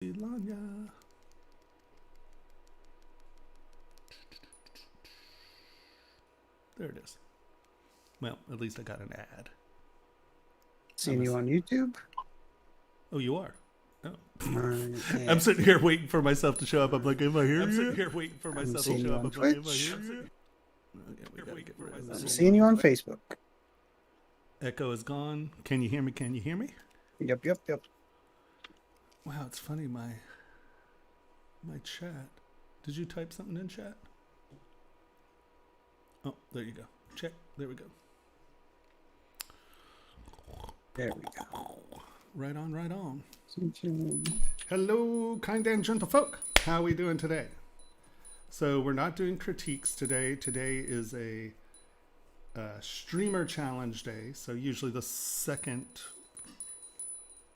Lanya. There it is. Well, at least I got an ad. Seeing you on YouTube? Oh, you are? Oh. Yeah. I'm sitting here waiting for myself to show up. I'm like, am I here? I'm sitting here waiting for myself to show up. I'm like, am I here? I'm seeing you on Facebook. Echo is gone. Can you hear me? Can you hear me? Yep. Wow, it's funny. My chat. Did you type something in chat? Oh, there you go. Check. There we go. There we go. Right on, right on. Hello, kind and gentle folk. How are we doing today? So we're not doing critiques today. Today is a streamer challenge day. So usually the second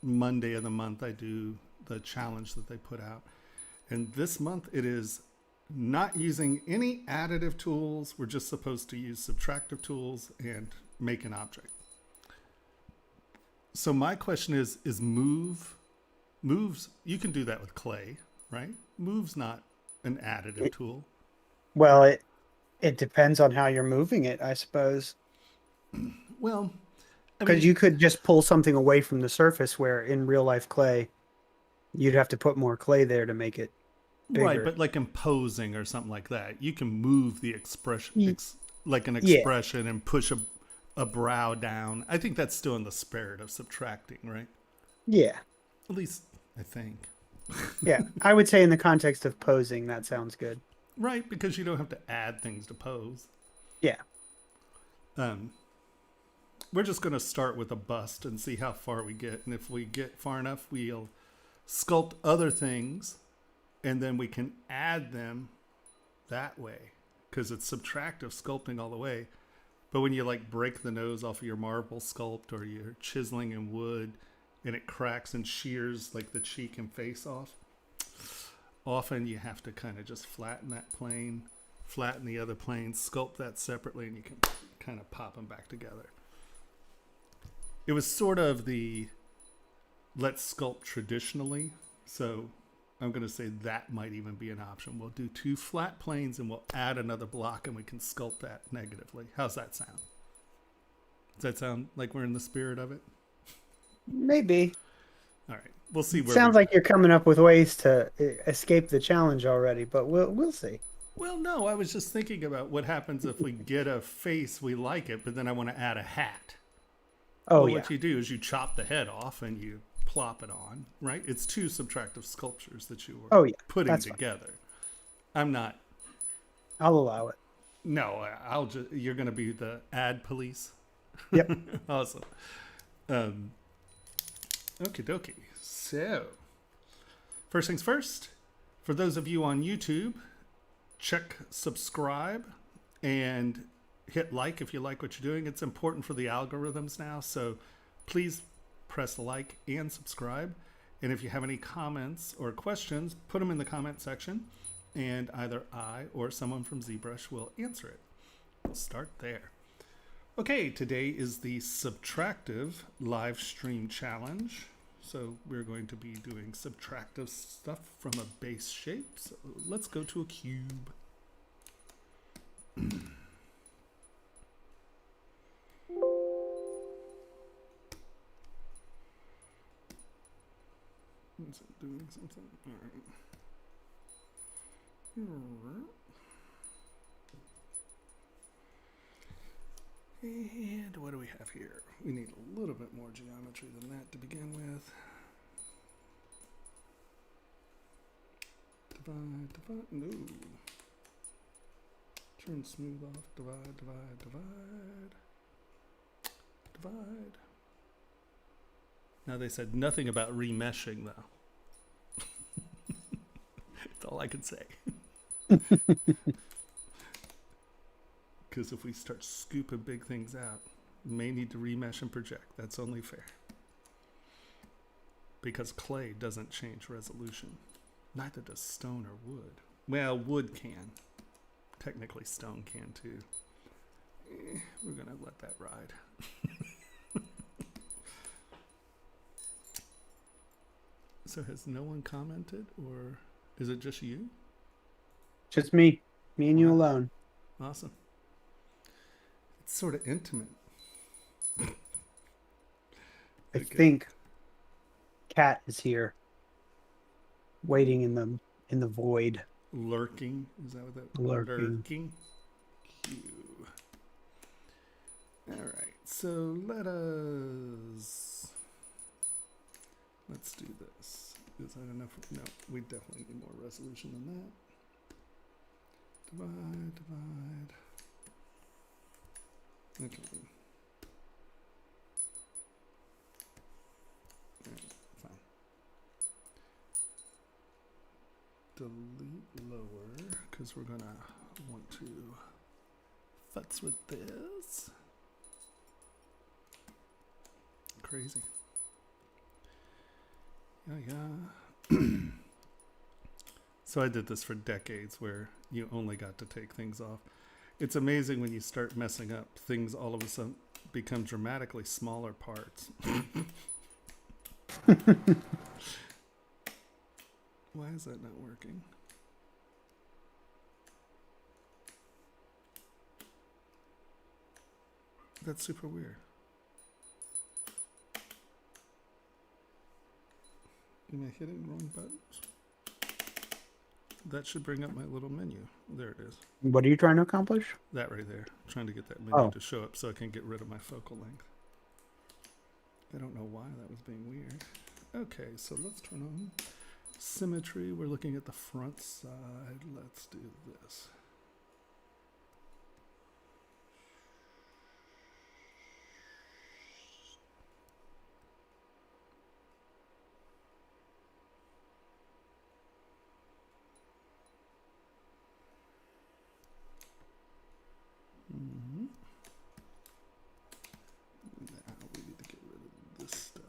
Monday of the month I do the challenge that they put out. And this month it is not using any additive tools. We're just supposed to use subtractive tools and make an object. So my question is moves, you can do that with clay, right? Move's not an additive tool. Well, it depends on how you're moving it, I suppose. Well, because you could just pull something away from the surface where in real life clay, you'd have to put more clay there to make it bigger. Right, but like imposing or something like that, you can move the expression, like an expression, and push a brow down. I think that's still in the spirit of subtracting, right? Yeah. At least I think. Yeah, I would say in the context of posing, that sounds good. Right, because you don't have to add things to pose. Yeah. We're just going to start with a bust and see how far we get. And if we get far enough, we'll sculpt other things and then we can add them that way because it's subtractive sculpting all the way. But when you like break the nose off of your marble sculpt or you're chiseling in wood and it cracks and shears like the cheek and face off, often you have to kind of just flatten that plane, flatten the other plane, sculpt that separately, and you can kind of pop them back together. It was sort of the let's sculpt traditionally. So I'm going to say that might even be an option. We'll do 2 flat planes and we'll add another block and we can sculpt that negatively. How's that sound? Does that sound like we're in the spirit of it? Maybe. All right. We'll see. Sounds like you're coming up with ways to escape the challenge already, but we'll see. Well, no, I was just thinking about what happens if we get a face, we like it, but then I want to add a hat. Oh, well, yeah. What you do is you chop the head off and you plop it on, right? It's 2 subtractive sculptures that you were putting together. Fine. I'll allow it. No, you're going to be the ad police. Yep. Awesome. Okie dokie. So, first things first, for those of you on YouTube, check subscribe and hit like if you like what you're doing. It's important for the algorithms now, so please press like and subscribe. And if you have any comments or questions, put them in the comment section and either I or someone from ZBrush will answer it. We'll start there. Okay, today is the subtractive live stream challenge. So we're going to be doing subtractive stuff from a base shape. So let's go to a cube. Is it doing something? All right. And what do we have here? We need a little bit more geometry than that to begin with. Divide, no. Turn smooth off, divide. Now they said nothing about remeshing though. That's all I can say. Because if we start scooping big things out, we may need to remesh and project. That's only fair. Because clay doesn't change resolution. Neither does stone or wood. Well, wood can. Technically stone can too. We're going to let that ride. So has no one commented, or is it just you? Just me and you Wow. alone. Awesome. It's sort of intimate. I Okay. think Cat is here, waiting in the void, Lurking. Is that what that? lurking. Lurking. Q. All right. So let's do this. Is that enough? No, we definitely need more resolution than that. Divide. Okay. All right, fine. Delete lower, because we're gonna want to futz with this. Crazy. Yeah. So I did this for decades, where you only got to take things off. It's amazing when you start messing up, things all of a sudden become dramatically smaller parts. Why is that not working? That's super weird. Am I hitting wrong buttons? That should bring up my little menu. There it is. What are you trying to accomplish? That right there. I'm trying to get that menu Oh. to show up so I can get rid of my focal length. I don't know why that was being weird. Okay, so let's turn on symmetry. We're looking at the front side. Let's do this. Now we need to get rid of this stuff.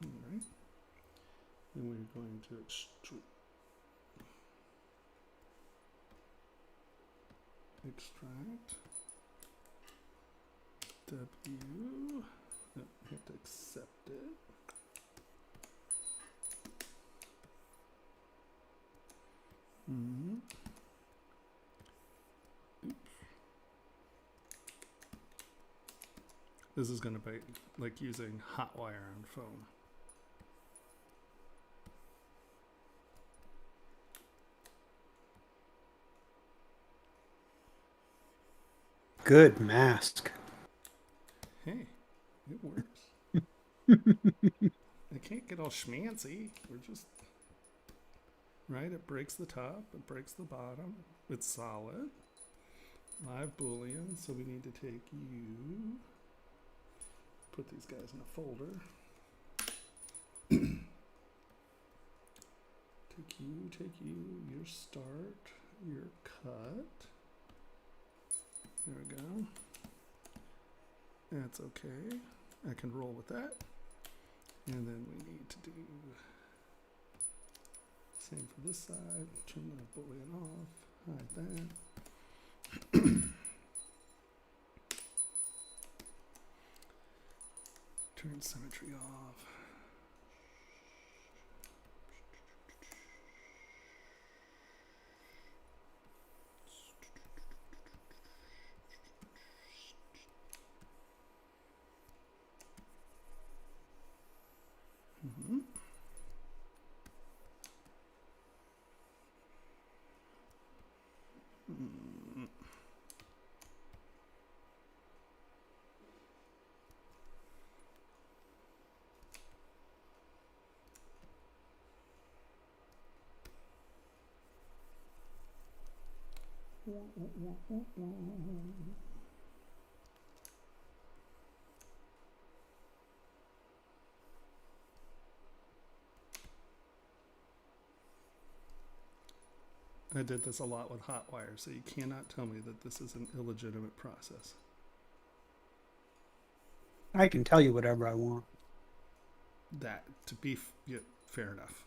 Alright. Then we're going to extract W. No, you have to accept it. This is going to be like using hot wire on foam. Good mask. Hey, it works. I can't get all schmancy. We're just right. It breaks the top. It breaks the bottom. It's solid. Live Boolean. So we need to take you. Put these guys in a folder. Take you, your start, your cut. There we go. That's okay. I can roll with that. And then we need to do same for this side. Turn the boolean off. Hide that. Turn symmetry off. I did this a lot with hot wire, so you cannot tell me that this is an illegitimate process. I can tell you whatever I want. That, to be yeah, fair enough.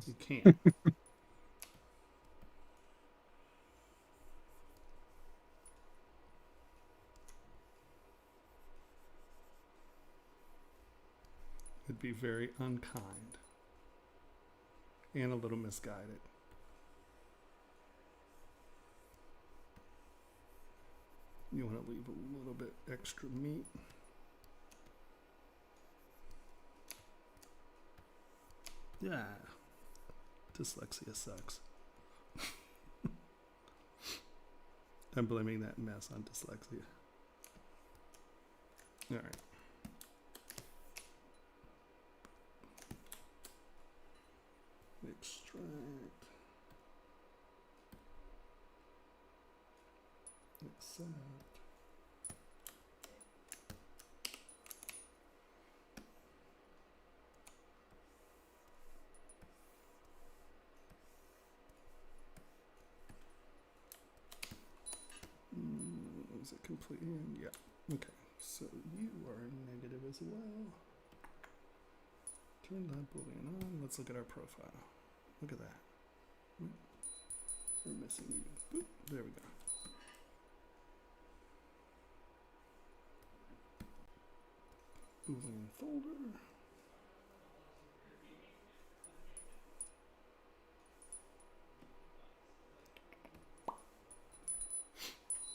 You can't. be very unkind and a little misguided. You want to leave a little bit extra meat. Yeah, dyslexia sucks. I'm blaming that mess on dyslexia. All right. Extract. Accept. Is it complete? Yeah. Okay. So you are negative as well. Turn that boolean on. Let's look at our profile. Look at that. We're missing you. Boop. There we go. Boolean folder.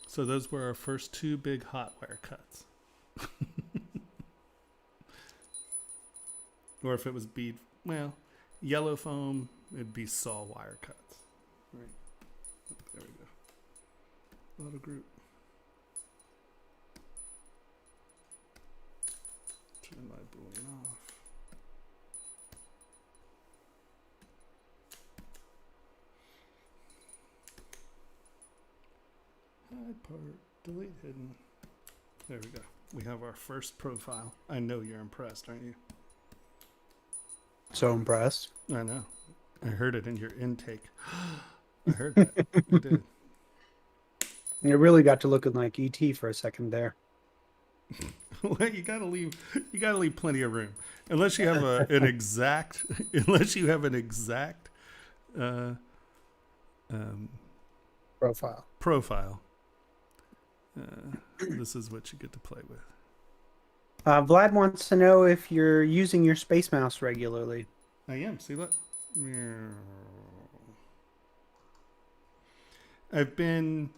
So those were our first two big hot wire cuts. Or if it was bead, well, yellow foam, it'd be saw wire cuts. Right. There we go. Auto group. Turn my boolean off. Hide part, delete hidden. There we go. We have our first profile. I know you're impressed, aren't you? So impressed. I know. I heard it in your intake. I heard that. I did. It really got to looking like ET for a second there. Well, you gotta leave plenty of room. Unless you have an exact profile. This is what you get to play with. Vlad wants to know if you're using your space mouse regularly. I am. See, look. I've been...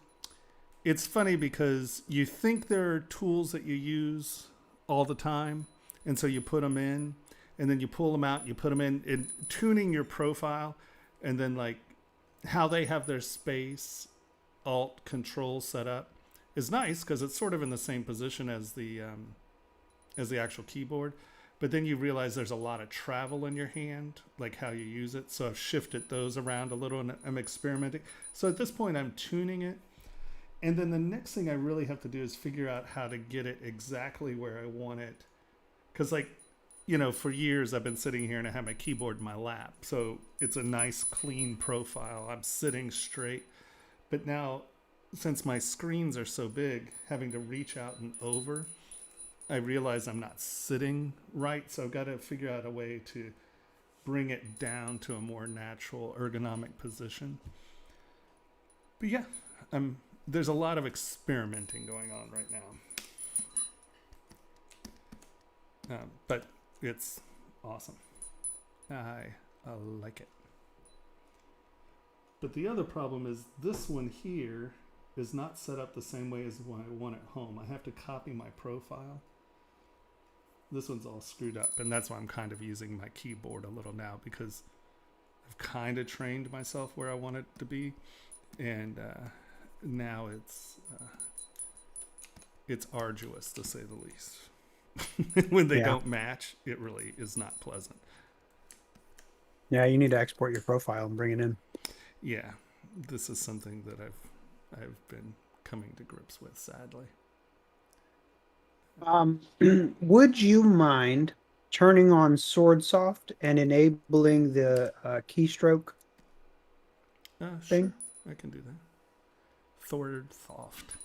It's funny because you think there are tools that you use all the time, and so you put them in, and then you pull them out, you put them in, and tuning your profile, and then like how they have their space alt control set up is nice because it's sort of in the same position as the actual keyboard. But then you realize there's a lot of travel in your hand, like how you use it. So I've shifted those around a little and I'm experimenting. So at this point, I'm tuning it. And then the next thing I really have to do is figure out how to get it exactly where I want it. Because like, you know, for years I've been sitting here and I have my keyboard in my lap. So it's a nice clean profile. I'm sitting straight. But now, since my screens are so big, having to reach out and over, I realize I'm not sitting right. So I've got to figure out a way to bring it down to a more natural ergonomic position. But yeah, there's a lot of experimenting going on right now. But it's awesome. I like it. But the other problem is this one here is not set up the same way as when I want it home. I have to copy my profile. This one's all screwed up, and that's why I'm kind of using my keyboard a little now, because I've kind of trained myself where I want it to be, and now it's arduous, to say the least. When they don't match, it really is not pleasant. Yeah, you need to export your profile and bring it in. Yeah, this is something that I've been coming to grips with, sadly. Would you mind turning on SwordSoft and enabling the keystroke thing? Sure, I can do that. SwordSoft.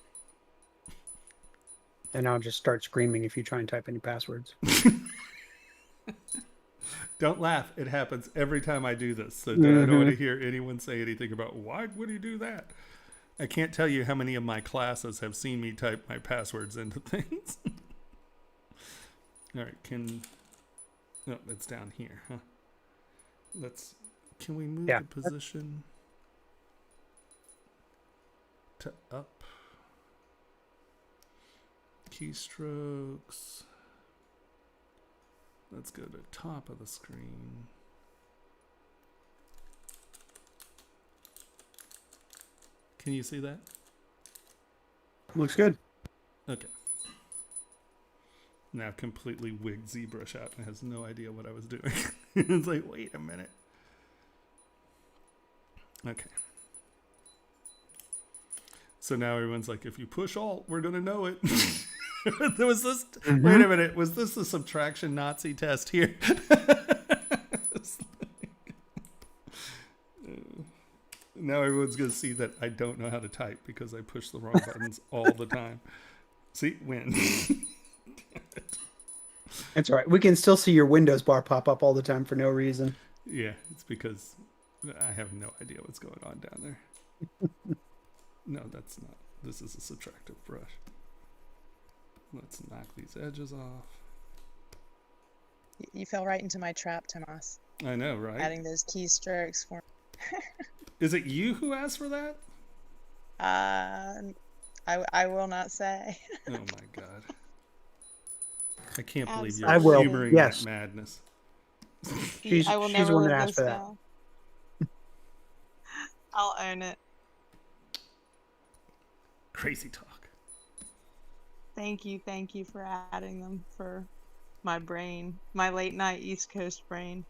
And I'll just start screaming if you try and type any passwords. Don't laugh. It happens every time I do this. So I don't want to hear anyone say anything about, why would he do that? I can't tell you how many of my classes have seen me type my passwords into things. All right, No, it's down here, huh? Can we move Yeah. the position to up? Keystrokes. Let's go to top of the screen. Can you see that? Looks good. Okay. Now I've completely wigged ZBrush out and has no idea what I was doing. It's like, wait a minute. Okay. So now everyone's like, if you push Alt, we're going to know it. There was this. Mhm. Wait a minute. Was this a subtraction Nazi test here? Now everyone's going to see that I don't know how to type because I push the wrong buttons all the time. See? Win. That's all right. We can still see your Windows bar pop up all the time for no reason. Yeah, it's because I have no idea what's going on down there. No, that's not. This is a subtractive brush. Let's knock these edges off. You fell right into my trap, Tomas. I know, right? Adding those keystrokes for. Is it you who asked for that? I will not say. Oh my god. I can't believe you're I will, humoring yes. that madness. I will she's never the one that live asked this for that. down. I'll own it. Crazy talk. Thank you for adding them for my brain, my late night East Coast brain.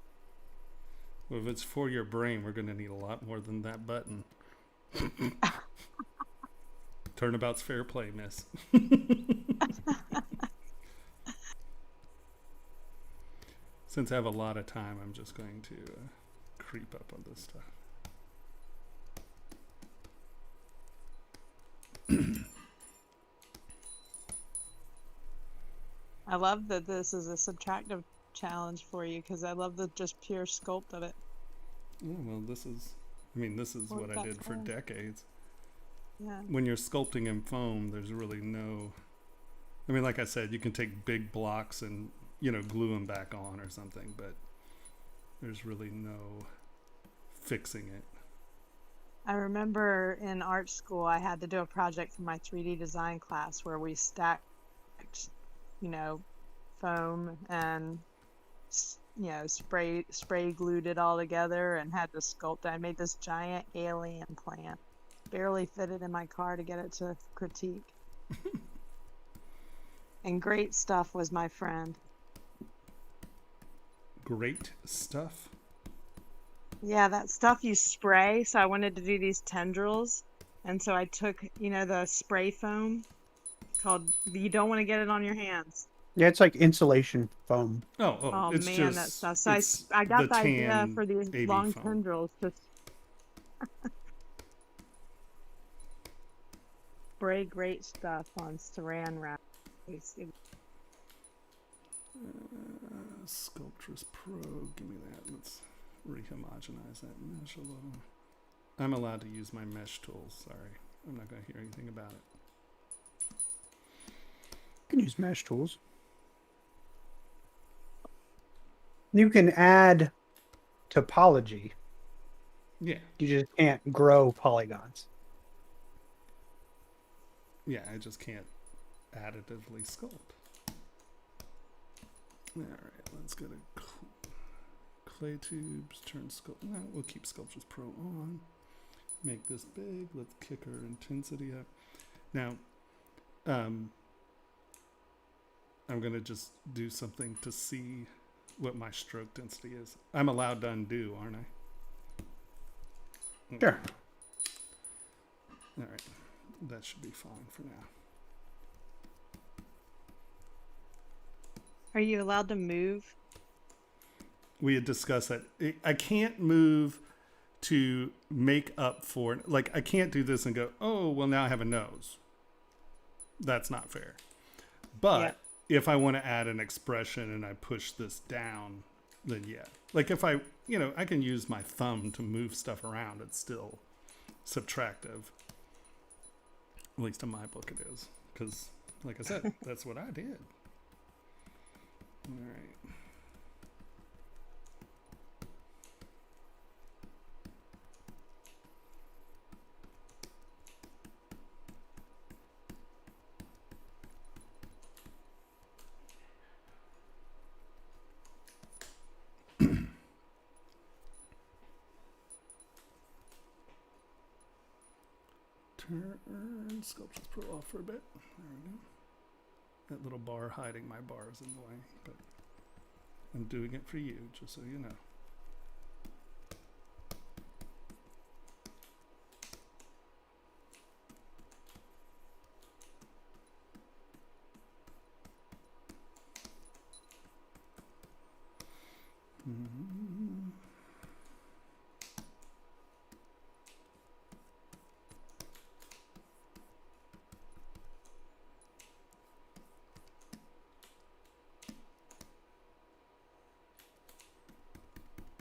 Well, if it's for your brain, we're going to need a lot more than that button. Turnabout's fair play, miss. Since I have a lot of time, I'm just going to creep up on this stuff. I love that this is a subtractive challenge for you because I love the just pure sculpt of it. Yeah, well, this is what I did for decades. Yeah. When you're sculpting in foam, there's really no, like I said, you can take big blocks and, glue them back on or something, but there's really no fixing it. I remember in art school, I had to do a project for my 3D design class where we stacked, foam and, spray glued it all together and had to sculpt. I made this giant alien plant. Barely fit it in my car to get it to critique. And Great Stuff was my friend. Great Stuff? Yeah, that stuff you spray. So I wanted to do these tendrils. And so I took, the spray foam called, you don't want to get it on your hands. Yeah, it's like insulation foam. Oh it's man, just, that stuff. So I got the idea for these AB long foam. tendrils to spray Great Stuff on saran wrap. Sculptress Pro, give me that. Let's rehomogenize that mesh a little. I'm allowed to use my mesh tools. Sorry, I'm not going to hear anything about it. You can use mesh tools. You can add topology. Yeah. You just can't grow polygons. Yeah, I just can't additively sculpt. All right, let's go to clay tubes, turn sculpt. No, we'll keep Sculptures Pro on. Make this big. Let's kick our intensity up. Now, I'm going to just do something to see what my stroke density is. I'm allowed to undo, aren't I? Sure. All right. That should be fine for now. Are you allowed to move? We had discussed that. I can't move to make up for it. Like, I can't do this and go, oh, well, now I have a nose. That's not fair. But if I want to add an expression and I push this down, then yeah. Like if I can use my thumb to move stuff around, it's still subtractive. At least in my book it is. Because, like I said, that's what I did. All right. turn Sculptures Pro off for a bit. There we go. That little bar hiding my bar is in the way, but I'm doing it for you, just so you know.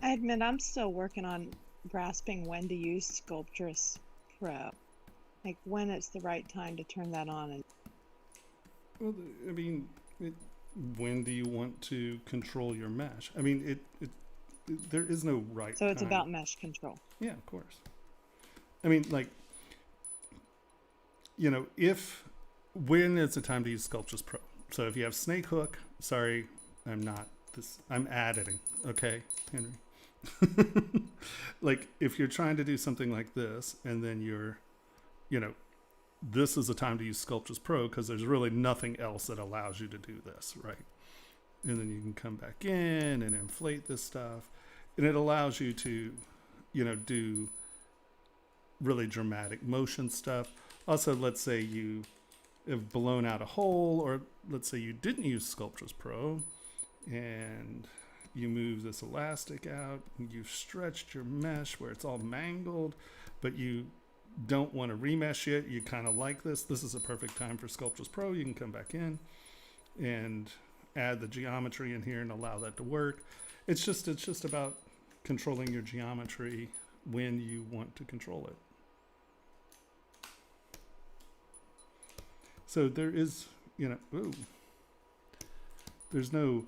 I admit I'm still working on grasping when to use Sculptress Pro. Like when it's the right time to turn that on. And Well, I mean, when do you want to control your mesh? I mean, there is no right so it's time. about mesh control. Yeah, of course. I mean, like, you know, when is the time to use Sculptures Pro? So if you have Snake Hook, sorry, I'm editing, okay, Henry? Like, if you're trying to do something like this, and then this is the time to use Sculptures Pro because there's really nothing else that allows you to do this, right? And then you can come back in and inflate this stuff, and it allows you to, do really dramatic motion stuff. Also, let's say you have blown out a hole, or let's say you didn't use Sculptures Pro, and you move this elastic out, and you've stretched your mesh where it's all mangled, but you don't want to remesh it. You kind of like this. This is a perfect time for Sculptures Pro. You can come back in and add the geometry in here and allow that to work. It's just about controlling your geometry when you want to control it. So there is, there's no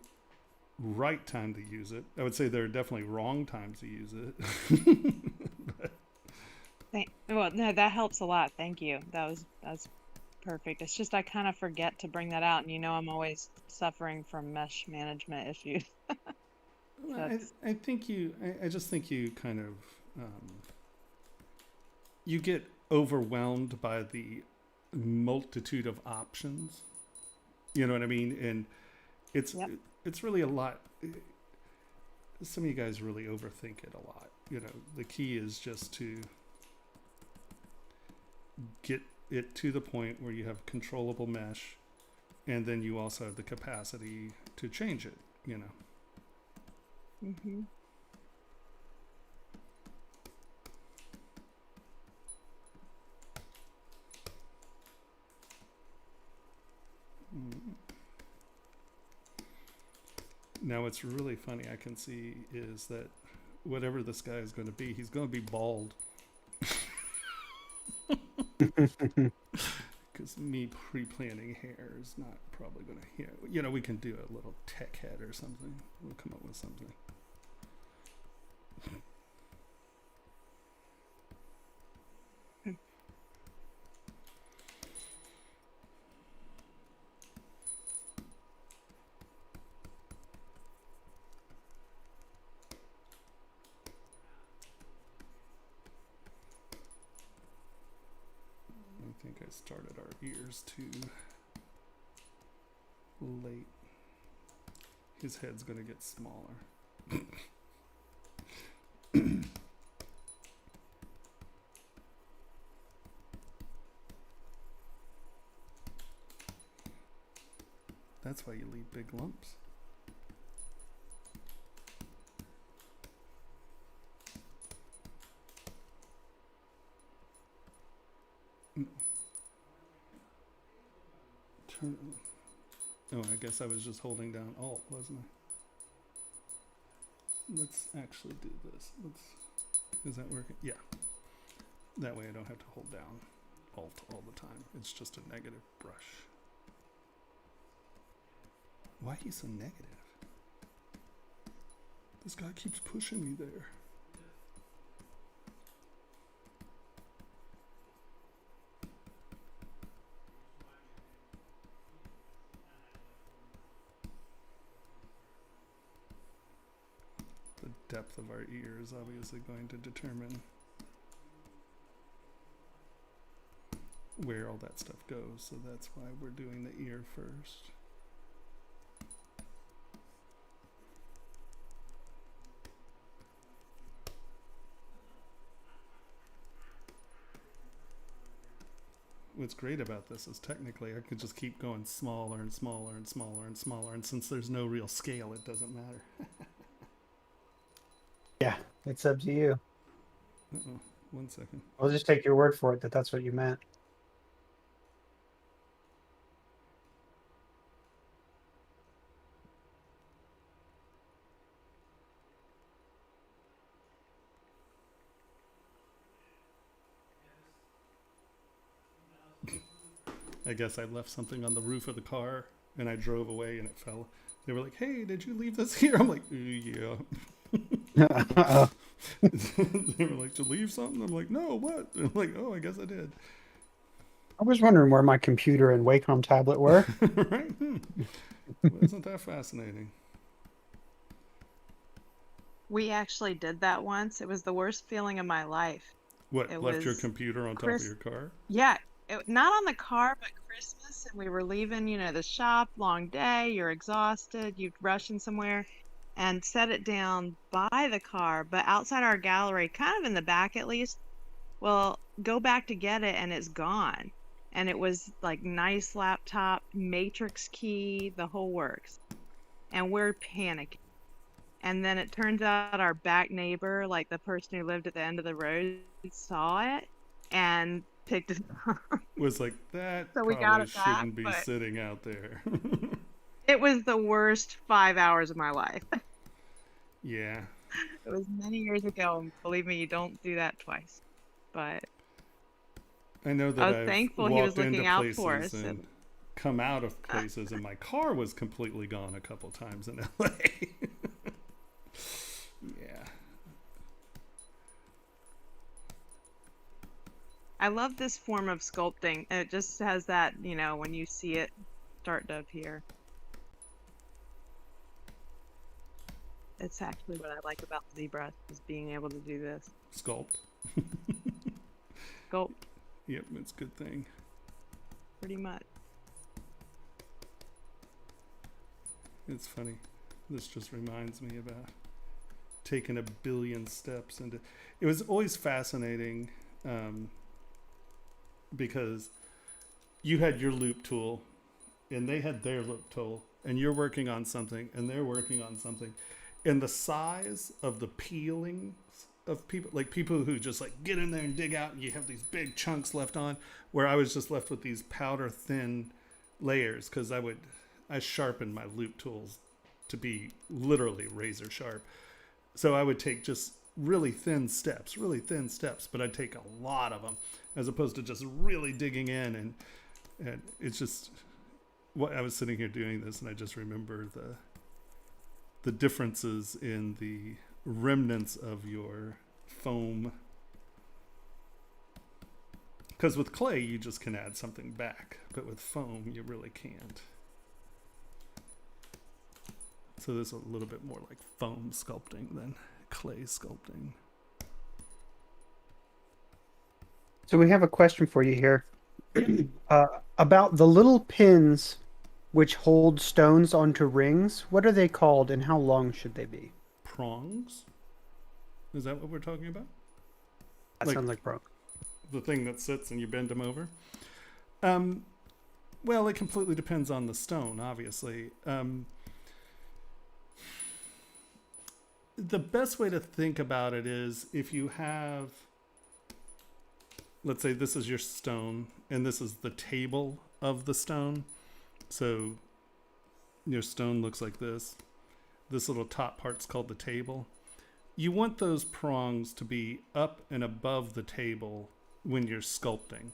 right time to use it. I would say there are definitely wrong times to use it. Well, no, that helps a lot. Thank you. That's perfect. It's just I kind of forget to bring that out, and I'm always suffering from mesh management issues. I just think you kind of you get overwhelmed by the multitude of options. You know what I mean? And it's really a lot. Some of you guys really overthink it a lot. The key is just to get it to the point where you have controllable mesh, and then you also have the capacity to change it. Mm-hmm. Now, what's really funny I can see is that whatever this guy is going to be, he's going to be bald. Because me pre-planning hair is not probably going to, we can do a little tech head or something. We'll come up with something. I think I started our ears too late. His head's going to get smaller. That's why you leave big lumps. Oh, I guess I was just holding down Alt, wasn't I? Let's actually do this. Is that working? Yeah. That way I don't have to hold down Alt all the time. It's just a negative brush. Why are you so negative? This guy keeps pushing me there. Depth of our ear is obviously going to determine where all that stuff goes. So that's why we're doing the ear first. What's great about this is technically I could just keep going smaller and smaller and smaller and smaller, and since there's no real scale, it doesn't matter. Yeah, it's up to you. Uh-oh. 1 second. I'll just take your word for it that that's what you meant. I guess I left something on the roof of the car and I drove away and it fell. They were like, "Hey, did you leave this here?" I'm like, "Yeah." They were like, "To leave something?" I'm like, "No, what?" I'm like, "Oh, I guess I did." I was wondering where my computer and Wacom tablet were. Right? Well, isn't that fascinating? We actually did that once. It was the worst feeling of my life. What, It left your was computer on top of your car? Yeah, not on the car, but Christmas, and we were leaving, the shop, long day, you're exhausted, you're rushing somewhere, and set it down by the car, but outside our gallery, kind of in the back at least. Well, go back to get it, and it's gone. And it was like nice laptop, matrix key, the whole works. And we're panicking. And then it turns out our back neighbor, like the person who lived at the end of the road, saw it and picked it up. Was like, that So we got probably it back, shouldn't be but sitting out there. it was the worst 5 hours of my life. Yeah. It was many years ago, and believe me, you don't do that twice. But I know that I was I've thankful he was walked into looking out for places us. and come out of places and my car was completely gone a couple times in LA. Yeah. I love this form of sculpting. It just has that, when you see it start to appear. It's actually what I like about ZBrush, is being able to do this. Sculpt. Sculpt, Yep, it's a good thing. pretty much. It's funny. This just reminds me about taking a billion steps into. It was always fascinating because you had your loop tool and they had their loop tool, and you're working on something and they're working on something, and the size of the peelings of people, like people who just like get in there and dig out and you have these big chunks left on, where I was just left with these powder thin layers because I sharpened my loop tools to be literally razor sharp. So I would take just really thin steps, but I'd take a lot of them as opposed to just really digging in. And it's just, what I was sitting here doing this, and I just remember the differences in the remnants of your foam. Because with clay, you just can add something back, but with foam, you really can't. So this is a little bit more like foam sculpting than clay sculpting. So we have a question for you here about the little pins which hold stones onto rings. What are they called, and how long should they be? Prongs? Is that what we're talking about? That sounds like prong. The thing that sits and you bend them over? Well, it completely depends on the stone, obviously. The best way to think about it is if you have, let's say this is your stone and this is the table of the stone. So your stone looks like this. This little top part's called the table. You want those prongs to be up and above the table when you're sculpting.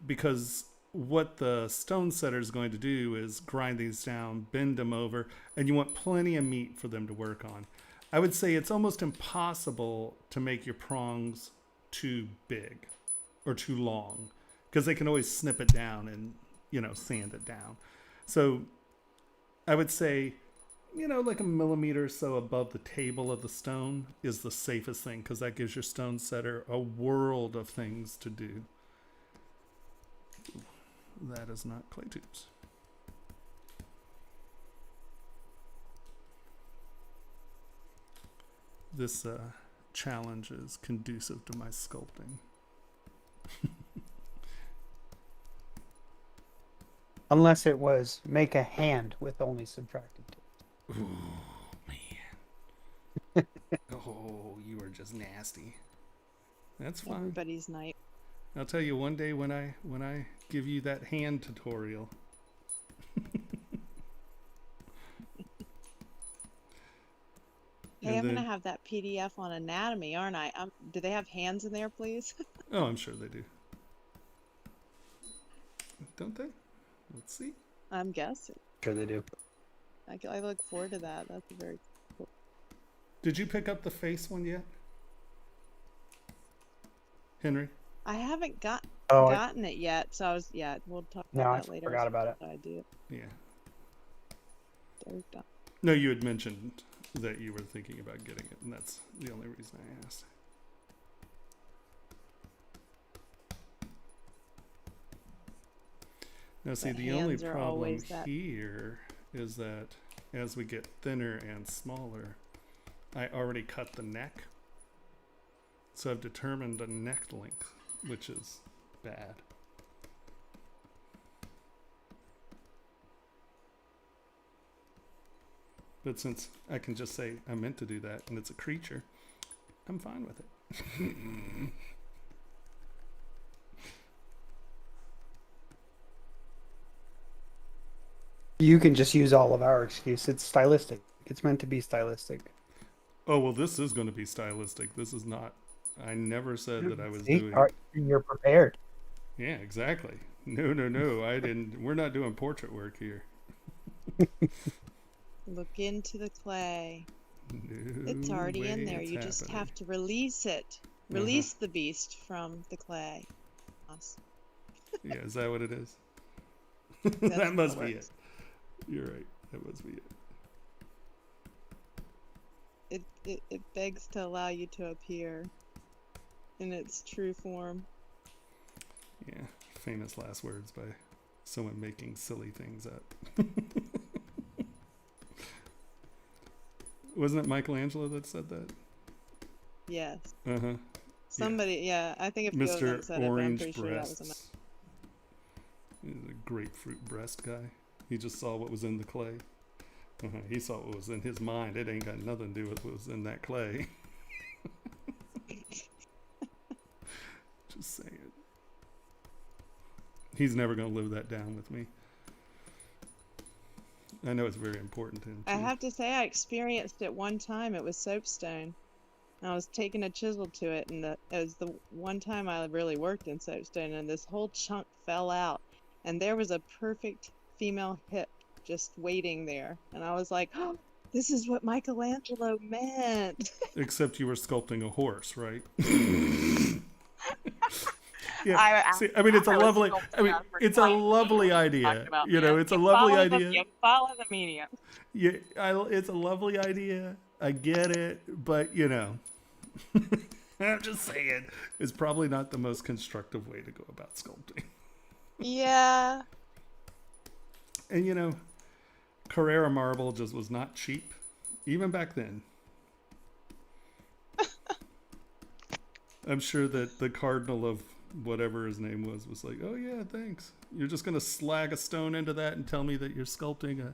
Because what the stone setter is going to do is grind these down, bend them over, and you want plenty of meat for them to work on. I would say it's almost impossible to make your prongs too big or too long, because they can always snip it down and, sand it down. So I would say, like a millimeter or so above the table of the stone is the safest thing, because that gives your stone setter a world of things to do. That is not clay tubes. This challenge is conducive to my sculpting. Unless it was make a hand with only subtracted two. Ooh, man. Oh, you are just nasty. That's fine. Everybody's night. I'll tell you one day when I give you that hand tutorial. Hey, I'm gonna have that PDF on anatomy, aren't I? Do they have hands in there, please? Oh, I'm sure they do. Don't they? Let's see. I'm guessing. Sure they do. I look forward to that. That's very cool. Did you pick up the face one yet, Henry? I haven't gotten it yet, so we'll talk about that later. I forgot about it. I do. Yeah. There we go. No, you had mentioned that you were thinking about getting it, and that's the only reason I asked. Now, see, the only problem here is that as we get thinner and smaller, I already cut the neck. So I've determined a neck length, which is bad. But since I can just say I meant to do that and it's a creature, I'm fine with it. You can just use all of our excuse. It's stylistic. It's meant to be stylistic. Oh, well, this is going to be stylistic. This is not. I never said that I was doing. You're prepared. Yeah, exactly. No. I didn't. We're not doing portrait work here. Look into the clay. No it's already in there. You happening. just have to release it. Release the beast from the clay. Awesome. Yeah, is that what it is? That's That must what be works. it. You're right. That must be it. It begs to allow you to appear in its true form. Yeah, famous last words by someone making silly things up. Wasn't it Michelangelo that said that? Yes. Uh-huh. Somebody, yeah, I think if you Mr. said Orange it, but I'm pretty sure that was Breasts. He's a grapefruit breast guy. He just saw what was in the clay. He saw what was in his mind. It ain't got nothing to do with what was in that clay. Just saying. He's never going to live that down with me. I know it's very important to him. I have to say, I experienced it one time. It was soapstone. I was taking a chisel to it, and it was the one time I really worked in soapstone, and this whole chunk fell out, and there was a perfect female hip just waiting there, and I was like, "Oh, this is what Michelangelo meant." Except you were sculpting a horse, right? Yeah. I mean, it's a lovely. I mean, it's a lovely idea. You know, it's a lovely idea. You follow the medium. Yeah, it's a lovely idea. I get it, but you know, I'm just saying, it's probably not the most constructive way to go about sculpting. Yeah. And you know, Carrara marble just was not cheap, even back then. I'm sure that the cardinal of whatever his name was like, oh yeah, thanks. You're just gonna slag a stone into that and tell me that you're sculpting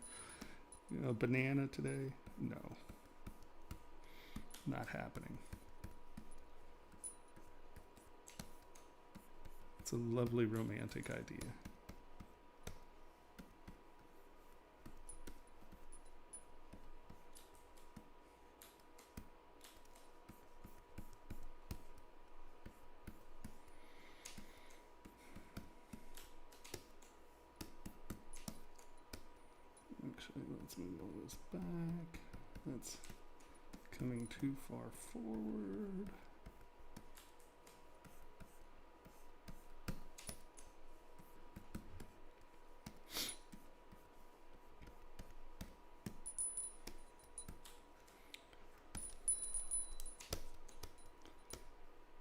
a banana today? No, not happening. It's a lovely romantic idea. Actually, let's move all this back. That's coming too far forward.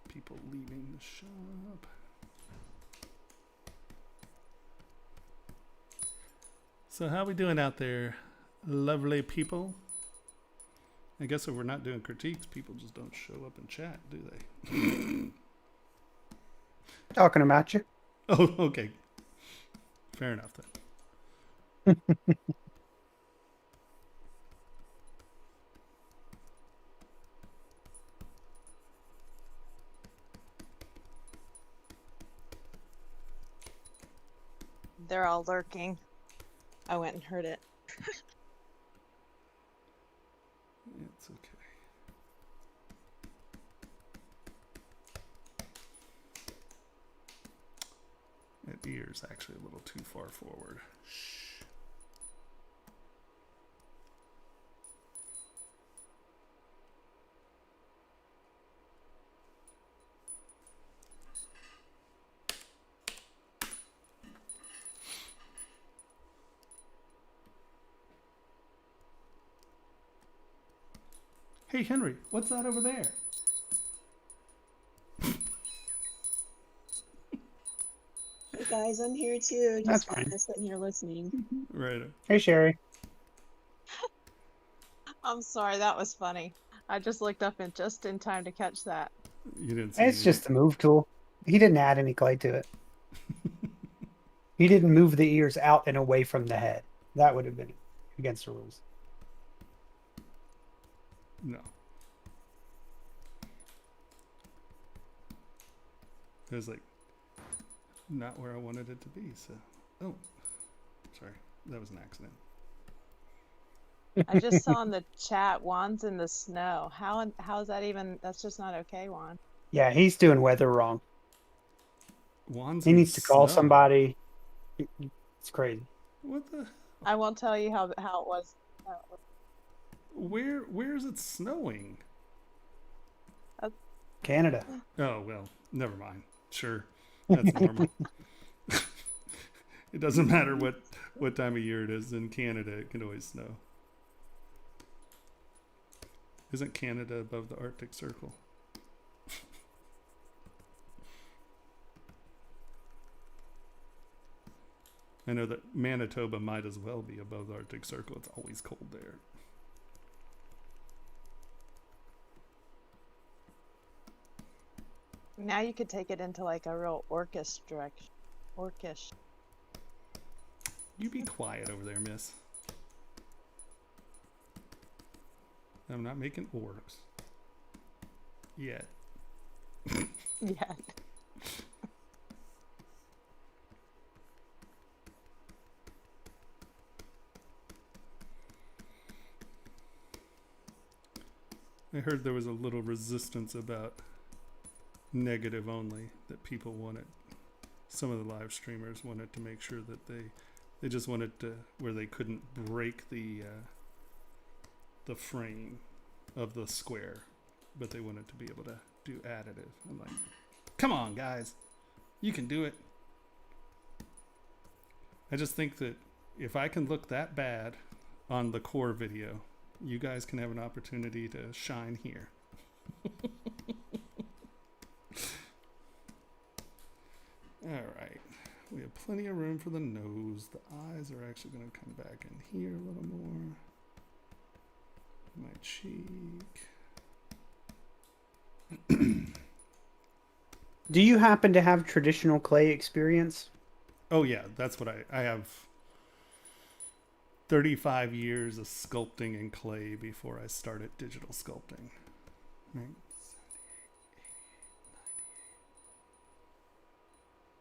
People leaving the shop. So how we doing out there, lovely people? I guess if we're not doing critiques, people just don't show up in chat, do they? Talking about you. Oh, okay. Fair enough then. They're all lurking. I went and heard it. It's okay. That ear's actually a little too far forward. Shh. Hey, Henry, what's that over there? Hey guys, I'm here too. That's Just fine. sitting here listening. Right. Hey, Sherry. I'm sorry, that was funny. I just looked up just in time to catch that. You didn't see It's me. just the move tool. He didn't add any clay to it. He didn't move the ears out and away from the head. That would have been against the rules. No. It was like not where I wanted it to be, so oh. Sorry. That was an accident. I just saw in the chat Juan's in the snow. How is that even? That's just not okay, Juan. Yeah, he's doing weather wrong. Juan's He in the needs to call snow. somebody. It's crazy. What the? I won't tell you how it was. Where is it snowing? Canada. Oh well, never mind. Sure, that's normal. It doesn't matter what time of year it is in Canada. It can always snow. Isn't Canada above the Arctic Circle? I know that Manitoba might as well be above the Arctic Circle. It's always cold there. Now you could take it into like a real orcish direction. Orcish. You be quiet over there, miss. I'm not making orcs. Yet. Yeah. I heard there was a little resistance about negative only, that people wanted, some of the live streamers wanted to make sure that they just wanted to, where they couldn't break the frame of the square, but they wanted to be able to do additive. I'm like, come on guys, you can do it. I just think that if I can look that bad on the core video, you guys can have an opportunity to shine here. Alright, we have plenty of room for the nose. The eyes are actually going to come back in here a little more. My cheek. Do you happen to have traditional clay experience? Oh yeah, that's what I have 35 years of sculpting in clay before I started digital sculpting. Right?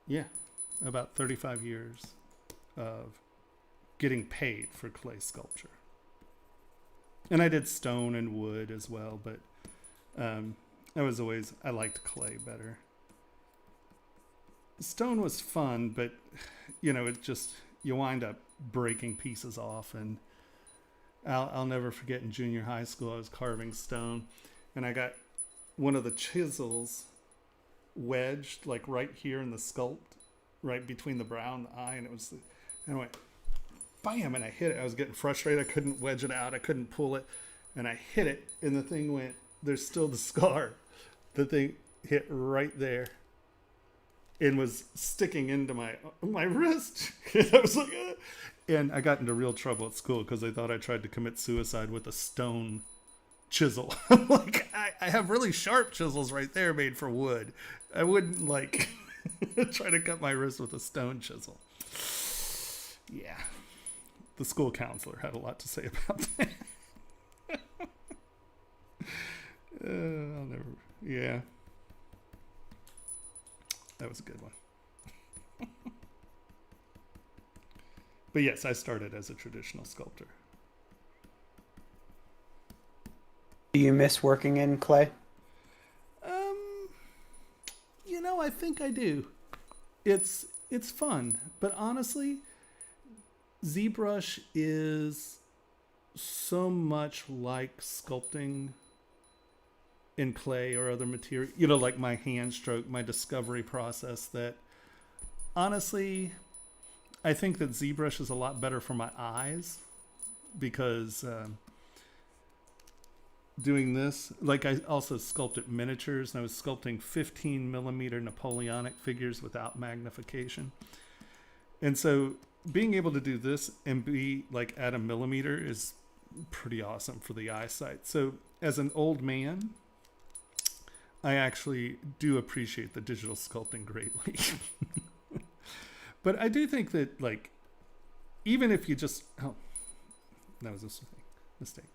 Yeah, about 35 years of getting paid for clay sculpture. And I did stone and wood as well, but I liked clay better. Stone was fun, but you wind up breaking pieces off. And I'll never forget, in junior high school, I was carving stone, and I got one of the chisels wedged like right here in the sculpt, right between the brow and the eye, and I went bam, and I hit it. I was getting frustrated. I couldn't wedge it out. I couldn't pull it, and I hit it, and the thing went. There's still the scar. The thing hit right there. and was sticking into my wrist. And I was like, and I got into real trouble at school because they thought I tried to commit suicide with a stone chisel. Like, I have really sharp chisels right there made for wood. I wouldn't like try to cut my wrist with a stone chisel. Yeah. The school counselor had a lot to say about that. I'll never. Yeah. That was a good one. But yes, I started as a traditional sculptor. Do you miss working in clay? I think I do. It's fun, but honestly, ZBrush is so much like sculpting in clay or other material, like my hand stroke, my discovery process, that honestly, I think that ZBrush is a lot better for my eyes because doing this, like I also sculpted miniatures and I was sculpting 15 millimeter Napoleonic figures without magnification. And so being able to do this and be like at a millimeter is pretty awesome for the eyesight. So as an old man, I actually do appreciate the digital sculpting greatly. But I do think that, like, even if you just, that was a mistake.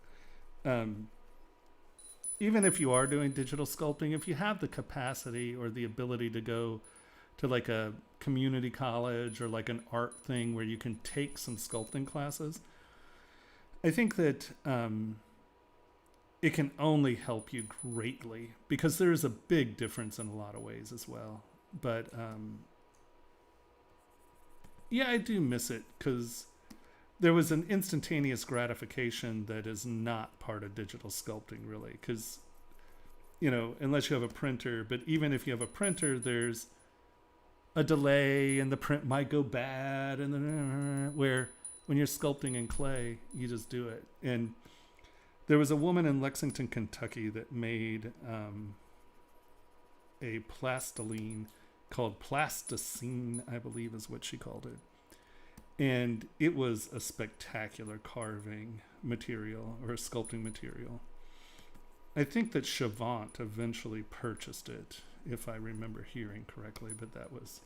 Even if you are doing digital sculpting, if you have the capacity or the ability to go to like a community college or like an art thing where you can take some sculpting classes, I think that it can only help you greatly because there is a big difference in a lot of ways as well. But yeah, I do miss it because there was an instantaneous gratification that is not part of digital sculpting really, because unless you have a printer, but even if you have a printer, there's a delay and the print might go bad, and then where when you're sculpting in clay, you just do it. And there was a woman in Lexington, Kentucky that made a plastiline called plasticine, I believe is what she called it. And it was a spectacular carving material or a sculpting material. I think that Chavant eventually purchased it, if I remember hearing correctly, but that was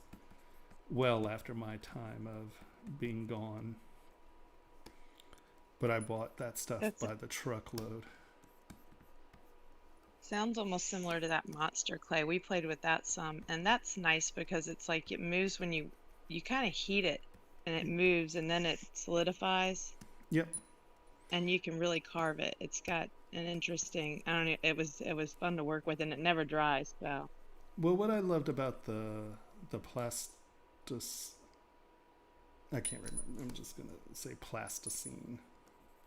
well after my time of being gone. But I bought that stuff by the truckload. Sounds almost similar to that monster clay. We played with that some, and that's nice because it's like it moves when you kind of heat it, and it moves, and then it solidifies. Yep. And you can really carve it. It's got an interesting. I don't know. It was fun to work with, and it never dries. So. Well, what I loved about the plastis, I can't remember. I'm just gonna say plasticine,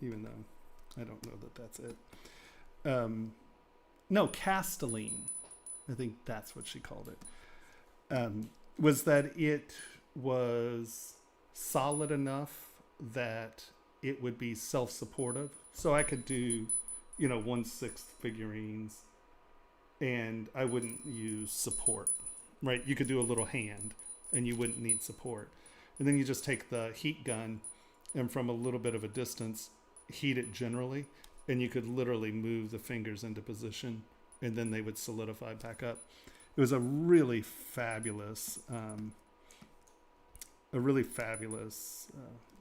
even though I don't know that that's it. No, castelline. I think that's what she called it. Was that it was solid enough that it would be self-supportive. So I could do, 1/6 figurines and I wouldn't use support, right? You could do a little hand and you wouldn't need support. And then you just take the heat gun and from a little bit of a distance, heat it generally, and you could literally move the fingers into position and then they would solidify back up. It was a really fabulous,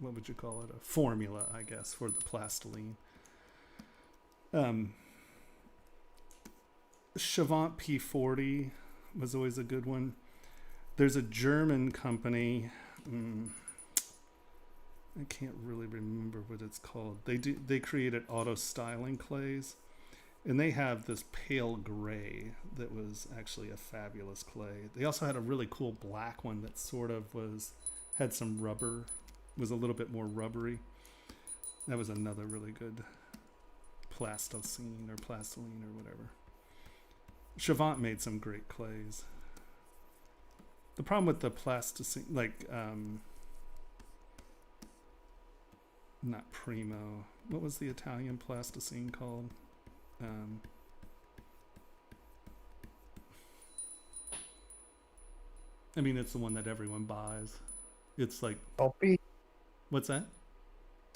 what would you call it? A formula, I guess, for the plastiline. Chavant P40 was always a good one. There's a German company. I can't really remember what it's called. They created auto styling clays, and they have this pale gray that was actually a fabulous clay. They also had a really cool black one that sort of had some rubber, was a little bit more rubbery. That was another really good plasticine or plastiline or whatever. Chavant made some great clays. The problem with the plasticine, not Primo. What was the Italian plasticine called? I mean, it's the one that everyone buys. It's like, Sculpey? what's that?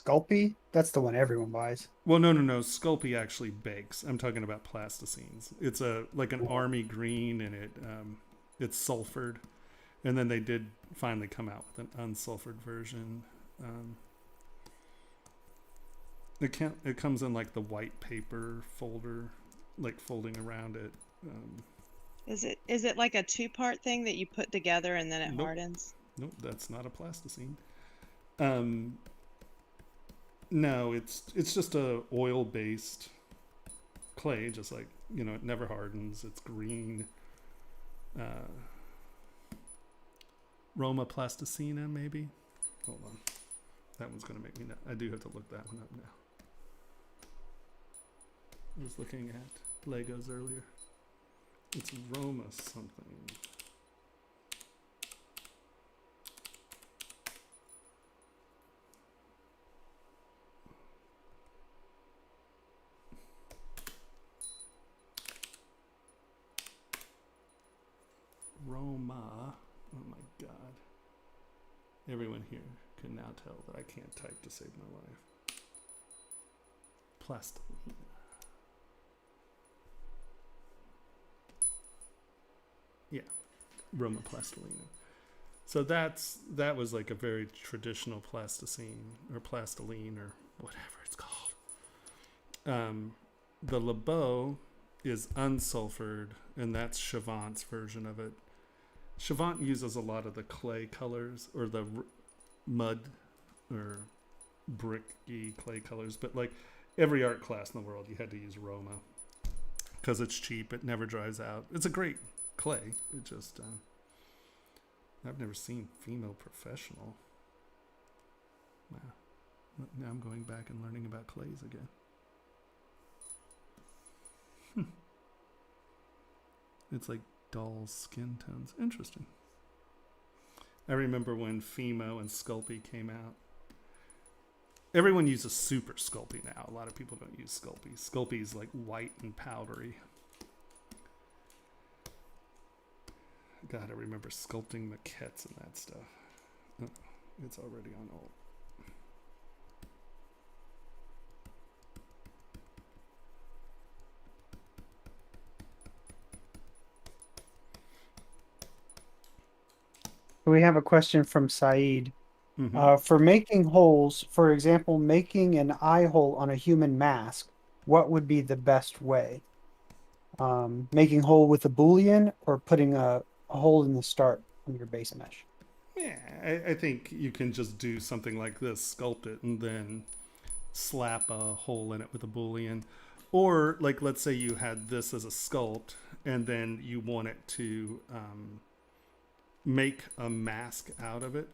Sculpey? That's the one everyone buys. Well, no. Sculpey actually bakes. I'm talking about plasticines. It's like an army green, and it's sulfured. And then they did finally come out with an unsulfured version. It comes in like the white paper folder, like folding around it. Is it like a two-part thing that you put together and then it Nope. hardens? Nope, that's not a plasticine. No, it's just a oil-based clay, just like, it never hardens. It's green. Roma plasticina, maybe. Hold on, that one's gonna make me. I do have to look that one up now. I was looking at Legos earlier. It's Roma something. Roma. Oh my God. Everyone here can now tell that I can't type to save my life. Plastilina. Yeah, Roma plastilina. So that was like a very traditional plasticine or plastiline or whatever it's called. The LeBeau is unsulfured, and that's Chavant's version of it. Chavant uses a lot of the clay colors or the mud or bricky clay colors, but like every art class in the world, you had to use Roma because it's cheap. It never dries out. It's a great clay. It just I've never seen female professional. Wow. Now I'm going back and learning about clays again. It's like dull skin tones. Interesting. I remember when Fimo and Sculpey came out. Everyone uses Super Sculpey now. A lot of people don't use Sculpey. Sculpey's like white and powdery. God, I remember sculpting maquettes and that stuff. Oh, it's already on alt. We have a question from Saeed. Mm-hmm. For making holes, for example, making an eye hole on a human mask, what would be the best way? Making hole with a boolean or putting a hole in the start on your base mesh? Yeah, I think you can just do something like this, sculpt it, and then slap a hole in it with a boolean. Or, like, let's say you had this as a sculpt, and then you want it to make a mask out of it.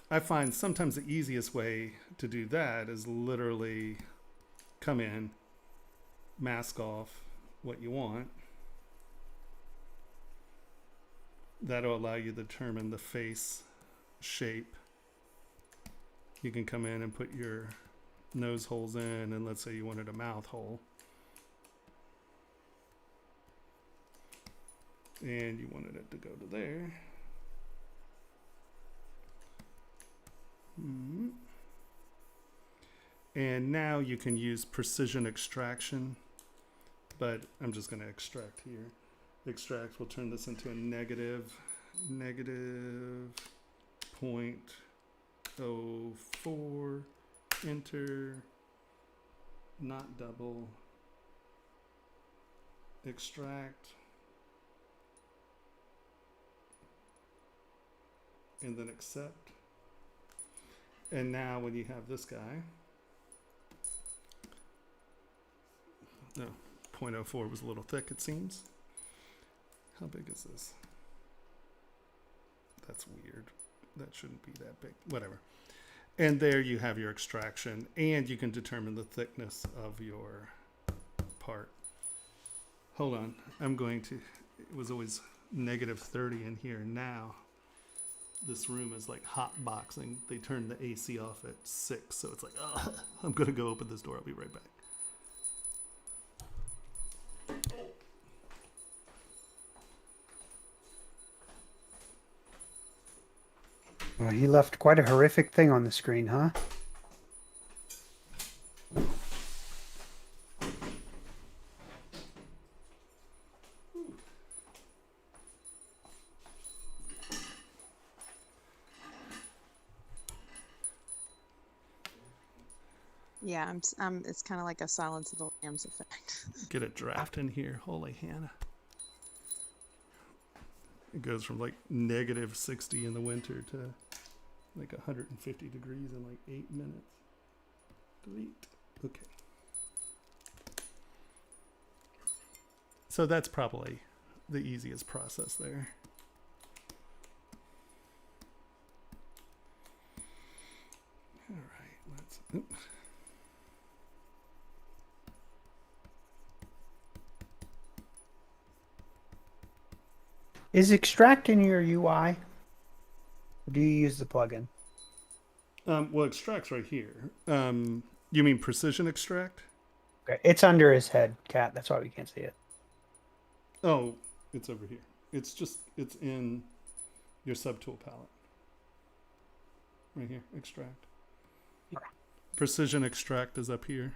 I find sometimes the easiest way to do that is literally come in, mask off what you want. That'll allow you to determine the face shape. You can come in and put your nose holes in, and let's say you wanted a mouth hole. And you wanted it to go to there. And now you can use precision extraction, but I'm just going to extract here. Extract will turn this into a negative 0.04, enter, not double, extract, and then accept. And now when you have this guy, no, 0.04 was a little thick, it seems. How big is this? That's weird. That shouldn't be that big. Whatever. And there you have your extraction, and you can determine the thickness of your part. Hold on. I'm going to, it was always negative 30 in here. Now this room is like hot boxing. They turned the AC off at 6, so it's like, oh, I'm going to go open this door. I'll be right back. Well, he left quite a horrific thing on the screen, huh? Yeah, it's kind of like a Silence of the Lambs effect. Get a draft in here. Holy Hannah. It goes from like negative 60 in the winter to like 150 degrees in like 8 minutes. Delete. Okay. So that's probably the easiest process there. All right, let's. Oops. Is extract in your UI? Or do you use the plugin? Well, extract's right here. You mean precision extract? Okay, it's under his head, Cat. That's why we can't see it. Oh, it's over here. It's in your subtool palette. Right here, extract. Precision extract is up here.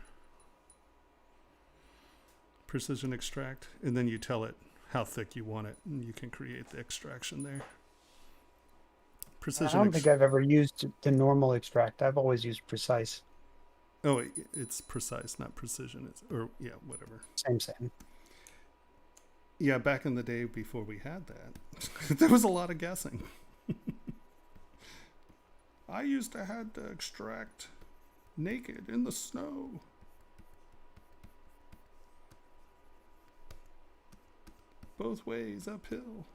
Precision extract, and then you tell it how thick you want it, and you can create the extraction there. I don't think I've ever used the normal extract. I've always used precise. Oh, it's precise, not precision. Yeah, whatever. Same. Yeah, back in the day before we had that, there was a lot of guessing. I used to have to extract naked in the snow. Both ways, uphill.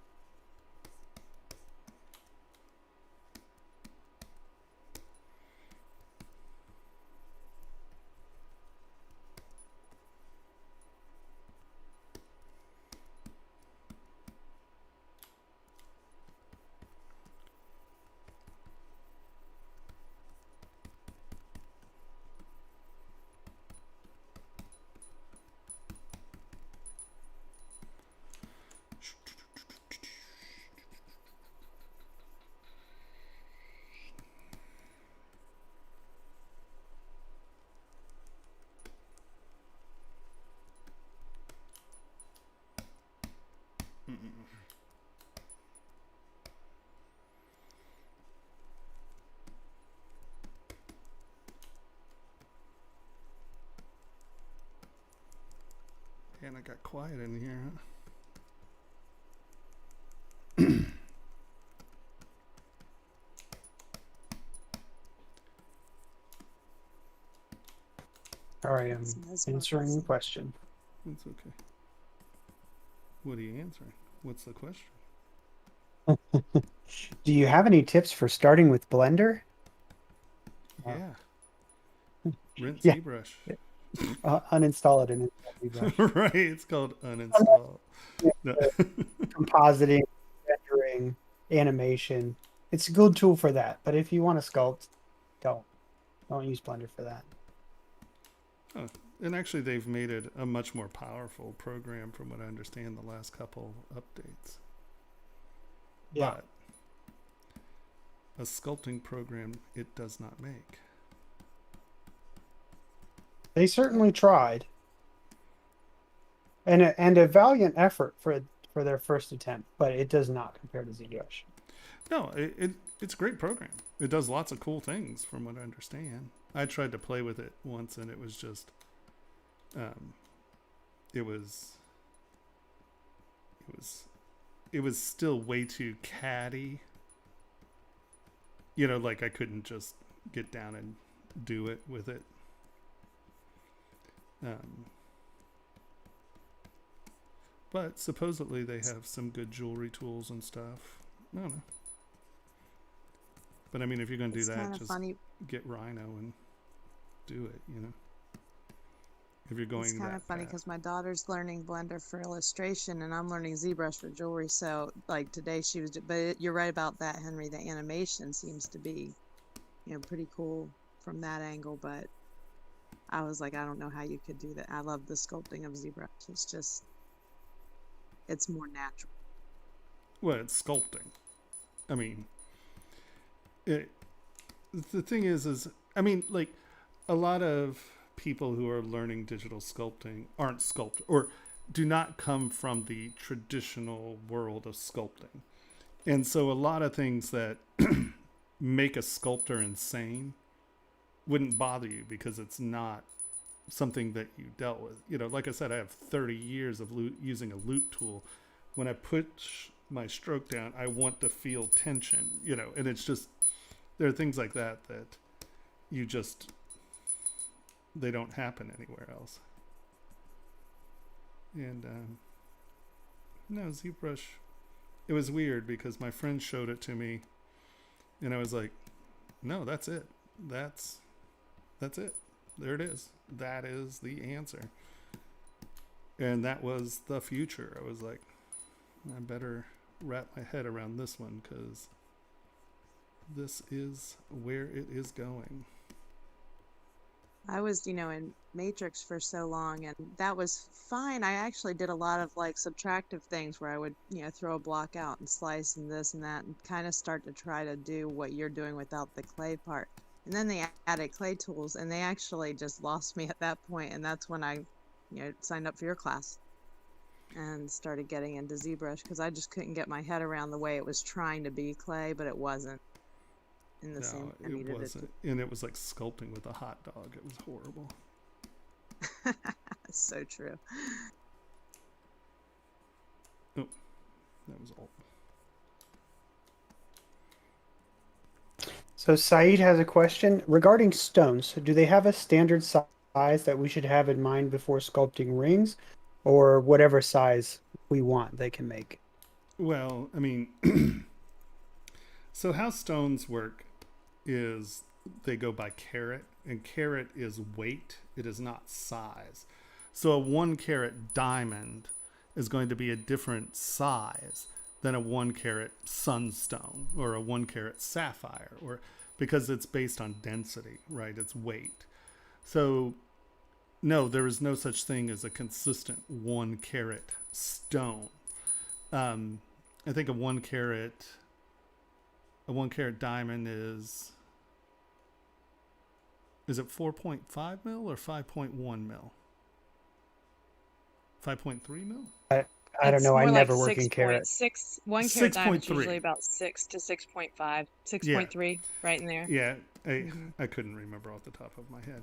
And I got quiet in here, huh? All right, I'm answering the question. It's okay. What are you answering? What's the question? Do you have any tips for starting with Blender? Yeah. Rinse Yeah. ZBrush. Uninstall it and install ZBrush. Right, it's called uninstall. No. Compositing, rendering, animation. It's a good tool for that. But if you want to sculpt, don't use Blender for that. Oh, and actually, they've made it a much more powerful program, from what I understand, the last couple updates. Yeah. But a sculpting program, it does not make. They certainly tried, and a valiant effort for their first attempt, but it does not compare to ZBrush. No, it's a great program. It does lots of cool things, from what I understand. I tried to play with it once, and it was just, it was still way too catty. You know, like I couldn't just get down and do it with it. But supposedly they have some good jewelry tools and stuff. I don't know. But I mean, if you're going to do that, just get Rhino and do it, you know. If you're going It's kind of funny because my daughter's learning Blender for illustration and I'm learning ZBrush for jewelry. So like today she was, but you're right about that, Henry. The animation seems to be, pretty cool from that angle. But I was like, I don't know how you could do that. I love the sculpting of ZBrush. It's more natural. Well, it's sculpting. I mean, it, the thing is, I mean, like a lot of people who are learning digital sculpting aren't sculptors or do not come from the traditional world of sculpting. And so a lot of things that make a sculptor insane wouldn't bother you because it's not something that you dealt with. You know, like I said, I have 30 years of using a loop tool. When I push my stroke down, I want to feel tension, you know, and it's just, there are things like that that you just, they don't happen anywhere else. And no, ZBrush, it was weird because my friend showed it to me and I was like, no, that's it. That's it. There it is. That is the answer. And that was the future. I was like, I better wrap my head around this one because this is where it is going. I was, in Matrix for so long, and that was fine. I actually did a lot of like subtractive things where I would, throw a block out and slice and this and that and kind of start to try to do what you're doing without the clay part. And then they added clay tools, and they actually just lost me at that point. And that's when I, signed up for your class and started getting into ZBrush because I just couldn't get my head around the way it was trying to be clay, but it wasn't. In the same, it wasn't, and it was like sculpting with a hot dog. It was horrible. So true. Oh, that was all. So Saeed has a question regarding stones. Do they have a standard size that we should have in mind before sculpting rings, or whatever size we want they can make? Well, I mean, so how stones work is they go by carat, and carat is weight. It is not size. So a 1 carat diamond is going to be a different size than a 1 carat sunstone or a 1 carat sapphire, or because it's based on density, right? It's weight. So no, there is no such thing as a consistent 1 carat stone. I think a 1 carat diamond is it 4.5 mil or 5.1 mil? 5.3 mil? I don't know. I more never like work in carat. 6.6. 1 carat diamond is 6.3. usually about 6 to 6.5. 6.3, right in there. Yeah, I couldn't remember off the top of my head.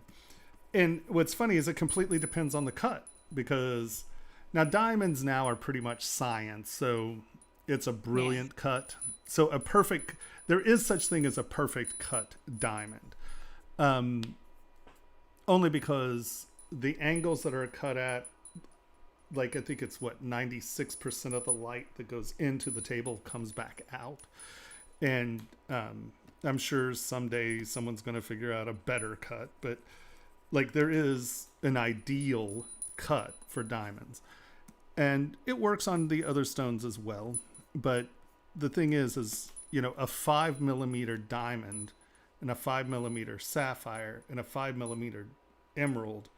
And what's funny is it completely depends on the cut, because now diamonds now are pretty much science. So it's a brilliant cut. So there is such thing as a perfect cut diamond. Only because the angles that are cut at, like I think it's 96% of the light that goes into the table comes back out. And I'm sure someday someone's going to figure out a better cut, but like there is an ideal cut for diamonds. And it works on the other stones as well. But the thing is a 5 millimeter diamond and a 5 millimeter sapphire and a 5 millimeter emerald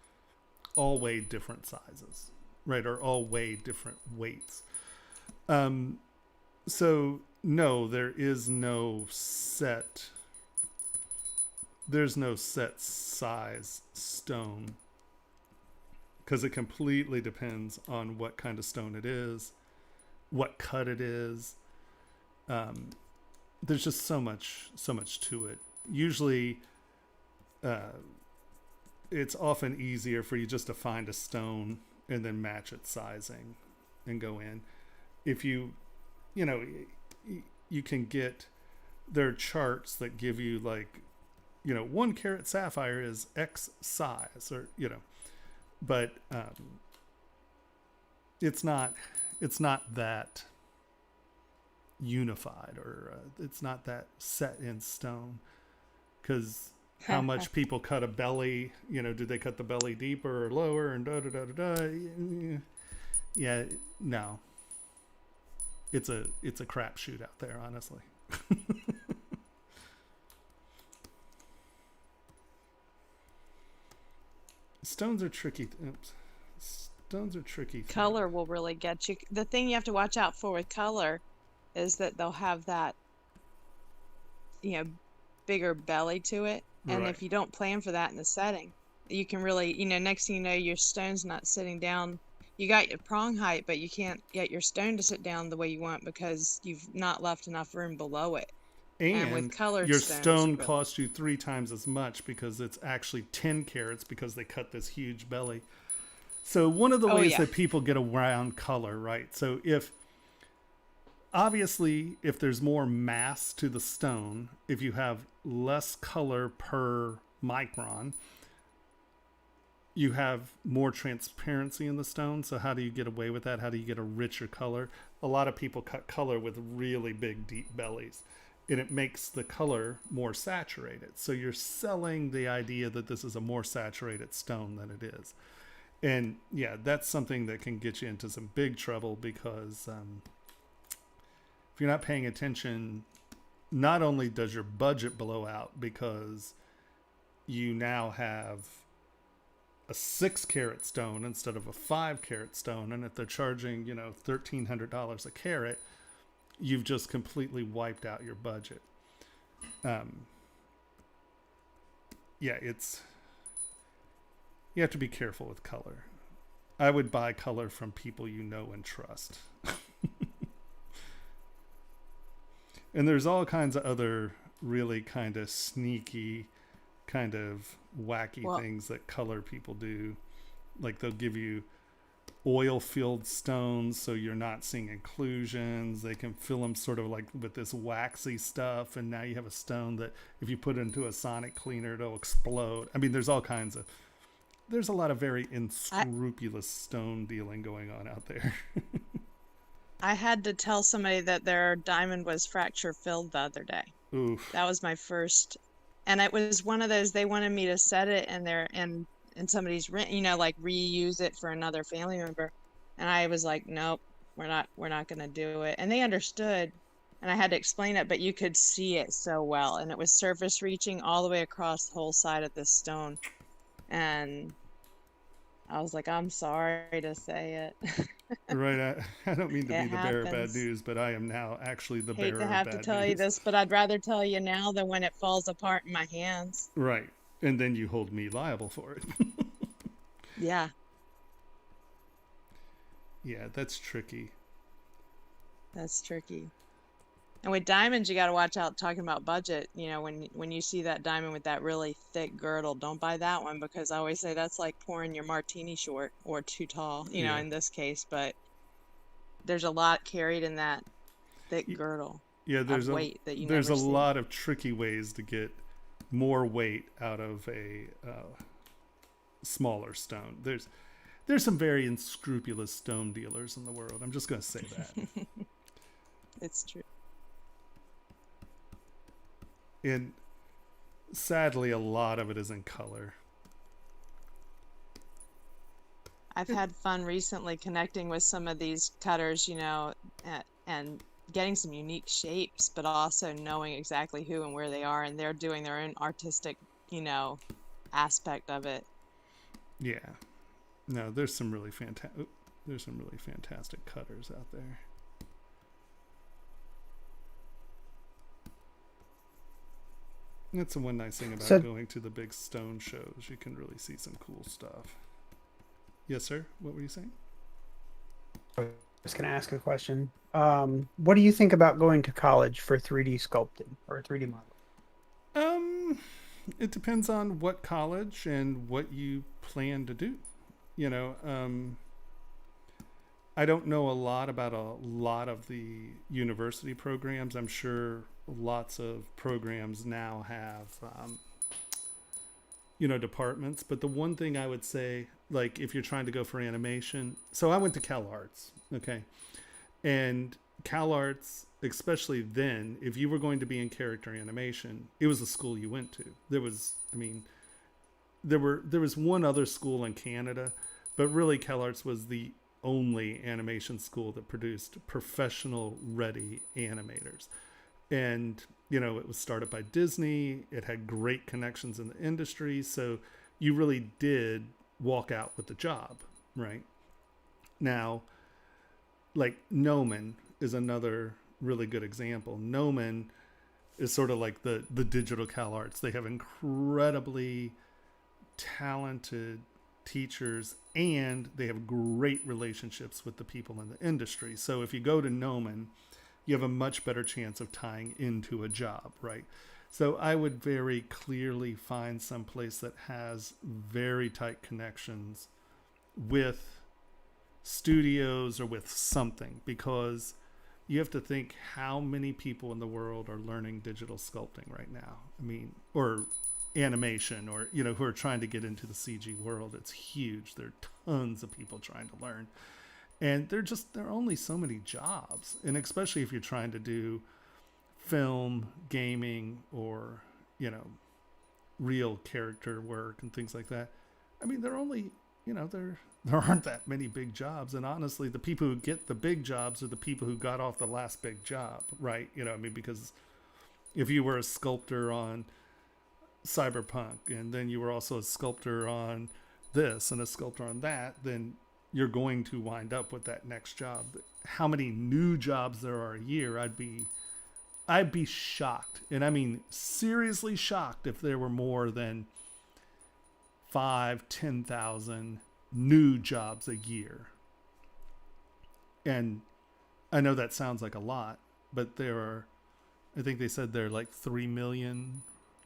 all weigh different sizes, right? Or all weigh different weights. So no, there's no set size stone, because it completely depends on what kind of stone it is, what cut it is. There's just so much to it. Usually it's often easier for you just to find a stone and then match its sizing and go in. If you can get, there are charts that give you 1 carat sapphire is X size, or but it's not that unified, or it's not that set in stone, because how much people cut a belly, do they cut the belly deeper or lower, and yeah, no, it's a crapshoot out there, honestly. Stones are tricky. Stones are tricky. Color will really get you. The thing you have to watch out for with color is that they'll have that, bigger belly to it. And Right. if you don't plan for that in the setting, you can really, next thing you know, your stone's not sitting down. You got your prong height, but you can't get your stone to sit down the way you want because you've not left enough room below it. And with And colored your stones, stone costs you 3 times as much because it's actually 10 carats because they cut this huge belly. So one of the Oh, ways yeah. that people get around color, right? So if there's more mass to the stone, if you have less color per micron, you have more transparency in the stone. So how do you get away with that? How do you get a richer color? A lot of people cut color with really big, deep bellies, and it makes the color more saturated. So you're selling the idea that this is a more saturated stone than it is. And yeah, that's something that can get you into some big trouble because if you're not paying attention, not only does your budget blow out because you now have a 6 carat stone instead of a 5 carat stone, and if they're charging $1,300 a carat, you've just completely wiped out your budget. You have to be careful with color. I would buy color from people you know and trust. And there's all kinds of other really kind of sneaky, kind of wacky things that color people do. Like they'll give you oil-filled stones so you're not seeing inclusions. They can fill them sort of like with this waxy stuff, and now you have a stone that if you put it into a sonic cleaner, it'll explode. I mean, there's a lot of very unscrupulous stone dealing going on out there. I had to tell somebody that their diamond was fracture filled the other day. Oof. That was my first, and it was one of those, they wanted me to set it in somebody's like reuse it for another family member, and I was like, nope, we're not gonna do it. And they understood, and I had to explain it, but you could see it so well, and it was surface reaching all the way across the whole side of this stone, and I was like, I'm sorry to say it. Right. I don't mean to be It the bearer of bad happens. news, but I am now actually the Hate bearer to of have bad to news. tell you this, but I'd rather tell you now than when it falls apart in my hands. Right. And then you hold me liable for it. Yeah, Yeah, that's tricky. that's tricky. And with diamonds, you got to watch out talking about budget. When you see that diamond with that really thick girdle, don't buy that one because I always say that's like pouring your martini short or too tall, Yeah. in this case. But there's a lot carried in that thick Y- Girdle Yeah, of there's weight that you there's a never see. lot of tricky ways to get more weight out of a smaller stone. There's some very unscrupulous stone dealers in the world. I'm just going to say that. It's true. And sadly, a lot of it is in color. I've had fun recently connecting with some of these cutters, and getting some unique shapes, but also knowing exactly who and where they are, and they're doing their own artistic, aspect of it. Yeah. No, there's some really fantastic cutters out there. That's the one nice thing about So- going to the big stone shows. You can really see some cool stuff. Yes, sir? What were you saying? I was going to ask a question. What do you think about going to college for 3D sculpting or 3D modeling? It depends on what college and what you plan to do. I don't know a lot about a lot of the university programs. I'm sure lots of programs now have, departments. But the one thing I would say, like if you're trying to go for animation, so I went to Cal Arts, okay? And Cal Arts, especially then, if you were going to be in character animation, it was the school you went to. There was one other school in Canada, but really Cal Arts was the only animation school that produced professional ready animators. And it was started by Disney. It had great connections in the industry, so you really did walk out with the job, right? Now, like Noman is another really good example. Noman, is sort of like the digital Cal Arts. They have incredibly talented teachers, and they have great relationships with the people in the industry. So if you go to Gnomon, you have a much better chance of tying into a job, right? So I would very clearly find some place that has very tight connections with studios or with something, because you have to think how many people in the world are learning digital sculpting right now. I mean, or animation, or, you know, who are trying to get into the CG world. It's huge. There are tons of people trying to learn. And there are only so many jobs. And especially if you're trying to do film, gaming, or, you know, real character work and things like that. I mean, there aren't that many big jobs. And honestly, the people who get the big jobs are the people who got off the last big job, right? You know, I mean, because if you were a sculptor on Cyberpunk, and then you were also a sculptor on this and a sculptor on that, then you're going to wind up with that next job. How many new jobs there are a year, I'd be shocked. And I mean, seriously shocked if there were more than 10,000 new jobs a year. And I know that sounds like a lot, but I think they said there are like 3 million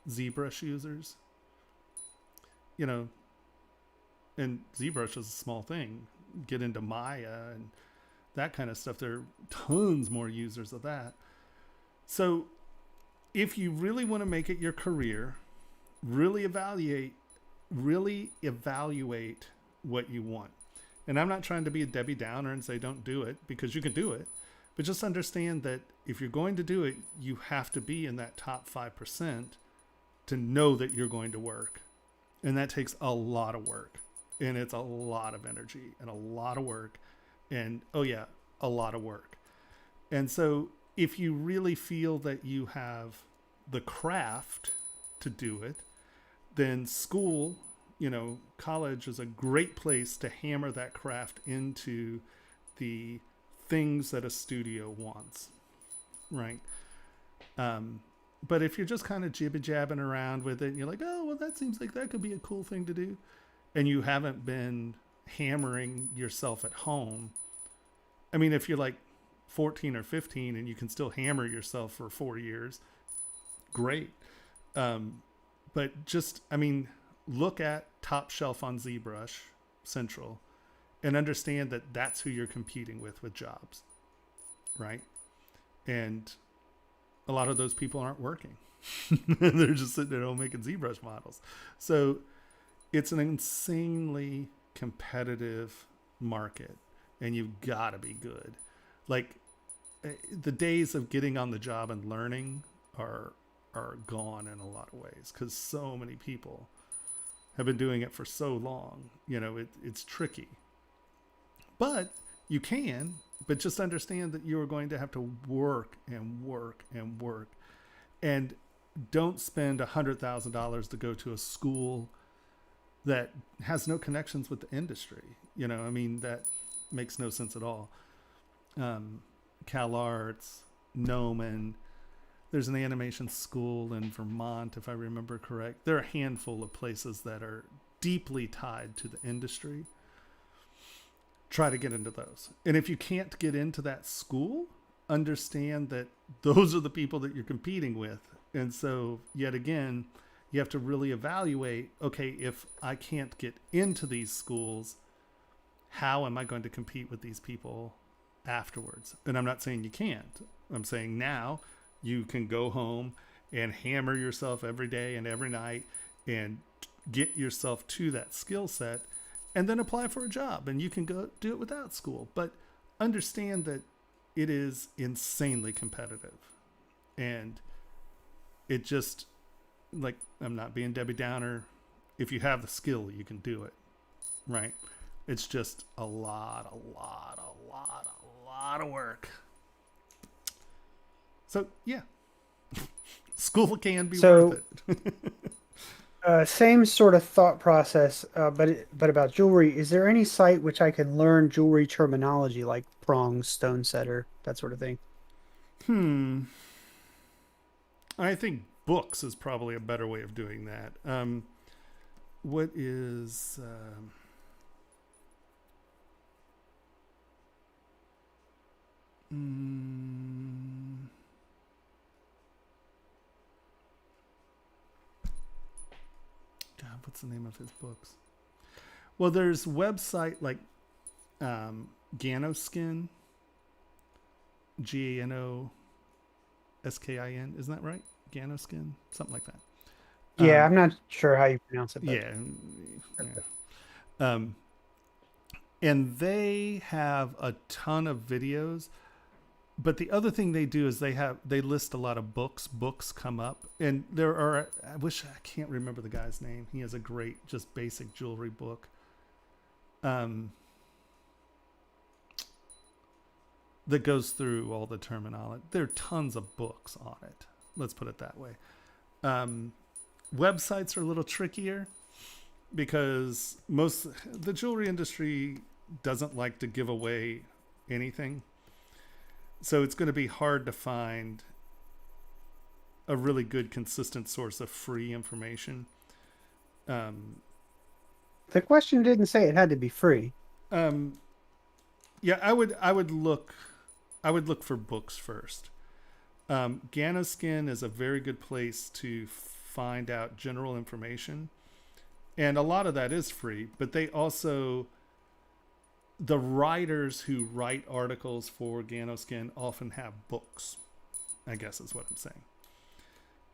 ZBrush users, you know, and ZBrush is a small thing. Get into Maya and that kind of stuff. There are tons more users of that. So if you really want to make it your career, really evaluate what you want. And I'm not trying to be a Debbie Downer and say don't do it, because you can do it, but just understand that if you're going to do it, you have to be in that top 5% to know that you're going to work. And that takes a lot of work, and it's a lot of energy and a lot of work, and a lot of work. And so if you really feel that you have the craft to do it, then school, you know, college is a great place to hammer that craft into the things that a studio wants, right? But if you're just kind of jibby-jabbing around with it, and you're like, oh, well, that seems like that could be a cool thing to do, and you haven't been hammering yourself at home. I mean, if you're like 14 or 15 and you can still hammer yourself for 4 years, great. But just, I mean, look at top shelf on ZBrush Central and understand that that's who you're competing with jobs, right? And a lot of those people aren't working. They're just sitting at home making ZBrush models. So it's an insanely competitive market, and you've got to be good. Like, the days of getting on the job and learning are gone in a lot of ways, because so many people have been doing it for so long. You know, it's tricky. But you can, but just understand that you are going to have to work and work and work. And don't spend $100,000 to go to a school that has no connections with the industry. You know, I mean, that makes no sense at all. Cal Arts, Gnomon, there's an animation school in Vermont, if I remember correct. There are a handful of places that are deeply tied to the industry. Try to get into those. And if you can't get into that school, understand that those are the people that you're competing with. And so, yet again, you have to really evaluate, okay, if I can't get into these schools, how am I going to compete with these people afterwards? And I'm not saying you can't. I'm saying now you can go home and hammer yourself every day and every night and get yourself to that skill set, and then apply for a job, and you can go do it without school. But understand that it is insanely competitive, and it just, like, I'm not being Debbie Downer. If you have the skill, you can do it, right? It's just a lot of work. So yeah, school can be worth it. Same sort of thought process, but about jewelry. Is there any site which I can learn jewelry terminology, like prongs, stone setter, that sort of thing? I think books is probably a better way of doing that. What is... God, what's the name of his books? Well, there's website like Ganoskin, Ganoskin. Isn't that right? Ganoskin, something like that. Yeah, I'm not sure how you pronounce it. But Yeah. And they have a ton of videos. But the other thing they do is they list a lot of books. Books come up, and there are. I can't remember the guy's name. He has a great, just basic jewelry book. That goes through all the terminology. There are tons of books on it. Let's put it that way. Websites are a little trickier because the jewelry industry doesn't like to give away anything. So it's going to be hard to find a really good, consistent source of free information. the question didn't say it had to be free. Yeah, I would look for books first. Ganoskin is a very good place to find out general information, and a lot of that is free. But they also, the writers who write articles for Ganoskin often have books, I guess is what I'm saying.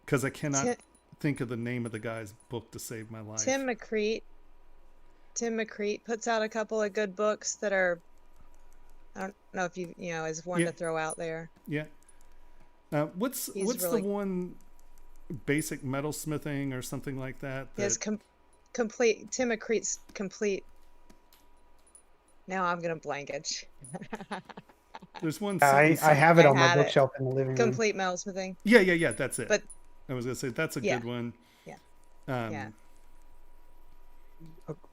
Because I cannot think of the name of the guy's book to save my life. Tim McCreate puts out a couple of good books that are, I don't know if is one to throw out there. Yeah. What's really... the one, basic metalsmithing or something like that? His complete, Tim McCreate's complete. Now I'm gonna blank it. There's one. I have it on my bookshelf in the living room. Complete metalsmithing. Yeah. That's it. But I was gonna say that's a good one. Yeah.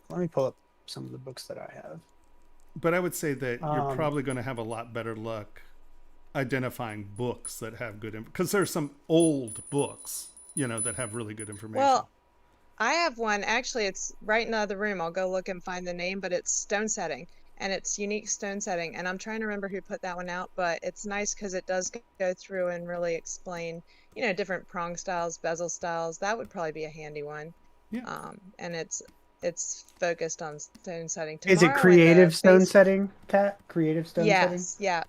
Let me pull up some of the books that I have. But I would say that you're probably going to have a lot better luck identifying books that have good because there's some old books, that have really good information. Well, I have one. Actually, it's right in the other room. I'll go look and find the name, but it's stone setting, and it's unique stone setting. And I'm trying to remember who put that one out, but it's nice because it does go through and really explain, different prong styles, bezel styles. That would probably be a handy one. Yeah. And it's focused on stone setting. Is it creative stone setting, Kat? Creative stone setting? Yes, yeah.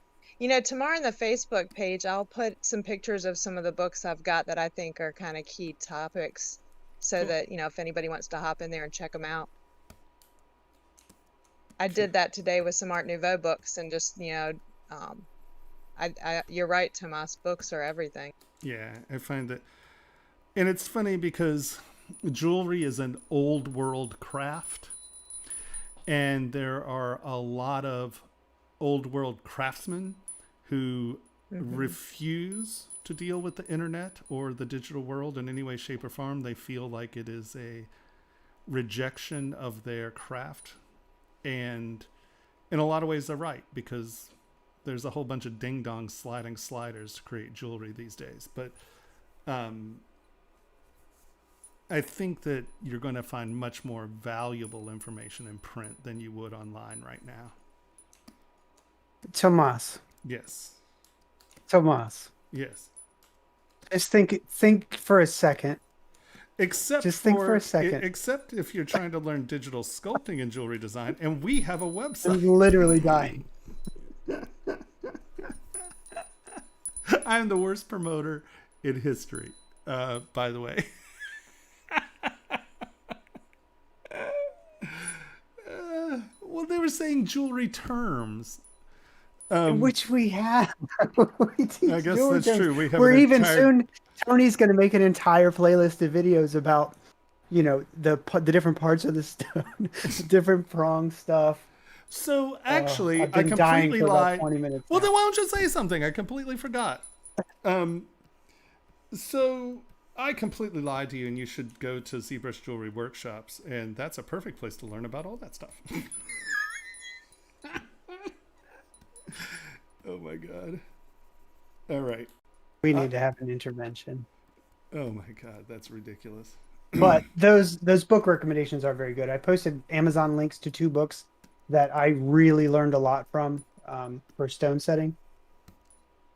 Tomorrow on the Facebook page, I'll put some pictures of some of the books I've got that I think are kind of key topics so that, if anybody wants to hop in there and check them out. I did that today with some Art Nouveau books and just, you're right, Tomas, books are everything. Yeah, I find that. And it's funny because jewelry is an old world craft, and there are a lot of old world craftsmen who refuse to deal with the internet or the digital world in any way, shape, or form. They feel like it is a rejection of their craft, and in a lot of ways they're right, because there's a whole bunch of ding-dong sliding sliders to create jewelry these days. But I think that you're going to find much more valuable information in print than you would online right now. Tomas. Yes. Tomas. Yes. Just think for a second. Except if you're trying to learn digital sculpting and jewelry design, and we have a website. I'm literally dying. I'm the worst promoter in history, by the way. Well, they were saying jewelry terms. Which we have. I guess that's true. We're even soon. Tony's going to make an entire playlist of videos about, the different parts of the stone, different prong stuff. So actually, I completely lied. Well, then why don't you say something? I completely forgot. So I completely lied to you, and you should go to ZBrush Jewelry Workshops, and that's a perfect place to learn about all that stuff. Oh my God. All right. We need to have an intervention. Oh my God, that's ridiculous. But those book recommendations are very good. I posted Amazon links to 2 books that I really learned a lot from for stone setting.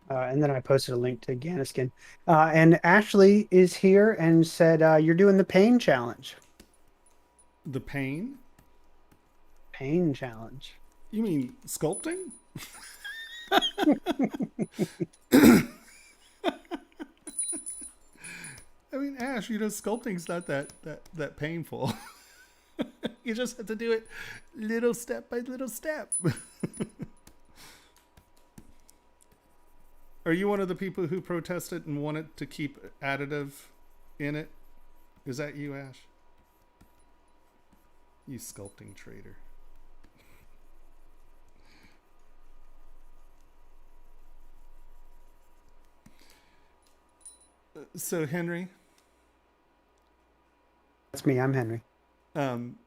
And then I posted a link to Ganiskin. And Ashley is here and said, you're doing the pain challenge. The pain? Pain challenge. You mean sculpting? I mean, Ash, sculpting's not that painful. You just have to do it little step by little step. Are you one of the people who protested and wanted to keep additive in it? Is that you, Ash? You sculpting traitor. So, Henry? That's me. I'm Henry. Um,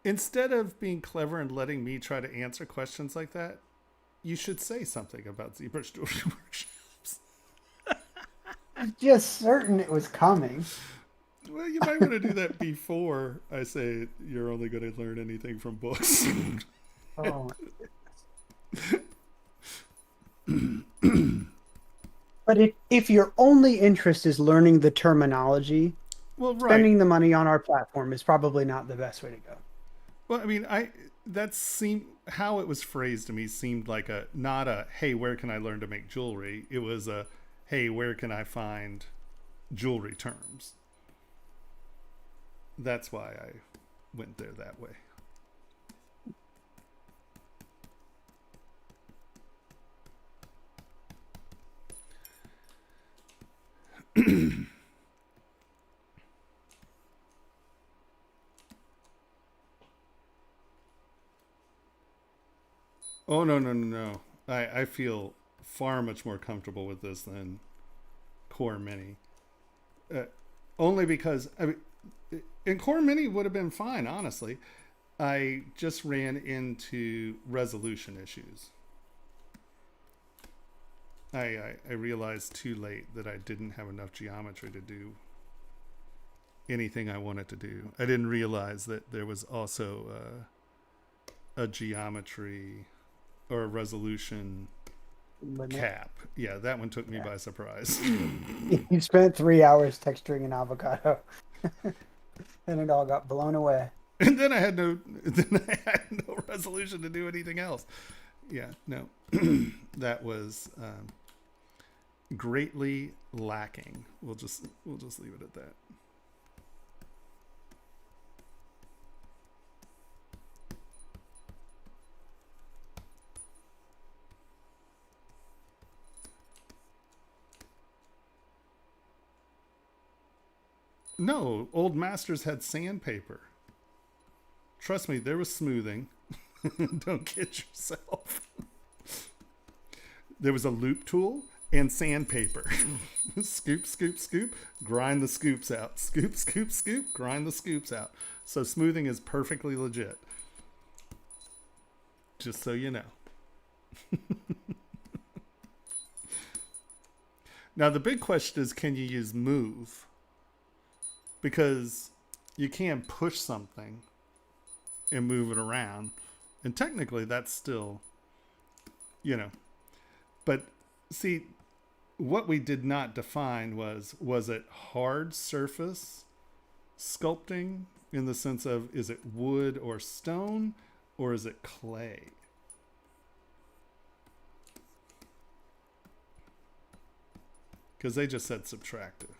instead of being clever and letting me try to answer questions like that, you should say something about ZBrush Jewelry Workshops. I'm just certain it was coming. Well, you might want to do that before I say you're only going to learn anything from books. Oh. But if your only interest is learning the terminology, Well, right. spending the money on our platform is probably not the best way to go. Well, I mean, that seemed how it was phrased to me seemed like not a hey, where can I learn to make jewelry? It was a hey, where can I find jewelry terms? That's why I went there that way. Oh, no. I feel far much more comfortable with this than Core Mini. Only because, and Core Mini would have been fine, honestly. I just ran into resolution issues. I realized too late that I didn't have enough geometry to do anything I wanted to do. I didn't realize that there was also a geometry or a resolution cap. Yeah, that one took me by surprise. You spent 3 hours texturing an avocado, and it all got blown away. And then I had no resolution to do anything else. Yeah, no, that was greatly lacking. We'll just leave it at that. No, old masters had sandpaper. Trust me, there was smoothing. Don't kid yourself. There was a loop tool and sandpaper. Scoop, scoop, scoop, grind the scoops out. Scoop, scoop, scoop, grind the scoops out. So smoothing is perfectly legit. Just so you know. Now the big question is, can you use move? Because you can push something and move it around. And technically that's still, but see, what we did not define was it hard surface sculpting in the sense of, is it wood or stone, or is it clay? Because they just said subtractive.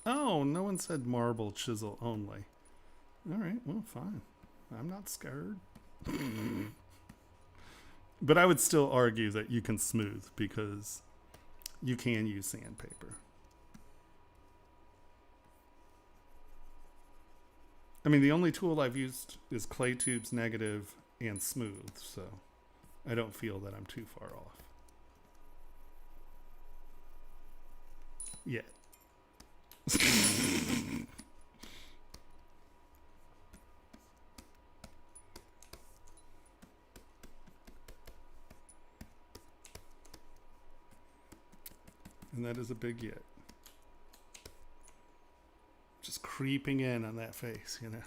Oh, no one said marble chisel only. All right, well, fine. I'm not scared. But I would still argue that you can smooth because you can use sandpaper. I mean, the only tool I've used is Clay Tubes Negative and Smooth, so I don't feel that I'm too far off. Yet. And that is a big yet. Just creeping in on that face, you know.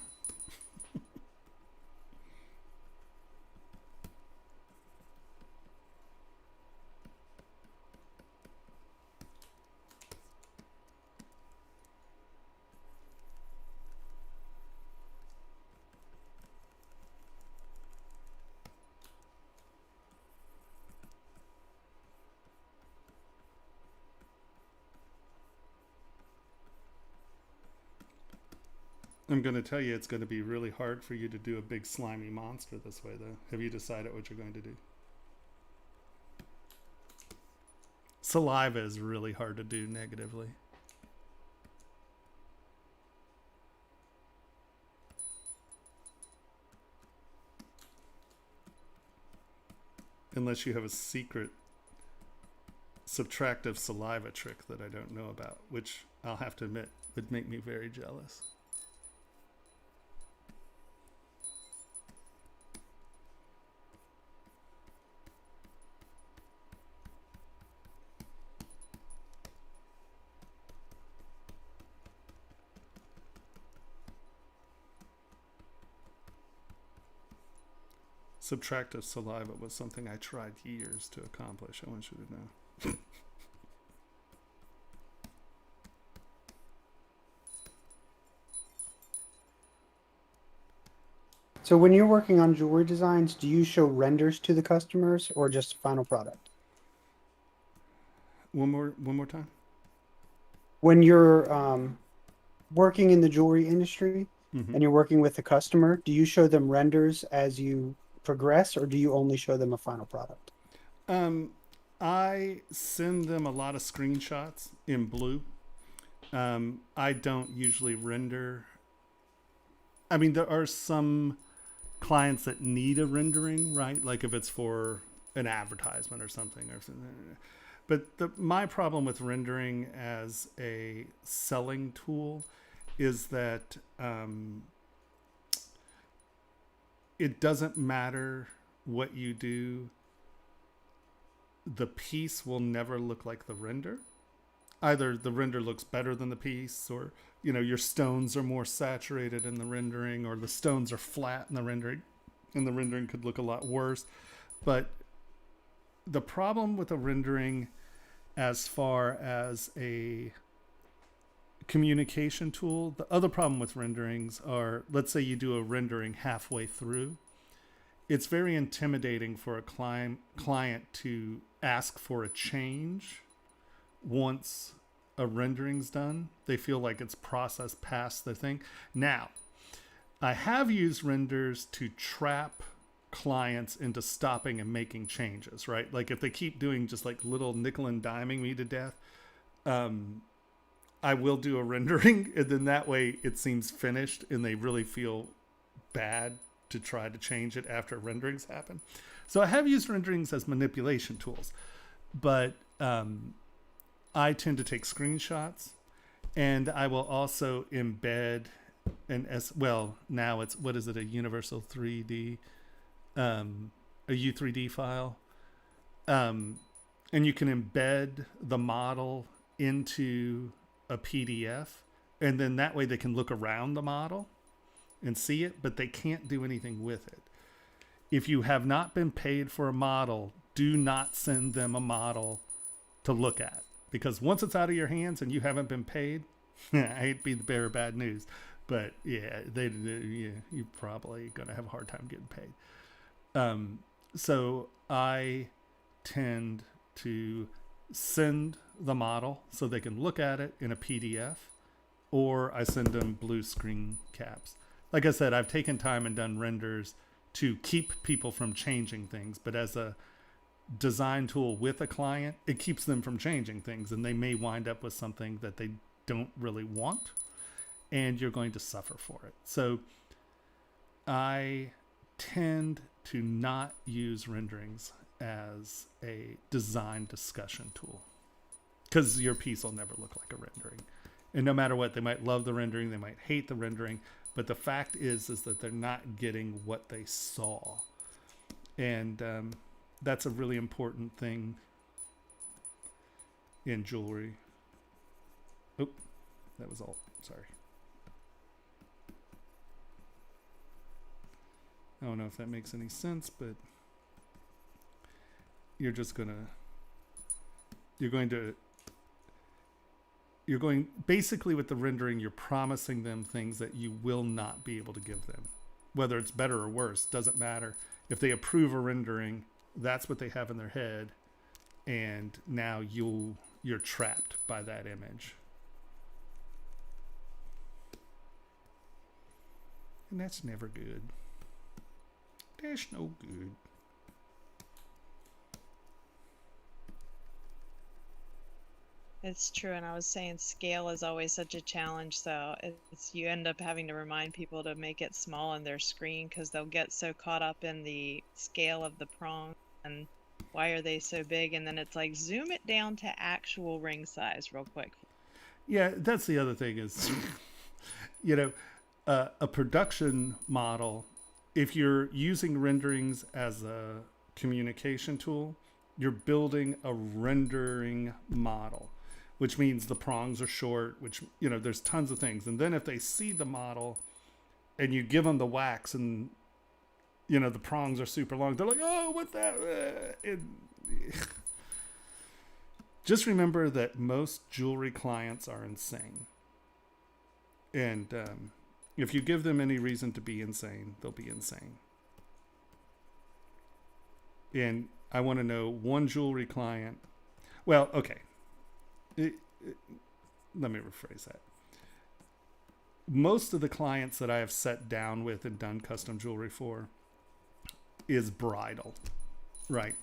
I'm going to tell you it's going to be really hard for you to do a big slimy monster this way, though. Have you decided what you're going to do? Saliva is really hard to do negatively. Unless you have a secret subtractive saliva trick that I don't know about, which I'll have to admit would make me very jealous. Subtractive saliva was something I tried years to accomplish. I want you to know. So when you're working on jewelry designs, do you show renders to the customers or just final product? One more time. When you're working in the jewelry industry Mm-hmm. and you're working with the customer, do you show them renders as you progress, or do you only show them a final product? I send them a lot of screenshots in blue. I don't usually render. I mean, there are some clients that need a rendering, right? Like if it's for an advertisement or something. But my problem with rendering as a selling tool is that it doesn't matter what you do. The piece will never look like the render. Either the render looks better than the piece, or your stones are more saturated in the rendering, or the stones are flat in the rendering, and the rendering could look a lot worse. But the problem with a rendering as far as a communication tool, the other problem with renderings are, let's say you do a rendering halfway through. It's very intimidating for a client to ask for a change once a rendering's done. They feel like it's processed past the thing. Now, I have used renders to trap clients into stopping and making changes, right? Like if they keep doing just like little nickel and diming me to death, I will do a rendering, and then that way it seems finished and they really feel bad to try to change it after renderings happen. So I have used renderings as manipulation tools, but I tend to take screenshots, and I will also embed now it's, what is it, a universal 3D, a U3D file. And you can embed the model into a PDF, and then that way they can look around the model and see it, but they can't do anything with it. If you have not been paid for a model, do not send them a model to look at, because once it's out of your hands and you haven't been paid, I hate to be the bearer of bad news, but yeah, you're probably going to have a hard time getting paid. So I tend to send the model so they can look at it in a PDF, or I send them blue screen caps. Like I said, I've taken time and done renders to keep people from changing things, but as a design tool with a client, it keeps them from changing things, and they may wind up with something that they don't really want, and you're going to suffer for it. So I tend to not use renderings as a design discussion tool, because your piece will never look like a rendering. And no matter what, they might love the rendering, they might hate the rendering, but the fact is that they're not getting what they saw. And that's a really important thing in jewelry. Oh, that was all. Sorry. I don't know if that makes any sense, but you're going basically with the rendering, you're promising them things that you will not be able to give them. Whether it's better or worse, doesn't matter. If they approve a rendering, that's what they have in their head, and now you're trapped by that image. And that's never good. That's no good. It's true, and I was saying scale is always such a challenge, so you end up having to remind people to make it small on their screen because they'll get so caught up in the scale of the prong and why are they so big, and then it's like zoom it down to actual ring size real quick. Yeah, that's the other thing is, a production model, if you're using renderings as a communication tool, you're building a rendering model, which means the prongs are short, which, there's tons of things. And then if they see the model and you give them the wax and, the prongs are super long, they're like, oh, what's that? Just remember that most jewelry clients are insane. And if you give them any reason to be insane, they'll be insane. And I want to know one jewelry client. Well, okay. Let me rephrase that. Most of the clients that I have sat down with and done custom jewelry for is bridal, right?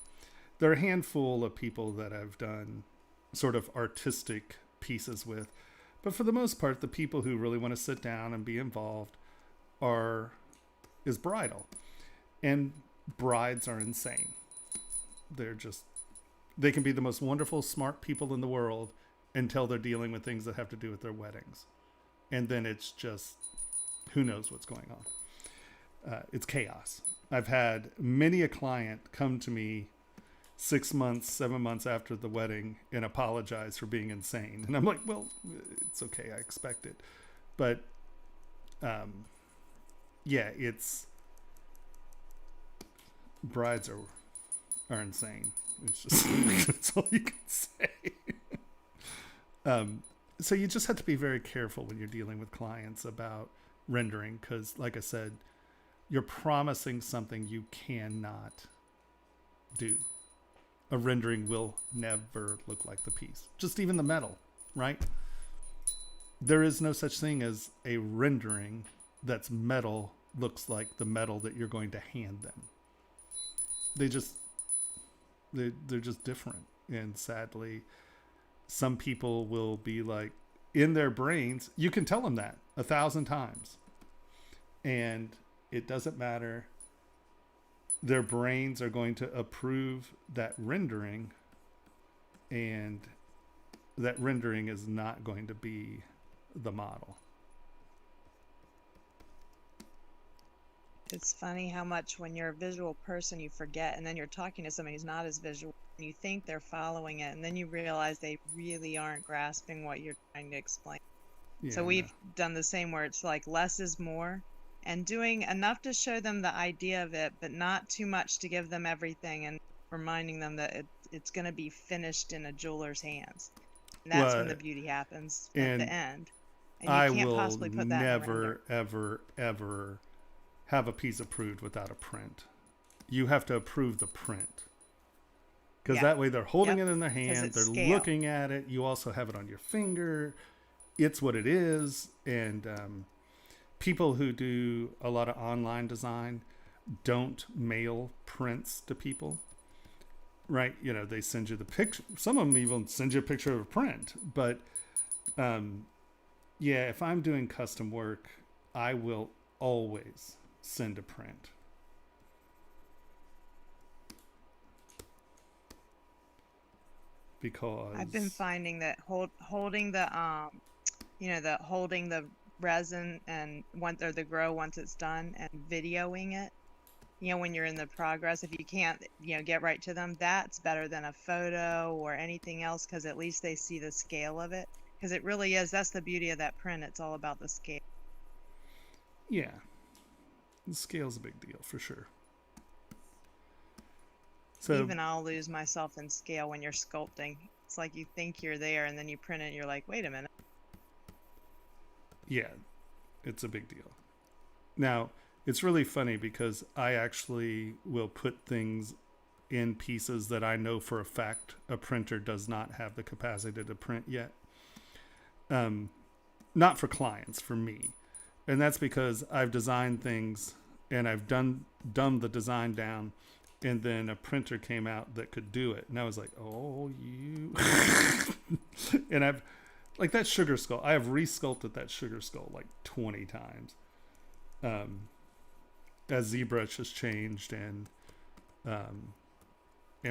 There are a handful of people that I've done sort of artistic pieces with, but for the most part, the people who really want to sit down and be involved is bridal. And brides are insane. They can be the most wonderful, smart people in the world until they're dealing with things that have to do with their weddings. And then it's just, who knows what's going on. It's chaos. I've had many a client come to me 6 months, 7 months after the wedding and apologize for being insane. And I'm like, well, it's okay. I expect it. But, brides are insane. It's just, that's all you can say. So you just have to be very careful when you're dealing with clients about rendering, because like I said, you're promising something you cannot do. A rendering will never look like the piece. Just even the metal, right? There is no such thing as a rendering that's metal looks like the metal that you're going to hand them. They're just different. And sadly, some people will be like, in their brains, you can tell them that 1,000 times. And it doesn't matter. Their brains are going to approve that rendering, and that rendering is not going to be the model. It's funny how much when you're a visual person you forget, and then you're talking to somebody who's not as visual and you think they're following it, and then you realize they really aren't grasping what you're trying to explain. Yeah, So we've done the same where it's like less is more, and doing enough to show them the idea of it, but not too much to give them everything, and reminding them that it's going to be finished in a jeweler's hands. And that's when the beauty happens at the end. And you I can't will possibly put that never, ever, ever have a piece approved without a print. You have to approve the print. Because that way they're holding it in their hand, they're looking at it, you also have it on your finger, it's what it is. And people who do a lot of online design, don't mail prints to people, right? You know, they send you the picture. Some of them even send you a picture of a print. But yeah, if I'm doing custom work, I will always send a print. Because I've been finding that holding the holding the resin and or the grow once it's done and videoing it, when you're in the progress, if you can't, get right to them, that's better than a photo or anything else, because at least they see the scale of it. Because it really is, that's the beauty of that print. It's all about the scale. Yeah. The scale's a big deal for sure. So Even I'll lose myself in scale when you're sculpting. It's like you think you're there and then you print it and you're like, wait a minute. yeah, it's a big deal. Now, it's really funny because I actually will put things in pieces that I know for a fact a printer does not have the capacity to print yet. Not for clients, for me. And that's because I've designed things and I've dumbed the design down, and then a printer came out that could do it. And I was like, oh, you. And I've, like that sugar skull, I have resculpted that sugar skull like 20 times. As ZBrush has changed and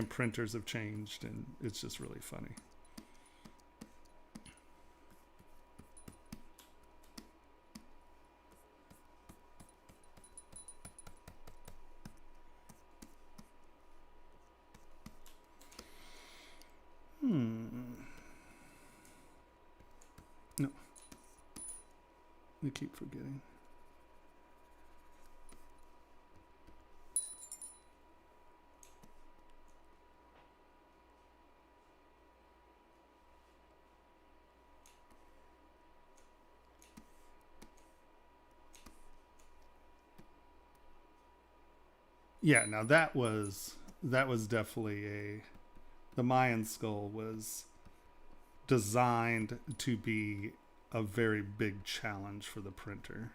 printers have changed, and it's just really funny. No. We keep forgetting. Yeah, now that was definitely the Mayan skull was designed to be a very big challenge for the printer.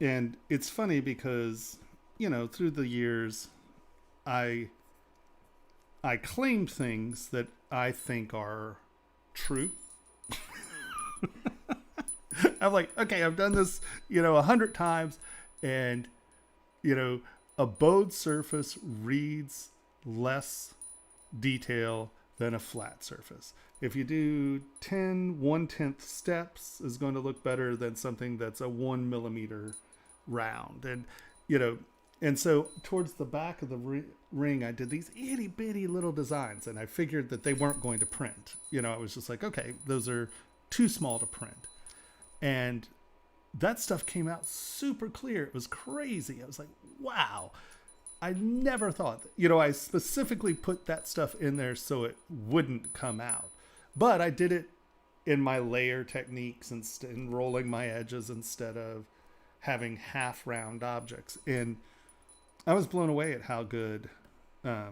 And it's funny because, through the years, I claim things that I think are true. I'm like, okay, I've done this, 100 times, and a bowed surface reads less detail than a flat surface. If you do 10 1/10 steps, is going to look better than something that's a 1 millimeter round. And so towards the back of the ring, I did these itty bitty little designs, and I figured that they weren't going to print. I was just like, okay, those are too small to print. And that stuff came out super clear. It was crazy. I was like, wow. I never thought that. I specifically put that stuff in there so it wouldn't come out. But I did it in my layer techniques and rolling my edges instead of having half round objects. And I was blown away at how good it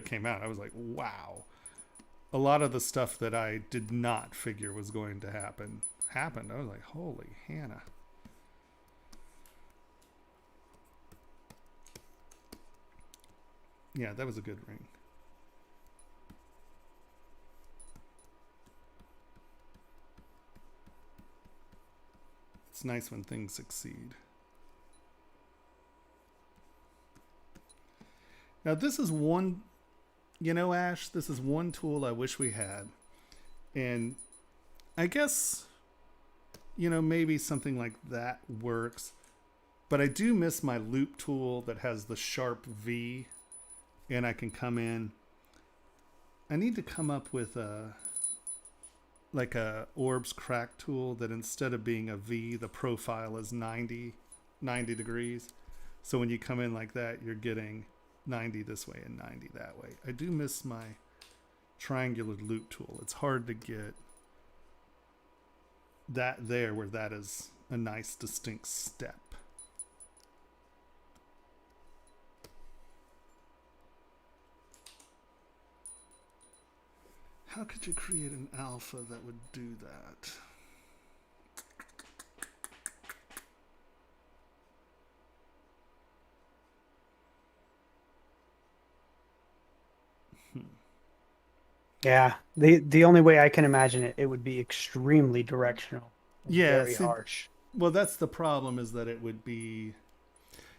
came out. I was like, wow. A lot of the stuff that I did not figure was going to happen happened. I was like, holy Hannah. Yeah, that was a good ring. It's nice when things succeed. Now this is one, Ash, this is one tool I wish we had. And I guess, maybe something like that works. But I do miss my loop tool that has the sharp V, and I can come in. I need to come up with a orbs crack tool that instead of being a V, the profile is 90 degrees. So when you come in like that, you're getting 90 this way and 90 that way. I do miss my triangular loop tool. It's hard to get that there where that is a nice distinct step. How could you create an alpha that would do that? Yeah. The only way I can imagine it, it would be extremely directional and Yeah, very see, harsh. well, that's the problem, is that it would be,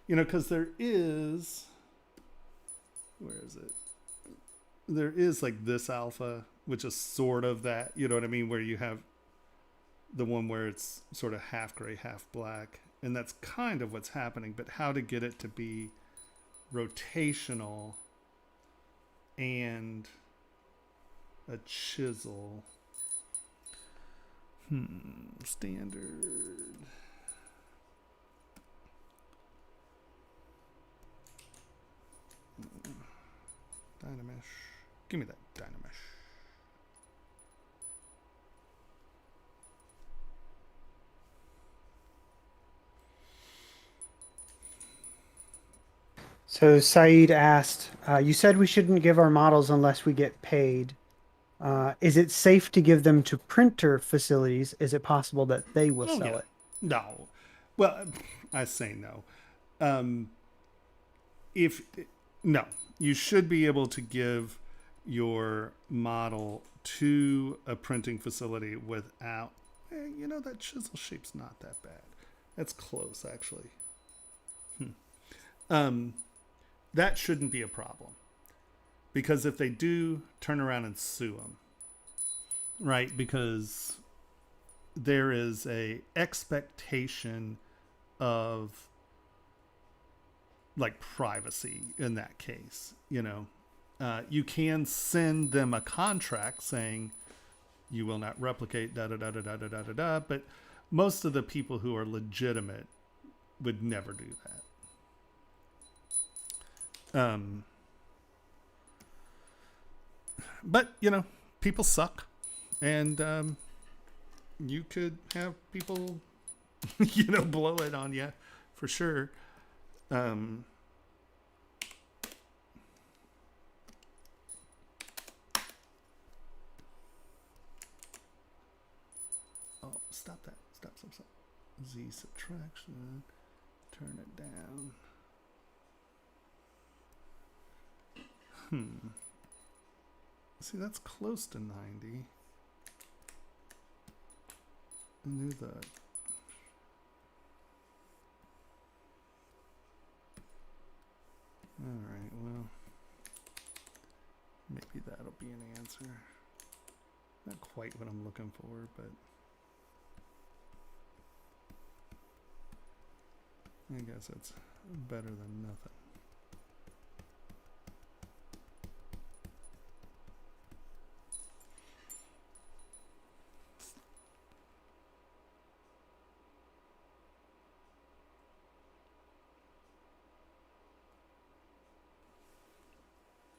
you know, because there is, where is it? There is like this alpha, which is sort of that, you know what I mean, where you have the one where it's sort of half gray, half black, and that's kind of what's happening. But how to get it to be rotational and a chisel? Standard. Dynamesh. Give me that Dynamesh. So Saeed asked, you said we shouldn't give our models unless we get paid. Is it safe to give them to printer facilities? Is it possible that they will Oh, sell yeah. it? No. Well, I say no. Um, if no, you should be able to give your model to a printing facility without. You know, that chisel shape's not that bad. That's close, actually. Um, that shouldn't be a problem, because if they do, turn around and sue them, right? Because there is a expectation of like privacy in that case. You know, you can send them a contract saying you will not replicate da da da da da da da da da, but most of the people who are legitimate would never do that. But you know, people suck, and you could have people, you know, blow it on you, for sure. Oh, stop that! Stop! Stop! Stop! Z subtraction. Turn it down. See, that's close to 90. I knew that. Alright, well, maybe that'll be an answer. Not quite what I'm looking for, but I guess it's better than nothing.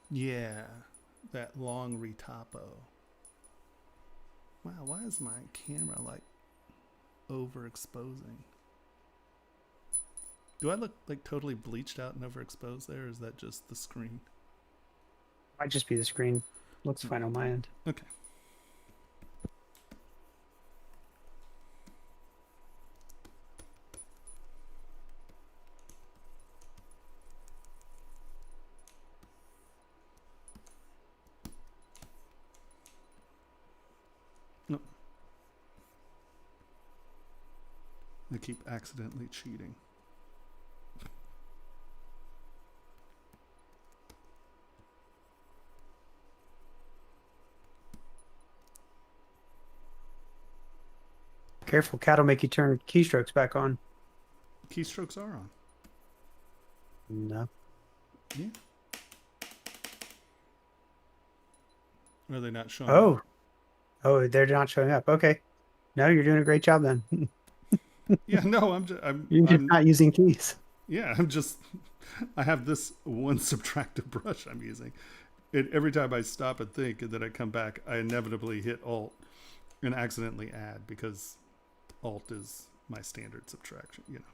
Yeah, that long retopo. Wow, why is my camera like overexposing? Do I look like totally bleached out and overexposed there, or is that just the screen? Might just be the screen. Looks fine on my end. Okay. No. I keep accidentally cheating. Careful, cat will make you turn keystrokes back on. Keystrokes are on. No. Yeah. Are they not showing Oh. up? Oh, they're not showing up. Okay. No, you're doing a great job then. Yeah, no, You're just not using keys. Yeah, I have this one subtractive brush I'm using. Every time I stop and think and then I come back, I inevitably hit Alt and accidentally add, because Alt is my standard subtraction, you know.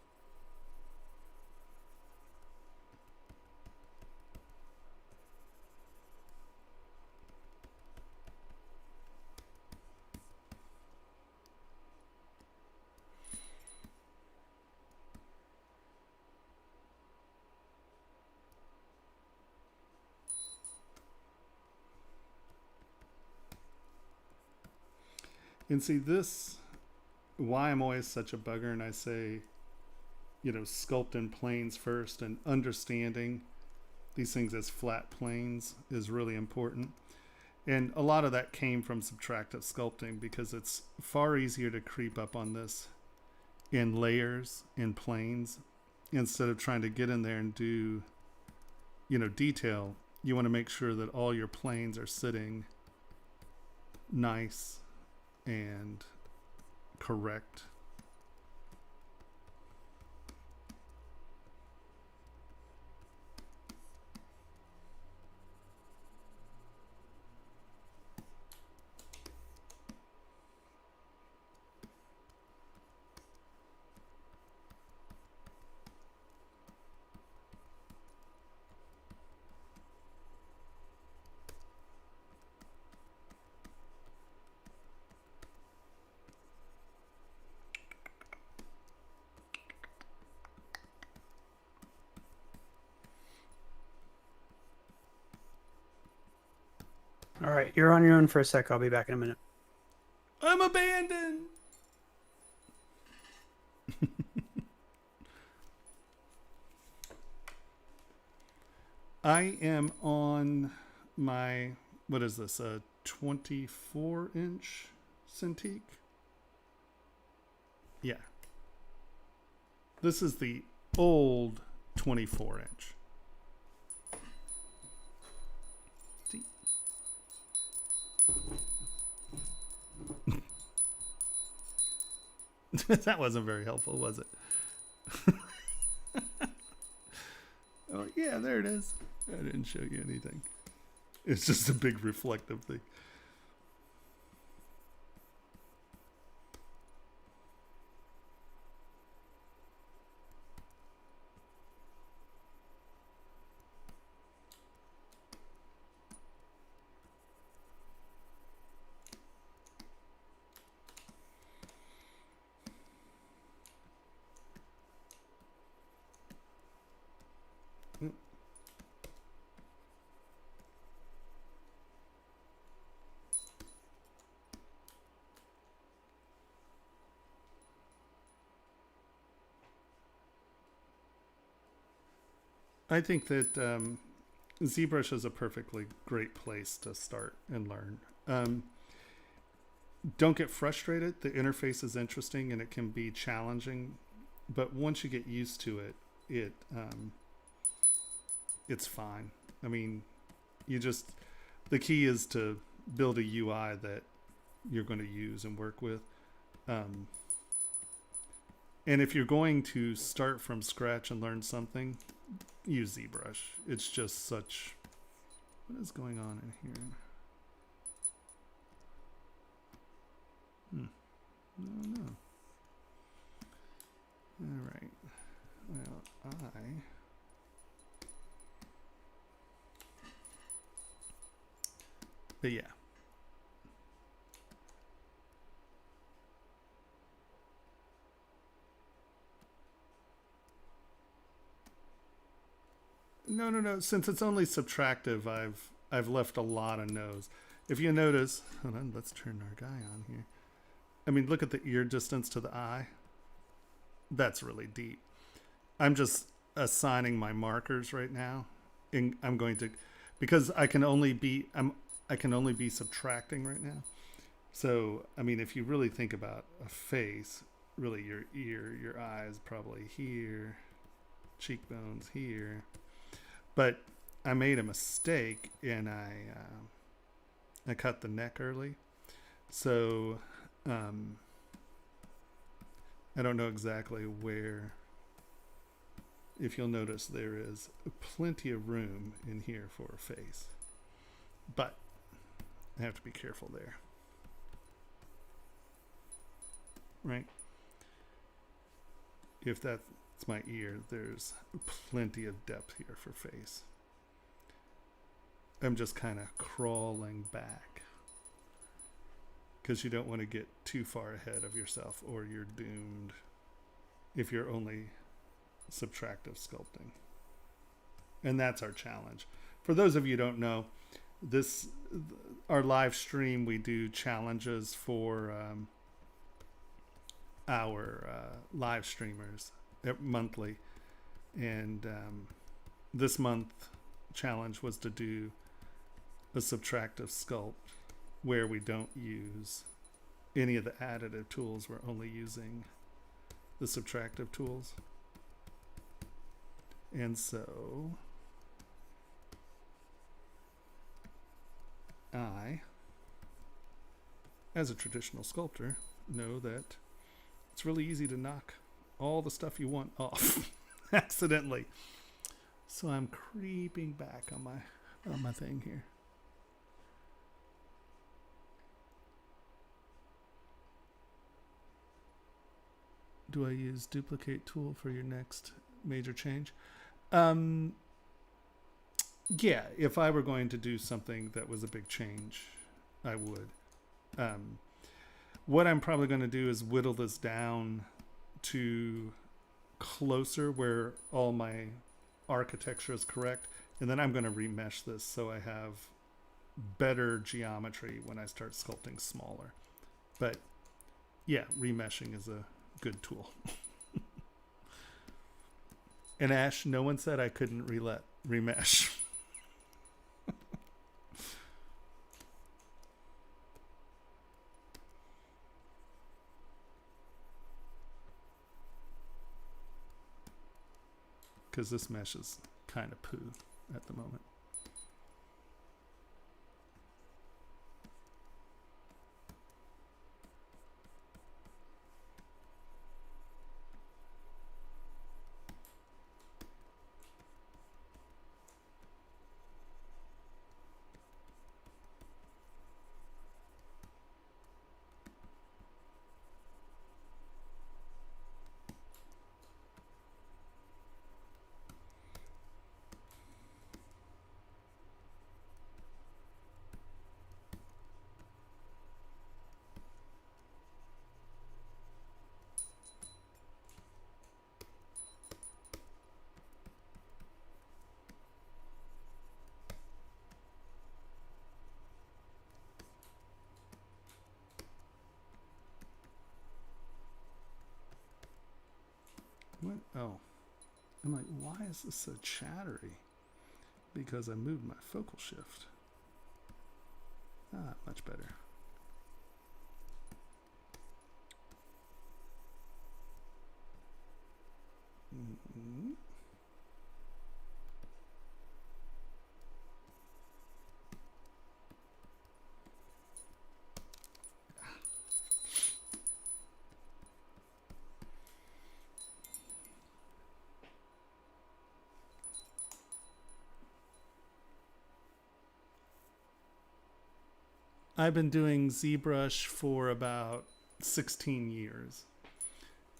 And see this, why I'm always such a bugger and I say, sculpt in planes first, and understanding these things as flat planes is really important. And a lot of that came from subtractive sculpting, because it's far easier to creep up on this in layers, in planes, instead of trying to get in there and do, detail. You want to make sure that all your planes are sitting nice and correct. All right, you're on your own for a sec. I'll be back in a minute. I'm abandoned. I am on my, what is this, a 24-inch Cintiq? Yeah. This is the old 24-inch. That wasn't very helpful, was it? Oh, yeah, there it is. I didn't show you anything. It's just a big reflective thing. I think that ZBrush is a perfectly great place to start and learn. Don't get frustrated. The interface is interesting and it can be challenging, but once you get used to it, it's fine. I mean, the key is to build a UI that you're going to use and work with. And if you're going to start from scratch and learn something, use ZBrush. It's just such... What is going on in here? No. All right. Well, But yeah. No. Since it's only subtractive, I've left a lot of no's. If you notice, hold on, let's turn our guy on here. I mean, look at the ear distance to the eye. That's really deep. I'm just assigning my markers right now. And I'm going to, because I can only be subtracting right now. So, I mean, if you really think about a face, really your ear, your eyes probably here, cheekbones here. But I made a mistake and I cut the neck early. So I don't know exactly where. If you'll notice, there is plenty of room in here for a face. But I have to be careful there. Right? If that's my ear, there's plenty of depth here for face. I'm just kind of crawling back because you don't want to get too far ahead of yourself or you're doomed if you're only subtractive sculpting. And that's our challenge. For those of you who don't know, this our live stream, we do challenges for our live streamers monthly, and this month challenge was to do a subtractive sculpt where we don't use any of the additive tools. We're only using the subtractive tools. And so I, as a traditional sculptor, know that it's really easy to knock all the stuff you want off accidentally. So I'm creeping back on my thing here. Do I use duplicate tool for your next major change? Yeah, if I were going to do something that was a big change, I would. What I'm probably going to do is whittle this down to closer where all my architecture is correct, and then I'm going to remesh this so I have better geometry when I start sculpting smaller. But yeah, remeshing is a good tool. And Ash, no one said I couldn't remesh. Because this mesh is kind of poo at the moment. What? Oh. I'm like, why is this so chattery? Because I moved my focal shift. Ah, much better. Mm-hmm. I've been doing ZBrush for about 16 years.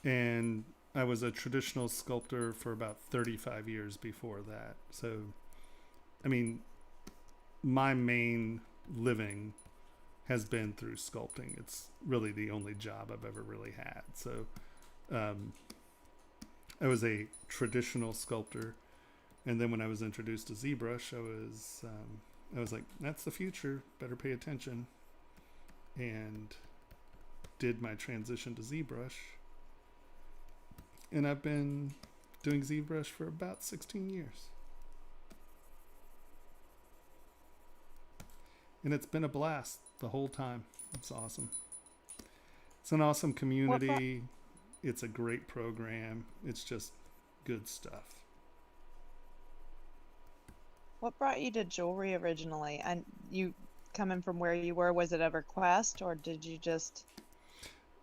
And I was a traditional sculptor for about 35 years before that. So, I mean, my main living has been through sculpting. It's really the only job I've ever really had. So, I was a traditional sculptor. And then when I was introduced to ZBrush, I was like, that's the future, better pay attention, and did my transition to ZBrush. And I've been doing ZBrush for about 16 years. And it's been a blast the whole time. It's awesome. It's an awesome community. It's a great program. It's just good stuff. What brought you to jewelry originally? And you coming from where you were, was it ever Quest or did you just...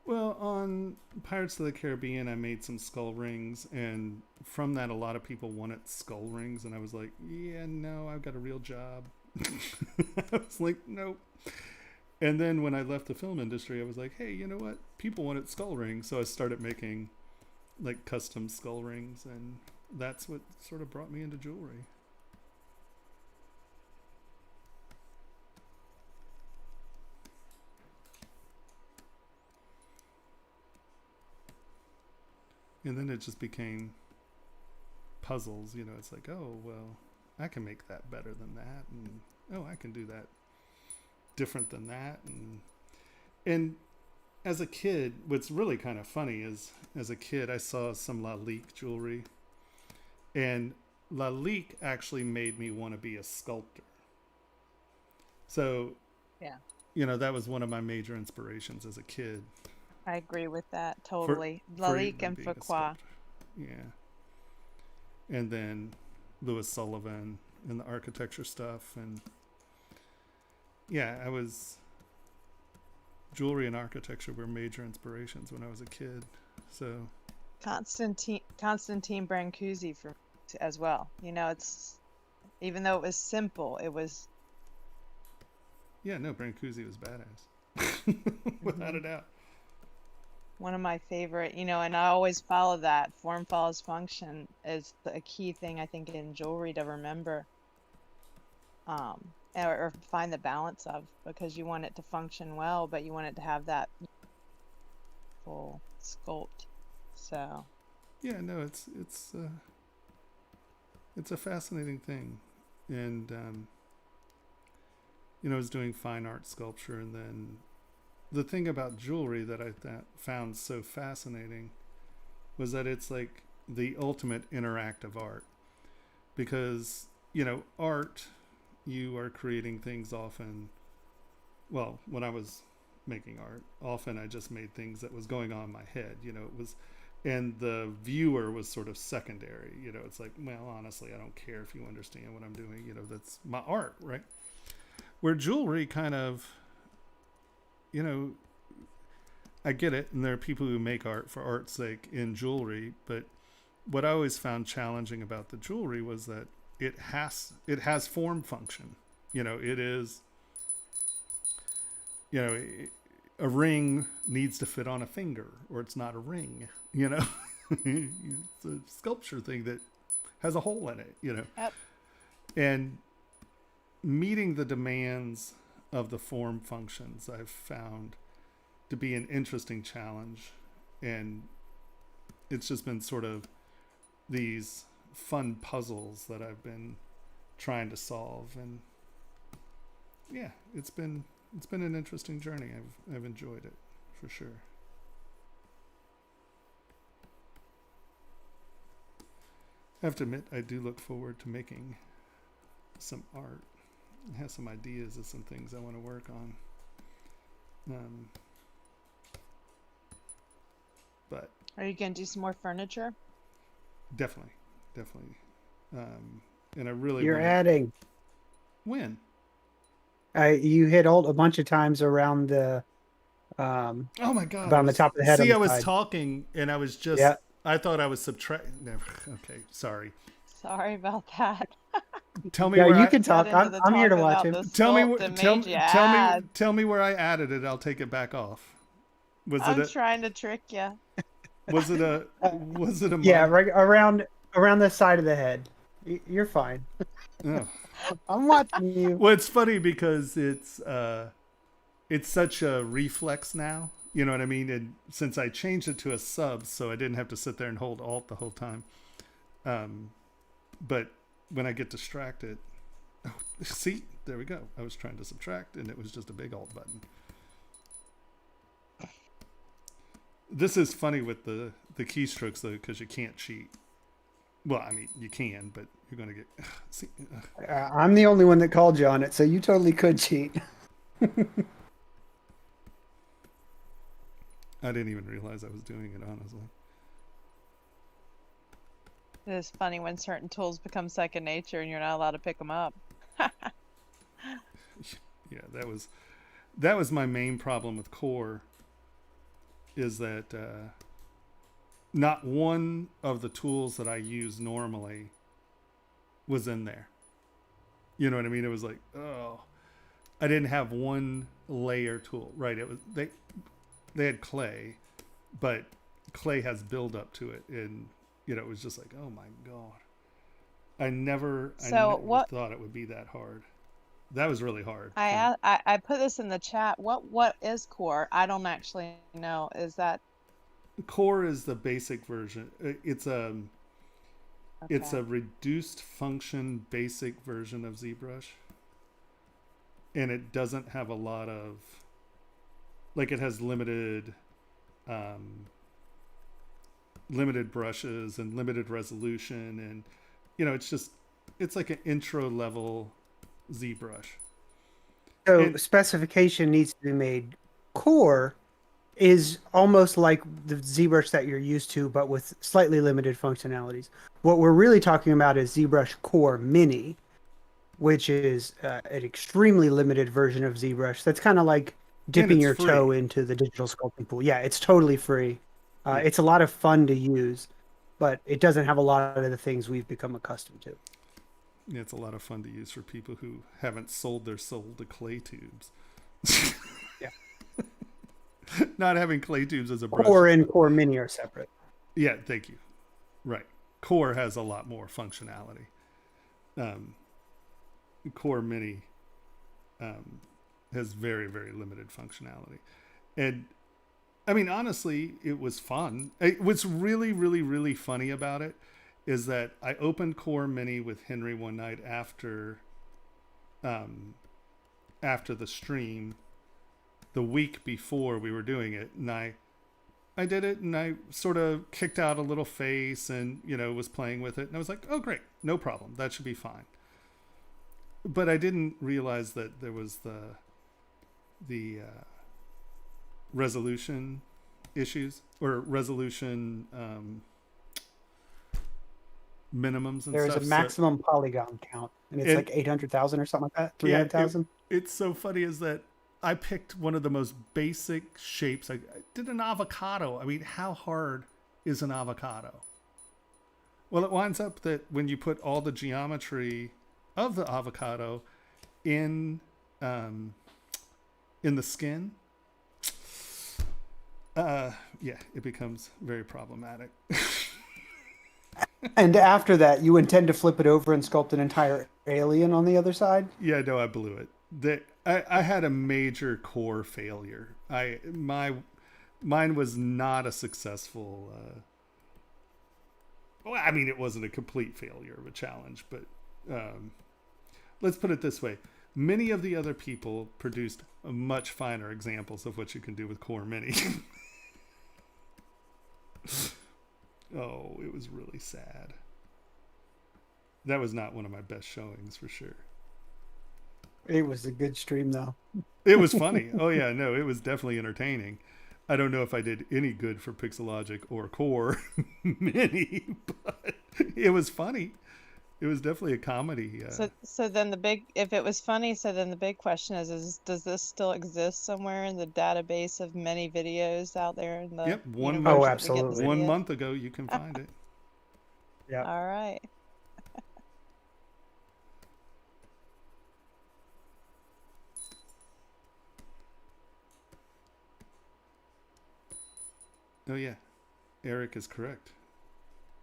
Well, on Pirates of the Caribbean, I made some skull rings, and from that, a lot of people wanted skull rings, and I was like, yeah, no, I've got a real job. I was like, nope. And then when I left the film industry, I was like, hey, you know what? People wanted skull rings, so I started making like custom skull rings, and that's what sort of brought me into jewelry. And then it just became puzzles, you know. It's like, oh, well, I can make that better than that. And oh, I can do that different than that. And as a kid, what's really kind of funny is, as a kid, I saw some Lalique jewelry, and Lalique actually made me want to be a sculptor. So, Yeah. that was one of my major inspirations as a kid. I agree with that totally. for Lalique even and being a Fuqua. sculptor. Yeah. And then Louis Sullivan and the architecture stuff. And yeah, jewelry and architecture were major inspirations when I was a kid. So Constantine Brancusi for as well. It's even though it was simple, it was yeah, no, Brancusi was badass. Without a doubt. one of my favorite, and I always follow that. Form follows function is a key thing I think in jewelry to remember, or find the balance of, because you want it to function well, but you want it to have that full sculpt. So Yeah, no, it's a fascinating thing. And I was doing fine art sculpture, and then the thing about jewelry that I found so fascinating was that it's like the ultimate interactive art, because art, you are creating things often. Well, when I was making art, often I just made things that was going on in my head. It was, and the viewer was sort of secondary. It's like, well, honestly, I don't care if you understand what I'm doing. That's my art, right? Where jewelry kind of, I get it, and there are people who make art for art's sake in jewelry, but what I always found challenging about the jewelry was that it has form function. It is, a ring needs to fit on a finger, or it's not a ring. It's a sculpture thing that has a hole in it. Yep. And meeting the demands of the form functions, I've found to be an interesting challenge, and it's just been sort of these fun puzzles that I've been trying to solve. And yeah, it's been an interesting journey. I've enjoyed it for sure. I have to admit, I do look forward to making some art. I have some ideas of some things I want to work on. But Are you gonna do some more furniture? definitely. And I really You're wanna- adding. when? You hit alt a bunch of times around the Oh my god! about on the top of the head. See, on I the was side. talking, and I was just. Yeah. I thought I was subtracting. Okay, sorry. Sorry about that. Tell me Yeah, where you I, can talk. Got into the I'm here to talk watch about him. the tell me sculpt where and tell, made you tell me add. tell me where I added it. I'll take it back off. Was I'm it trying to trick you. a was it a was it a Yeah, mud- right around the side of the head. You're fine. Oh. I'm watching you. Well, it's funny because it's such a reflex now. You know what I mean? And since I changed it to a sub, so I didn't have to sit there and hold alt the whole time. But when I get distracted, oh, see, there we go. I was trying to subtract, and it was just a big alt button. This is funny with the keystrokes though, because you can't cheat. Well, I mean, you can, but you're going to get. See, I'm the only one that called you on it, so you totally could cheat. I didn't even realize I was doing it, honestly. It is funny when certain tools become second nature and you're not allowed to pick them up. Yeah, that was my main problem with Core. Is that not one of the tools that I use normally was in there. You know what I mean? It was like, oh, I didn't have one layer tool, right? It was they had clay, but clay has build up to it, and it was just like, oh my god, I never thought it would be that hard. That was really hard. I put this in the chat. What is Core? I don't actually know. Is that Core is the basic version. It's a okay. It's a reduced function basic version of ZBrush. and it doesn't have a lot of, like, it has limited brushes and limited resolution, and it's like an intro level ZBrush. So And specification needs to be made. Core is almost like the ZBrush that you're used to, but with slightly limited functionalities. What we're really talking about is ZBrush Core Mini, which is an extremely limited version of ZBrush. That's kind of like dipping it's your free. toe into the digital sculpting pool. Yeah, it's totally free. Yeah. It's a lot of fun to use, but it doesn't have a lot of the things we've become accustomed to. Yeah, it's a lot of fun to use for people who haven't sold their soul to clay tubes. Yeah. Not having clay tubes as a brush. Core and Core Mini are separate. Yeah, thank you. Right. Core has a lot more functionality. Core Mini has very, very limited functionality. And I mean, honestly, it was fun. What's really, really, really funny about it is that I opened Core Mini with Henry one night after the stream, the week before we were doing it, and I did it, and I sort of kicked out a little face and was playing with it, and I was like, oh great, no problem, that should be fine. But I didn't realize that there was the resolution issues, or resolution minimums and There's stuff. a maximum polygon count, and it's like 800,000 or something like that. 300,000. It's so funny is that I picked one of the most basic shapes. I did an avocado. I mean, how hard is an avocado? Well, it winds up that when you put all the geometry of the avocado in the skin, it becomes very problematic. And after that, you intend to flip it over and sculpt an entire alien on the other side? Yeah, no, I blew it. I had a major core failure. Mine was not a successful. Well, I mean, it wasn't a complete failure of a challenge, but let's put it this way: many of the other people produced much finer examples of what you can do with Core Mini. Oh, it was really sad. That was not one of my best showings for sure. It was a good stream, though. It was funny. Oh yeah, no, it was definitely entertaining. I don't know if I did any good for Pixologic or Core Mini, but it was funny. It was definitely a comedy. So then if it was funny, so then the big question is does this still exist somewhere in the database of many videos out there in the Yep, universe Oh, that we get absolutely. to see 1 it? month ago, you can find it. Yeah. All right. Oh yeah, Eric is correct.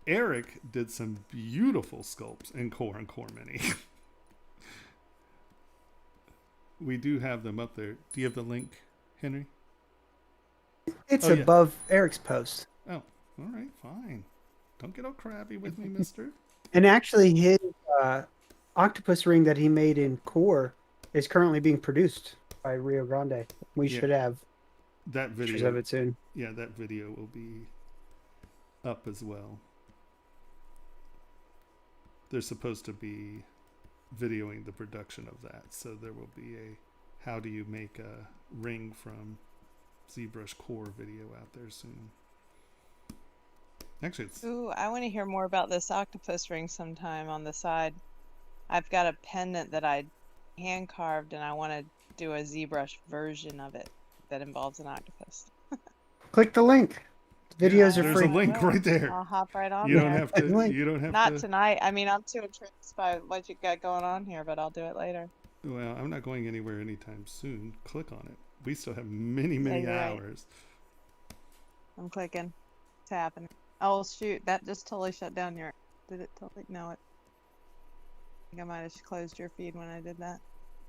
Eric did some beautiful sculpts in Core and Core Mini. We do have them up there. Do you have the link, Henry? It's Oh, yeah. above Eric's post. Oh, all right, fine. Don't get all crabby with me, mister. And actually, his octopus ring that he made in Core is currently being produced by Rio Grande. We Yeah. should have That pictures video, of it soon. yeah, that video will be up as well. They're supposed to be videoing the production of that, so there will be a how do you make a ring from ZBrush Core video out there soon. Actually, it's Ooh, I want to hear more about this octopus ring sometime on the side. I've got a pendant that I hand carved, and I want to do a ZBrush version of it that involves an octopus. Click the link. Videos are there's free. a link right there. I'll hop right on You there. don't have to. Link. You don't have Not to. tonight. I mean, I'm too entranced by what you got going on here, but I'll do it later. Well, I'm not going anywhere anytime soon. Click on it. We still have many, many you're right. hours. I'm clicking. It's happening. Oh shoot! That just totally shut down your. Did it totally? No, it. I think I might have closed your feed when I did that.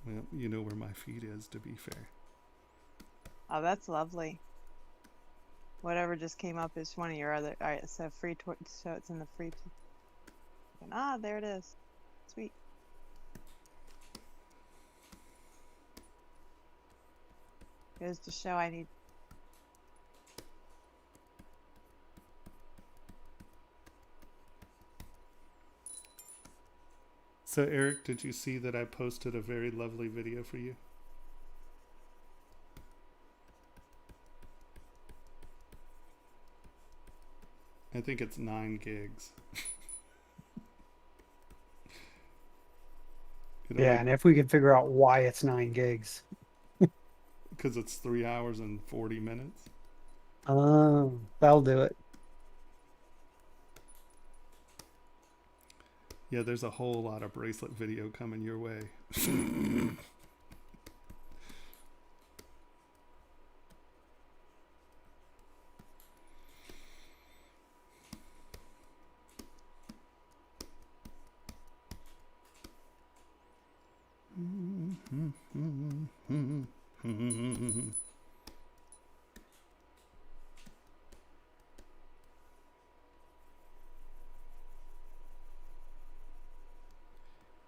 Well, you know where my feed is, to be fair. Oh, that's lovely. Whatever just came up is one of your other. All right, so so it's in the free. There it is. Sweet. Goes to show I need. So Eric, did you see that I posted a very lovely video for you? I think it's 9 gigs. Yeah, and if we can figure out why it's 9 gigs. because it's 3 hours and 40 minutes. Oh, that'll do it. Yeah, there's a whole lot of bracelet video coming your way.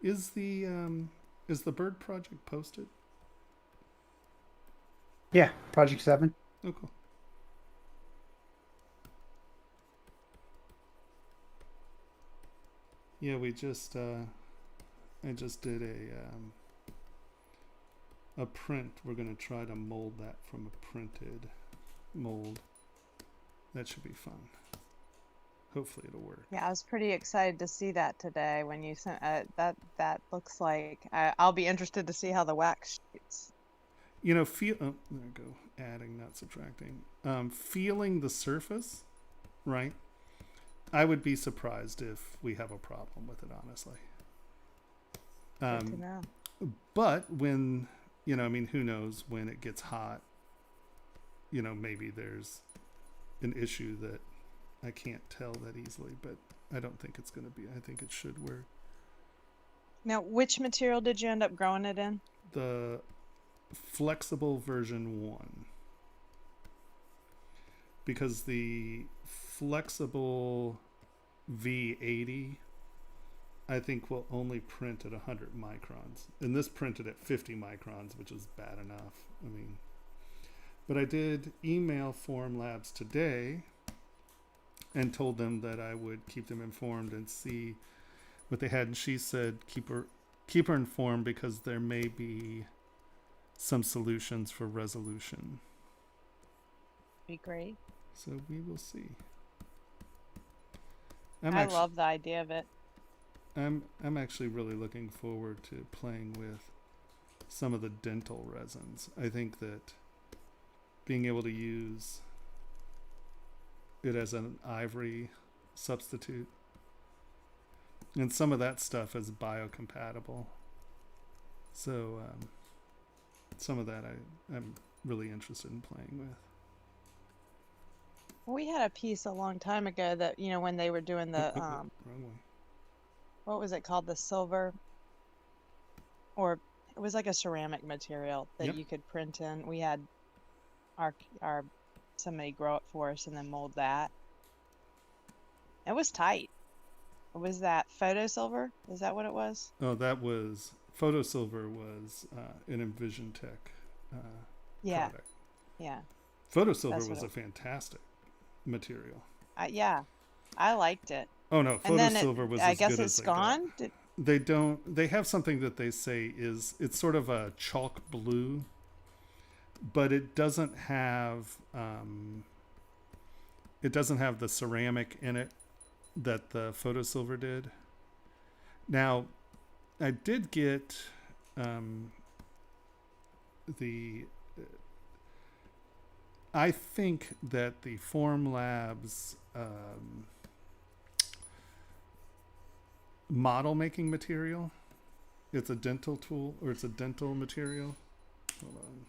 Is the bird project posted? Yeah, Project 7. Oh, cool. Yeah, we just I just did a print. We're gonna try to mold that from a printed mold. That should be fun. Hopefully it'll work. Yeah, I was pretty excited to see that today when you sent that. That looks like I'll be interested to see how the wax shoots. You know, there we go. Adding, not subtracting. Feeling the surface, right? I would be surprised if we have a problem with it, honestly. Good to know. But when, you know, I mean, who knows when it gets hot, you know, maybe there's an issue that I can't tell that easily, but I don't think it's going to be. I think it should work. Now, which material did you end up growing it in? The flexible version 1. Because the flexible V80, I think will only print at 100 microns. And this printed at 50 microns, which is bad enough. I mean, but I did email Formlabs today and told them that I would keep them informed and see what they had. And she said, keep her informed because there may be some solutions for resolution. Be great. So we will see. I love the idea of it. I'm actually really looking forward to playing with some of the dental resins. I think that being able to use it as an ivory substitute, and some of that stuff is biocompatible. So some of that I'm really interested in playing with. We had a piece a long time ago that, you know, when they were doing the Wrong way. what was it called, the silver, or it was like a ceramic material that Yep. you could print in. We had our somebody grow it for us and then mold that. It was tight. Was that photo silver? Is that what it was? Oh, that was Photo Silver was an Envision Tech Yeah, product. yeah, Photo Silver That's what was it- a fantastic material. yeah. I liked it. Oh no, And Photo then Silver was I as guess good it's as they got. gone. They have something that they say it's sort of a chalk blue, but it doesn't have the ceramic in it that the Photo Silver did. Now, I did get I think that the Formlabs model making material, it's a dental tool, or it's a dental material. Hold on.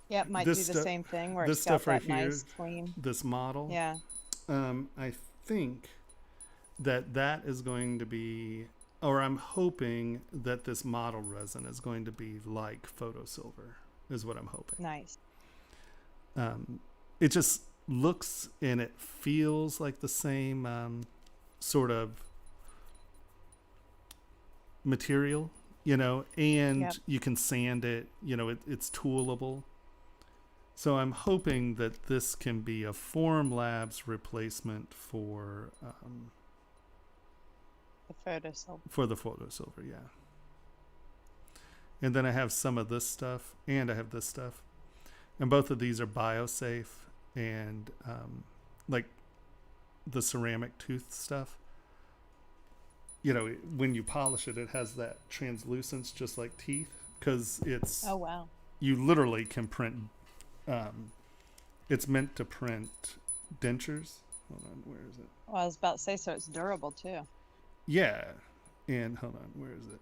Yep, might This do the stuff, same thing where this it's got stuff right that here, nice clean. this model. Yeah. I think that is going to be, or I'm hoping that this model resin is going to be like photo silver, is what I'm hoping. Nice. It just looks and it feels like the same sort of material, and Yep. you can sand it, it's toolable. So I'm hoping that this can be a Formlabs replacement for The photo silver. the photo silver, yeah. And then I have some of this stuff, and I have this stuff, and both of these are biosafe, and like the ceramic tooth stuff. When you polish it, it has that translucence just like teeth, because Oh wow. you literally can print. It's meant to print dentures. Hold on, where is it? Well, I was about to say, so it's durable too. Yeah, and hold on, where is it?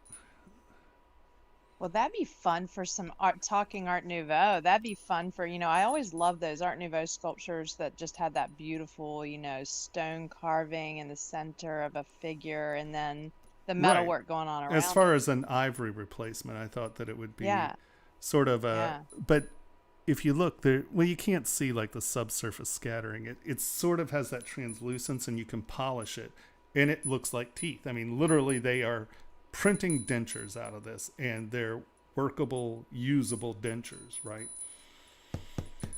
Well, that'd be fun for some talking Art Nouveau. That'd be fun for, I always love those Art Nouveau sculptures that just had that beautiful, stone carving in the center of a figure and then the metal Right. work going on around As far as an ivory replacement, I thought that it would be Yeah. sort of Yeah. but if you look there, well, you can't see like the subsurface scattering. It sort of has that translucence, and you can polish it, and it looks like teeth. I mean, literally, they are printing dentures out of this, and they're workable, usable dentures, right?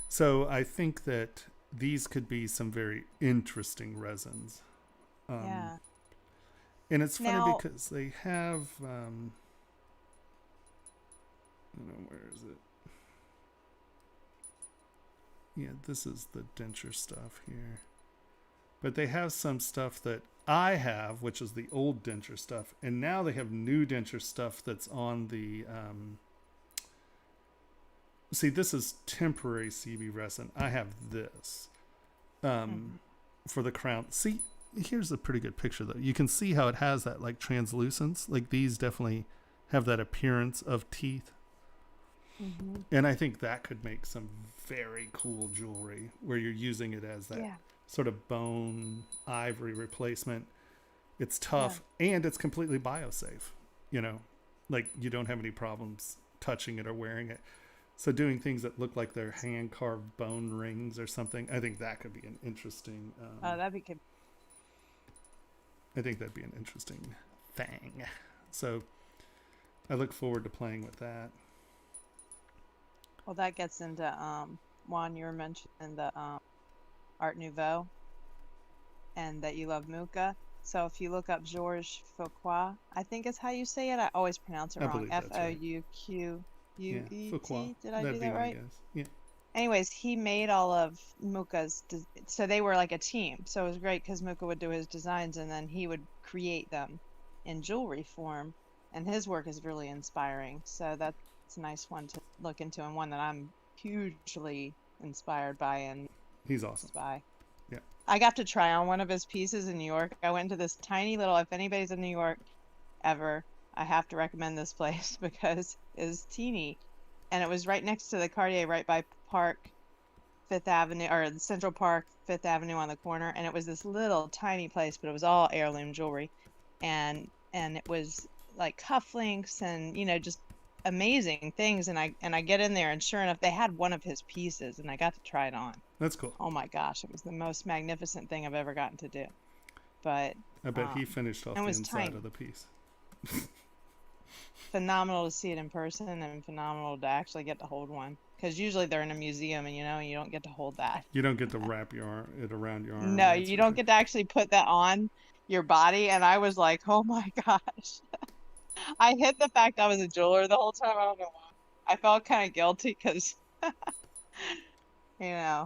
So I think that these could be some very interesting resins. Yeah. And it's funny Now- because they have, where is it? Yeah, this is the denture stuff here. But they have some stuff that I have, which is the old denture stuff. And now they have new denture stuff that's on the... see, this is temporary CB resin. I have this for the crown. See, here's a pretty good picture, though. You can see how it has that, like, translucence. Like, these definitely have that appearance of teeth. Mm-hmm. And I think that could make some very cool jewelry where you're using it as that Yeah. sort of bone ivory replacement. It's tough and it's completely biosafe. Like you don't have any problems touching it or wearing it. So doing things that look like they're hand carved bone rings or something, I think that could be an interesting. Oh, that'd be good. I think that'd be an interesting thing. So I look forward to playing with that. Well, that gets into Juan, you were mentioning the Art Nouveau and that you love Mucha. So if you look up Georges Foucault, I think is how you say it. I always pronounce it I wrong. believe that's right. Fouquet. Foucault. Did I That'd do be that my right? guess. Yeah. Anyways, he made all of Mucha's, so they were like a team. So it was great because Mucha would do his designs and then he would create them in jewelry form. And his work is really inspiring. So that's a nice one to look into and one that I'm hugely inspired by and He's awesome. by. Yeah. I got to try on one of his pieces in New York. I went to this tiny little, if anybody's in New York ever, I have to recommend this place because it's teeny. And it was right next to the Cartier, right by Park, Fifth Avenue, or Central Park, Fifth Avenue on the corner. And it was this little tiny place, but it was all heirloom jewelry. And it was like cufflinks and, just amazing things. And I get in there and sure enough, they had one of his pieces and I got to try it on. That's cool. Oh my gosh, it was the most magnificent thing I've ever gotten to do. But I bet he finished off it the was inside tiny. of the piece. Phenomenal to see it in person and phenomenal to actually get to hold one. Because usually they're in a museum and you don't get to hold that. You don't get to wrap it around your arm. No, that's you for don't sure. get to actually put that on your body. And I was like, oh my gosh. I hid the fact I was a jeweler the whole time. I don't know why. I felt kind of guilty because, Yeah.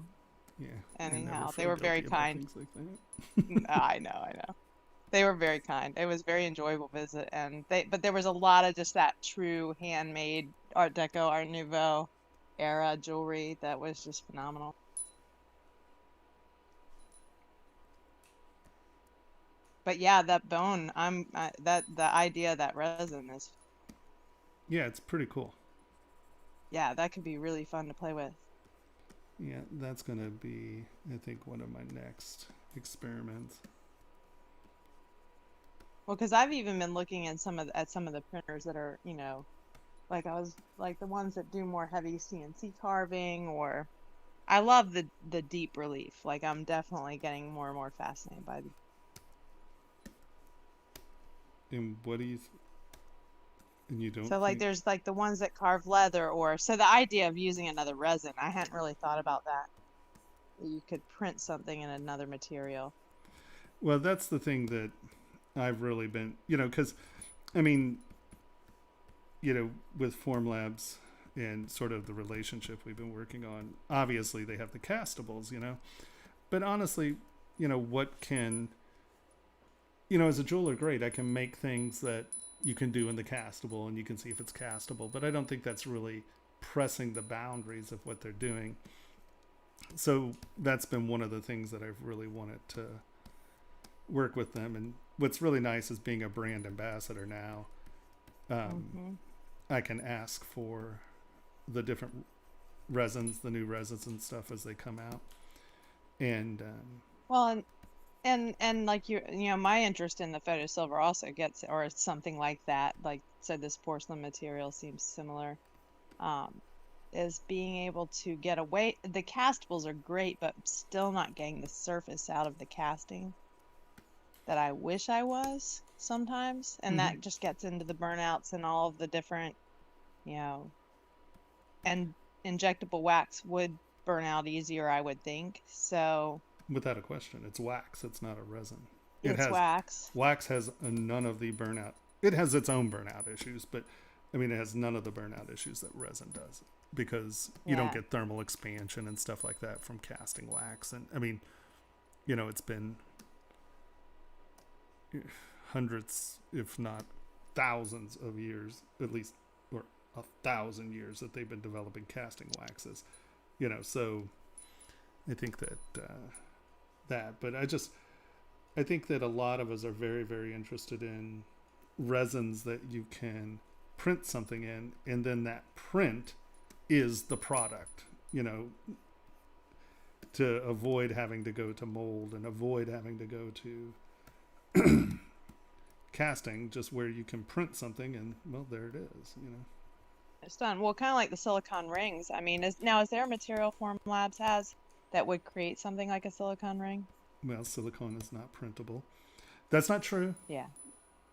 I never anyhow, they feel were very guilty about kind. things like that. I know. They were very kind. It was a very enjoyable visit, but there was a lot of just that true handmade Art Deco, Art Nouveau era jewelry that was just phenomenal. But yeah, that bone, the idea of that resin is Yeah, it's pretty cool. Yeah, that could be really fun to play with. Yeah, that's going to be, I think, one of my next experiments. Well, because I've even been looking at some of the printers that are, like I was like the ones that do more heavy CNC carving, or I love the deep relief. Like I'm definitely getting more and more fascinated by the. And what do you, and you don't So like think, there's like the ones that carve leather, or so the idea of using another resin, I hadn't really thought about that. You could print something in another material. well, that's the thing that I've really been, because, I mean, with Formlabs and sort of the relationship we've been working on, obviously they have the castables, but honestly, what can, as a jeweler, great, I can make things that you can do in the castable and you can see if it's castable, but I don't think that's really pressing the boundaries of what they're doing. So that's been one of the things that I've really wanted to work with them. And what's really nice is being a brand ambassador now. I can ask for the different resins, the new resins and stuff as they come out. And Well, and like my interest in the photo silver also gets, or something like that. Like so, this porcelain material seems similar. Is being able to get away. The castables are great, but still not getting the surface out of the casting that I wish I was sometimes, and that just gets into the burnouts and all of the different, and injectable wax would burn out easier, I would think. So without a question, it's wax. It's not a resin. it's wax. Wax has none of the burnout. It has its own burnout issues, but I mean, it has none of the burnout issues that resin does, because you don't get thermal expansion and stuff like that from casting wax. And I mean, it's been hundreds, if not thousands of years, at least, or 1,000 years that they've been developing casting waxes, so I think but I think that a lot of us are very, very interested in resins that you can print something in, and then that print is the product, to avoid having to go to mold and avoid having to go to casting, just where you can print something and, well, there it is, It's done. Well, kind of like the silicone rings. I mean, is there a material Formlabs has that would create something like a silicone ring? Well, silicone is not printable. That's not true. Yeah.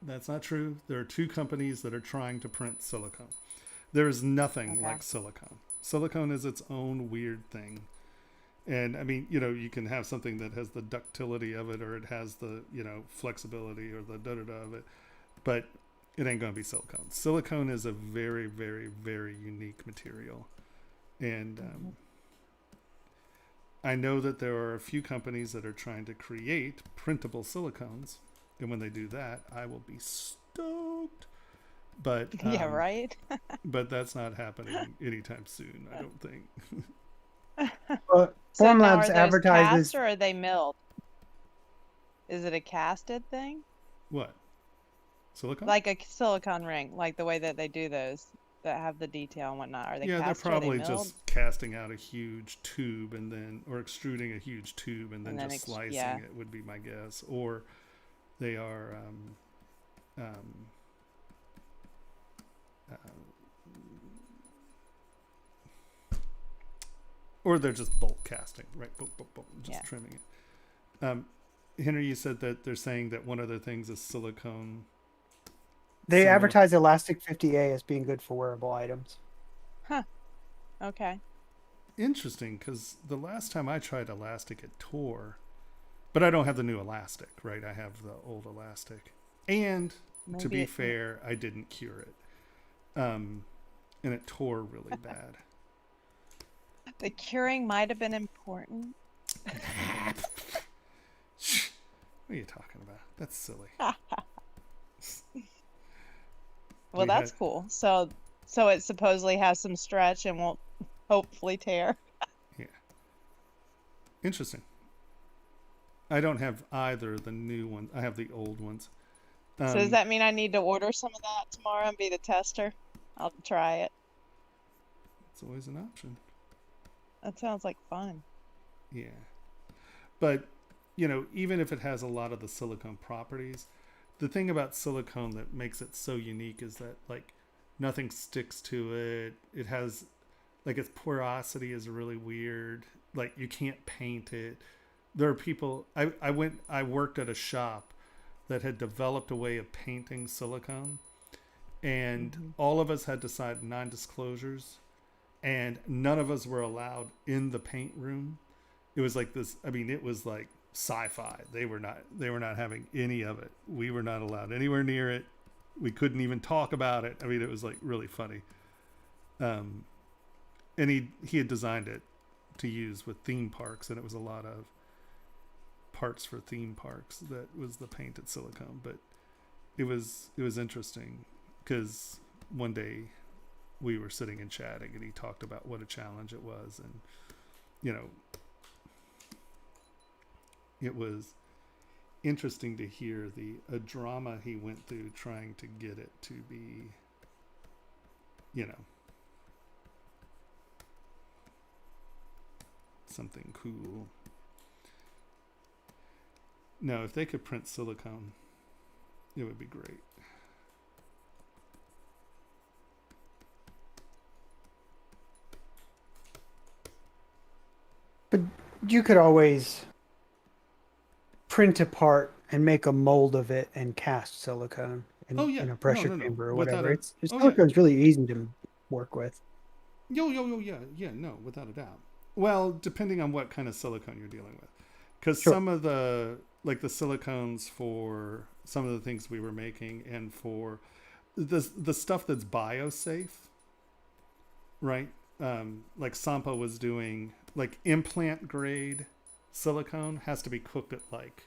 That's not true. There are 2 companies that are trying to print silicone. There is nothing like silicone. Silicone is its own weird thing. And I mean, you can have something that has the ductility of it, or it has the, flexibility or the da-da-da of it, but it ain't going to be silicone. Silicone is a very, very, very unique material. And I know that there are a few companies that are trying to create printable silicones. And when they do that, I will be stoked. But yeah, right. But that's not happening anytime soon, I don't think. So now, Formlabs are those advertises. cast or are they milled? Is it a casted thing? What? Silicone? Like a silicone ring, like the way that they do those that have the detail and whatnot. Are they Yeah, cast they're or are they probably milled? just casting out a huge tube or extruding a huge tube and then And then just slicing yeah. it would be my guess. Or they are or they're just bulk casting, right? Boom, boom, boom, just trimming it. Henry, you said that they're saying that one of the things is silicone. They similar- advertise Elastic 50A as being good for wearable items. Huh. Okay. Interesting, because the last time I tried elastic, it tore. But I don't have the new elastic, right? I have the old elastic. And to be fair, I didn't cure it. And it tore really bad. The curing might have been important. What are you talking about? That's silly. Well, that's cool. So it supposedly has some stretch and won't hopefully tear. Yeah. Interesting. I don't have either the new one. I have the old ones. So does that mean I need to order some of that tomorrow and be the tester? I'll try it. It's always an option. That sounds like fun. Yeah. But, you know, even if it has a lot of the silicone properties, the thing about silicone that makes it so unique is that, like, nothing sticks to it. It has, like, its porosity is really weird. Like, you can't paint it. There are people, I worked at a shop that had developed a way of painting silicone, and all of us had to sign non-disclosures, and none of us were allowed in the paint room. It was like this, I mean, it was like sci-fi. They were not having any of it. We were not allowed anywhere near it. We couldn't even talk about it. I mean, it was like really funny. And he had designed it to use with theme parks, and it was a lot of parts for theme parks that was the painted silicone. But it was interesting because one day we were sitting and chatting, and he talked about what a challenge it was, and you know, it was interesting to hear a drama he went through trying to get it to be, you know, something cool. No, if they could print silicone, it would be great. But you could always print a part and make a mold of it and cast silicone in, Oh, yeah. in a pressure No. chamber or Without whatever. a- oh, yeah. Silicone's really easy to work with. Yeah, no, without a doubt. Well, depending on what kind of silicone you're dealing with. Because Sure. some of the, like the silicones for some of the things we were making, and for the stuff that's biosafe, right? Like Sampo was doing, like implant grade silicone has to be cooked at like,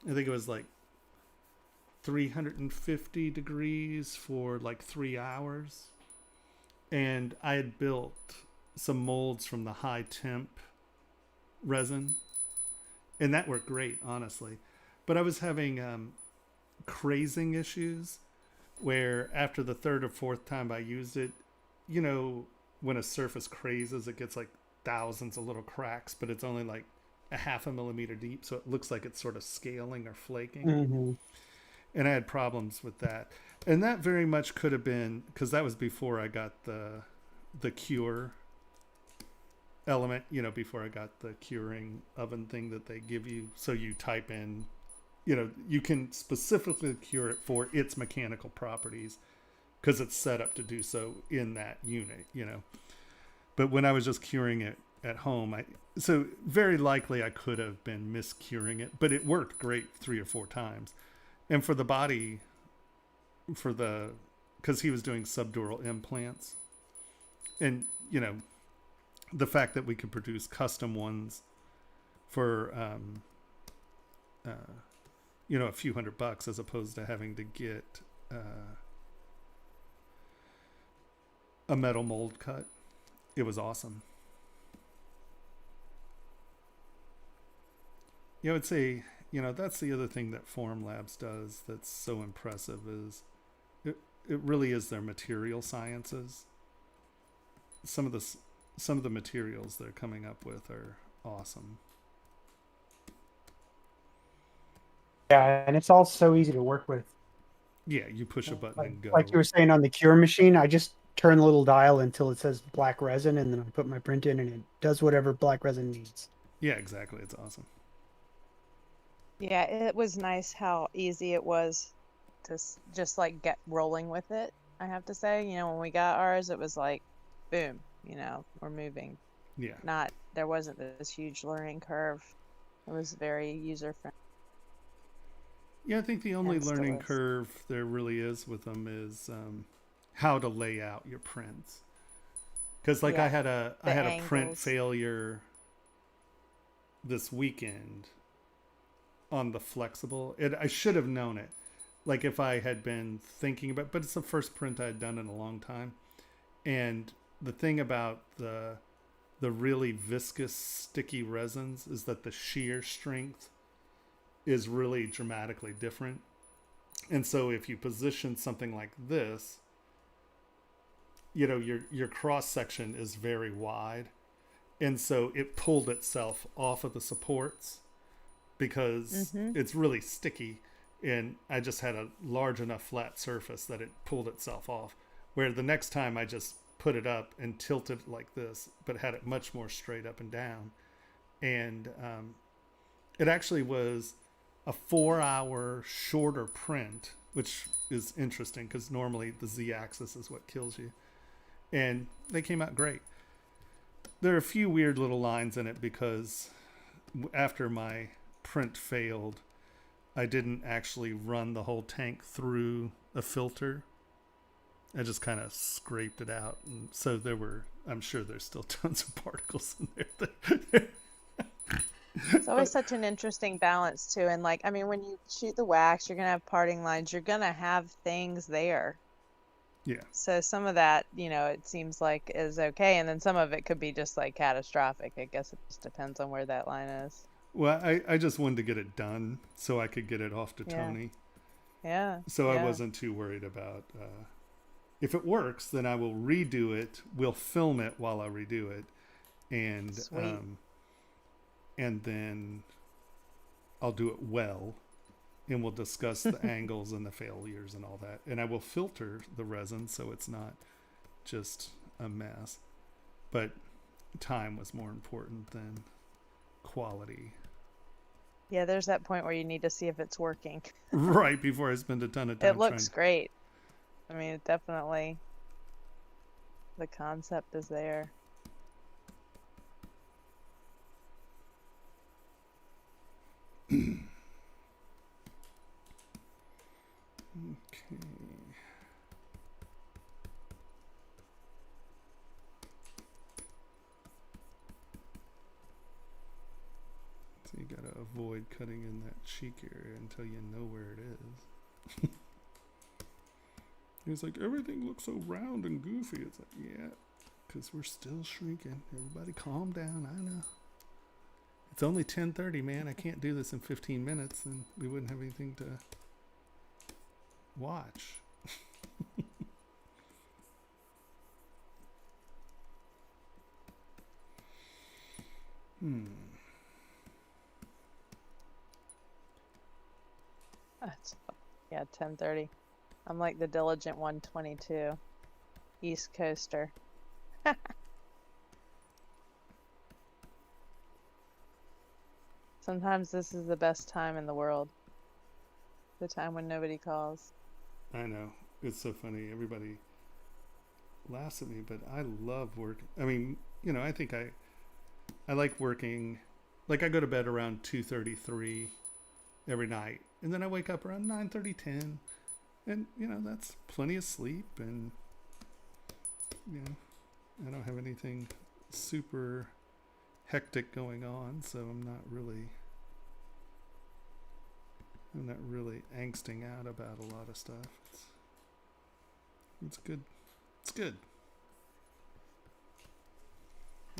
I think it was like 350 degrees for like 3 hours. And I had built some molds from the high temp resin, and that worked great, honestly. But I was having crazing issues where after the third or fourth time I used it, you know, when a surface crazes, it gets like thousands of little cracks, but it's only like a half a millimeter deep, so it looks like it's sort of scaling or flaking. Mm-hmm. And I had problems with that. And that very much could have been, because that was before I got the cure element, you know, before I got the curing oven thing that they give you. So you type in, you know, you can specifically cure it for its mechanical properties because it's set up to do so in that unit, you know. But when I was just curing it at home, so very likely I could have been miscuring it, but it worked great 3 or 4 times. And for the body, because he was doing subdural implants, and you know, the fact that we could produce custom ones for you know, a few $100 as opposed to having to get a metal mold cut, it was awesome. Yeah, I would say, you know, that's the other thing that Form Labs does that's so impressive is it really is their material sciences. Some of the materials they're coming up with are awesome. Yeah, and it's all so easy to work with. Yeah, you push a button and go. Like you were saying on the cure machine, I just turn the little dial until it says black resin, and then I put my print in, and it does whatever black resin needs. Yeah, exactly. It's awesome. Yeah, it was nice how easy it was to just like get rolling with it. I have to say, you know, when we got ours, it was like, boom, you know, we're moving. Yeah. There wasn't this huge learning curve. It was very user friendly. Yeah, I think the only And still learning is. curve there really is with them is how to lay out your prints. Because like Yeah, I had a print angles. failure this weekend on the flexible. I should have known it. Like if I had been thinking about, but it's the first print I had done in a long time. And the thing about the really viscous sticky resins is that the shear strength is really dramatically different. And so if you position something like this, your cross section is very wide, and so it pulled itself off of the supports because it's really sticky, and I just had a large enough flat surface that it pulled itself off. Where the next time I just put it up and tilted it like this, but had it much more straight up and down, and it actually was a 4-hour shorter print, which is interesting because normally the Z-axis is what kills you. And they came out great. There are a few weird little lines in it because after my print failed, I didn't actually run the whole tank through a filter. I just kind of scraped it out. And so I'm sure there's still tons of particles in there. It's always such an interesting balance too. And like, I mean, when you shoot the wax, you're gonna have parting lines. You're gonna have things there. Yeah. So some of that, it seems like is okay, and then some of it could be just like catastrophic. I guess it just depends on where that line is. Well, I just wanted to get it done so I could get it off to Tony. Yeah. So I wasn't too worried about. If it works, then I will redo it. We'll film it while I redo it, and Sweet. And then I'll do it well, and we'll discuss the angles and the failures and all that. And I will filter the resin so it's not just a mess. But time was more important than quality. Yeah, there's that point where you need to see if it's working. Right before I spend a ton of time. It looks great. I mean, it definitely, the concept is there. Okay. So you gotta avoid cutting in that cheek area until you know where it is. He's like, everything looks so round and goofy. It's like, yeah, because we're still shrinking. Everybody calm down. I know. It's only 10:30, man. I can't do this in 15 minutes, and we wouldn't have anything to watch. Yeah, 10:30. I'm like the diligent 122. East Coaster. Sometimes this is the best time in the world. The time when nobody calls. I know. It's so funny. Everybody laughs at me, but I love work. I mean, I think I like working. Like I go to bed around 2:33 every night, and then I wake up around 9:30, 10, and that's plenty of sleep, and I don't have anything super hectic going on, so I'm not really angsting out about a lot of stuff. It's good. It's good.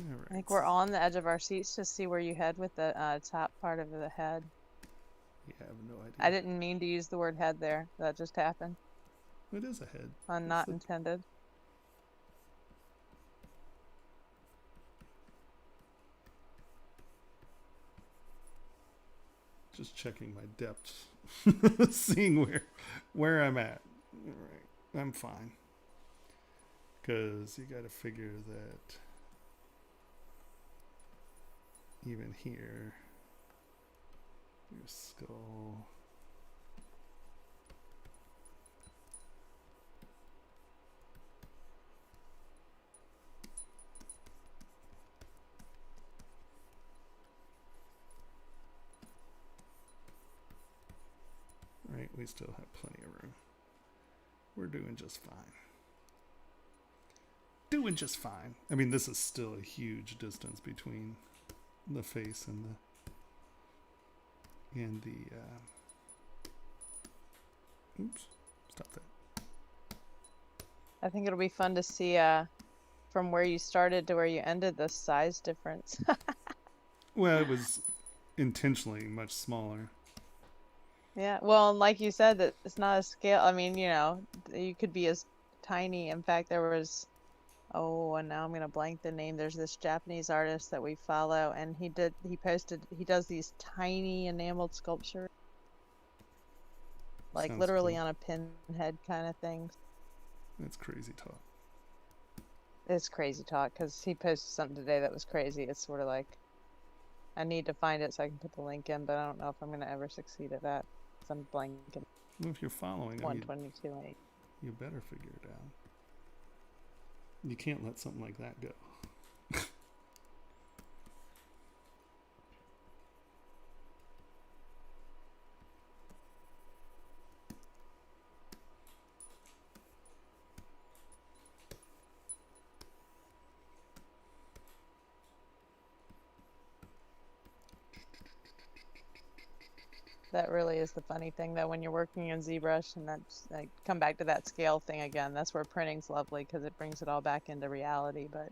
All right. I think we're all on the edge of our seats to see where you head with the top part of the head. Yeah, I have no idea. I didn't mean to use the word head there. That just happened. It is a head. Not intended. Just checking my depths, seeing where I'm at. All right, I'm fine. Because you got to figure that even here, your skull. Right, we still have plenty of room. We're doing just fine. Doing just fine. I mean, this is still a huge distance between the face and the oops, stop that. I think it'll be fun to see from where you started to where you ended, the size difference. Well, it was intentionally much smaller. Yeah, well, and like you said, that it's not a scale. I mean, you could be as tiny. In fact, there was Oh, and now I'm gonna blank the name. There's this Japanese artist that we follow, and he does these tiny enameled sculptures, like Sounds literally cool. on a pinhead kind of thing. That's crazy talk. It's crazy talk because he posted something today that was crazy. It's sort of like I need to find it so I can put the link in, but I don't know if I'm gonna ever succeed at that. 'Cause I'm blanking Well, if you're following him, 122. you better figure it out. You can't let something like that go. That really is the funny thing, though, when you're working in ZBrush, and that's like come back to that scale thing again. That's where printing's lovely because it brings it all back into reality. But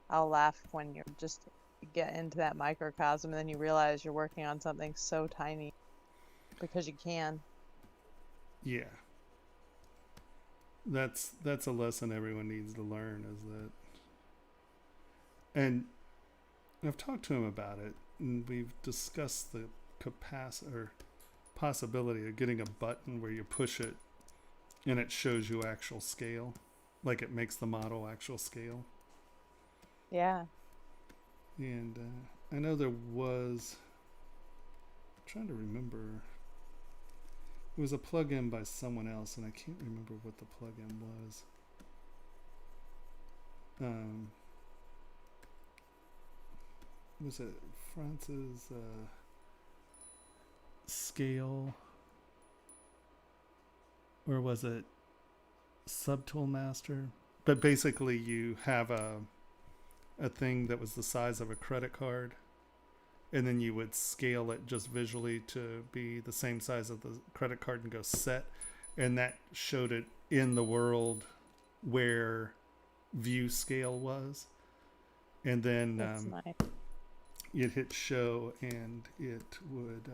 I'll laugh when you just get into that microcosm and then you realize you're working on something so tiny because you can. Yeah. That's a lesson everyone needs to learn, is that, and I've talked to him about it, and we've discussed the capacity or possibility of getting a button where you push it and it shows you actual scale, like it makes the model actual scale. Yeah. And I know there was, I'm trying to remember, it was a plugin by someone else, and I can't remember what the plugin was. Was it France's scale, or was it Subtool Master? But basically, you have a thing that was the size of a credit card, and then you would scale it just visually to be the same size of the credit card and go set, and that showed it in the world where view scale was, and then That's nice. you'd hit show and it would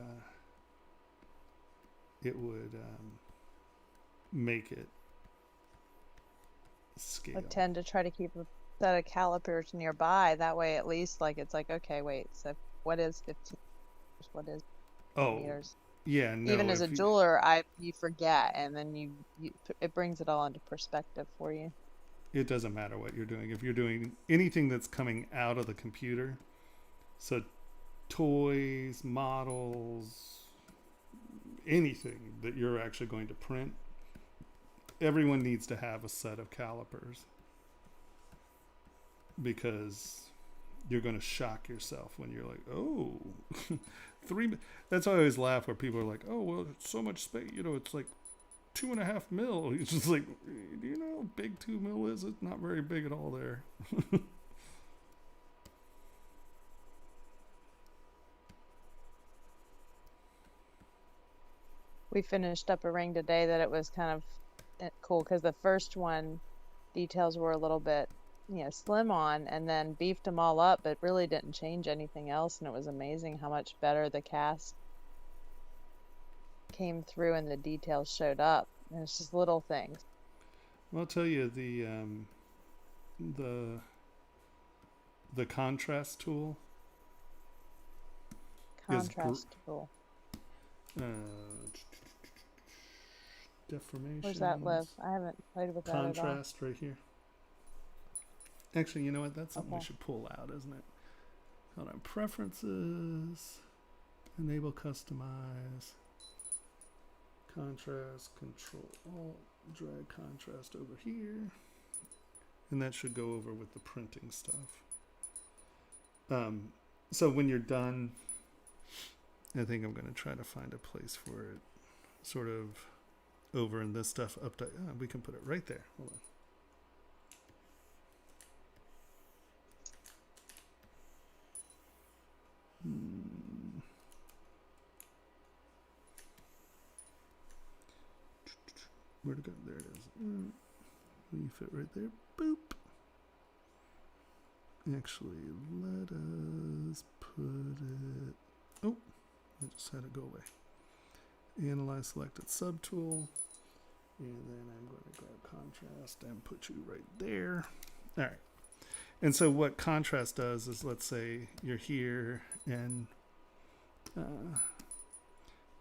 make it scale. I tend to try to keep a set of calipers nearby. That way, at least, like it's like, okay, wait. So what is 15 meters? What is meters? Yeah, no. Even as a jeweler, you forget, and then you it brings it all into perspective for you. It doesn't matter what you're doing. If you're doing anything that's coming out of the computer, so toys, models, anything that you're actually going to print, everyone needs to have a set of calipers, because you're going to shock yourself when you're like, oh, that's why I always laugh where people are like, oh, well, it's so much space, it's like 2.5 mil. It's just like, do you know how big 2 mil is? It's not very big at all there. We finished up a ring today that it was kind of cool because the first one details were a little bit slim on, and then beefed them all up, but really didn't change anything else, and it was amazing how much better the cast came through and the details showed up. And it's just little things. Well, I'll tell you, the contrast tool tool. Deformation. Where's that live? I haven't played with that at all. Contrast right here. Actually, you know what? That's something we Okay. should pull out, isn't it? Hold on. Preferences. Enable customize. Contrast. Control Alt. Drag contrast over here. And that should go over with the printing stuff. So when you're done, I think I'm going to try to find a place for it. Sort of over in this stuff up to, we can put it right there. Hold on. Where'd it go? There it is. You fit right there. Boop. Actually, let us put it. Oh, I just had it go away. Analyze selected subtool. And then I'm going to grab contrast and put you right there. All right. And so what contrast does is, let's say you're here and,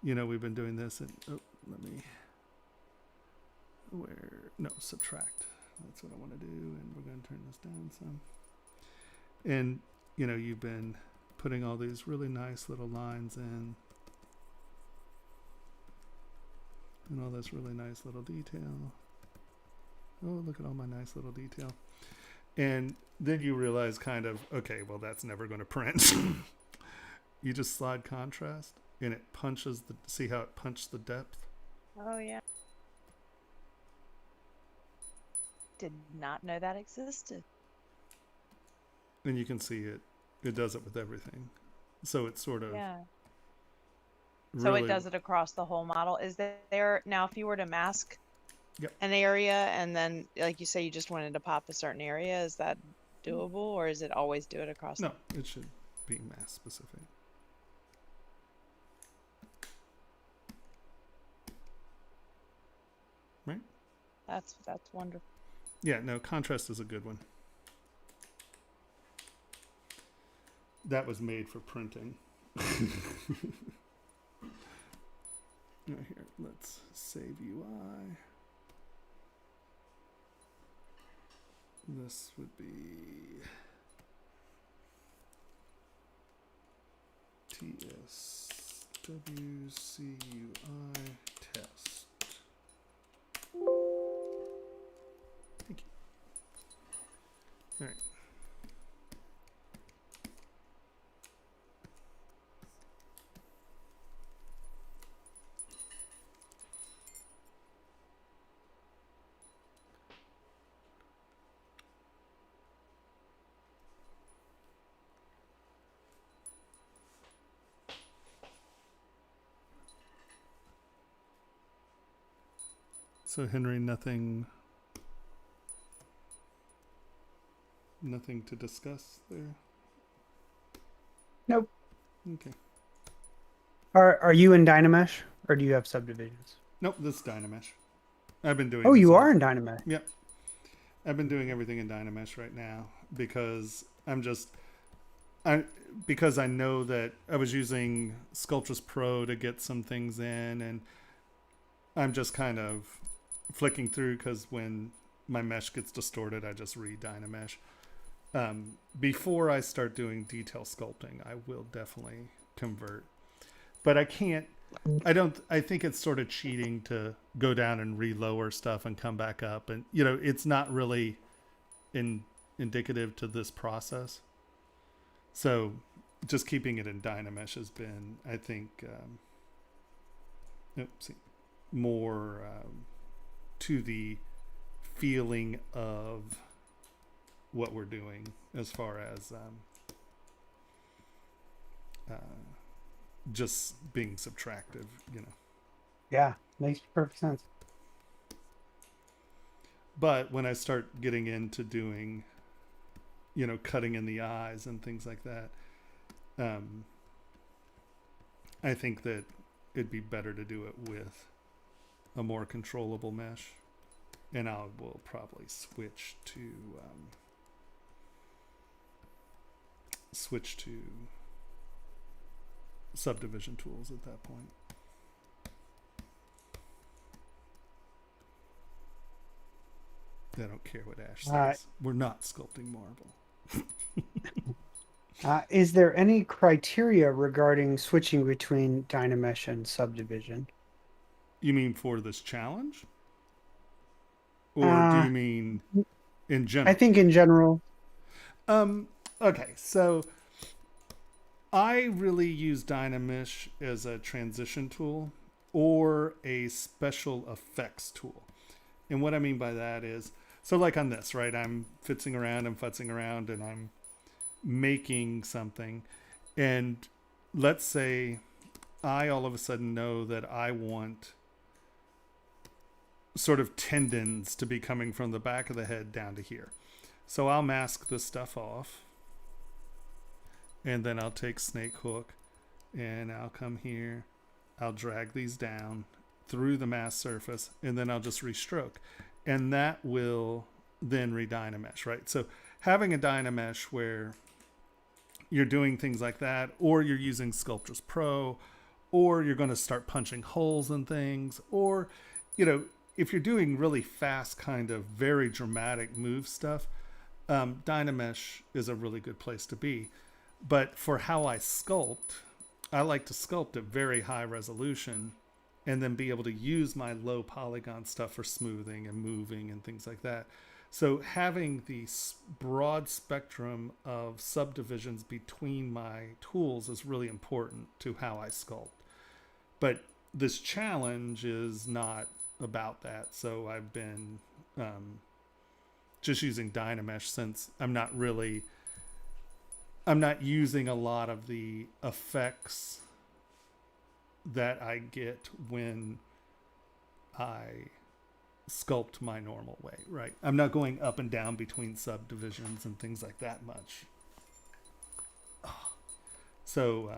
we've been doing this and, subtract. That's what I want to do. And we're going to turn this down some. And, you've been putting all these really nice little lines in. And all this really nice little detail. Oh, look at all my nice little detail. And then you realize kind of, okay, well, that's never going to print. You just slide contrast and it punches see how it punched the depth? Oh, yeah. Did not know that existed. And you can see it does it with everything. So it's sort of, Yeah. really, So it does it across the whole model. Is there now, if you were to mask Yep. an area and then, like you say, you just wanted to pop a certain area, is that doable, or is it always do it across? No, it should be mass specific. Right? That's wonderful. Yeah, no, contrast is a good one. That was made for printing. Right here, let's save UI. This would be TSWCUI test. Thank you. All right. So Henry, nothing to discuss there? Nope. Okay. Are you in Dynamesh or do you have subdivisions? Nope, this is Dynamesh. I've been doing Oh, this you all- are in Dynamesh. Yep. I've been doing everything in Dynamesh right now because because I know that I was using Sculptress Pro to get some things in, and I'm just kind of flicking through because when my mesh gets distorted, I just re-Dynamesh. Before I start doing detail sculpting, I will definitely convert. But I think it's sort of cheating to go down and re-lower stuff and come back up. And, it's not really indicative to this process. So just keeping it in Dynamesh has been, I think, more to the feeling of what we're doing as far as just being subtractive, Yeah, makes perfect sense. But when I start getting into doing, cutting in the eyes and things like that, I think that it'd be better to do it with a more controllable mesh. And I will probably switch to subdivision tools at that point. I don't care what Ash says. We're not sculpting marble. Is there any criteria regarding switching between Dynamesh and subdivision? You mean for this challenge? Or do you mean in general? I think in general. Okay, so I really use Dynamesh as a transition tool or a special effects tool. And what I mean by that is, so like on this, right? I'm futzing around and I'm making something. And let's say I all of a sudden know that I want sort of tendons to be coming from the back of the head down to here. So I'll mask this stuff off. And then I'll take snake hook and I'll come here. I'll drag these down through the mask surface and then I'll just restroke. And that will then redynamesh, right? So having a dynamesh where you're doing things like that, or you're using Sculptris Pro, or you're going to start punching holes in things, or, you know, if you're doing really fast, kind of very dramatic move stuff, Dynamesh is a really good place to be. But for how I sculpt, I like to sculpt at very high resolution and then be able to use my low polygon stuff for smoothing and moving and things like that. So having the broad spectrum of subdivisions between my tools is really important to how I sculpt. But this challenge is not about that. So I've been just using Dynamesh, since I'm not using a lot of the effects that I get when I sculpt my normal way, right? I'm not going up and down between subdivisions and things like that much. So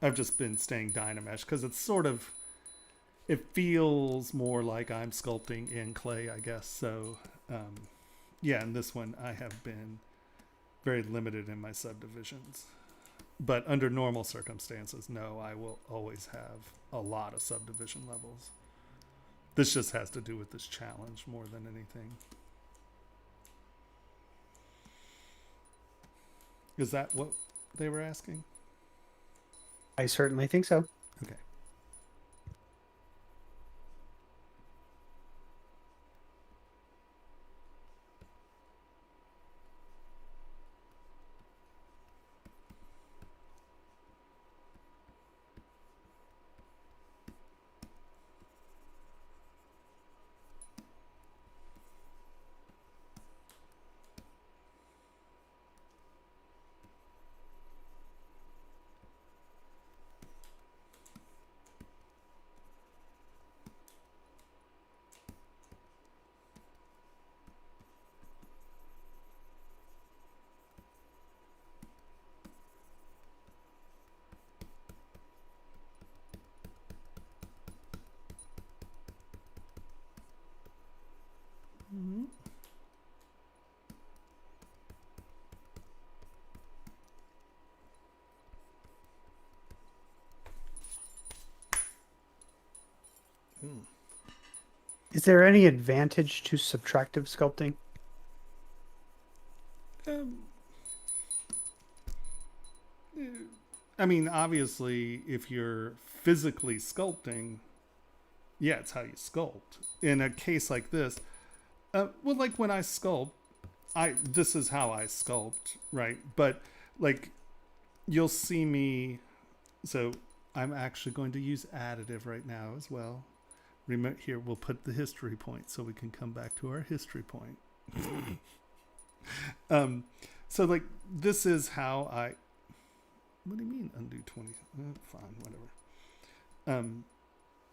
I've just been staying Dynamesh because it's sort of, it feels more like I'm sculpting in clay, I guess. So yeah, in this one I have been very limited in my subdivisions. But under normal circumstances, no, I will always have a lot of subdivision levels. This just has to do with this challenge more than anything. Is that what they were asking? I certainly think so. Okay. Is there any advantage to subtractive sculpting? I mean, obviously, if you're physically sculpting, yeah, it's how you sculpt. In a case like this, well, like when I sculpt, this is how I sculpt, right? But like, you'll see me. So I'm actually going to use additive right now as well. Remember, here we'll put the history point so we can come back to our history point. So like, this is how I. What do you mean undo 20? Fine, whatever.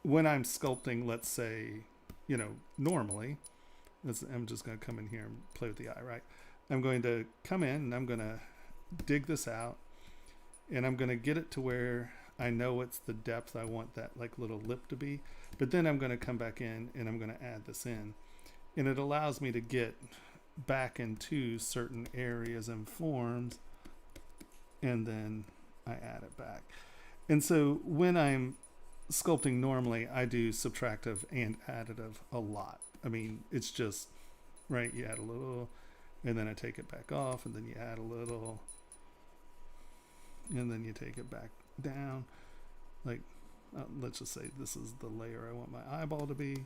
When I'm sculpting, let's say, you know, normally, I'm just going to come in here and play with the eye, right? I'm going to come in and I'm going to dig this out, and I'm going to get it to where I know it's the depth I want that like little lip to be. But then I'm going to come back in and I'm going to add this in, and it allows me to get back into certain areas and forms, and then I add it back. And so when I'm sculpting normally, I do subtractive and additive a lot. I mean, it's just, right, you add a little, and then I take it back off, and then you add a little, and then you take it back down. Like, let's just say this is the layer I want my eyeball to be,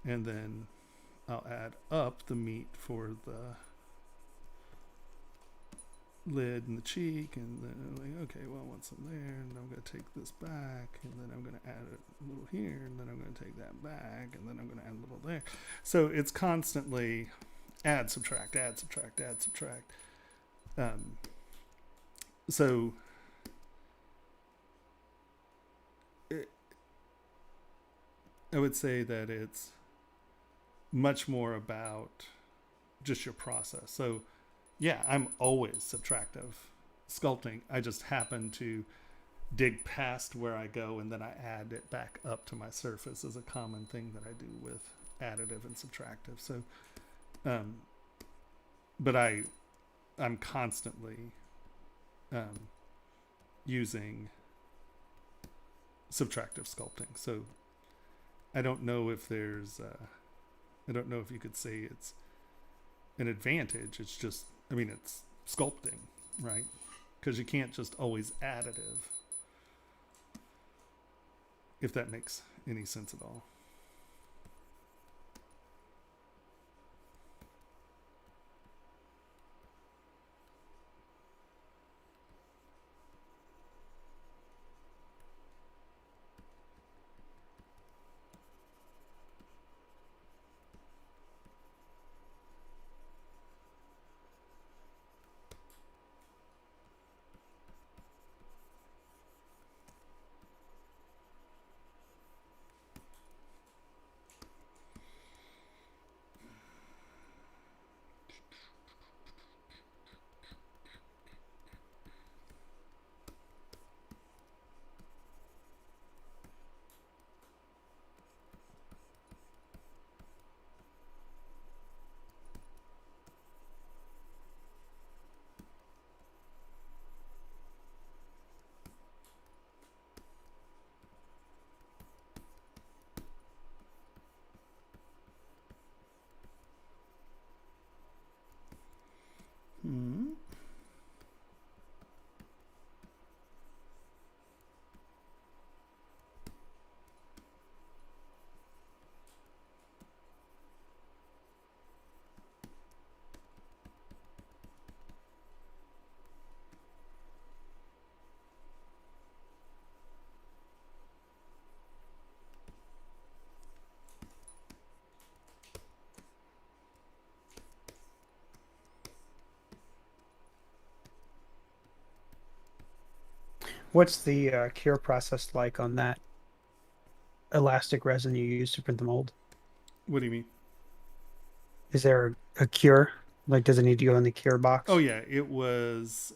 and then I'll add up the meat for the lid and the cheek, and then I'm like, okay, well, I want some there, and I'm going to take this back, and then I'm going to add a little here, and then I'm going to take that back, and then I'm going to add a little there. So it's constantly add, subtract, add, subtract, add, subtract. So I would say that it's much more about just your process. So yeah, I'm always subtractive sculpting. I just happen to dig past where I go, and then I add it back up to my surface is a common thing that I do with additive and subtractive. So But I'm constantly using subtractive sculpting. So I don't know if there's I don't know if you could say it's an advantage. It's just, I mean, it's sculpting, right? Because you can't just always additive, if that makes any sense at all. Hmm. What's the cure process like on that elastic resin you use to print the mold? What do you mean? Is there a cure? Like, does it need to go in the cure box? Oh yeah, it was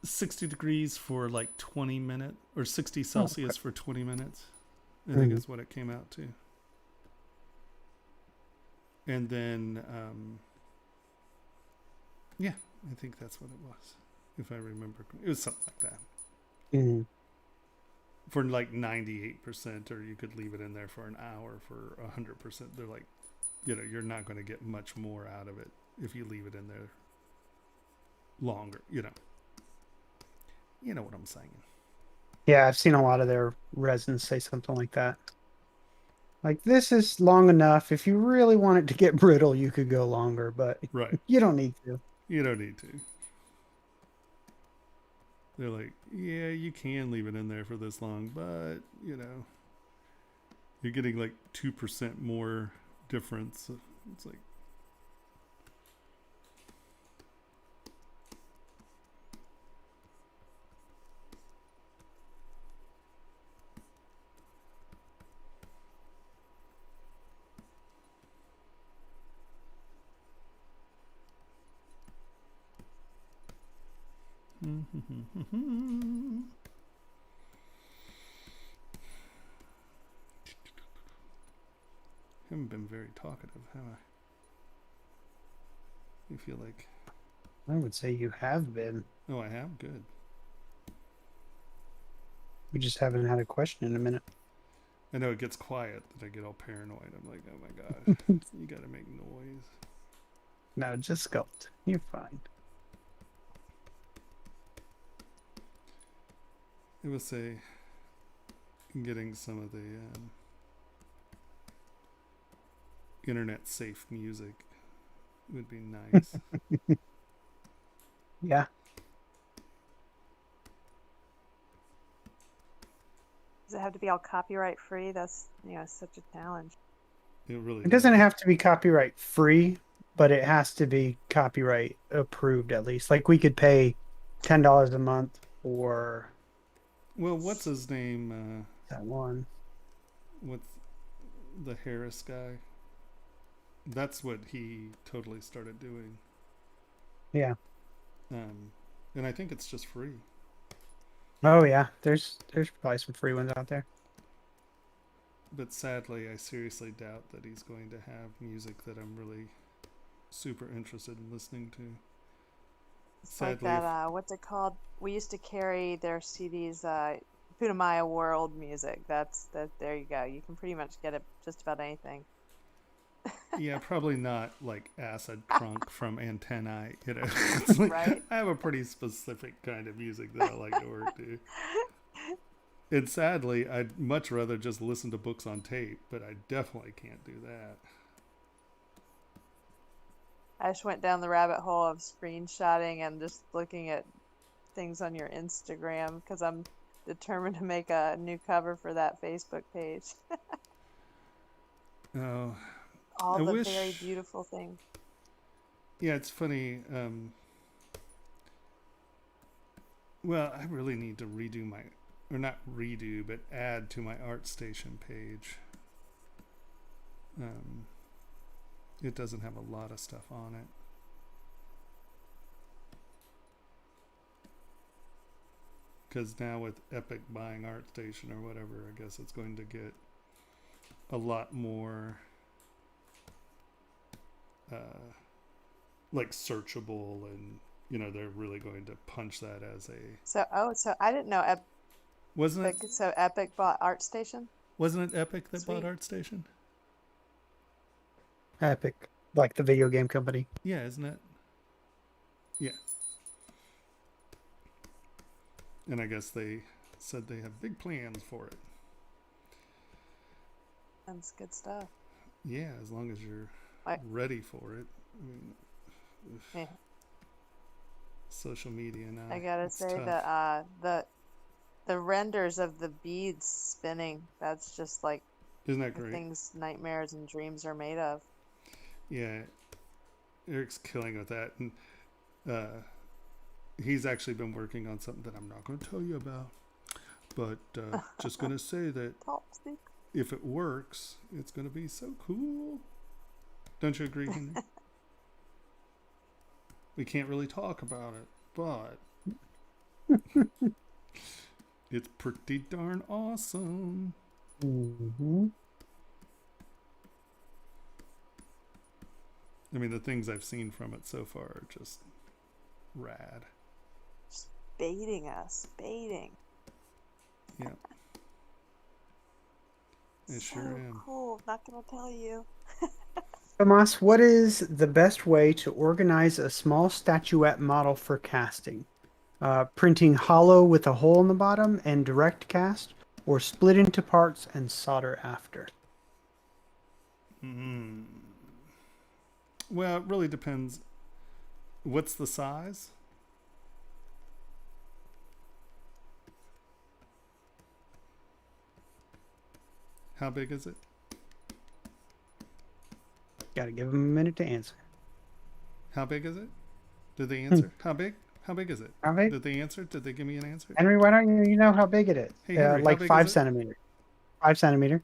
60 degrees for like 20 minutes, or 60 Celsius for 20 minutes. I think is what it came out to. And then, yeah, I think that's what it was, if I remember. It was something like that. Mm-hmm. For like 98%, or you could leave it in there for an hour for 100%. They're like, you know, you're not going to get much more out of it if you leave it in there longer, you know. You know what I'm saying. Yeah, I've seen a lot of their resins say something like that. Like, this is long enough. If you really want it to get brittle, you could go longer, but Right. you don't need to. You don't need to. They're like, yeah, you can leave it in there for this long, but, you know, you're getting like 2% more difference. It's like, haven't been very talkative, have I? You feel like, I would say you have been. oh, I have? Good. We just haven't had a question in a minute. I know it gets quiet that I get all paranoid. I'm like, oh my God, you gotta make noise. No, just sculpt. You're fine. It would say getting some of the internet safe music would be nice. Yeah. Does it have to be all copyright free? That's, you know, such a challenge. It really It doesn't does. have to be copyright free, but it has to be copyright approved at least. Like, we could pay $10 a month for Well, what's his name? that one. What's the Harris guy? That's what he totally started doing. Yeah. And I think it's just free. Oh yeah. There's probably some free ones out there. but sadly, I seriously doubt that he's going to have music that I'm really super interested in listening to. It's like Sadly, that, what's it called? We used to carry their CDs, Putamaya World music. There you go. You can pretty much get it just about anything. yeah, probably not like Acid Crunk from Antennae. You know, it's like, Right? I have a pretty specific kind of music that I like to work to. And sadly, I'd much rather just listen to books on tape, but I definitely can't do that. I just went down the rabbit hole of screenshotting and just looking at things on your Instagram because I'm determined to make a new cover for that Facebook page. Oh, All I the wish. very beautiful things. Yeah, it's funny. Well, I really need to redo my, or not redo, but add to my ArtStation page. It doesn't have a lot of stuff on it. Because now with Epic buying ArtStation or whatever, I guess it's going to get a lot more like searchable, and you know they're really going to punch that as a. So I didn't know Epic. Wasn't it? So Epic bought ArtStation. Wasn't it Epic that Sweet. bought ArtStation? Epic, like the video game company. Yeah, isn't it? Yeah. And I guess they said they have big plans for it. That's good stuff. Yeah, as long as you're Right. ready for it. I mean, Yeah. social media now. I gotta it's say tough. the renders of the beads spinning, that's just like Isn't that the great? things nightmares and dreams are made of. Yeah, Eric's killing with that, and he's actually been working on something that I'm not going to tell you about, but just going to say that Top secret. if it works, it's going to be so cool. Don't you agree, Henry? We can't really talk about it, but it's pretty darn awesome. Mm-hmm. I mean, the things I've seen from it so far are just rad. Just baiting us. Baiting. Yeah. I So sure am. cool. Not gonna tell you. Tomas, what is the best way to organize a small statuette model for casting? Printing hollow with a hole in the bottom and direct cast, or split into parts and solder after? Well, it really depends. What's the size? How big is it? Got to give them a minute to answer. How big is it? Did they answer? How big? How big is it? How big? Did they answer? Did they give me an answer? Henry, why don't you know how big it is? Hey, Henry, how like big 5 is it? centimeter. 5 centimeter.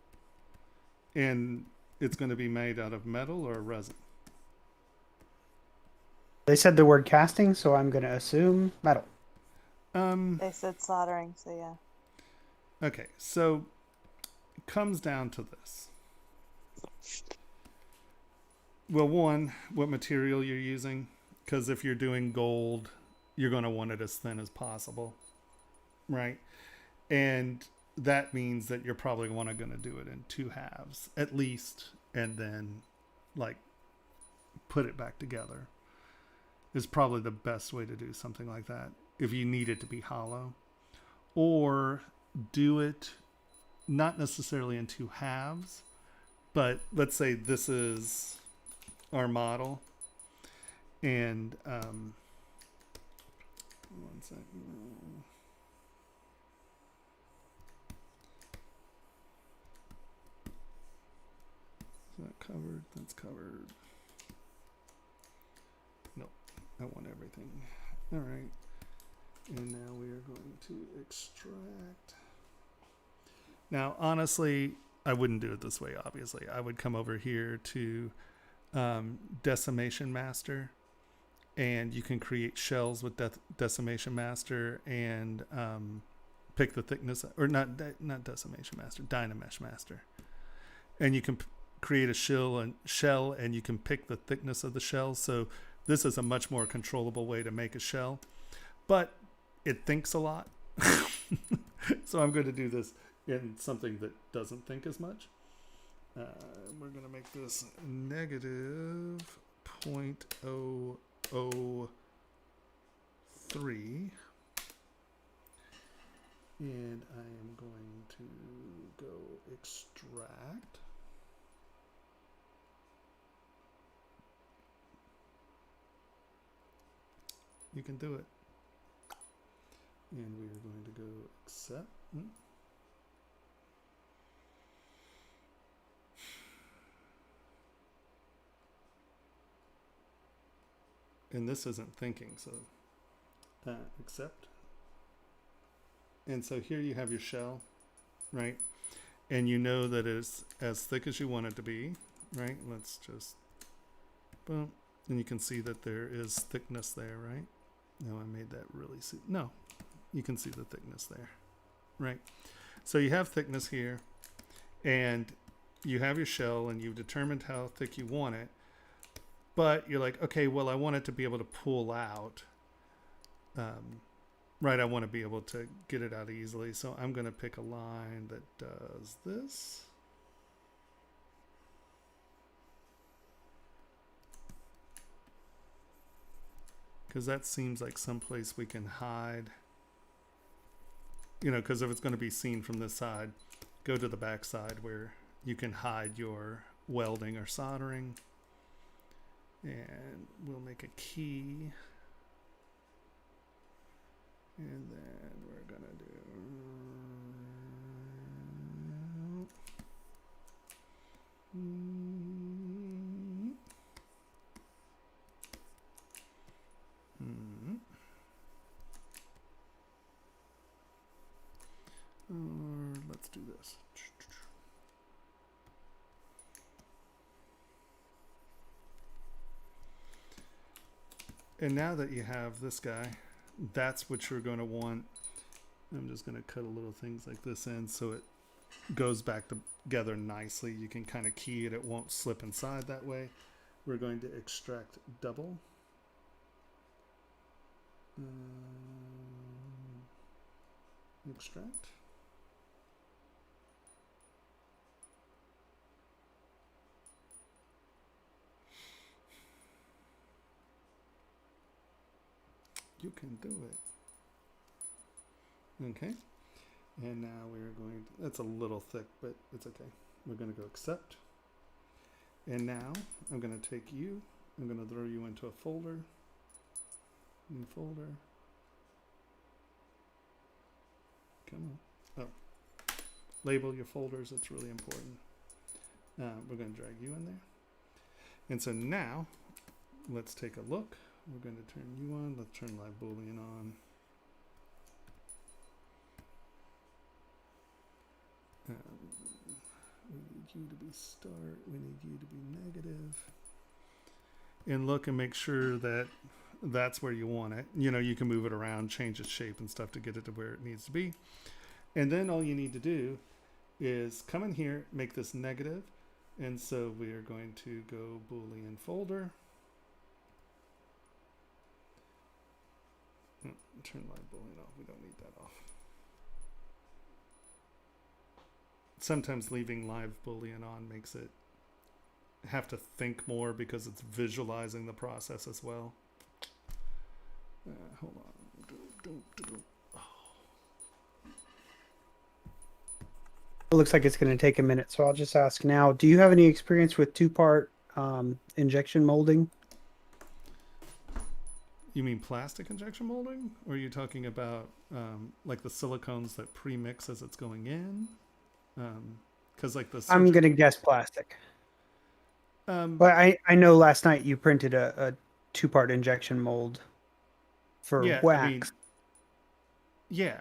And it's going to be made out of metal or resin? They said the word casting, so I'm going to assume metal. They said soldering, so yeah. Okay, so it comes down to this. Well, one, what material you're using, because if you're doing gold, you're going to want it as thin as possible, right? And that means that you're probably going to do it in 2 halves at least, and then like put it back together is probably the best way to do something like that if you need it to be hollow. Or do it not necessarily in 2 halves, but let's say this is our model, and one second. Is that covered? That's covered. Nope, I want everything. All right, and now we are going to extract. Now, honestly, I wouldn't do it this way, obviously. I would come over here to Decimation Master, and you can create shells with Decimation Master and pick the thickness, or not Decimation Master, Dynamesh Master. and you can create a shell and you can pick the thickness of the shell. So this is a much more controllable way to make a shell, but it thinks a lot. So I'm going to do this in something that doesn't think as much. We're going to make this negative 0.003. And I am going to go extract. You can do it. And we are going to go accept. And this isn't thinking, so accept. And so here you have your shell, right? And you know that it's as thick as you want it to be, right? Let's just, boom. And you can see that there is thickness there, right? No, I made that really, no, you can see the thickness there, right? So you have thickness here, and you have your shell, and you've determined how thick you want it. But you're like, okay, well, I want it to be able to pull out. Right, I want to be able to get it out easily. So I'm going to pick a line that does this. Because that seems like someplace we can hide. You know, because if it's going to be seen from this side, go to the back side where you can hide your welding or soldering. And we'll make a key. And then we're going to do... Or let's do this. And now that you have this guy, that's what you're going to want. I'm just going to cut a little things like this in so it goes back together nicely. You can kind of key it. It won't slip inside that way. We're going to extract double. Extract. You can do it. Okay. And now we're going to, that's a little thick, but it's okay. We're going to go accept. And now I'm going to take you, I'm going to throw you into a folder. New folder. Come on. Oh. Label your folders. It's really important. We're going to drag you in there. And so now let's take a look. We're going to turn you on. Let's turn live boolean on. We need you to be start. We need you to be negative. And look and make sure that that's where you want it. You know, you can move it around, change its shape and stuff to get it to where it needs to be. And then all you need to do is come in here, make this negative. And so we are going to go boolean folder. Turn live boolean off. We don't need that off. Sometimes leaving live boolean on makes it have to think more because it's visualizing the process as well. Hold on. It looks like it's going to take a minute, so I'll just ask now, do you have any experience with two-part injection molding? You mean plastic injection molding? Or are you talking about like the silicones that pre-mix as it's going in? Because like the I'm going to guess plastic. But I know last night you printed a two-part injection mold for wax. I mean, yeah.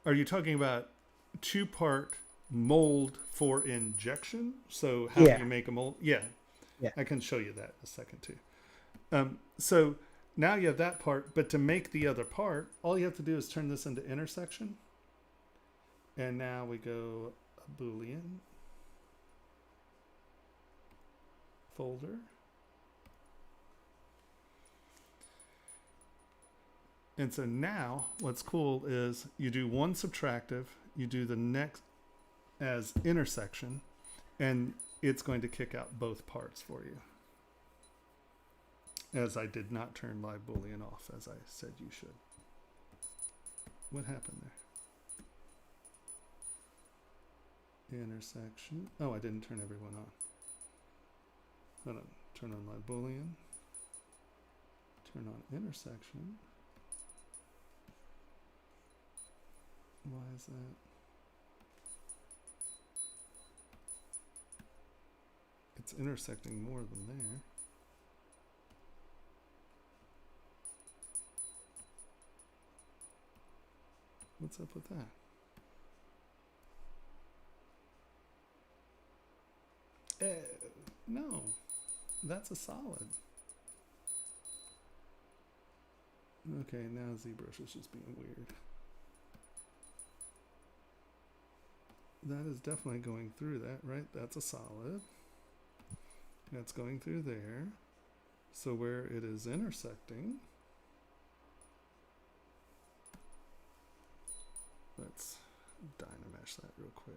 Are you talking about two-part mold for injection? So how do you make a mold? Yeah. I can show you that in a second too. So now you have that part, but to make the other part, all you have to do is turn this into intersection. And now we go a Boolean folder. And so now what's cool is you do one subtractive, you do the next as intersection, and it's going to kick out both parts for you. As I did not turn live Boolean off, as I said you should. What happened there? Intersection. Oh, I didn't turn everyone on. Hold on. Turn on live Boolean. Turn on intersection. Why is that? It's intersecting more than there. What's up with that? No, that's a solid. Okay, now ZBrush is just being weird. That is definitely going through that, right? That's a solid. That's going through there. So where it is intersecting, let's Dynamesh that real quick.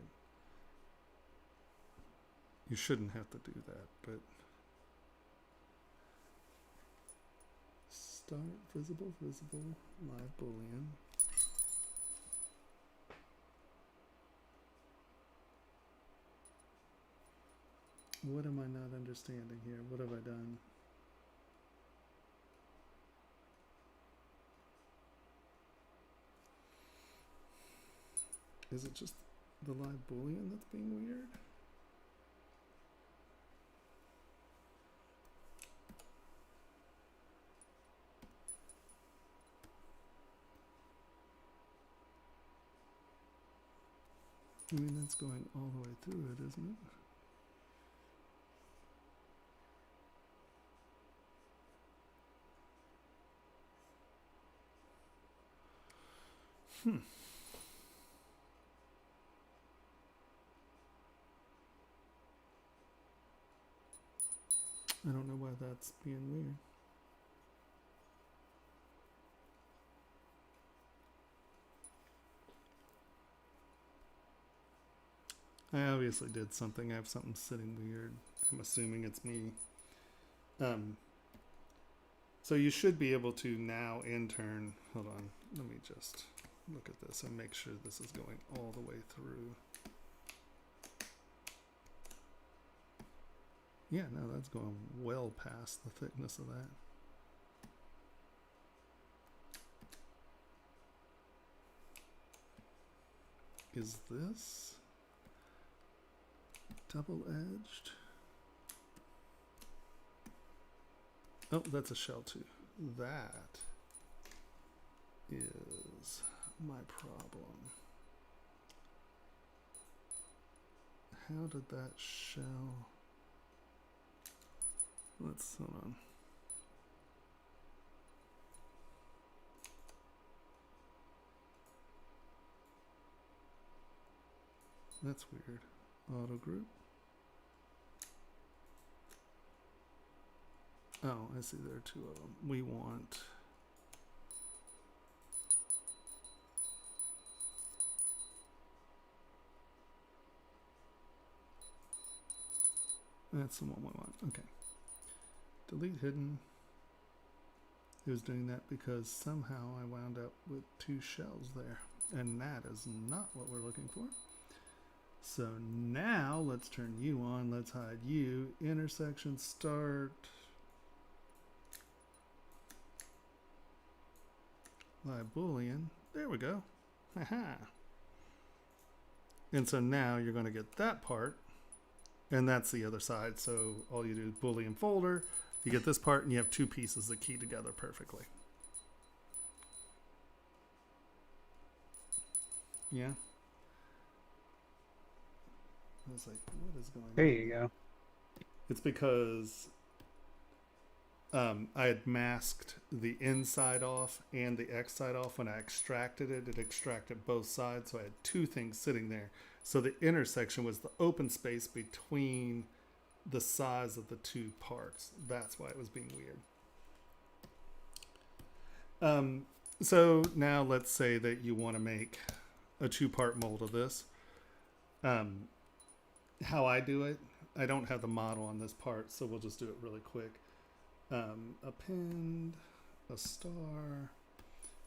You shouldn't have to do that, but start visible, live Boolean. What am I not understanding here? What have I done? Is it just the live Boolean that's being weird? I mean, that's going all the way through it, isn't it? I don't know why that's being weird. I obviously did something. I have something sitting weird. I'm assuming it's me. So you should be able to now intern. Hold on. Let me just look at this and make sure this is going all the way through. Yeah, no, that's going well past the thickness of that. Is this double-edged? Oh, that's a shell too. That is my problem. How did that shell... Let's, hold on. That's weird. Auto group. Oh, I see there are two of them. We want... That's the one we want. Okay. Delete hidden. It was doing that because somehow I wound up with two shells there. And that is not what we're looking for. So now let's turn you on. Let's hide you. Intersection start. Live Boolean. There we go. Haha. And so now you're going to get that part. And that's the other side. So all you do is Boolean folder. You get this part and you have two pieces that key together perfectly. Yeah. I was like, what is going on? There you go. It's because I had masked the inside off and the X side off. When I extracted it, it extracted both sides. So I had two things sitting there. So the intersection was the open space between the size of the two parts. That's why it was being weird. So now let's say that you want to make a two-part mold of this. How I do it, I don't have the model on this part, so we'll just do it really quick. Append a star,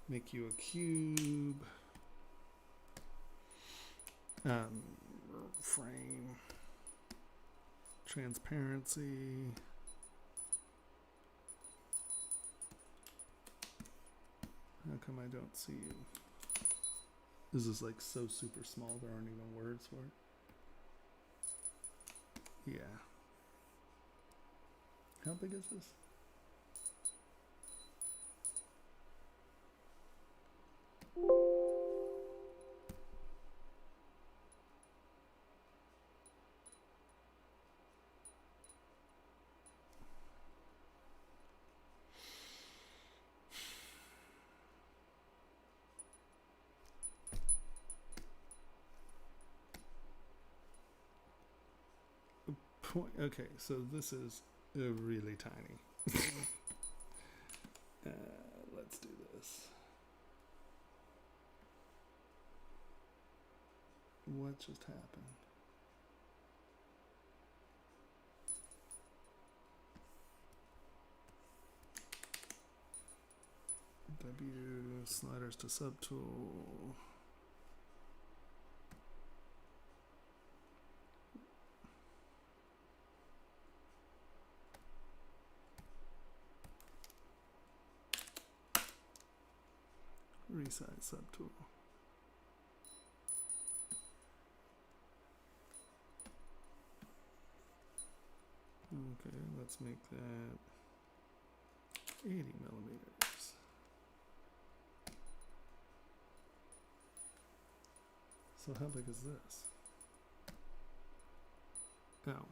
make you a cube, frame, transparency, how come I don't see you? This is like so super small, there aren't even words for it. Yeah. How big is this? Okay, so this is really tiny. Let's do this. What just happened? W, sliders to subtool. Resize subtool. Okay, let's make that 80 millimeters. So how big is this? Oh,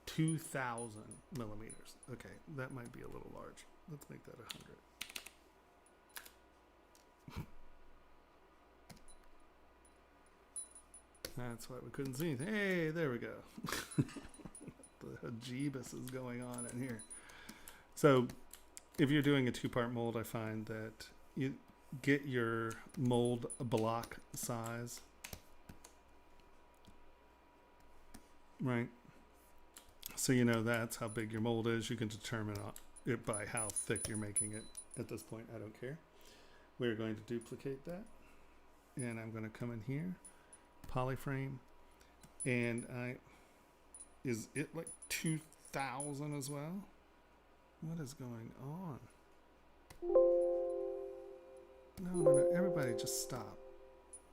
2,000 millimeters. Okay, that might be a little large. Let's make that 100. That's why we couldn't see anything. Hey, there we go. The Jeebus is going on in here. So if you're doing a two-part mold, I find that you get your mold block size, right? So you know that's how big your mold is. You can determine it by how thick you're making it. At this point, I don't care. We're going to duplicate that. And I'm going to come in here, polyframe, and is it like 2,000 as well? What is going on? No, everybody just stop.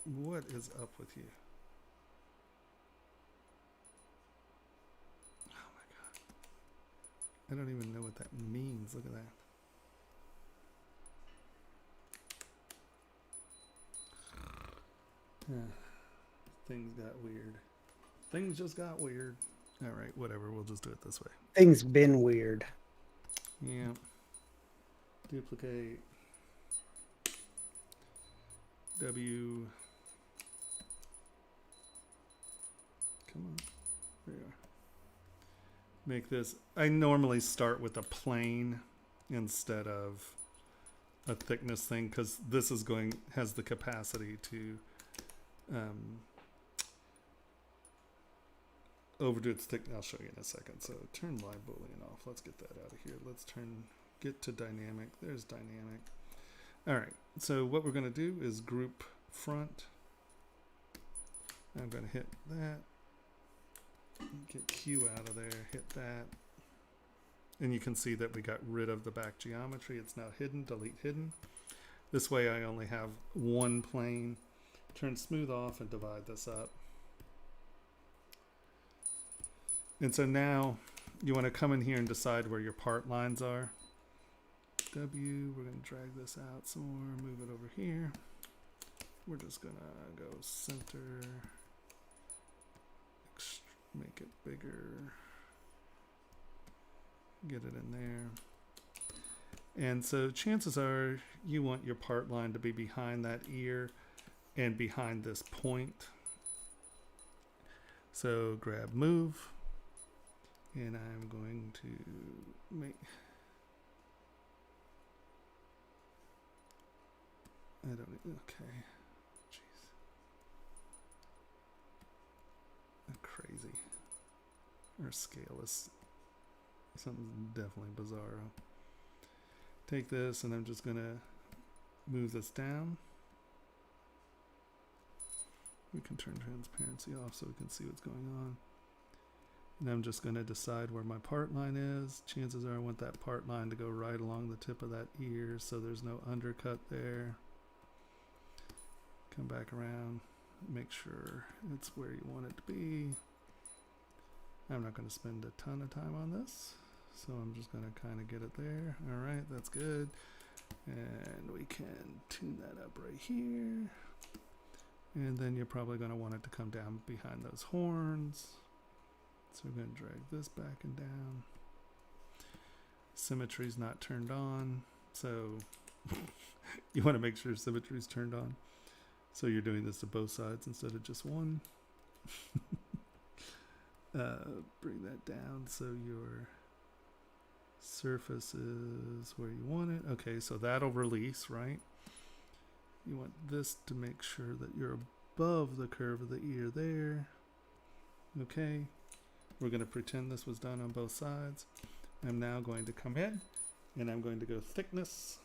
What is up with you? Oh my God. I don't even know what that means. Look at that. Things got weird. Things just got weird. All right, whatever. We'll just do it this way. Things been weird. Yeah. Duplicate. W. Come on. There you are. Make this. I normally start with a plane instead of a thickness thing because this is has the capacity to overdo its thickness. I'll show you in a second. So turn live boolean off. Let's get that out of here. Let's get to dynamic. There's dynamic. All right. So what we're going to do is group front. I'm going to hit that. Get Q out of there. Hit that. And you can see that we got rid of the back geometry. It's now hidden. Delete hidden. This way I only have one plane. Turn smooth off and divide this up. And so now you want to come in here and decide where your part lines are. W, we're going to drag this out some more, move it over here. We're just going to go center, make it bigger, get it in there. And so chances are you want your part line to be behind that ear and behind this point. So grab move, and I'm going to make, okay, jeez. Crazy. Our scale is something definitely bizarro. Take this, and I'm just gonna move this down. We can turn transparency off so we can see what's going on. And I'm just gonna decide where my part line is. Chances are I want that part line to go right along the tip of that ear so there's no undercut there. Come back around, make sure it's where you want it to be. I'm not going to spend a ton of time on this, so I'm just going to kind of get it there. All right, that's good. And we can tune that up right here. And then you're probably going to want it to come down behind those horns. So we're going to drag this back and down. Symmetry's not turned on, so you want to make sure symmetry's turned on. So you're doing this to both sides instead of just one. Bring that down so your surface is where you want it. Okay, so that'll release, right? You want this to make sure that you're above the curve of the ear there. Okay, we're going to pretend this was done on both sides. I'm now going to come in and I'm going to go thickness,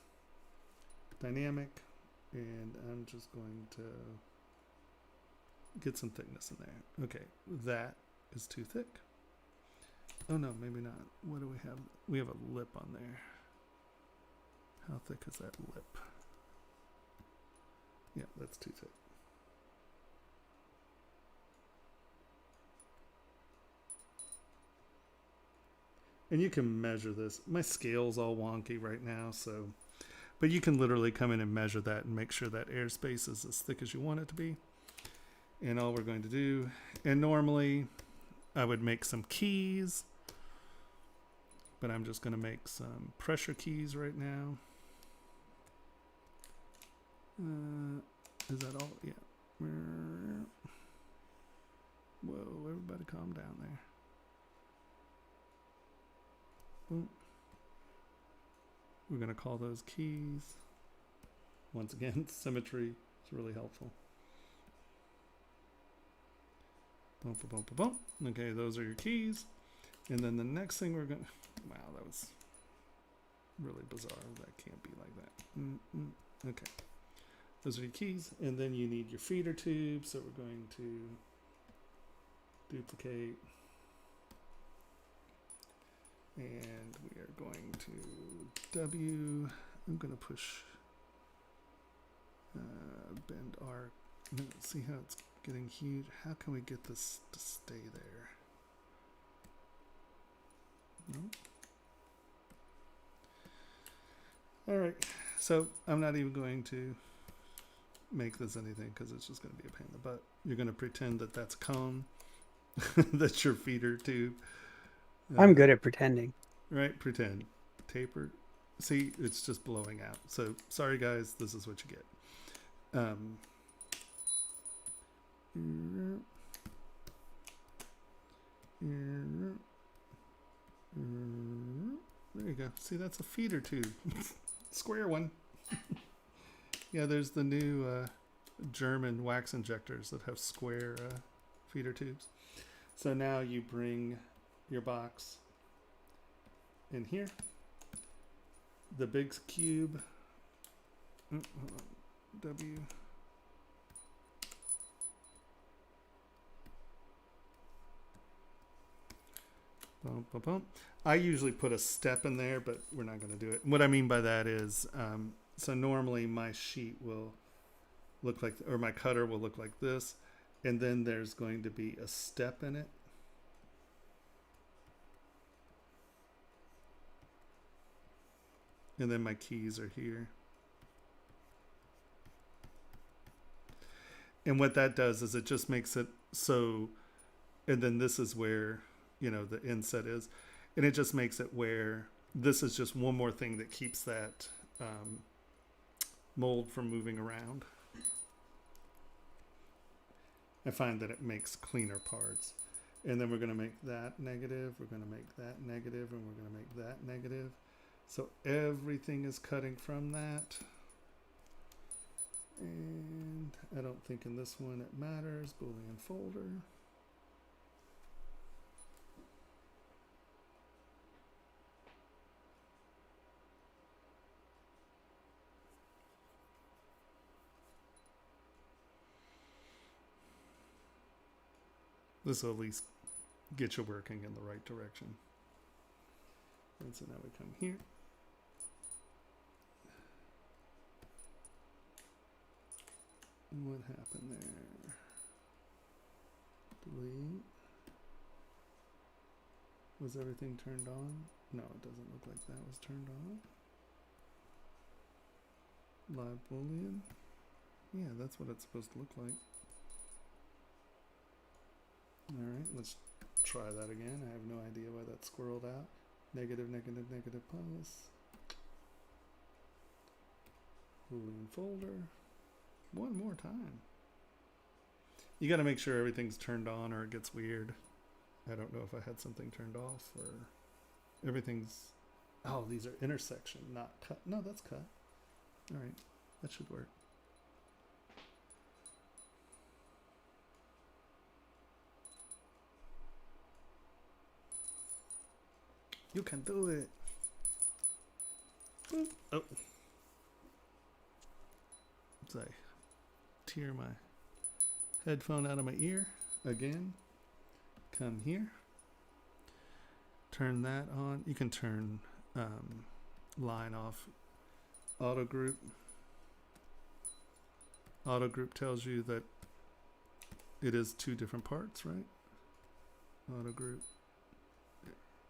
dynamic, and I'm just going to get some thickness in there. Okay, that is too thick. Oh no, maybe not. What do we have? We have a lip on there. How thick is that lip? Yeah, that's too thick. And you can measure this. My scale's all wonky right now, so, but you can literally come in and measure that and make sure that airspace is as thick as you want it to be. And all we're going to do, and normally I would make some keys, but I'm just going to make some pressure keys right now. Is that all? Yeah. Whoa, everybody calm down there. Boom. We're going to call those keys. Once again, symmetry is really helpful. Boom, boom, boom, boom. Okay, those are your keys. And then the next thing we're going to... Wow, that was really bizarre. That can't be like that. Okay. Those are your keys. And then you need your feeder tube. So we're going to duplicate. And we are going to W. I'm going to push bend arc. See how it's getting huge. How can we get this to stay there? No. All right. So I'm not even going to make this anything because it's just going to be a pain in the butt. You're going to pretend that that's a cone. That's your feeder tube. I'm good at pretending. Right, pretend. Tapered. See, it's just blowing out. So, sorry guys, this is what you get. There you go. See, that's a feeder tube. Square one. Yeah, there's the new German wax injectors that have square feeder tubes. So now you bring your box in here, the big cube, hold on. W, boom, boom, boom. I usually put a step in there, but we're not going to do it. What I mean by that is, so normally my sheet will look like, or my cutter will look like this, and then there's going to be a step in it. And then my keys are here. And what that does is it just makes it so, and then this is where, you know, the inset is. And it just makes it where this is just one more thing that keeps that mold from moving around. I find that it makes cleaner parts. And then we're going to make that negative, we're going to make that negative, and we're going to make that negative. So everything is cutting from that. And I don't think in this one it matters. Boolean folder. This will at least get you working in the right direction. And so now we come here. What happened there? Delete. Was everything turned on? No, it doesn't look like that was turned on. Live Boolean. Yeah, that's what it's supposed to look like. Alright, let's try that again. I have no idea why that squirreled out. Negative, negative, negative plus. Boolean folder. One more time. You got to make sure everything's turned on or it gets weird. I don't know if I had something turned off or everything's... Oh, these are intersection, not cut. No, that's cut. Alright, that should work. You can do it. Boop. Oh. So I tear my headphone out of my ear again. Come here. Turn that on. You can turn line off. Auto group. Auto group tells you that it is two different parts, right? Auto group.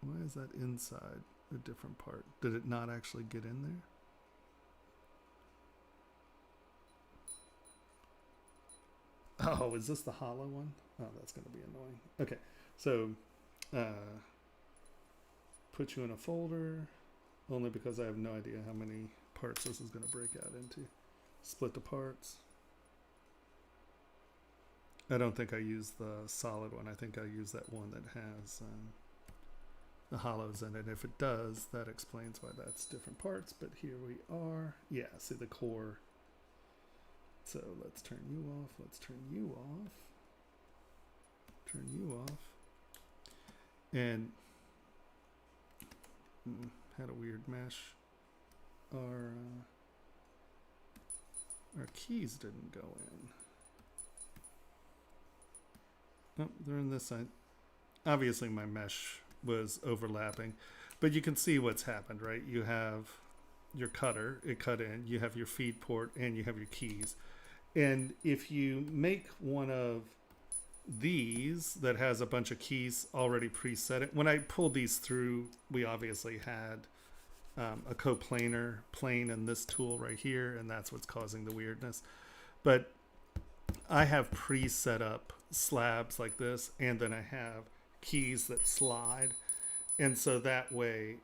Why is that inside a different part? Did it not actually get in there? Oh, is this the hollow one? Oh, that's going to be annoying. Okay, so put you in a folder only because I have no idea how many parts this is going to break out into. Split the parts. I don't think I use the solid one. I think I use that one that has the hollows in it. If it does, that explains why that's different parts. But here we are. Yeah, see the core. So let's turn you off. Let's turn you off. Turn you off. And had a weird mesh. Our keys didn't go in. Oh, they're in this side. Obviously my mesh was overlapping, but you can see what's happened, right? You have your cutter, it cut in, you have your feed port, and you have your keys. And if you make one of these that has a bunch of keys already preset, when I pulled these through, we obviously had a coplanar plane in this tool right here, and that's what's causing the weirdness. But I have pre-set up slabs like this, and then I have keys that slide, and so that way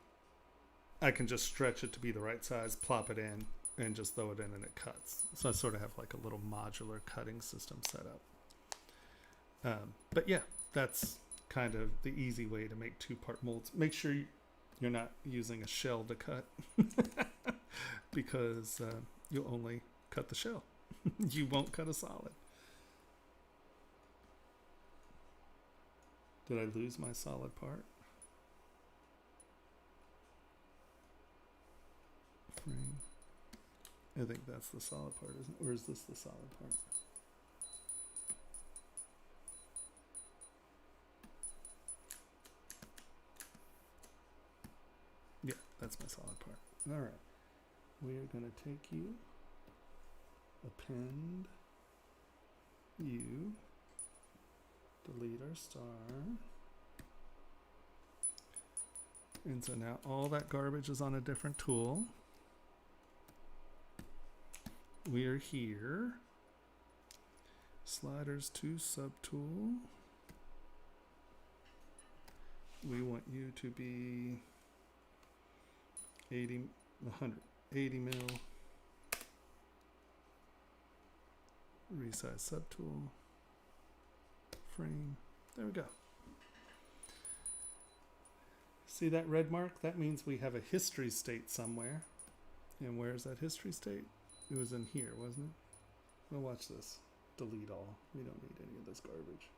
I can just stretch it to be the right size, plop it in, and just throw it in and it cuts. So I sort of have like a little modular cutting system set up. But yeah, that's kind of the easy way to make two-part molds. Make sure you're not using a shell to cut because you'll only cut the shell. You won't cut a solid. Did I lose my solid part? Frame. I think that's the solid part, isn't it? Or is this the solid part? Yeah, that's my solid part. All right. We are going to take you, append you, delete our star. And so now all that garbage is on a different tool. We are here. Sliders to subtool. We want you to be 80, 180 mil. Resize subtool. Frame. There we go. See that red mark? That means we have a history state somewhere. And where's that history state? It was in here, wasn't it? Well, watch this. Delete all. We don't need any of this garbage.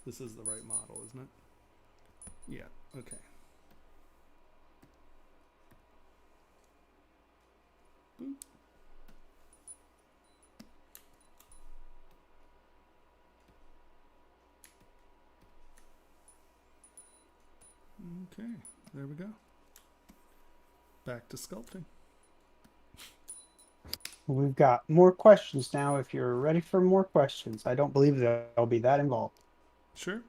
This is the right model, isn't it? Yeah, okay. Boop. Okay, there we go. Back to sculpting. We've got more questions now. If you're ready for more questions, I don't believe they'll be that involved. Sure.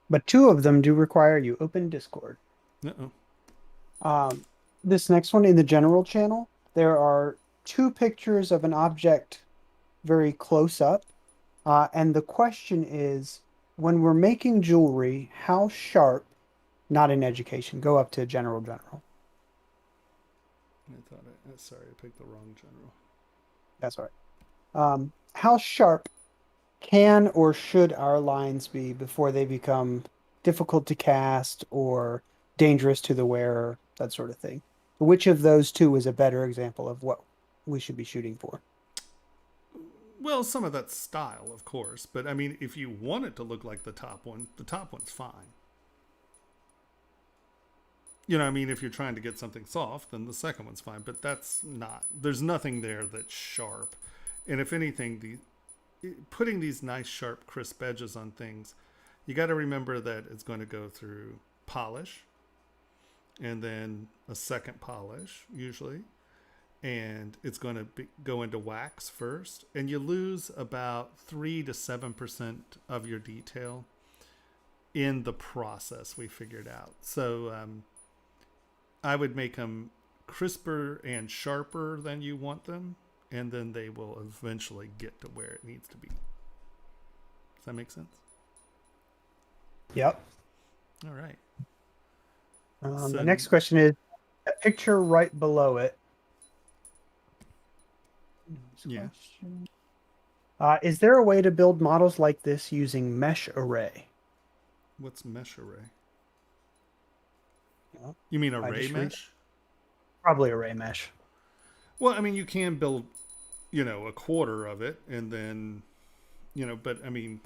But 2 of them do require you open Discord. Uh-oh. This next one in the general channel, there are 2 pictures of an object very close up. And the question is, when we're making jewelry, how sharp, not in education, go up to general. I thought sorry, I picked the wrong general. That's all right. How sharp can or should our lines be before they become difficult to cast or dangerous to the wearer, that sort of thing? Which of those 2 is a better example of what we should be shooting for? Well, some of that's style, of course, but I mean, if you want it to look like the top one's fine. You know, I mean, if you're trying to get something soft, then the second one's fine, but that's not. There's nothing there that's sharp. And if anything, putting these nice, sharp, crisp edges on things, you got to remember that it's going to go through polish and then a second polish, usually. And it's going to go into wax first. And you lose about 3 to 7% of your detail in the process, we figured out. So, I would make them crisper and sharper than you want them, and then they will eventually get to where it needs to be. Does that make sense? Yep. All right. The next question is, a picture right below it. Yeah. Is there a way to build models like this using mesh array? What's mesh array? Well, You mean array mesh? Probably array mesh. Well, I mean, you can build, a quarter of it, and then, but I mean,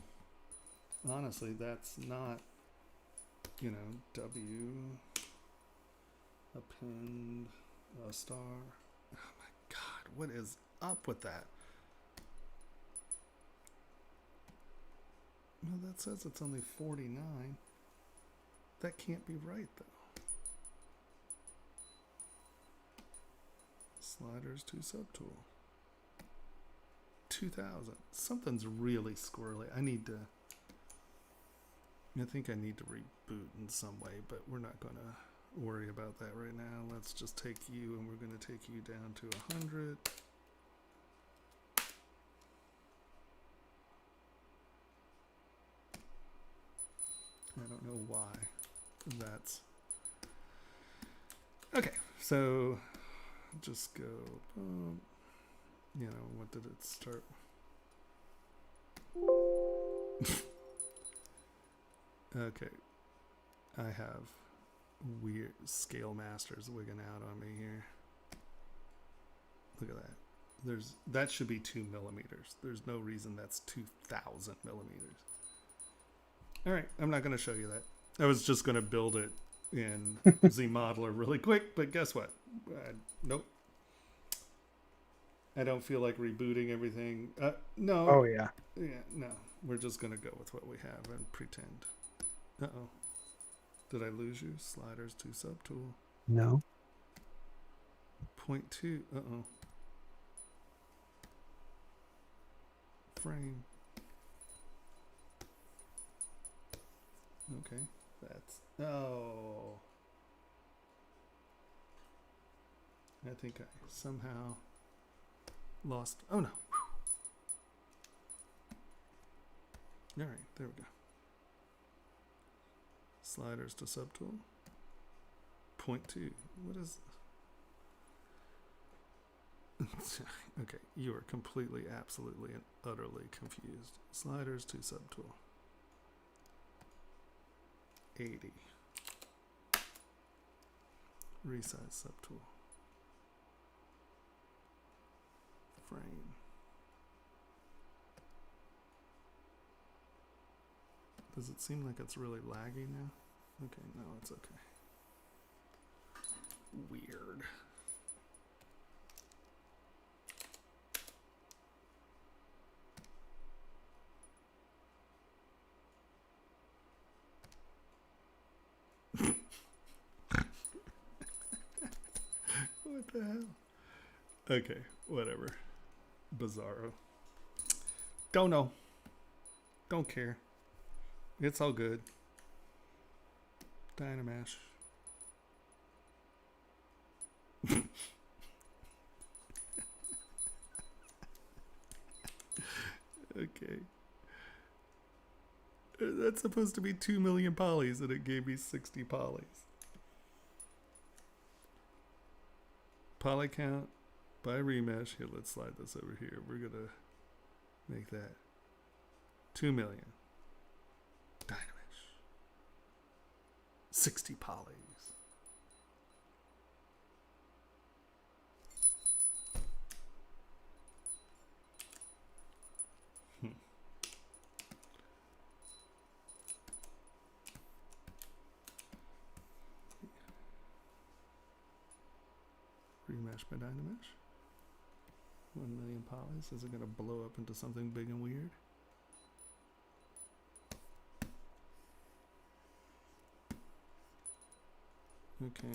honestly, that's not, W, append, a star. Oh my God, what is up with that? Well, that says it's only 49. That can't be right, though. Sliders to subtool. 2000. Something's really squirrely. I think I need to reboot in some way, but we're not going to worry about that right now. Let's just take you, and we're going to take you down to 100. I don't know why that's... Okay, so just go, what did it start? Okay, I have weird scale masters wigging out on me here. Look at that. That should be 2 millimeters. There's no reason that's 2,000 millimeters. All right, I'm not going to show you that. I was just going to build it in ZModeler really quick, but guess what? Nope. I don't feel like rebooting everything. No. Oh, yeah. Yeah, no. We're just going to go with what we have and pretend. Uh-oh. Did I lose you? Sliders to subtool. No. 0.2. Uh-oh. Frame. Okay. That's... Oh. I think I somehow lost... Oh, no. All right. There we go. Sliders to subtool. 0.2. What is... Okay, you are completely, absolutely, and utterly confused. Sliders to subtool. 80. Resize subtool. Frame. Does it seem like it's really laggy now? Okay, no, it's okay. Weird. What the hell? Okay, whatever. Bizarro. Don't know. Don't care. It's all good. Dynamash. Okay. That's supposed to be 2 million polys, and it gave me 60 polys. Poly count by remesh. Here, let's slide this over here. We're gonna make that 2 million. Dynamish. 60 polys. Remesh by Dynamesh. 1 million polys. Is it going to blow up into something big and weird? Okay.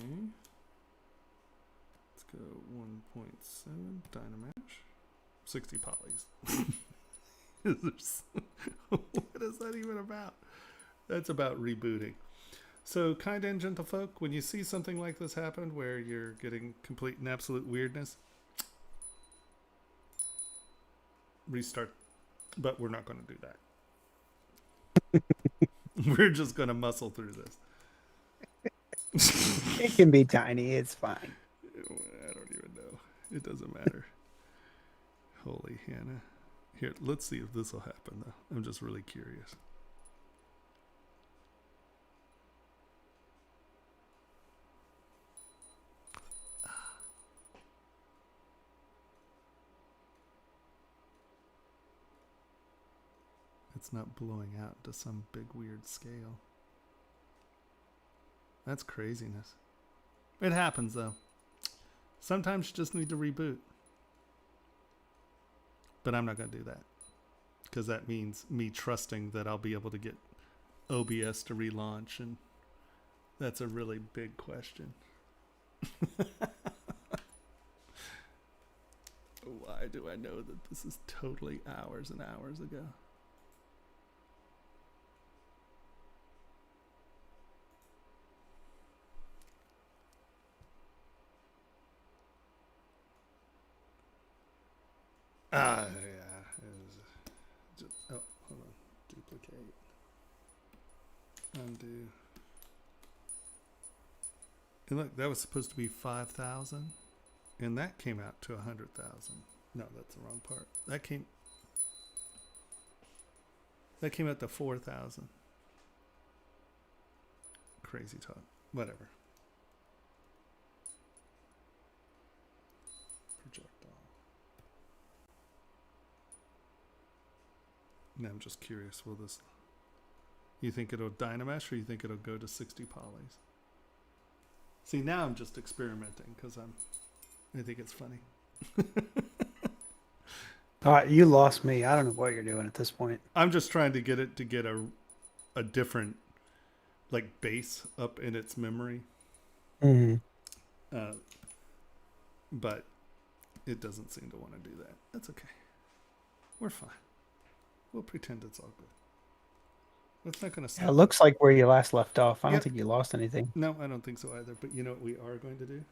Let's go 1.7 Dynamash. 60 polys. What is that even about? That's about rebooting. So, kind and gentle folk, when you see something like this happen where you're getting complete and absolute weirdness, restart. But we're not going to do that. We're just going to muscle through this. It can be tiny. It's fine. I don't even know. It doesn't matter. Holy Hannah. Here, let's see if this will happen, though. I'm just really curious. It's not blowing out to some big weird scale. That's craziness. It happens, though. Sometimes you just need to reboot. But I'm not going to do that. Because that means me trusting that I'll be able to get OBS to relaunch. And that's a really big question. Why do I know that this is totally hours and hours ago? Yeah. Oh, hold on. Duplicate. Undo. And look, that was supposed to be 5,000. And that came out to 100,000. No, that's the wrong part. That came out to 4,000. Crazy talk. Whatever. Projectile. Now I'm just curious, will this... You think it'll Dynamesh or you think it'll go to 60 polys? See, now I'm just experimenting because I think it's funny. You lost me. I don't know what you're doing at this point. I'm just trying to get it to get a different like base up in its memory. Mm-hmm. But it doesn't seem to want to do that. That's okay. We're fine. We'll pretend it's all good. It's not going to It looks like where you last left off. I don't think you lost anything. No, I don't think so either. But you know what we are going to do?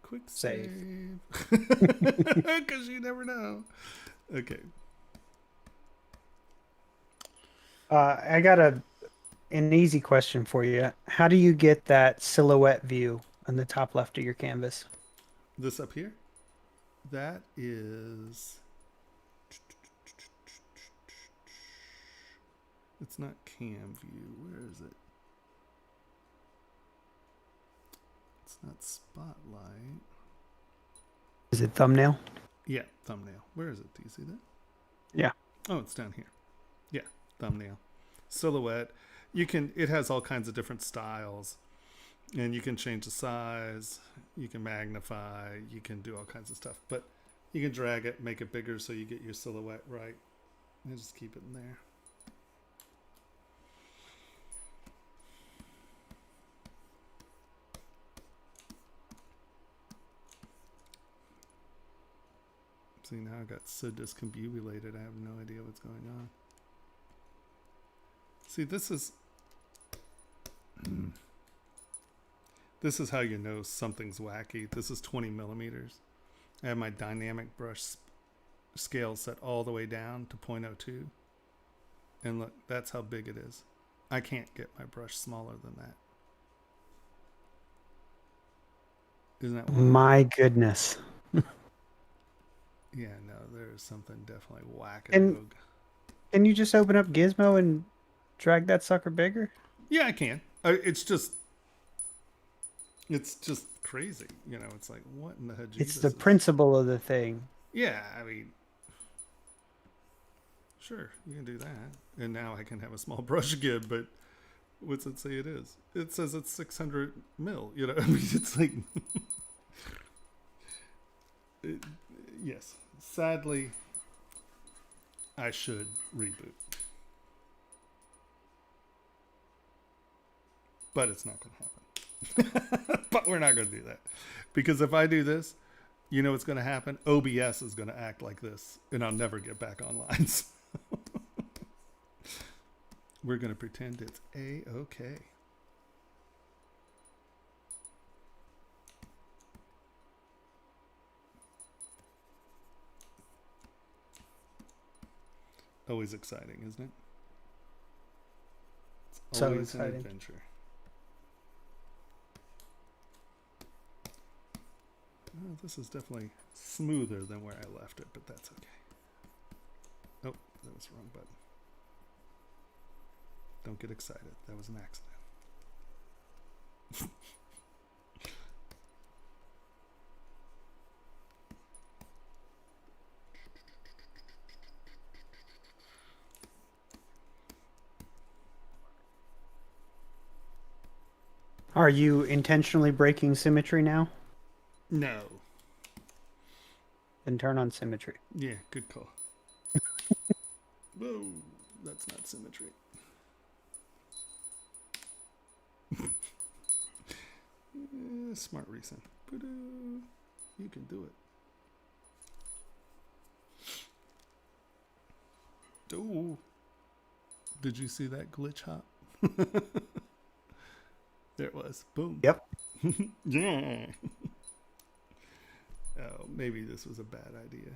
Quick Save. Because you never know. Okay. I got a an easy question for you. How do you get that silhouette view on the top left of your canvas? This up here, that is, it's not cam view. Where is it? It's not spotlight. Is it thumbnail? Yeah, thumbnail. Where is it? Do you see that? Yeah. Oh, it's down here. Yeah, thumbnail. Silhouette. You can, it has all kinds of different styles, and you can change the size, you can magnify, you can do all kinds of stuff, but you can drag it, make it bigger so you get your silhouette right, and just keep it in there. See, now I got so discombobulated, I have no idea what's going on. See, this is this is how you know something's wacky. This is 20 millimeters. I have my dynamic brush scale set all the way down to 0.02. And look, that's how big it is. I can't get my brush smaller than that. Isn't that wild? My goodness. Yeah, no, there's something definitely whack. And can you just open up Gizmo and drag that sucker bigger? Yeah, I can. It's just crazy. You know, it's like, what in the heck? It's the principle of the thing. Yeah, I mean, sure, you can do that. And now I can have a small brush again, but what's it say it is? It says it's 600 mil. You know, I mean, it's like, yes, sadly, I should reboot. But it's not going to happen. But we're not going to do that. Because if I do this, you know what's going to happen? OBS is going to act like this, and I'll never get back online. So we're going to pretend it's A-okay. Always exciting, isn't it? It's So always an exciting. adventure. Oh, this is definitely smoother than where I left it, but that's okay. Oh, that was the wrong button. Don't get excited. That was an accident. Are you intentionally breaking symmetry now? No. Then turn on symmetry. Yeah, good call. Whoa, that's not symmetry. Smart reason. You can do it. Oh, did you see that glitch hop? There it was. Boom. Yep. Yeah. Oh, maybe this was a bad idea.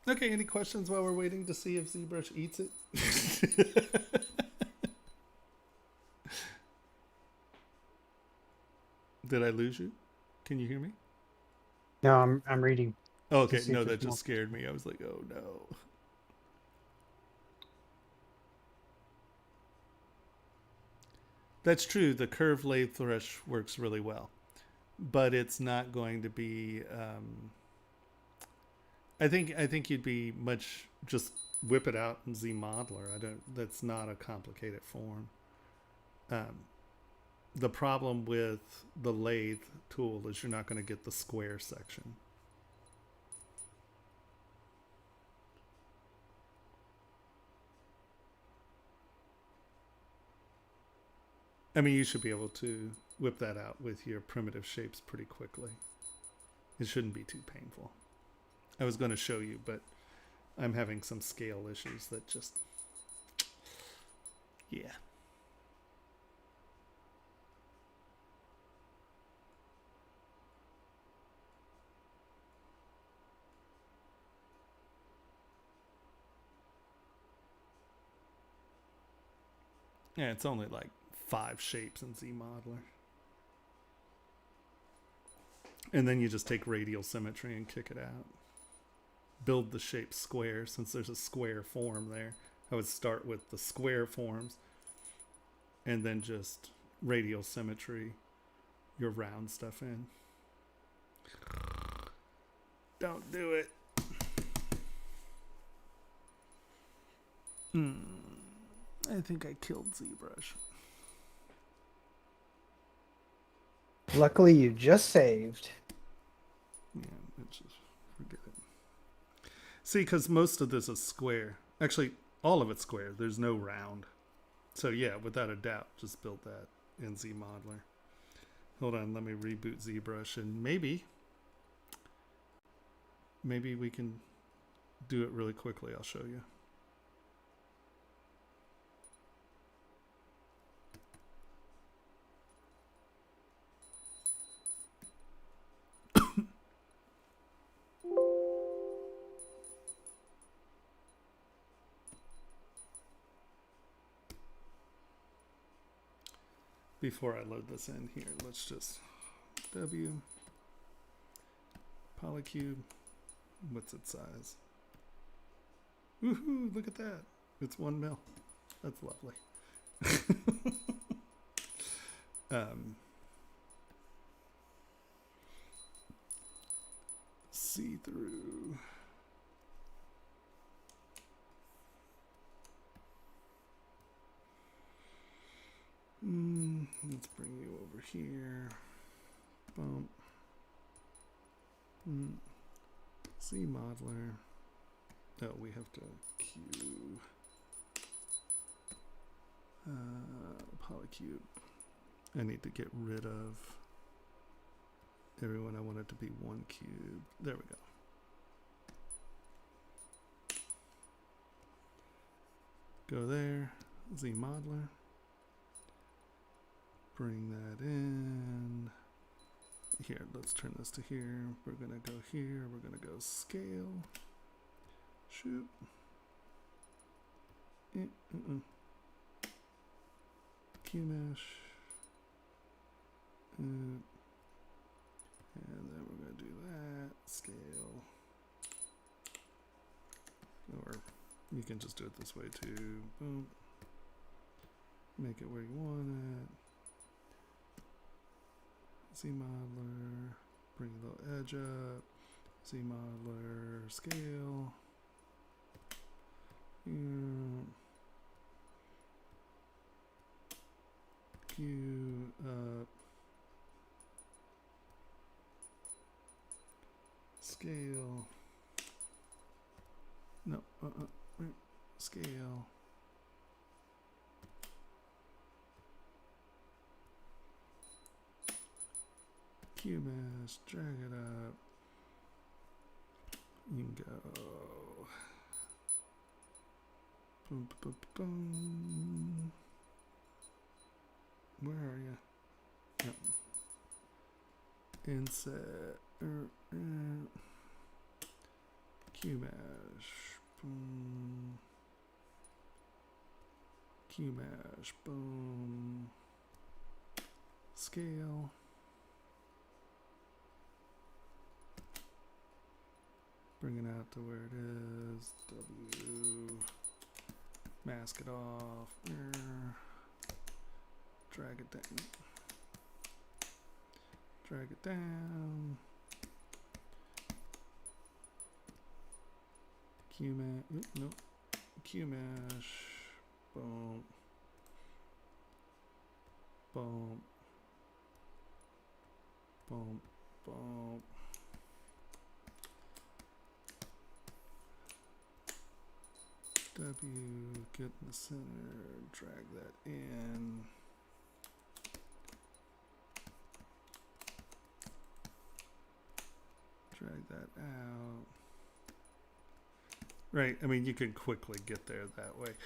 Okay, any questions while we're waiting to see if ZBrush eats it? Did I lose you? Can you hear me? No, I'm reading. Oh, okay, see no, if that there's just more. scared me. I was like, oh no. That's true. The curved lathe brush works really well, but it's not going to be. I think you'd be much just whip it out in Z Modeler. That's not a complicated form. The problem with the lathe tool is you're not going to get the square section. I mean, you should be able to whip that out with your primitive shapes pretty quickly. It shouldn't be too painful. I was going to show you, but I'm having some scale issues that just, yeah. Yeah, it's only like 5 shapes in ZModeler. And then you just take radial symmetry and kick it out. Build the shape square, since there's a square form there. I would start with the square forms and then just radial symmetry your round stuff in. Don't do it. I think I killed ZBrush. Luckily, you just saved. Yeah, let's just forget it. See, because most of this is square. Actually, all of it's square. There's no round. So yeah, without a doubt, just build that in ZModeler. Hold on, let me reboot ZBrush, and maybe we can do it really quickly. I'll show you. Before I load this in here, let's just W polycube. What's its size? Woohoo! Look at that. It's 1 mil. That's lovely. See through. Let's bring you over here. Bump. ZModeler. Oh, we have to Q. Polycube. I need to get rid of everyone. I want it to be 1 cube. There we go. Go there. ZModeler. Bring that in. Here, let's turn this to here. We're gonna go here. We're gonna go scale. Shoot. QMesh. And then we're gonna do that. Scale. Or you can just do it this way too. Boom. Make it where you want it. ZModeler, bring a little edge up. ZModeler, scale. Q up. Scale. No, scale. QMesh, drag it up. You can go. Boom, boom, boom. Where are you? Yep. Inset. QMesh. Boom. QMesh. Boom. Scale. Bring it out to where it is. W. Mask it off. Drag it down. Drag it down. QMesh. Nope. QMesh. Boom. Boom. Boom. Boom. W, get in the center, drag that in. Drag that out. Right, I mean, you could quickly get there that way.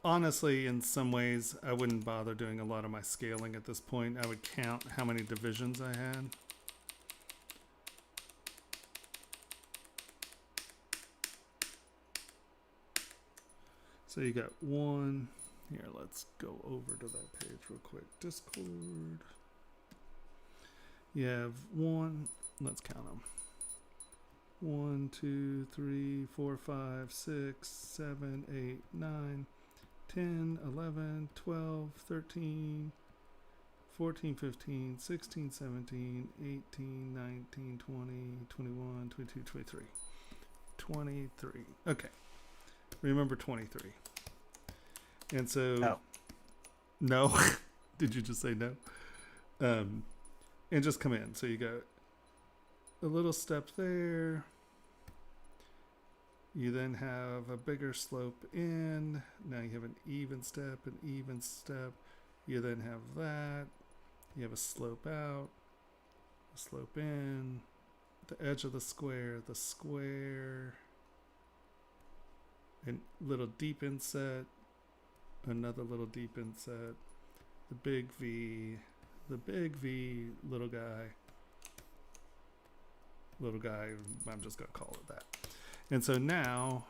Honestly, in some ways, I wouldn't bother doing a lot of my scaling at this point. I would count how many divisions I had. So you got 1, Here, let's go over to that page real quick. Discord. You have let's count them. 1, 2, 3, 4, 5, 6, 7, 8, 9, 10, 11, 12, 13, 14, 15, 16, 17, 18, 19, 20, 21, 22, 23. 23. Okay. Remember 23. And so... No. No? Did you just say no? And just come in. So you got a little step there. You then have a bigger slope in. Now you have an even step, an even step. You then have that. You have a slope out, a slope in, the edge of the square, and little deep inset, another little deep inset, the big V, little guy, I'm just going to call it that. And so now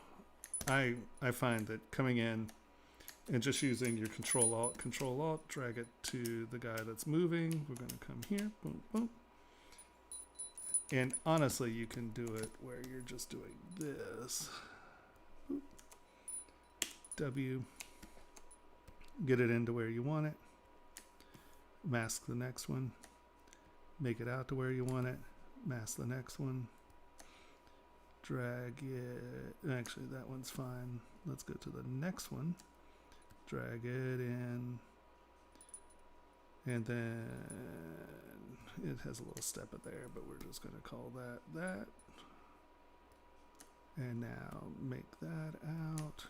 I find that coming in and just using your Control Alt, drag it to the guy that's moving. We're going to come here, boom, boom. And honestly, you can do it where you're just doing this. W, get it into where you want it. Mask the next one. Make it out to where you want it. Mask the next one. Drag it. Actually, that one's fine. Let's go to the next one. Drag it in, and then it has a little step in there, but we're just going to call that. And now make that out,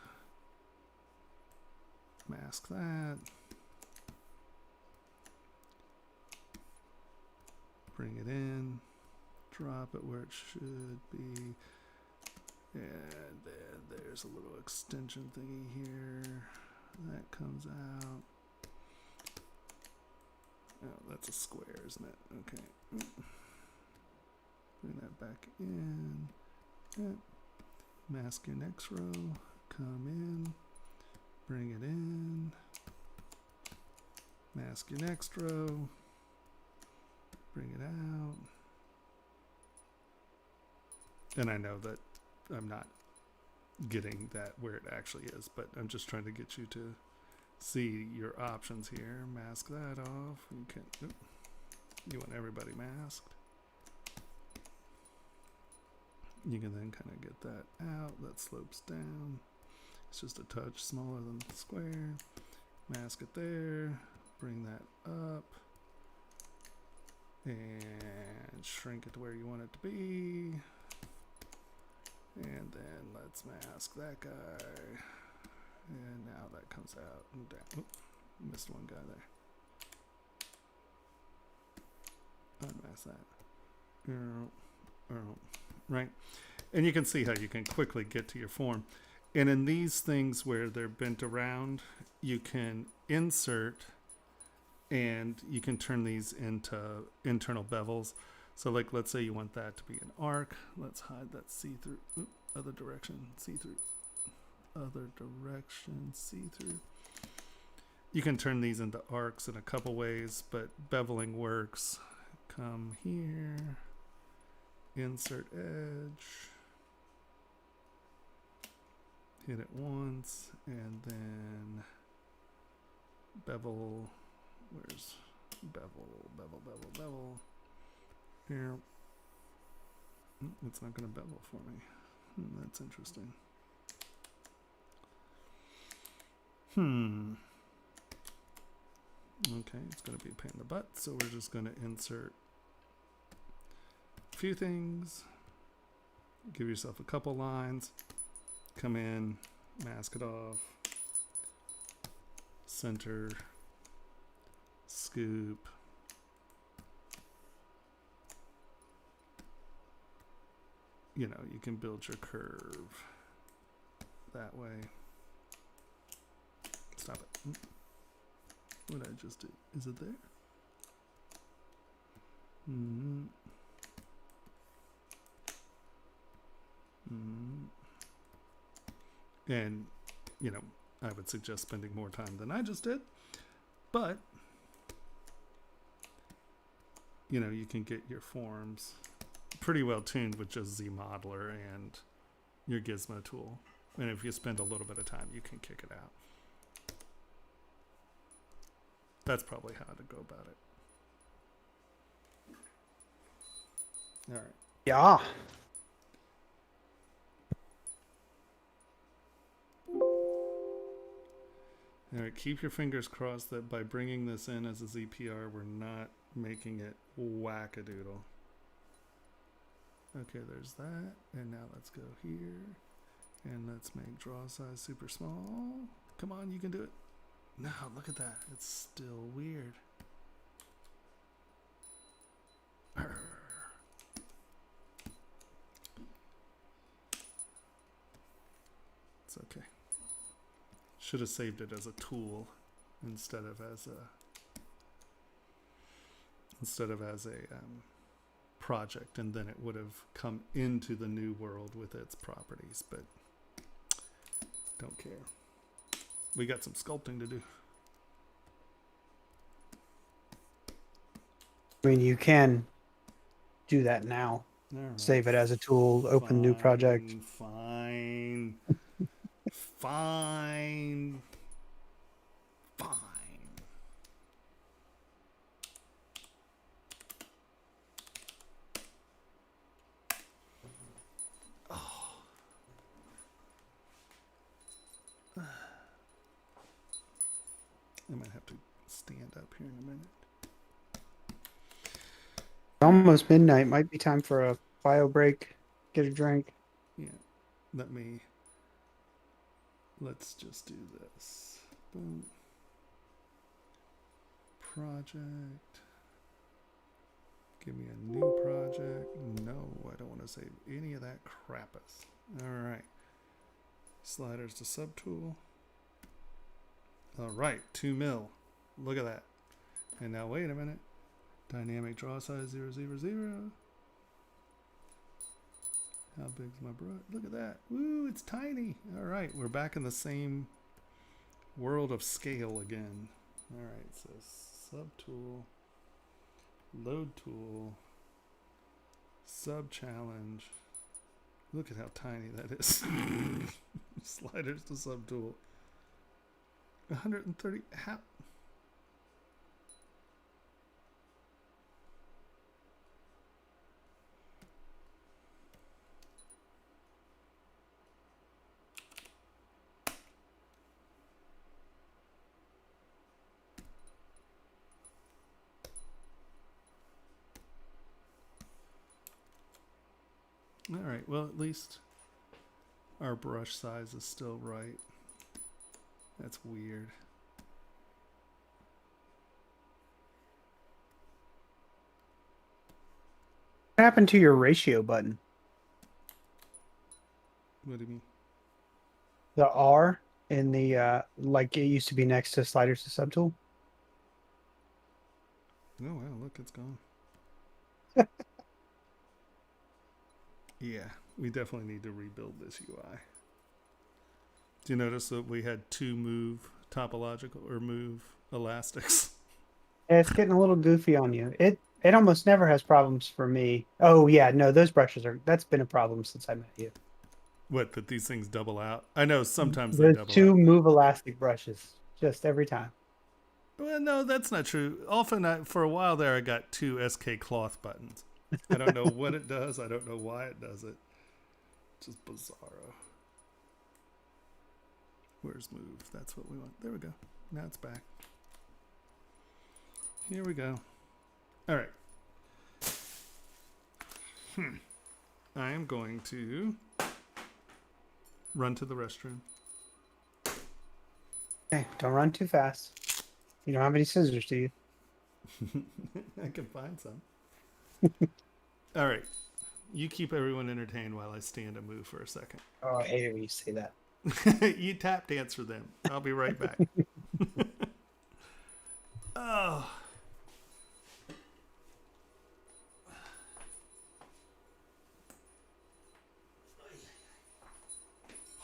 mask that, bring it in, drop it where it should be, and then there's a little extension thingy here. That comes out. Oh, that's a square, isn't it? Okay. Bring that back in. Yep. Mask your next row. Come in. Bring it in. Mask your next row. Bring it out. And I know that I'm not getting that where it actually is, but I'm just trying to get you to see your options here. Mask that off. You can. You want everybody masked. You can then kind of get that out. That slopes down. It's just a touch smaller than the square. Mask it there. Bring that up. And shrink it to where you want it to be. And then let's mask that guy. And now that comes out. And down. Oop, missed one guy there. Unmask that. Right? And you can see how you can quickly get to your form. And in these things where they're bent around, you can insert and you can turn these into internal bevels. So like, let's say you want that to be an arc. Let's hide that see-through. Other direction, see-through. Other direction, see-through. You can turn these into arcs in a couple ways, but beveling works. Come here. Insert edge. Hit it once, and then bevel. Where's bevel? Here. It's not going to bevel for me. That's interesting. Okay, it's going to be a pain in the butt, so we're just going to insert a few things. Give yourself a couple lines. Come in, mask it off. Center. Scoop. You know, you can build your curve that way. Stop it. What did I just do? Is it there? And, you know, I would suggest spending more time than I just did. But, you know, you can get your forms pretty well tuned with just ZModeler and your Gizmo tool. And if you spend a little bit of time, you can kick it out. That's probably how to go about it. All right. Yeah. All right, keep your fingers crossed that by bringing this in as a ZPR, we're not making it wackadoodle. Okay, there's that. And now let's go here. And let's make draw size super small. Come on, you can do it. No, look at that. It's still weird. Arr. It's okay. Should have saved it as a tool instead of as a project, and then it would have come into the new world with its properties, but don't care. We got some sculpting to do. I mean, you can do that now. All right. Save it as a tool, open new project. Fine. Fine. Fine. Oh. I might have to stand up here in a minute. Almost midnight. Might be time for a bio break. Get a drink. Yeah. Let's just do this. Boom. Project. Give me a new project. No, I don't want to save any of that crappus. All right. Sliders to subtool. All right, 2 mil. Look at that. And now wait a minute. Dynamic draw size 0, 0, 0. How big's my brush? Look at that. Woo, it's tiny. All right, we're back in the same world of scale again. All right, so subtool, load tool, sub challenge. Look at how tiny that is. Sliders to subtool. 130. How? All right, well, at least our brush size is still right. That's weird. What happened to your ratio button? What do you mean? The R in the like it used to be next to sliders to subtool. Oh, wow, look, it's gone. Yeah, we definitely need to rebuild this UI. Do you notice that we had 2 move topological or move elastics? Yeah, it's getting a little goofy on you. It almost never has problems for me. Oh yeah, no, those brushes that's been a problem since I met you. What, that these things double out? I know sometimes they Those double 2 out. move elastic brushes, just every time. Well, no, that's not true. Often, for a while there, I got 2 SK cloth buttons. I don't know what it does. I don't know why it does it. Just bizarro. Where's move? That's what we want. There we go. Now it's back. Here we go. All right. I am going to run to the restroom. Hey, don't run too fast. You don't have any scissors, do you? I can find some. All right. You keep everyone entertained while I stand and move for a second. Oh, I hate it when you say that. You tap dance for them. I'll be right back. Oh.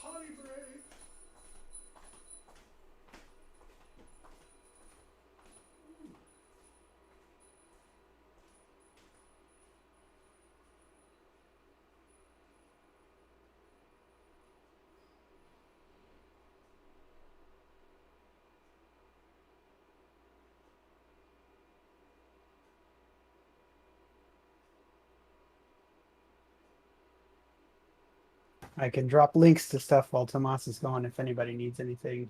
Potty break. I can drop links to stuff while Tomas is gone if anybody needs anything.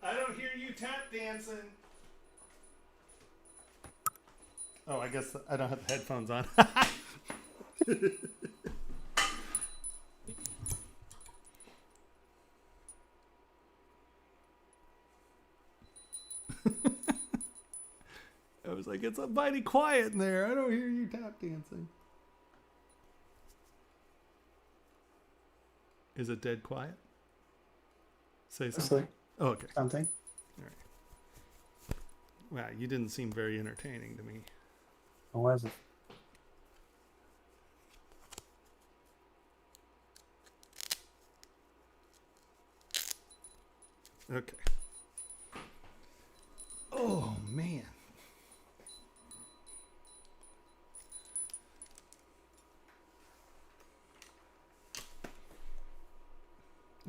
I don't hear you tap dancing. Oh, I guess I don't have the headphones on. I was like, it's a mighty quiet in there. I don't hear you tap dancing. Is it dead quiet? Say something. Oh, okay. Something. All right. Wow, you didn't seem very entertaining to me. It wasn't. Okay. Oh, man.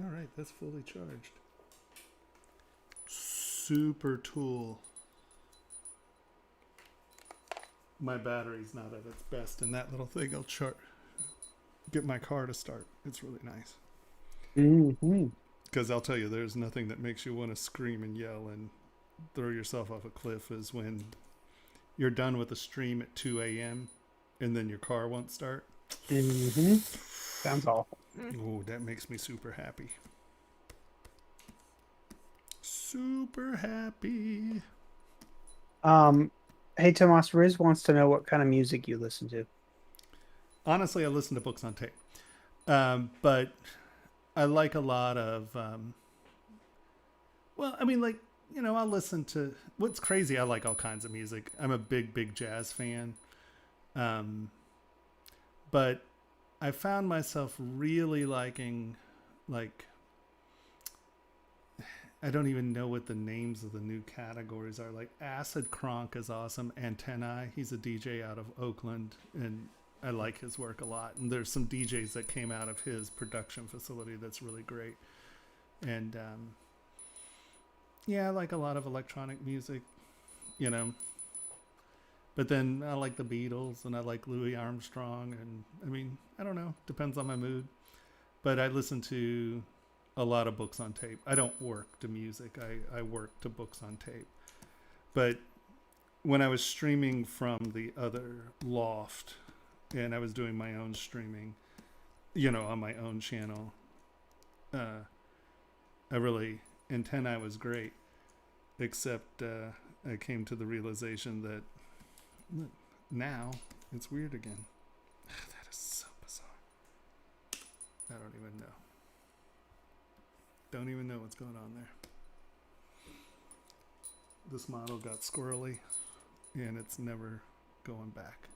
All right, that's fully charged. Super tool. My battery's not at its best, and that little thing will get my car to start. It's really nice. Mm-hmm. Because I'll tell you, there's nothing that makes you want to scream and yell and throw yourself off a cliff is when you're done with a stream at 2 a.m. and then your car won't start. Mm-hmm. Sounds awful. Oh, that makes me super happy. Super happy. Hey, Tomas, Riz wants to know what kind of music you listen to. Honestly, I listen to books on tape. But I like a lot of, well, I mean, like, you know, I'll listen to, what's crazy, I like all kinds of music. I'm a big jazz fan. But I found myself really liking, like, I don't even know what the names of the new categories are. Like Acid Kronk is awesome. Antennae, he's a DJ out of Oakland, and I like his work a lot. And there's some DJs that came out of his production facility that's really great. And yeah, I like a lot of electronic music, you know. But then I like the Beatles, and I like Louis Armstrong, and I mean, I don't know, depends on my mood. But I listen to a lot of books on tape. I don't work to music. I work to books on tape. But when I was streaming from the other loft and I was doing my own streaming, you know, on my own channel, Antennae was great, except I came to the realization that now it's weird again. That is so bizarre. I don't even know. Don't even know what's going on there. This model got squirrely and it's never going back.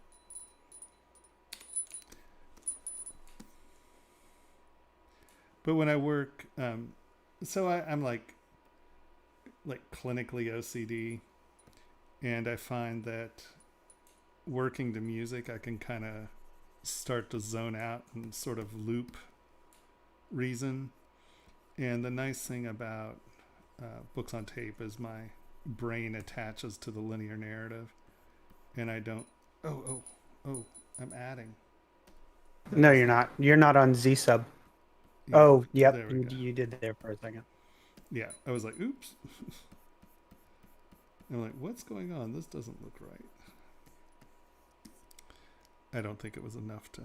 But when I work, so I'm like clinically OCD, and I find that working to music, I can kind of start to zone out and sort of loop reason. And the nice thing about books on tape is my brain attaches to the linear narrative, and I don't. Oh! I'm adding. No, you're not. You're not on ZSub. Yeah, Oh, yep. there we go. You did there for a second. Yeah, I was like, oops. I'm like, what's going on? This doesn't look right. I don't think it was enough to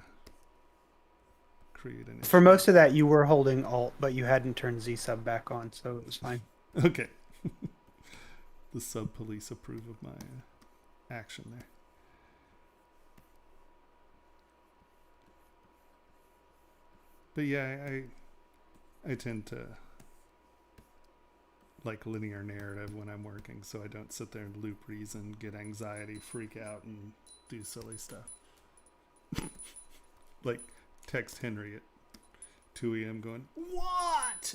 create an For issue. most of that, you were holding Alt, but you hadn't turned Z sub back on, so it was fine. Okay. The sub police approve of my action there. But yeah, I tend to like linear narrative when I'm working, so I don't sit there and loop reason, get anxiety, freak out, and do silly stuff. Like text Henry at 2 a.m. going, "What?"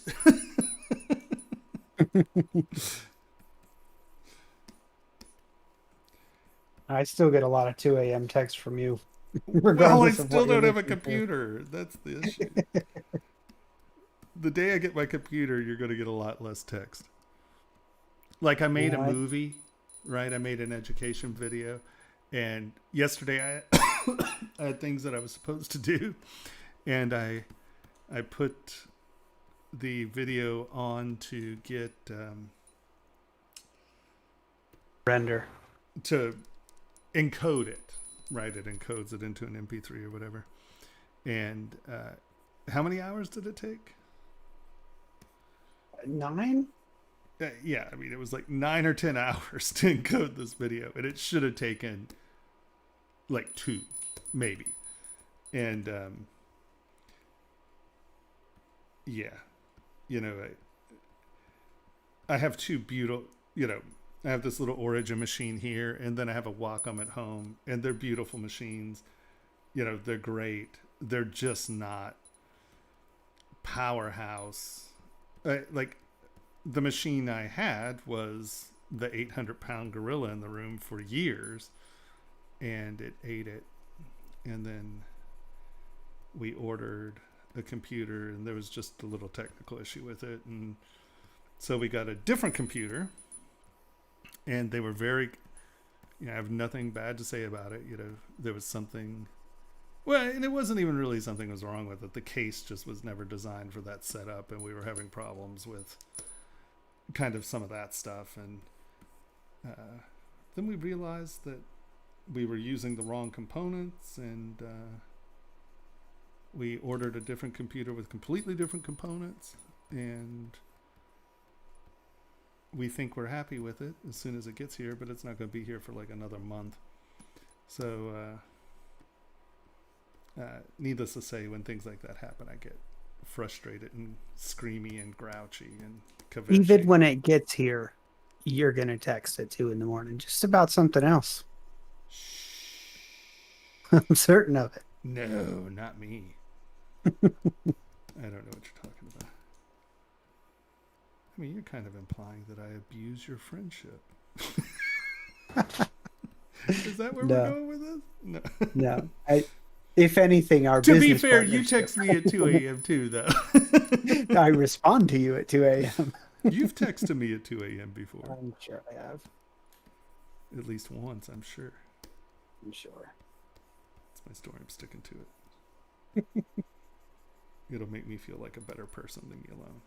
I still get a lot of 2 a.m. texts from you. Well, I Regardless of still what you're don't have a looking for. computer. That's the issue. The day I get my computer, you're going to get a lot less text. Like I made a Yeah, movie, right? I made an education video. And yesterday I had things that I was supposed to do. And I put the video on to get Render. to encode it, right? It encodes it into an MP3 or whatever. And how many hours did it take? 9? Yeah, I mean, it was like 9 or 10 hours to encode this video, and it should have taken like 2, maybe. And yeah, you know, I have 2 beautiful, you know, I have this little Origin machine here, and then I have a Wacom at home, and they're beautiful machines. You know, they're great. They're just not powerhouse. Like the machine I had was the 800-pound gorilla in the room for years, and it ate it. And then we ordered a computer, and there was just a little technical issue with it, and so we got a different computer. And they were very, you know, I have nothing bad to say about it. You know, there was something, well, and it wasn't even really something was wrong with it. The case just was never designed for that setup, and we were having problems with kind of some of that stuff. And then we realized that we were using the wrong components, and we ordered a different computer with completely different components, and we think we're happy with it as soon as it gets here, but it's not going to be here for like another month. So, needless to say, when things like that happen, I get frustrated and screamy and grouchy and kvetchy. Even when it gets here, you're going to text at 2 in the morning just about something else. I'm certain of it. No, not me. I don't know what you're talking about. I mean, you're kind of implying that I abuse your friendship. Is that where No. we're going with this? No. No. If anything, our To be business fair, you partnership- text me at 2 a.m. too, though. I respond to you at 2 a.m. You've texted me at 2 a.m. before. I'm sure I have. At least once, I'm sure. I'm sure. That's my story. I'm sticking to it. It'll make me feel like a better person. Leave me alone.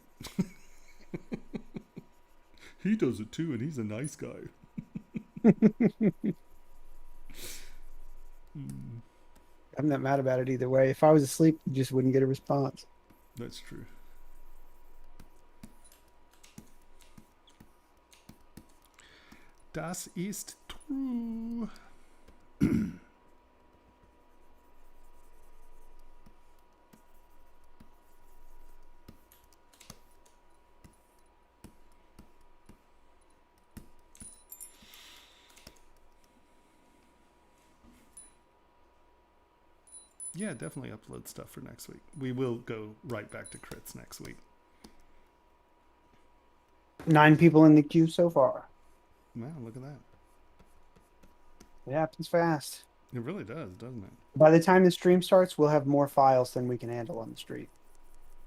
He does it too, and he's a nice guy. I'm not mad about it either way. If I was asleep, you just wouldn't get a response. That's true. Das ist true. Yeah, definitely upload stuff for next week. We will go right back to crits next week. 9 people in the queue so far. Wow, look at that. It happens fast. It really does, doesn't it? By the time the stream starts, we'll have more files than we can handle on the street.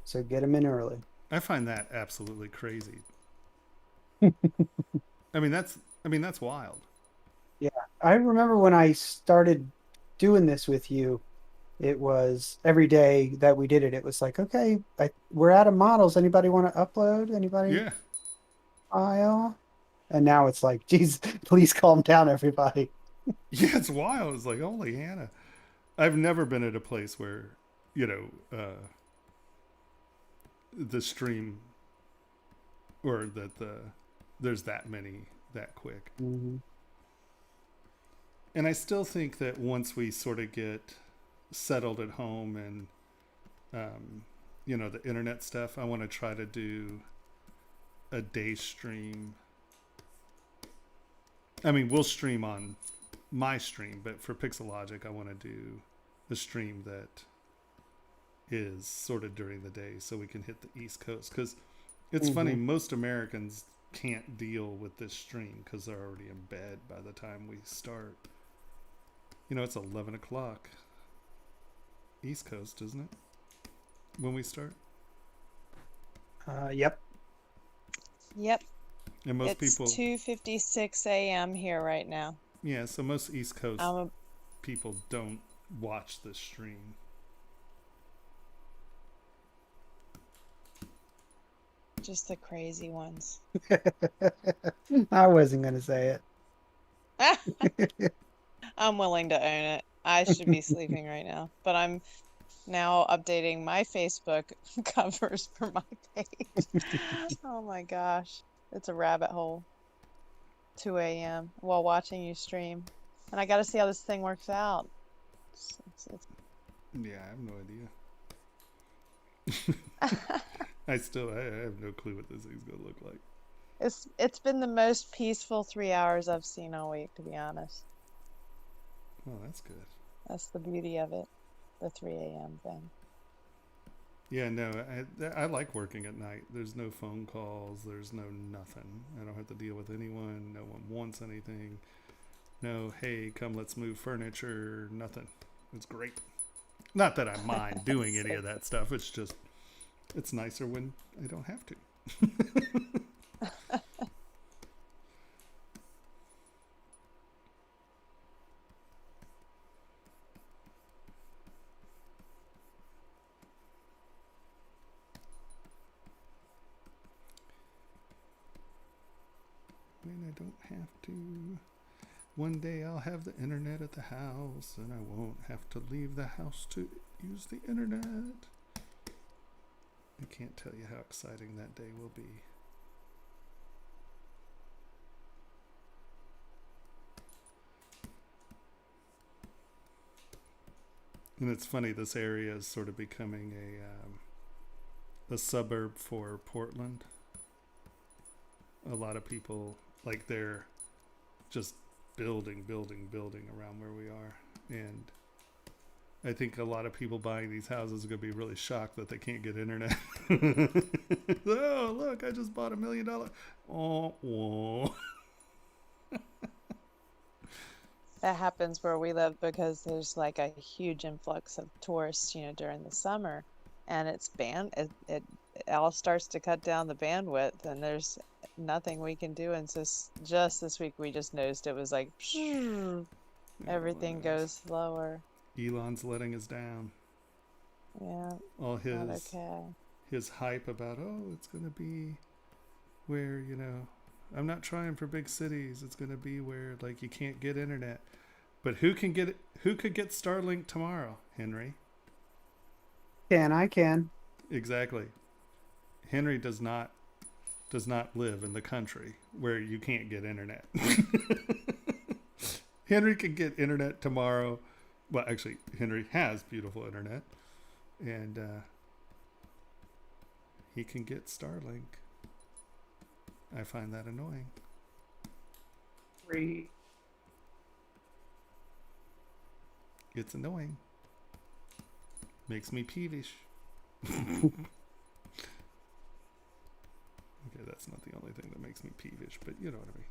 So get them in early. I find that absolutely crazy. I mean, that's wild. Yeah, I remember when I started doing this with you, it was every day that we did it. It was like, okay, we're out of models. Anybody want to upload? Anybody Yeah. file? And now it's like, geez, please calm down, everybody. Yeah, it's wild. It's like, holy Hannah. I've never been at a place where you know, the stream, or that there's that many that quick. Mm-hmm. And I still think that once we sort of get settled at home and, you know, the internet stuff, I want to try to do a day stream. I mean, we'll stream on my stream, but for Pixologic, I want to do a stream that is sort of during the day so we can hit the East Coast. Because it's funny, most Americans can't deal with this stream because they're already in bed by the time we start. You know, it's 11 o'clock East Coast, isn't it? When we start? Yep. Yep. And most It's people, 2:56 a.m. here right now. yeah, so most East Coast I'm people don't watch this stream. just the crazy ones. I wasn't gonna say it. I'm willing to own it. I should be sleeping right now, but I'm now updating my Facebook covers for my page. Oh my gosh. It's a rabbit hole. 2 a.m. while watching you stream. And I got to see how this thing works out. It's Yeah, I have no idea. I have no clue what this thing's gonna look like. it's been the most peaceful 3 hours I've seen all week, to be honest. Oh, that's good. That's the beauty of it. The 3 a.m. thing. Yeah, no, I like working at night. There's no phone calls. There's no nothing. I don't have to deal with anyone. No one wants anything. No, hey, come, let's move furniture. Nothing. It's great. Not that I mind doing any of that stuff. It's just, it's nicer when I don't have to. When I don't have to. One day I'll have the internet at the house and I won't have to leave the house to use the internet. I can't tell you how exciting that day will be. And it's funny, this area is sort of becoming a suburb for Portland. A lot of people, like, they're just building around where we are. And I think a lot of people buying these houses are going to be really shocked that they can't get internet. Oh, look, I just bought $1 million. Oh. That happens where we live because there's like a huge influx of tourists, during the summer, and it all starts to cut down the bandwidth, and there's nothing we can do. And just this week we just noticed it was like everything goes slower. Elon's letting us down. Yeah, All not okay. his hype about, it's going to be where, I'm not trying for big cities. It's going to be where, like, you can't get internet. But who could get Starlink tomorrow, Henry? I can. Exactly. Henry does not live in the country where you can't get internet. Henry can get internet tomorrow. Well, actually, Henry has beautiful internet, and he can get Starlink. I find that annoying. Free. It's annoying. Makes me peevish. Okay, that's not the only thing that makes me peevish, but you know what I mean.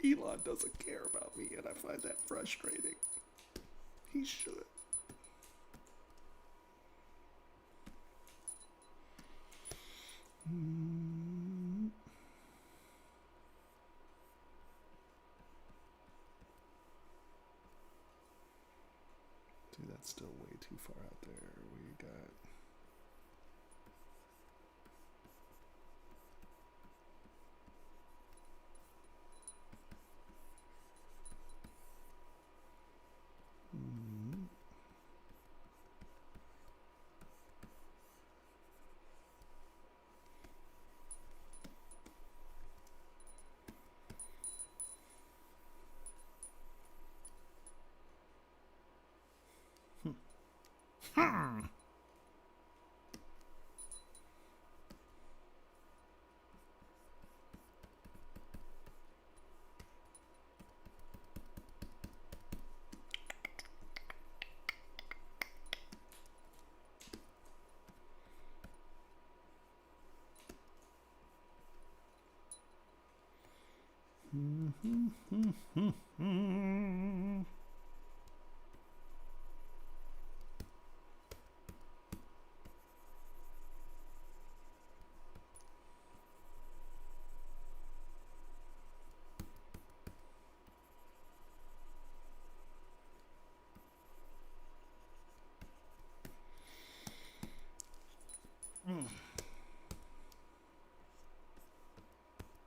Elon doesn't care about me, and I find that frustrating. He should. Dude, that's still way too far out there. We got...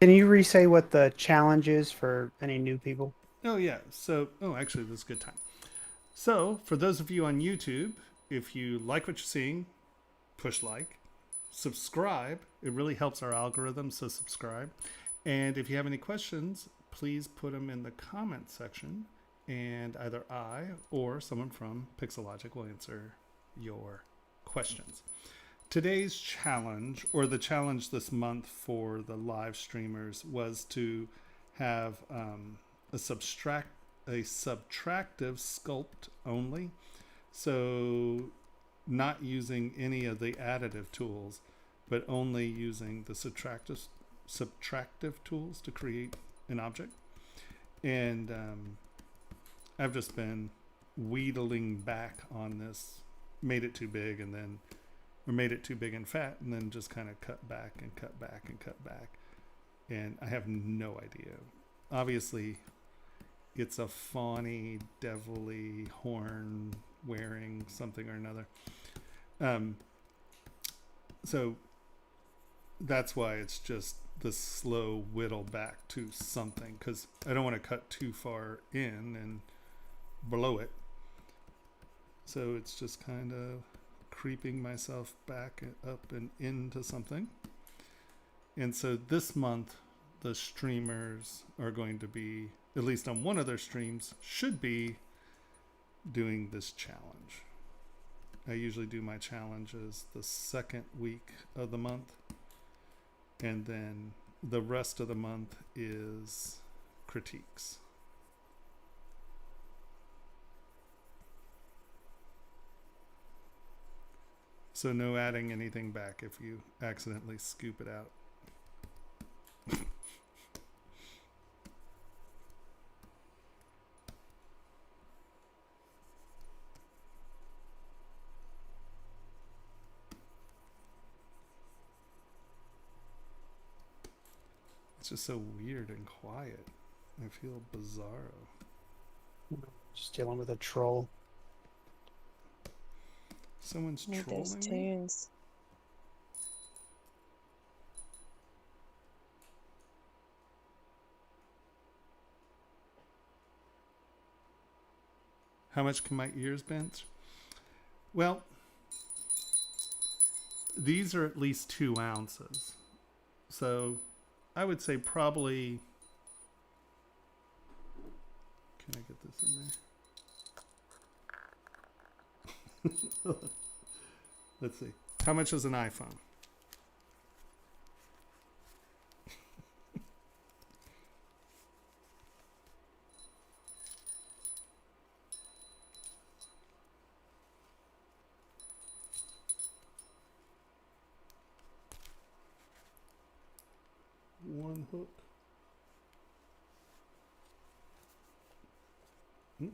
Can you re-say what the challenge is for any new people? Oh, yeah. So, actually, this is a good time. So, for those of you on YouTube, if you like what you're seeing, push like, subscribe. It really helps our algorithm, so subscribe. And if you have any questions, please put them in the comment section, and either I or someone from Pixologic will answer your questions. Today's challenge, or the challenge this month for the live streamers, was to have a subtractive sculpt only. So not using any of the additive tools, but only using the subtractive tools to create an object. And I've just been wheedling back on this, made it too big and then, or made it too big and fat, and then just kind of cut back and cut back and cut back. And I have no idea. Obviously, it's a fawny, devilly, horn wearing something or another. So that's why it's just the slow whittle back to something, because I don't want to cut too far in and blow it. So it's just kind of creeping myself back up and into something. And so this month, the streamers are going to be, at least on one of their streams, should be doing this challenge. I usually do my challenges the second week of the month, and then the rest of the month is critiques. So no adding anything back if you accidentally scoop it out. It's just so weird and quiet. I feel bizarro. Just dealing with a troll. Someone's Need those trolling me? tunes. How much can my ears bench? Well, these are at least 2 ounces. So I would say probably, can I get this in there? Let's see. How much is an iPhone? One hook.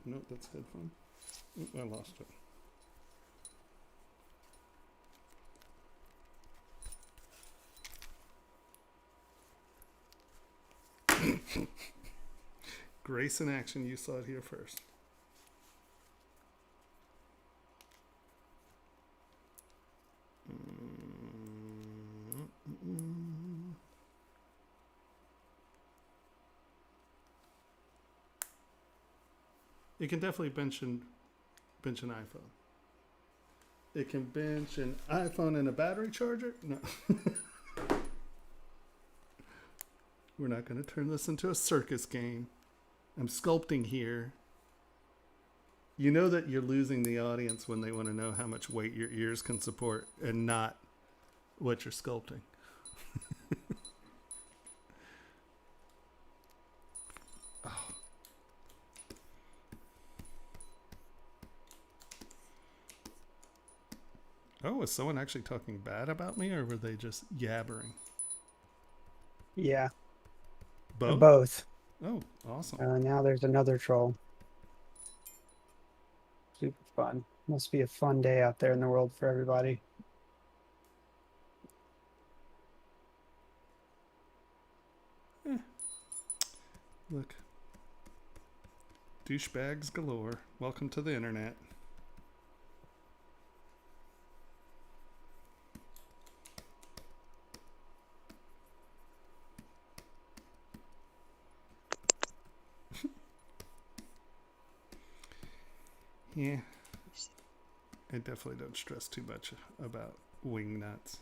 No, that's headphone. I lost it. Grace in action, you saw it here first. It can definitely bench an iPhone. It can bench an iPhone and a battery charger? No. We're not going to turn this into a circus game. I'm sculpting here. You know that you're losing the audience when they want to know how much weight your ears can support and not what you're sculpting. Oh, was someone actually talking bad about me, or were they just yabbering? Yeah, Both? both. Oh, awesome. Now there's another troll. Super fun. Must be a fun day out there in the world for everybody. Look. Douchebags galore. Welcome to the internet. Yeah. I definitely don't stress too much about wing nuts.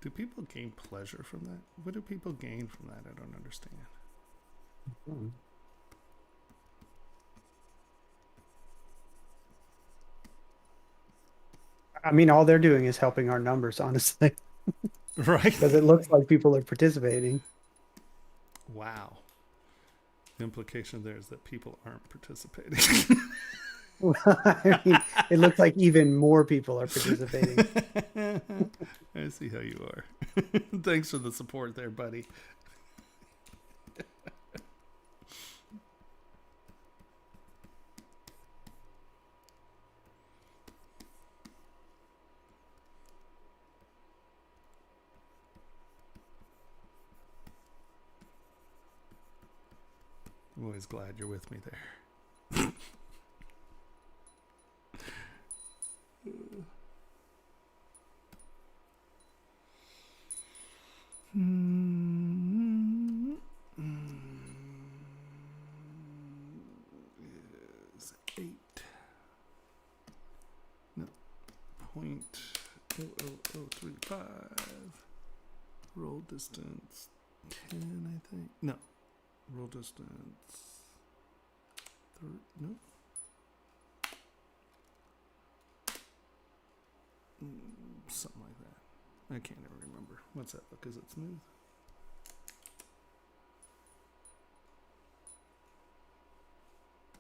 Do people gain pleasure from that? What do people gain from that? I don't understand. Hmm. I mean, all they're doing is helping our numbers, honestly, Right? because it looks like people are participating. Wow. The implication there is that people aren't participating. I mean, it looks like even more people are participating. I see how you are. Thanks for the support there, buddy. I'm always glad you're with me there. Is 8. No. 0.00035. Roll distance 10, I think. No. Roll distance. No. Something like that. I can't ever remember. What's that look? Is it smooth?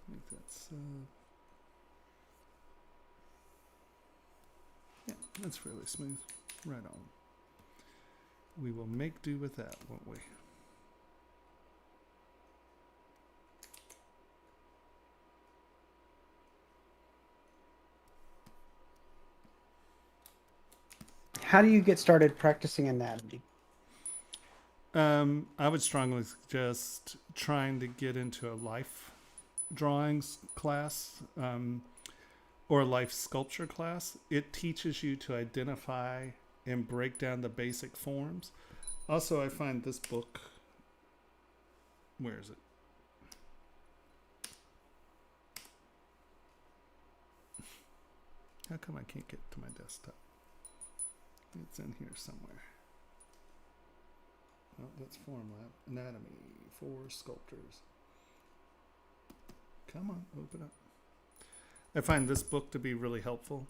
I think that's yeah, that's fairly smooth. Right on. We will make do with that, won't we? How do you get started practicing anatomy? I would strongly suggest trying to get into a life drawings class or a life sculpture class. It teaches you to identify and break down the basic forms. Also, I find this book, where is it? How come I can't get to my desktop? It's in here somewhere. Oh, that's Form Lab. Anatomy for sculptors. Come on, open up. I find this book to be really helpful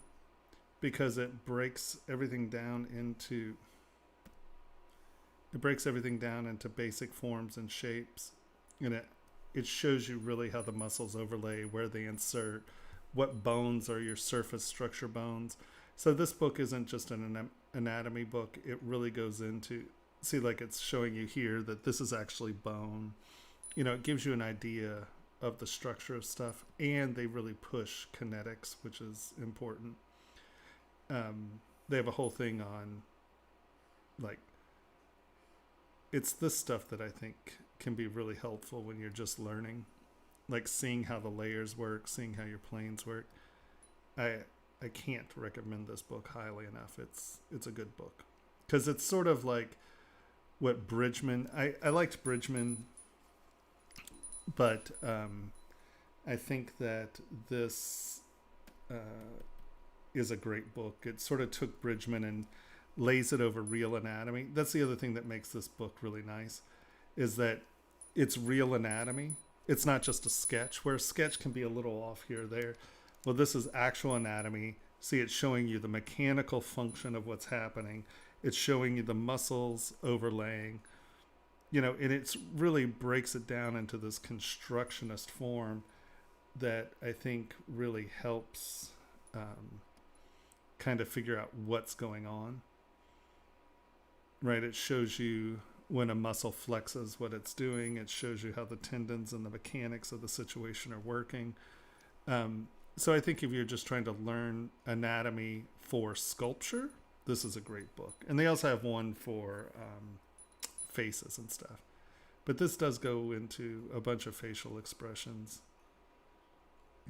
because it breaks everything down into basic forms and shapes, and it shows you really how the muscles overlay, where they insert, what bones are your surface structure bones. So this book isn't just an anatomy book. It really goes into, see, like it's showing you here that this is actually bone. You know, it gives you an idea of the structure of stuff, and they really push kinetics, which is important. They have a whole thing on, like, it's this stuff that I think can be really helpful when you're just learning, like seeing how the layers work, seeing how your planes work. I can't recommend this book highly enough. It's a good book because it's sort of like what Bridgman. I liked Bridgman, but I think that this is a great book. It sort of took Bridgman and lays it over real anatomy. That's the other thing that makes this book really nice, is that it's real anatomy. It's not just a sketch, where a sketch can be a little off here or there. Well, this is actual anatomy. See, it's showing you the mechanical function of what's happening. It's showing you the muscles overlaying, you know, and it really breaks it down into this constructionist form that I think really helps kind of figure out what's going on. Right? It shows you when a muscle flexes what it's doing. It shows you how the tendons and the mechanics of the situation are working. So I think if you're just trying to learn anatomy for sculpture, this is a great book. And they also have one for faces and stuff. But this does go into a bunch of facial expressions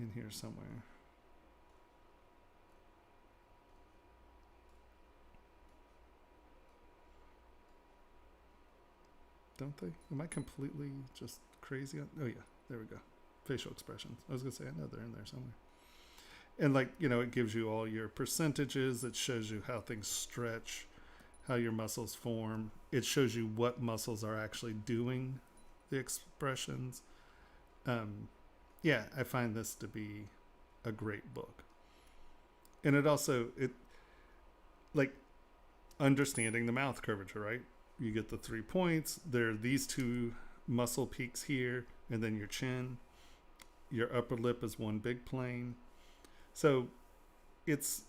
in here somewhere. Don't they? Am I completely just crazy? Oh, yeah. There we go. Facial expressions. I was going to say, I know they're in there somewhere. And like, you know, it gives you all your percentages. It shows you how things stretch, how your muscles form. It shows you what muscles are actually doing the expressions. Yeah, I find this to be a great book. And it also, like understanding the mouth curvature, right? You get the 3 points. There are these two muscle peaks here, and then your chin. Your upper lip is one big plane. So it's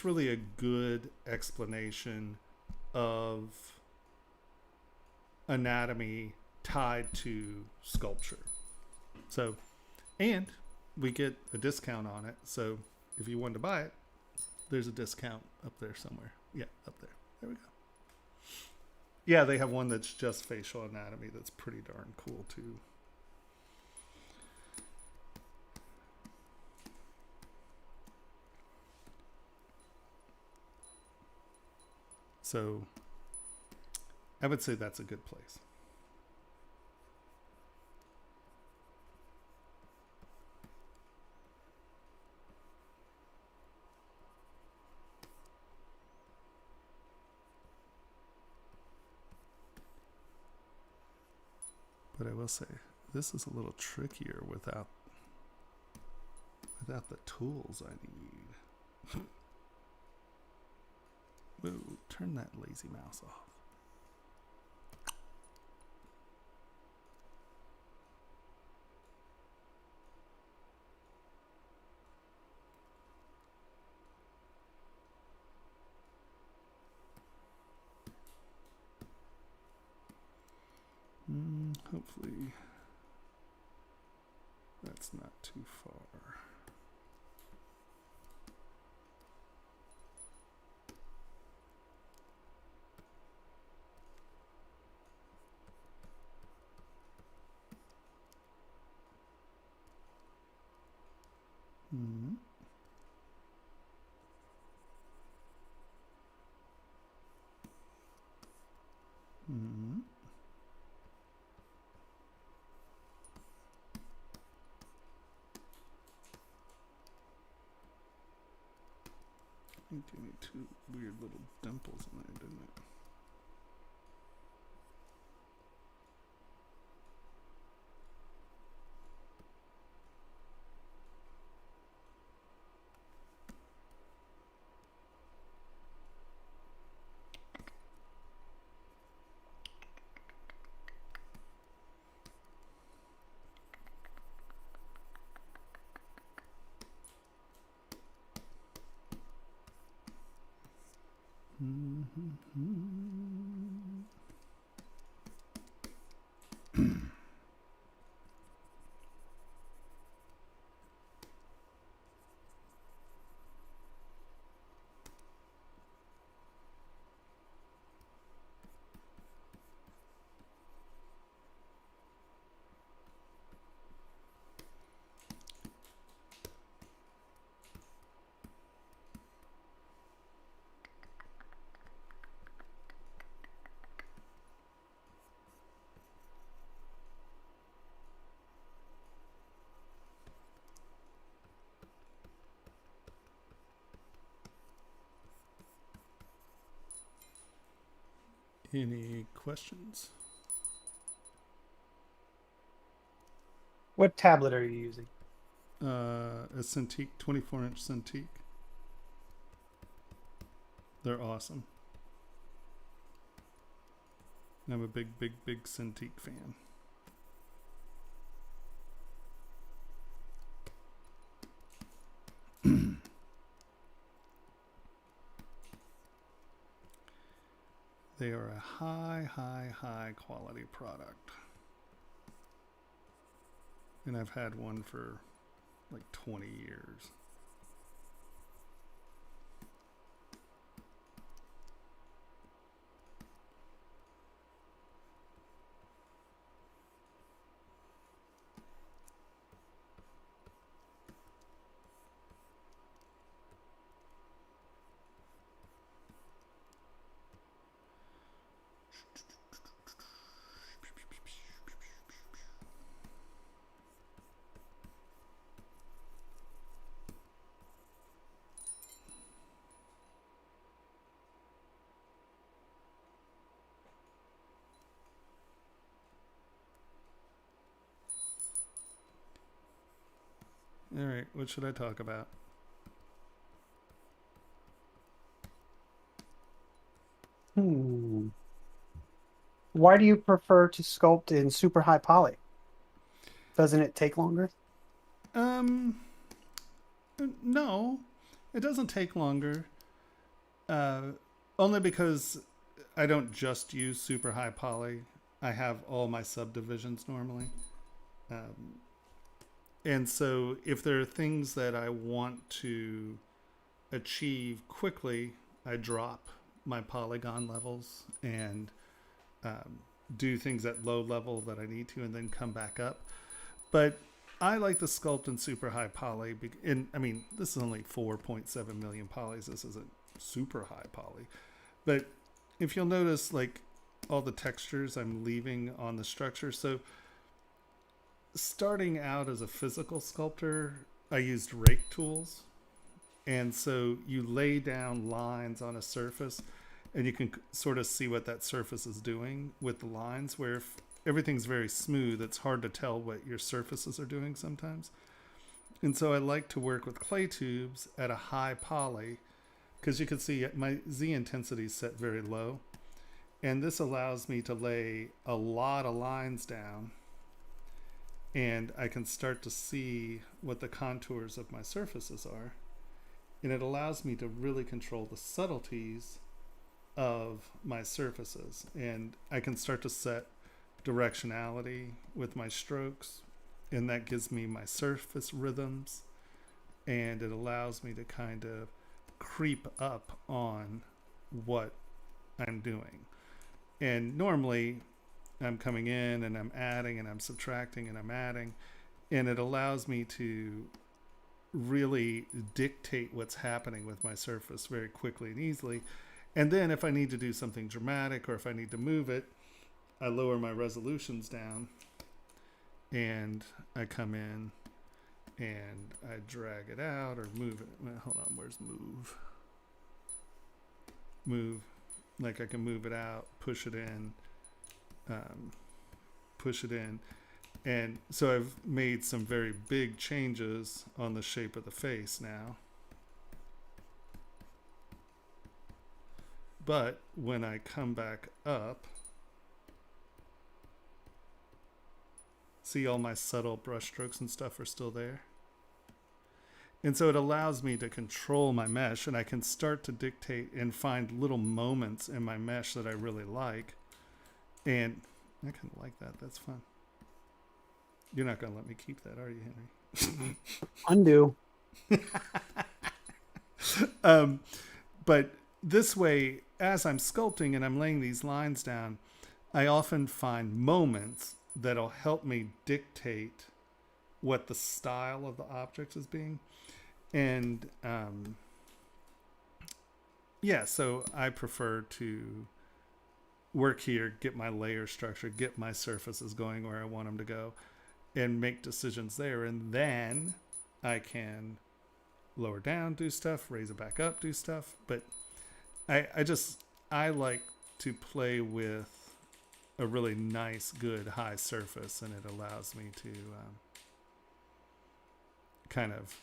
really a good explanation of anatomy tied to sculpture. So, and we get a discount on it. So if you wanted to buy it, there's a discount up there somewhere. Yeah, up there. There we go. Yeah, they have one that's just facial anatomy that's pretty darn cool too. So I would say that's a good place. But I will say, this is a little trickier without the tools I need. Whoa, turn that lazy mouse off. Hopefully that's not too far. Mm-hmm. Mm-hmm. I think you need two weird little dimples in there, didn't it? Any questions? What tablet are you using? A Cintiq, 24-inch Cintiq. They're awesome. I'm a big Cintiq fan. They are a high quality product. And I've had one for like 20 years. All right, what should I talk about? Why do you prefer to sculpt in super high poly? Doesn't it take longer? No, it doesn't take longer. Only because I don't just use super high poly. I have all my subdivisions normally. And so if there are things that I want to achieve quickly, I drop my polygon levels and do things at low level that I need to and then come back up. But I like the sculpt in super high poly. And I mean, this is only 4.7 million polys. This isn't super high poly. But if you'll notice, like all the textures I'm leaving on the structure. So starting out as a physical sculptor, I used rake tools. And so you lay down lines on a surface and you can sort of see what that surface is doing with the lines, where if everything's very smooth, it's hard to tell what your surfaces are doing sometimes. And so I like to work with clay tubes at a high poly because you can see my Z intensity is set very low. And this allows me to lay a lot of lines down and I can start to see what the contours of my surfaces are. And it allows me to really control the subtleties of my surfaces. And I can start to set directionality with my strokes. And that gives me my surface rhythms. And it allows me to kind of creep up on what I'm doing. And normally I'm coming in and I'm adding and I'm subtracting and I'm adding. And it allows me to really dictate what's happening with my surface very quickly and easily. And then if I need to do something dramatic or if I need to move it, I lower my resolutions down and I come in and I drag it out or move it. Well, hold on, where's move? Move. Like I can move it out, push it in, push it in. And so I've made some very big changes on the shape of the face now. But when I come back up, see all my subtle brush strokes and stuff are still there. And so it allows me to control my mesh, and I can start to dictate and find little moments in my mesh that I really like. And I kind of like that. That's fun. You're not going to let me keep that, are you, Henry? Undo. But this way, as I'm sculpting and I'm laying these lines down, I often find moments that'll help me dictate what the style of the object is being. And yeah, so I prefer to work here, get my layer structure, get my surfaces going where I want them to go, and make decisions there. And then I can lower down, do stuff, raise it back up, do stuff. But I like to play with a really nice, good high surface, and it allows me to kind of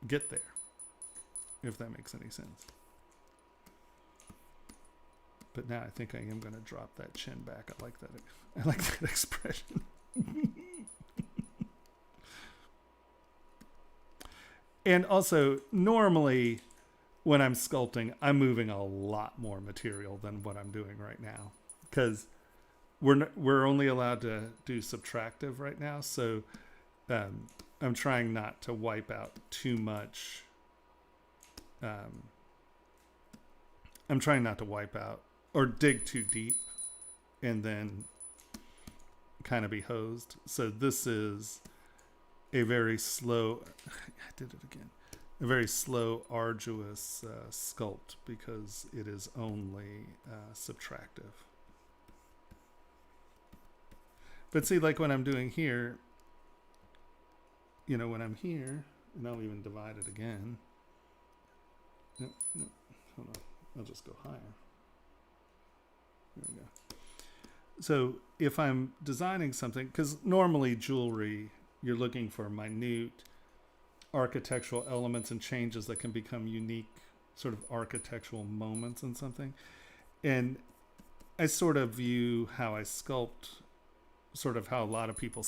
get there, if that makes any sense. But now I think I am going to drop that chin back. I like that. I like that expression. And also, normally when I'm sculpting, I'm moving a lot more material than what I'm doing right now, because we're only allowed to do subtractive right now. So I'm trying not to wipe out too much. I'm trying not to wipe out or dig too deep and then kind of be hosed. So this is a very slow, I did it again, a very slow, arduous sculpt, because it is only subtractive. But see, like when I'm doing here, you know, when I'm here, and I'll even divide it again. No, hold on. I'll just go higher. There we go. So if I'm designing something, because normally jewelry, you're looking for minute architectural elements and changes that can become unique sort of architectural moments in something. And I sort of view how I sculpt sort of how a lot of people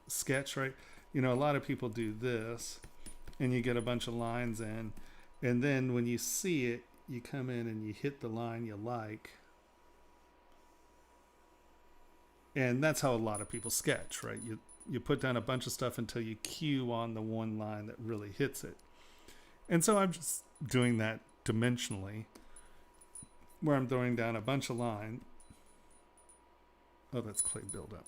sketch, right? You know, a lot of people do this, and you get a bunch of lines in, and then when you see it, you come in and you hit the line you like. And that's how a lot of people sketch, right? You put down a bunch of stuff until you cue on the one line that really hits it. And so I'm just doing that dimensionally, where I'm throwing down a bunch of line. Oh, that's clay buildup.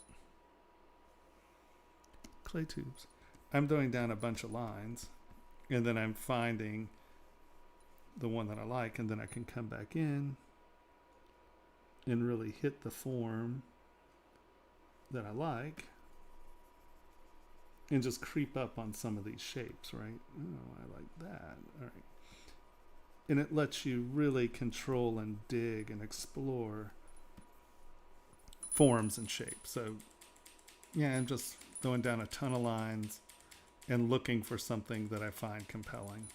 Clay tubes. I'm throwing down a bunch of lines, and then I'm finding the one that I like, and then I can come back in and really hit the form that I like and just creep up on some of these shapes, right? Oh, I like that. All right. And it lets you really control and dig and explore forms and shapes. So yeah, I'm just throwing down a ton of lines and looking for something that I find compelling.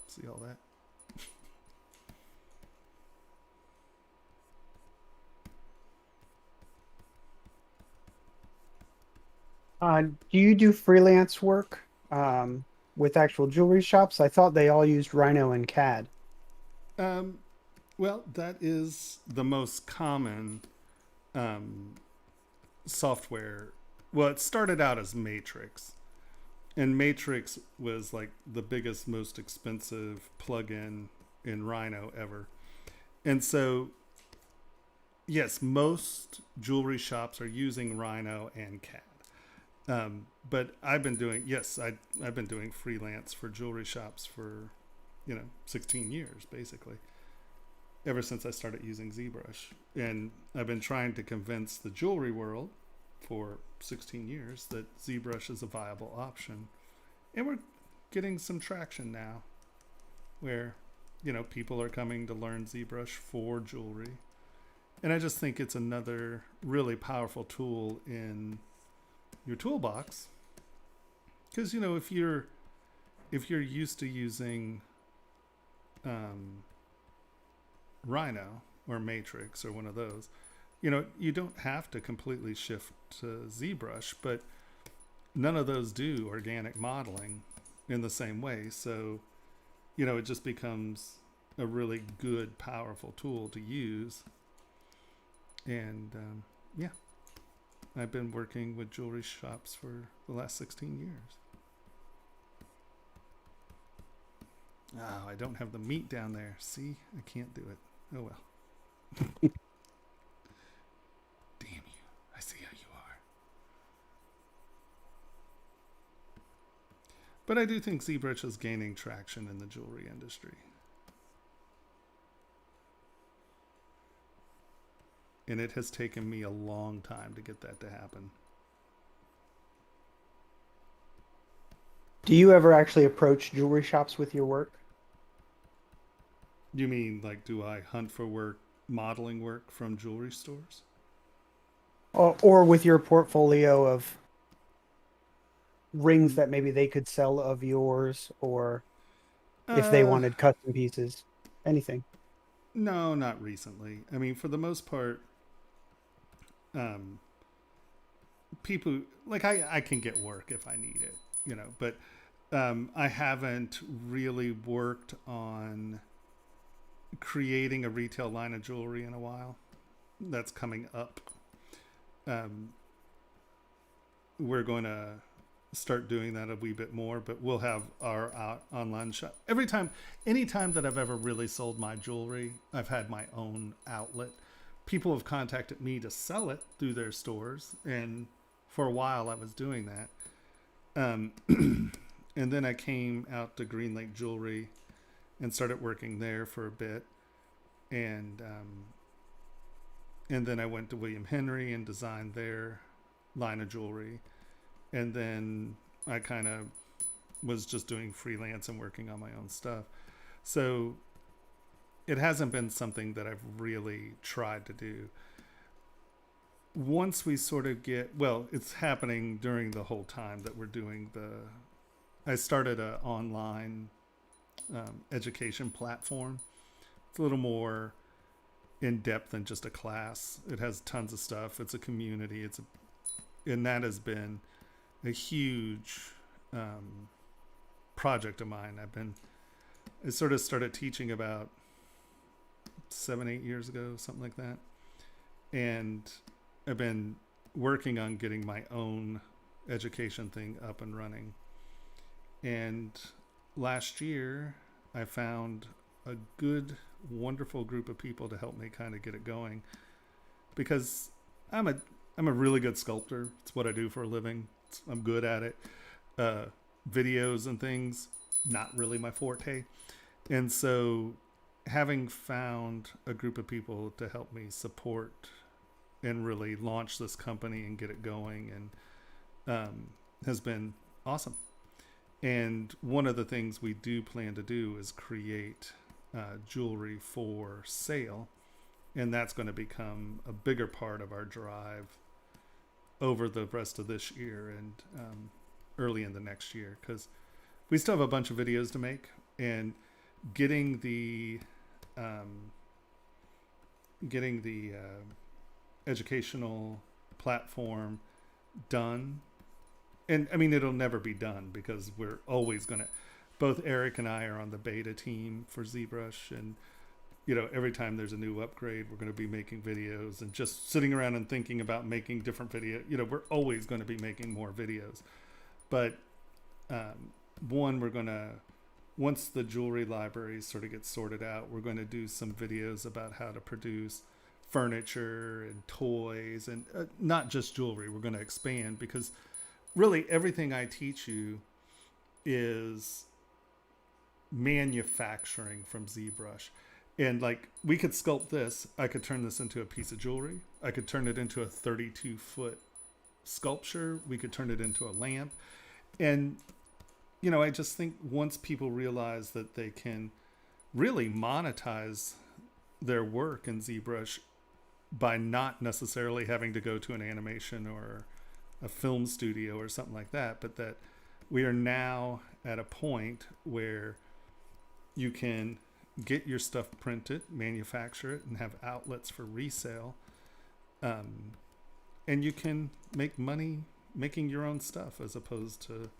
See all that? Do you do freelance work with actual jewelry shops? I thought they all used Rhino and CAD. Well, that is the most common software. Well, it started out as Matrix, and Matrix was like the biggest, most expensive plugin in Rhino ever. And so, yes, most jewelry shops are using Rhino and CAD. But I've been doing, I've been doing freelance for jewelry shops for, 16 years, basically, ever since I started using ZBrush. And I've been trying to convince the jewelry world for 16 years that ZBrush is a viable option. And we're getting some traction now where, people are coming to learn ZBrush for jewelry. And I just think it's another really powerful tool in your toolbox, because if you're used to using Rhino or Matrix or one of those, you don't have to completely shift to ZBrush, but none of those do organic modeling in the same way. So it just becomes a really good, powerful tool to use. And yeah, I've been working with jewelry shops for the last 16 years. Oh, I don't have the meat down there. See, I can't do it. Oh well. Damn you. I see how you are. But I do think ZBrush is gaining traction in the jewelry industry. And it has taken me a long time to get that to happen. Do you ever actually approach jewelry shops with your work? You mean like, do I hunt for work, modeling work from jewelry stores? Or with your portfolio of rings that maybe they could sell of yours, or if they Uh, wanted custom pieces, anything. no, not recently. I mean, for the most part, um, people like I can get work if I need it, but I haven't really worked on creating a retail line of jewelry in a while. That's coming up. Um, we're going to start doing that a wee bit more, but we'll have our online shop. Anytime that I've ever really sold my jewelry, I've had my own outlet. People have contacted me to sell it through their stores, and for a while I was doing that. And then I came out to Green Lake Jewelry and started working there for a bit, and then I went to William Henry and designed their line of jewelry, and then I kind of was just doing freelance and working on my own stuff. So it hasn't been something that I've really tried to do. Once we sort of it's happening during the whole time that we're doing I started an online education platform. It's a little more in depth than just a class. It has tons of stuff. It's a community. And that has been a huge project of mine. I sort of started teaching about 7-8 years ago, something like that. And I've been working on getting my own education thing up and running. And last year, I found a good, wonderful group of people to help me kind of get it going. Because I'm a really good sculptor. It's what I do for a living. I'm good at it. Videos and things, not really my forte. And so having found a group of people to help me support and really launch this company and get it going and has been awesome. And one of the things we do plan to do is create jewelry for sale. And that's going to become a bigger part of our drive over the rest of this year and early in the next year, because we still have a bunch of videos to make, and getting the educational platform done. And I mean, it'll never be done because we're always going to, both Eric and I are on the beta team for ZBrush, and every time there's a new upgrade, we're going to be making videos and just sitting around and thinking about making different videos. We're always going to be making more videos. But once the jewelry library sort of gets sorted out, we're going to do some videos about how to produce furniture and toys, and not just jewelry. We're going to expand, because really everything I teach you is manufacturing from ZBrush. And like, we could sculpt this. I could turn this into a piece of jewelry. I could turn it into a 32-foot sculpture. We could turn it into a lamp. And, I just think once people realize that they can really monetize their work in ZBrush by not necessarily having to go to an animation or a film studio or something like that, but that we are now at a point where you can get your stuff printed, manufacture it, and have outlets for resale. And you can make money making your own stuff, as opposed to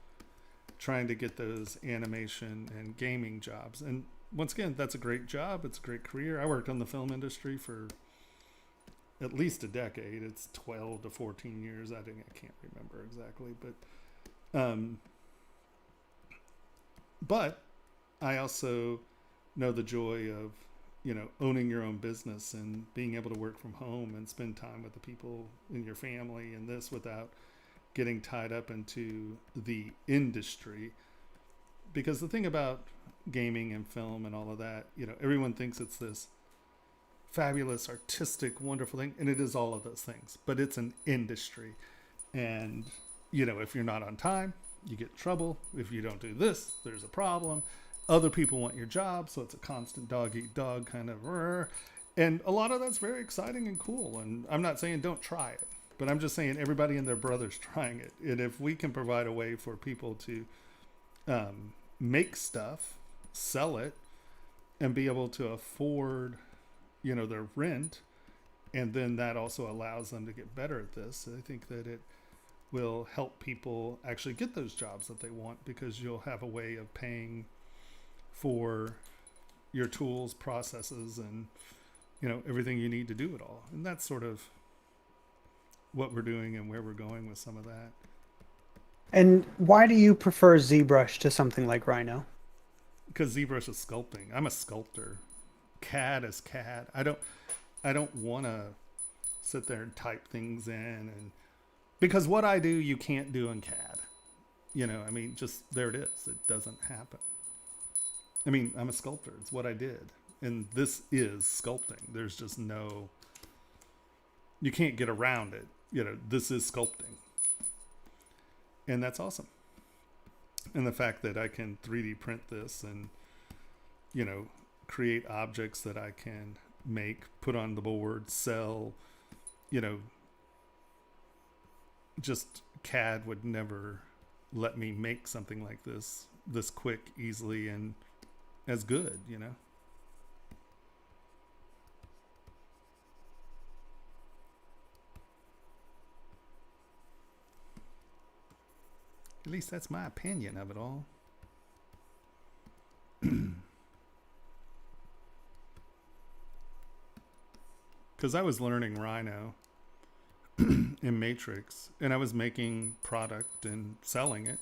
trying to get those animation and gaming jobs. And once again, that's a great job. It's a great career. I worked on the film industry for at least a decade. It's 12 to 14 years. I can't remember exactly, but I also know the joy of, owning your own business and being able to work from home and spend time with the people in your family and this, without getting tied up into the industry. Because the thing about gaming and film and all of that, everyone thinks it's this fabulous, artistic, wonderful thing, and it is all of those things, but it's an industry. And if you're not on time, you get in trouble. If you don't do this, there's a problem. Other people want your job, so it's a constant dog eat dog kind of. And a lot of that's very exciting and cool. And I'm not saying don't try it, but I'm just saying everybody and their brother's trying it. And if we can provide a way for people to make stuff, sell it, and be able to afford, their rent, and then that also allows them to get better at this, I think that it will help people actually get those jobs that they want, because you'll have a way of paying for your tools, processes, and everything you need to do it all. And that's sort of what we're doing and where we're going with some of that. And why do you prefer ZBrush to something like Rhino? Because ZBrush is sculpting. I'm a sculptor. CAD is CAD. I don't want to sit there and type things in, and because what I do you can't do in CAD. Just there it is. It doesn't happen. I'm a sculptor. It's what I did. And this is sculpting. There's just you can't get around it. This is sculpting. And that's awesome. And the fact that I can 3D print this and, create objects that I can make, put on the board, sell, just CAD would never let me make something like this quick, easily, and as good, At least that's my opinion of it all. Because I was learning Rhino in Matrix, and I was making product and selling it.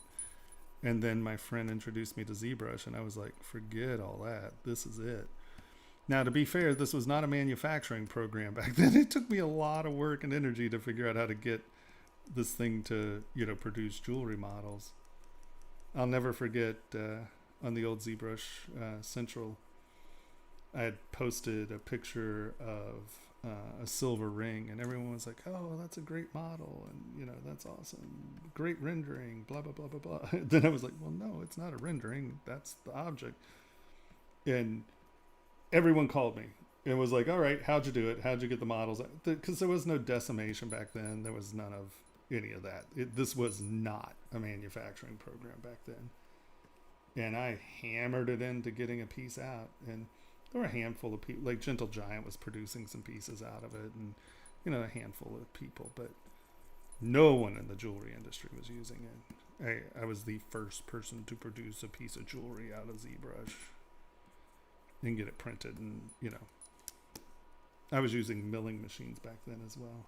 And then my friend introduced me to ZBrush, and I was like, forget all that. This is it. Now, to be fair, this was not a manufacturing program back then. It took me a lot of work and energy to figure out how to get this thing to, produce jewelry models. I'll never forget on the old ZBrush Central, I had posted a picture of a silver ring, and everyone was like, oh, that's a great model, and that's awesome, great rendering, blah blah blah blah blah. Then I was like, well, no, it's not a rendering, that's the object. And everyone called me and was like, all right, how'd you do it, how'd you get the models? Because there was no decimation back then, there was none of any of that. This was not a manufacturing program back then, and I hammered it into getting a piece out. And there were a handful of people, like Gentle Giant was producing some pieces out of it, and a handful of people, but no one in the jewelry industry was using it. I was the first person to produce a piece of jewelry out of ZBrush and get it printed, and I was using milling machines back then as well.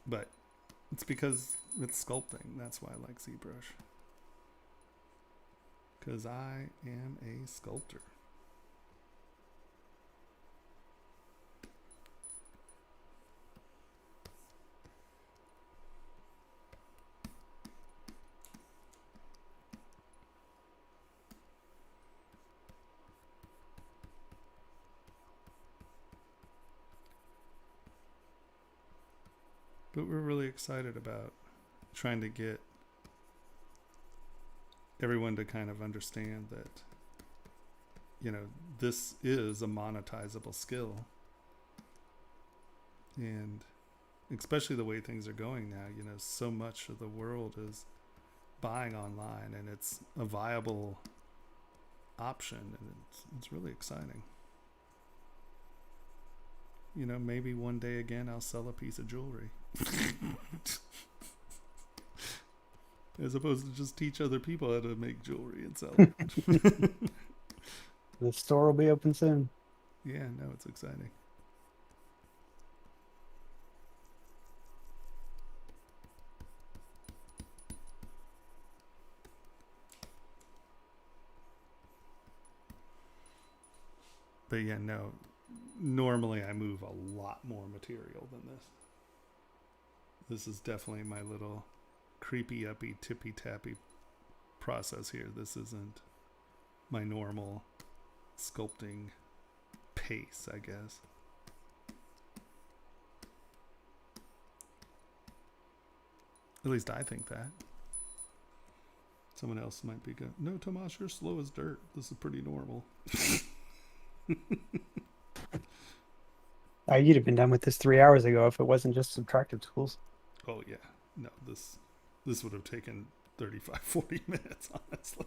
But it's because it's sculpting. That's why I like ZBrush. Because I am a sculptor. But we're really excited about trying to get everyone to kind of understand that, this is a monetizable skill. And especially the way things are going now, so much of the world is buying online, and it's a viable option, and it's really exciting. Maybe one day again I'll sell a piece of jewelry. As opposed to just teach other people how to make jewelry and sell it. The store will be open soon. Yeah, no, it's exciting. But yeah, no, normally I move a lot more material than this. This is definitely my little creepy uppy tippy tappy process here. This isn't my normal sculpting pace, I guess. At least I think that. Someone else might be going, no, Tomas, you're slow as dirt. This is pretty normal. You'd have been done with this 3 hours ago if it wasn't just subtractive tools. Oh, yeah. No, this would have taken 35, 40 minutes, honestly.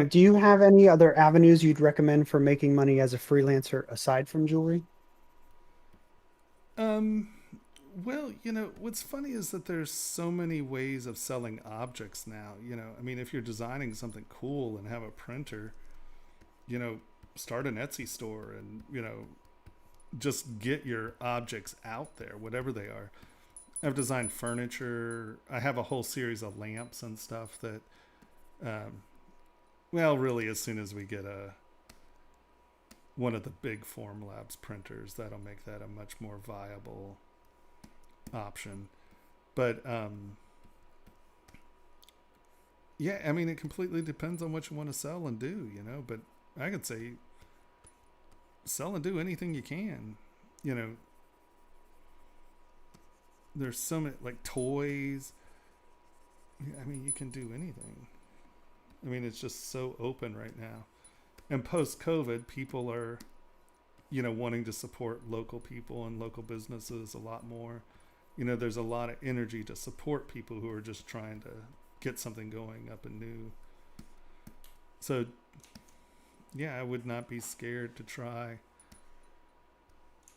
Do you have any other avenues you'd recommend for making money as a freelancer aside from jewelry? Well, what's funny is that there's so many ways of selling objects now. I mean, if you're designing something cool and have a printer, start an Etsy store and, just get your objects out there, whatever they are. I've designed furniture. I have a whole series of lamps and stuff that, really, as soon as we get one of the big Formlabs printers, that'll make that a much more viable option. But yeah, I mean, it completely depends on what you want to sell and do, but I could say sell and do anything you can. There's so many, like, toys. I mean, you can do anything. I mean, it's just so open right now. And post-COVID, people are, wanting to support local people and local businesses a lot more. There's a lot of energy to support people who are just trying to get something going up and new. So, yeah, I would not be scared to try,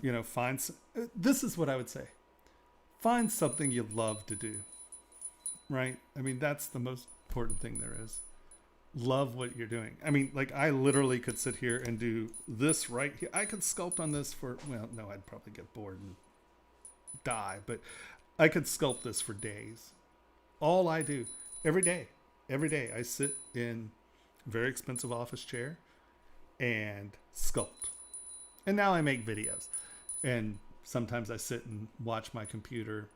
this is what I would say. Find something you love to do, right? I mean, that's the most important thing there is. Love what you're doing. I mean, like, I literally could sit here and do this right here. I could sculpt on this for, no, I'd probably get bored and die, but I could sculpt this for days. All I do every day, I sit in a very expensive office chair and sculpt. And now I make videos. And sometimes I sit and watch my computer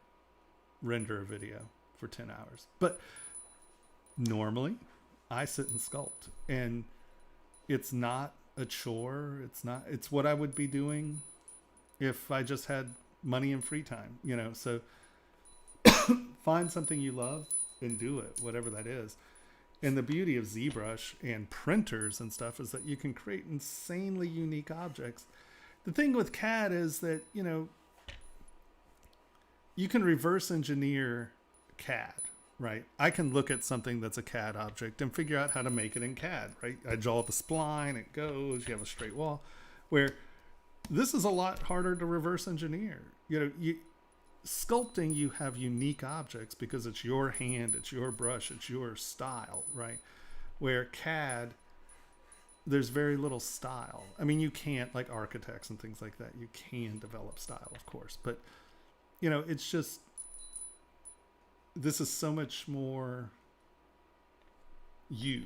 render a video for 10 hours. But normally I sit and sculpt, and it's not a chore. It's what I would be doing if I just had money and free time, so find something you love and do it, whatever that is. And the beauty of ZBrush and printers and stuff is that you can create insanely unique objects. The thing with CAD is that, you can reverse engineer CAD, right? I can look at something that's a CAD object and figure out how to make it in CAD, right? I draw the spline, it goes, you have a straight wall. Where this is a lot harder to reverse engineer. Sculpting, you have unique objects because it's your hand, it's your brush, it's your style, right? Where CAD, there's very little style. I mean, you can't, like architects and things like that, you can develop style, of course, but it's just, this is so much more you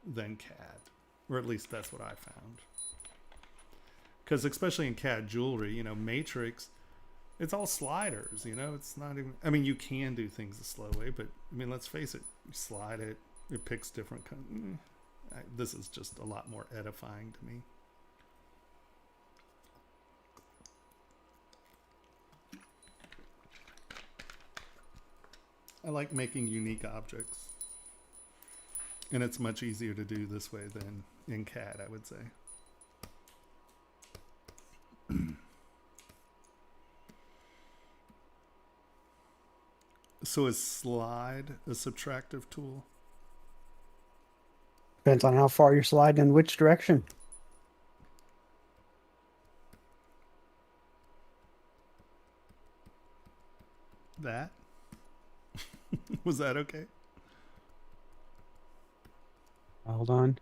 than CAD, or at least that's what I found. Because especially in CAD jewelry, Matrix, it's all sliders, it's not even, I mean, you can do things the slow way, but I mean, let's face it, you slide it, it picks different this is just a lot more edifying to me. I like making unique objects, and it's much easier to do this way than in CAD, I would say. So is slide a subtractive tool? Depends on how far you're sliding in which direction. That? Was that okay? Hold on.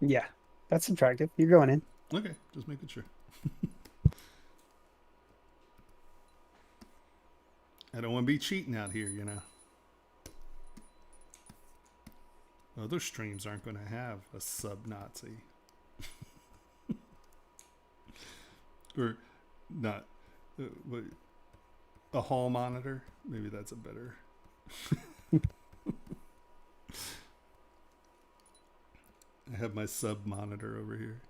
Yeah, that's subtractive. You're going in. Okay, just making sure. I don't want to be cheating out here, Other streams aren't going to have a sub-Nazi. Or not. A hall monitor. Maybe that's a better... I have my sub monitor over here.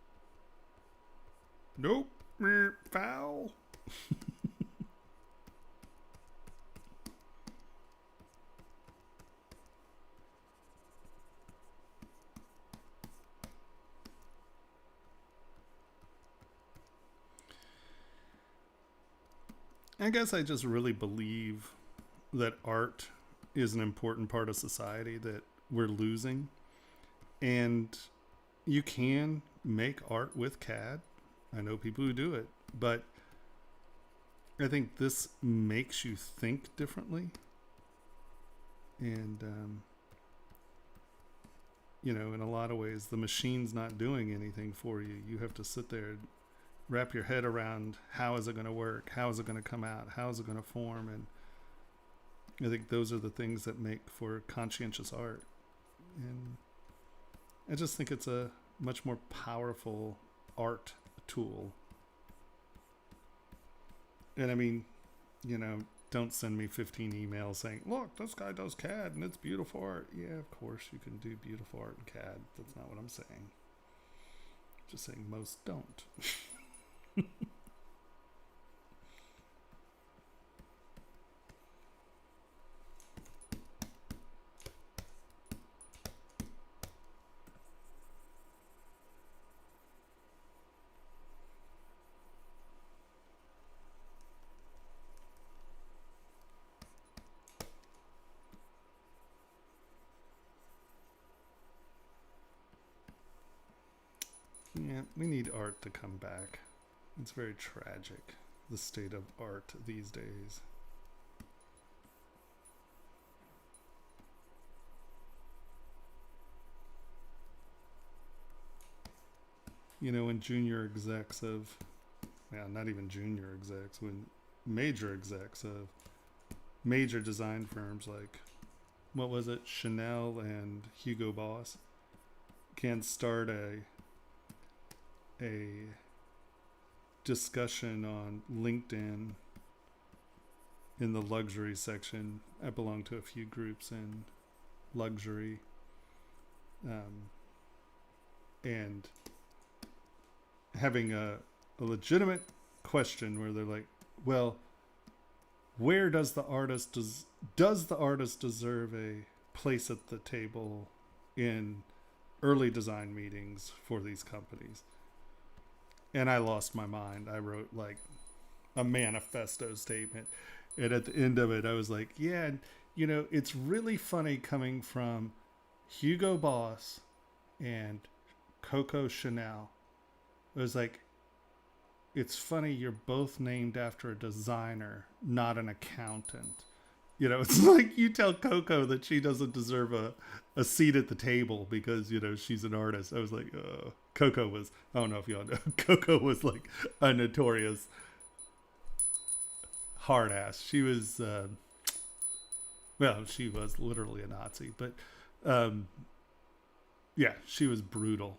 Nope. Foul. I guess I just really believe that art is an important part of society that we're losing. And you can make art with CAD. I know people who do it, but I think this makes you think differently. And, in a lot of ways, the machine's not doing anything for you. You have to sit there and wrap your head around how is it going to work? How is it going to come out? How is it going to form? And I think those are the things that make for conscientious art. And I just think it's a much more powerful art tool. And I mean, don't send me 15 emails saying, look, this guy does CAD and it's beautiful art. Yeah, of course you can do beautiful art in CAD. That's not what I'm saying. Just saying most don't. Yeah, we need art to come back. It's very tragic, the state of art these days. When junior execs of, not even junior execs, when major execs of major design firms like, what was it, Chanel and Hugo Boss, can start a discussion on LinkedIn in the luxury section. I belong to a few groups in luxury, and having a legitimate question where they're like, well, where does the artist does the artist deserve a place at the table in early design meetings for these companies? And I lost my mind. I wrote like a manifesto statement. And at the end of it, I was like, yeah, it's really funny coming from Hugo Boss and Coco Chanel. It was like, it's funny you're both named after a designer, not an accountant. It's like you tell Coco that she doesn't deserve a seat at the table because, she's an artist. I was like, Coco was, I don't know if y'all know, Coco was like a notorious hard ass. She was, she was literally a Nazi, but yeah, she was brutal.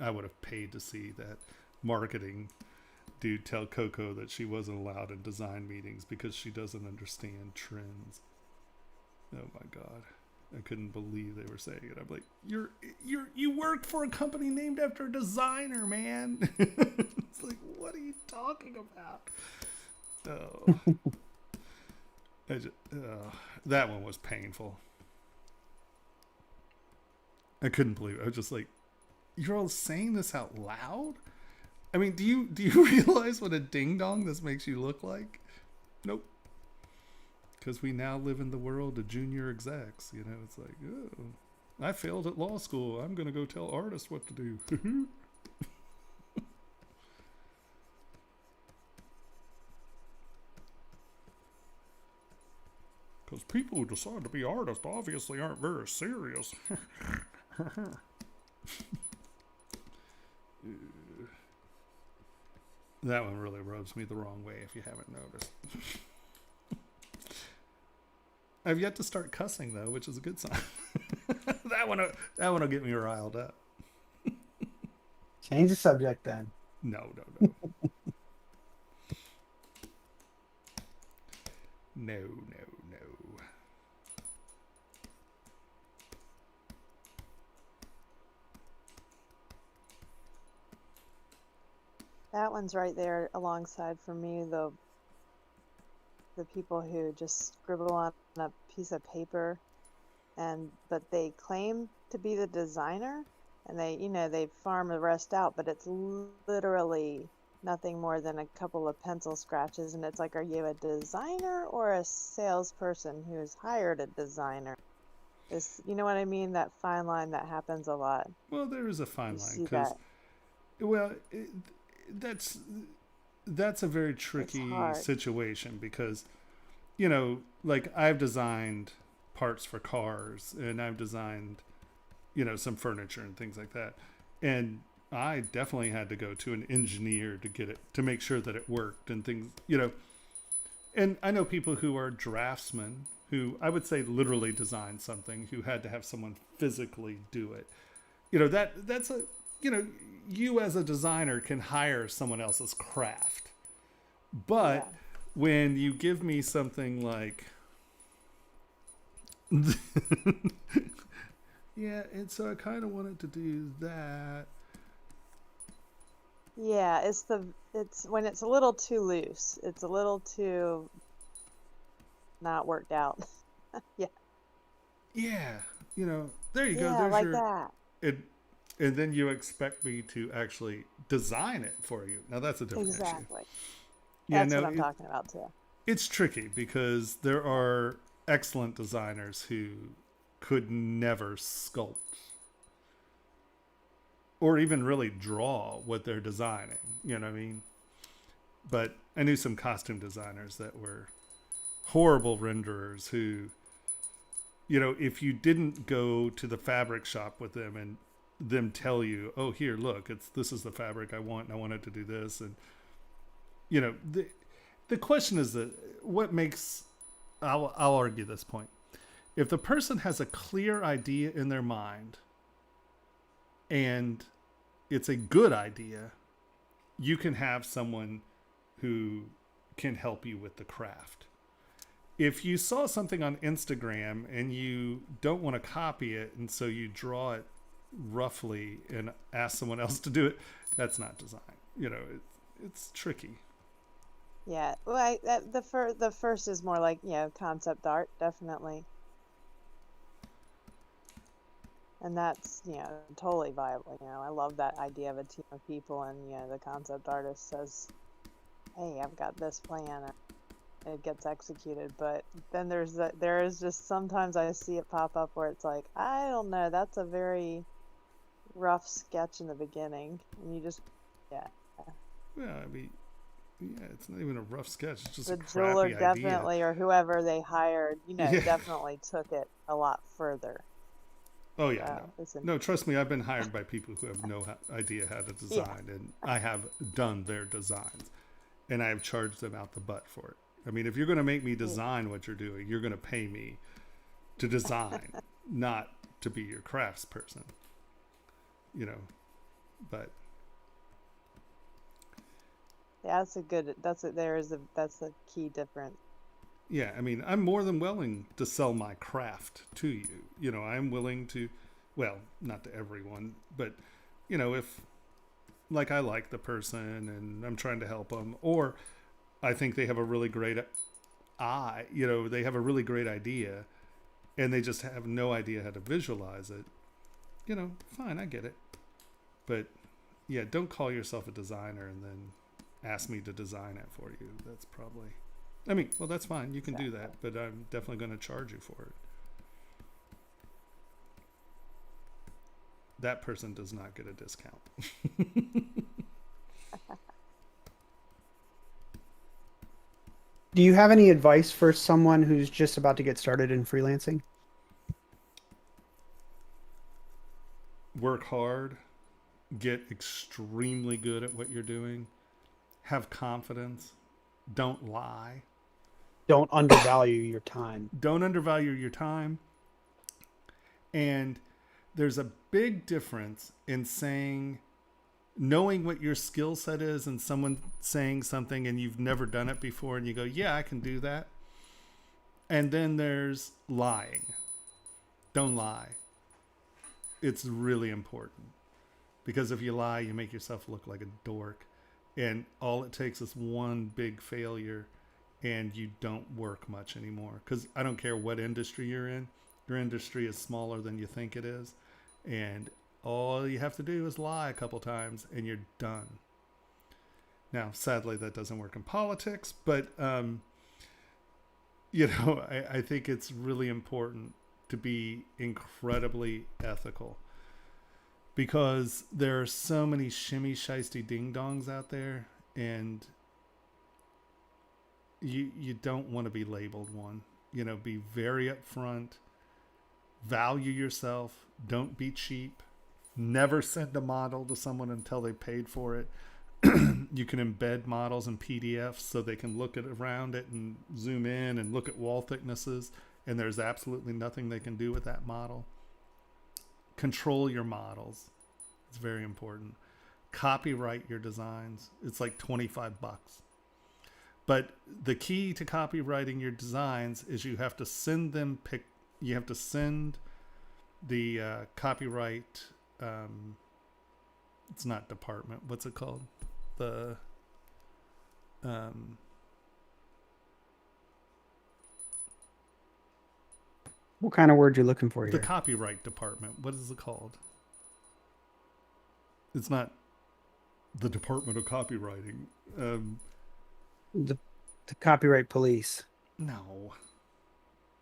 I would have paid to see that marketing dude tell Coco that she wasn't allowed in design meetings because she doesn't understand trends. Oh my God. I couldn't believe they were saying it. I'm like, you worked for a company named after a designer, man. It's like, what are you talking about? Oh. That one was painful. I couldn't believe it. I was just like, you're all saying this out loud? I mean, do you realize what a ding dong this makes you look like? Nope. Because we now live in the world of junior execs. It's like, oh, I failed at law school. I'm going to go tell artists what to do. Because people who decide to be artists obviously aren't very serious. That one really rubs me the wrong way if you haven't noticed. I've yet to start cussing though, which is a good sign. That one will get me riled up. Change the subject then. No. No. That one's right there alongside for me the people who just scribble on a piece of paper but they claim to be the designer and they farm the rest out, but it's literally nothing more than a couple of pencil scratches, and it's like, are you a designer or a salesperson who's hired a designer? You know what I mean? That fine line that happens a lot. Well, there is a fine You line see because, that. well, that's a very tricky hard. situation because, like I've designed parts for cars and I've designed, some furniture and things like that. And I definitely had to go to an engineer to make sure that it worked and things, and I know people who are draftsmen who I would say literally designed something who had to have someone physically do it. That's a, you as a designer can hire someone else's craft. But when you give me something like, yeah, and so I kind of wanted to do that. Yeah, it's when it's a little too loose. It's a little too not worked out. Yeah. Yeah, there you go. Yeah, There's like that. And then you expect me to actually design it for you. Now that's a different issue. Exactly. Yeah, That's no, what I'm talking about too. it's tricky because there are excellent designers who could never sculpt or even really draw what they're designing. You know what I mean? But I knew some costume designers that were horrible renderers who, if you didn't go to the fabric shop with them and them tell you, oh, here, look, this is the fabric I want and I want it to do this. And, the question is that what makes, I'll argue this point. If the person has a clear idea in their mind and it's a good idea, you can have someone who can help you with the craft. If you saw something on Instagram and you don't want to copy it, and so you draw it roughly and ask someone else to do it, that's not design. It's tricky. Yeah, well, the first is more like, concept art, definitely. And that's, totally viable. I love that idea of a team of people, and the concept artist says, hey, I've got this plan, and it gets executed. But then there is just sometimes I see it pop up where it's like, I don't know, that's a very rough sketch in the beginning, and you just, Yeah, I mean, it's not even a rough sketch. It's just the a crappy jeweler idea. definitely, or whoever they hired, Yeah. definitely took it a lot further. Oh yeah, So it's no, trust me, I've been hired by people who have no idea how to design, and I have done their designs, and I have charged them out the butt for it. I mean, if you're going to make me design what you're doing, you're going to pay me to design, not to be your crafts person. But Yeah, that's the key difference. yeah, I mean, I'm more than willing to sell my craft to you. I'm willing to, well, not to everyone, but, if, like, I like the person and I'm trying to help them, or I think they have a really great they have a really great idea and they just have no idea how to visualize it, fine, I get it. But, yeah, don't call yourself a designer and then ask me to design it for you. That's probably... well, that's fine. You can do that, but I'm definitely going to charge you for it. That person does not get a discount. Do you have any advice for someone who's just about to get started in freelancing? Work hard. Get extremely good at what you're doing. Have confidence. Don't lie. Don't undervalue your time. Don't undervalue your time. And there's a big difference in knowing what your skill set is and someone saying something and you've never done it before and you go, yeah, I can do that. And then there's lying. Don't lie. It's really important. Because if you lie, you make yourself look like a dork. And all it takes is one big failure and you don't work much anymore. Because I don't care what industry you're in, your industry is smaller than you think it is. And all you have to do is lie a couple times and you're done. Now, sadly, that doesn't work in politics, but, I think it's really important to be incredibly ethical. Because there are so many shimmy shiesty ding dongs out there, and you don't want to be labeled one. Be very upfront, value yourself, don't be cheap, never send a model to someone until they paid for it. You can embed models in PDFs so they can look around it and zoom in and look at wall thicknesses, and there's absolutely nothing they can do with that model. Control your models. It's very important. Copyright your designs. It's like $25. But the key to copywriting your designs is you have to send them you have to send the copyright it's not department, what's it called? The What kind of word you're looking for the here? copyright department. What is it called? It's not the Department of Copywriting. The copyright police, No.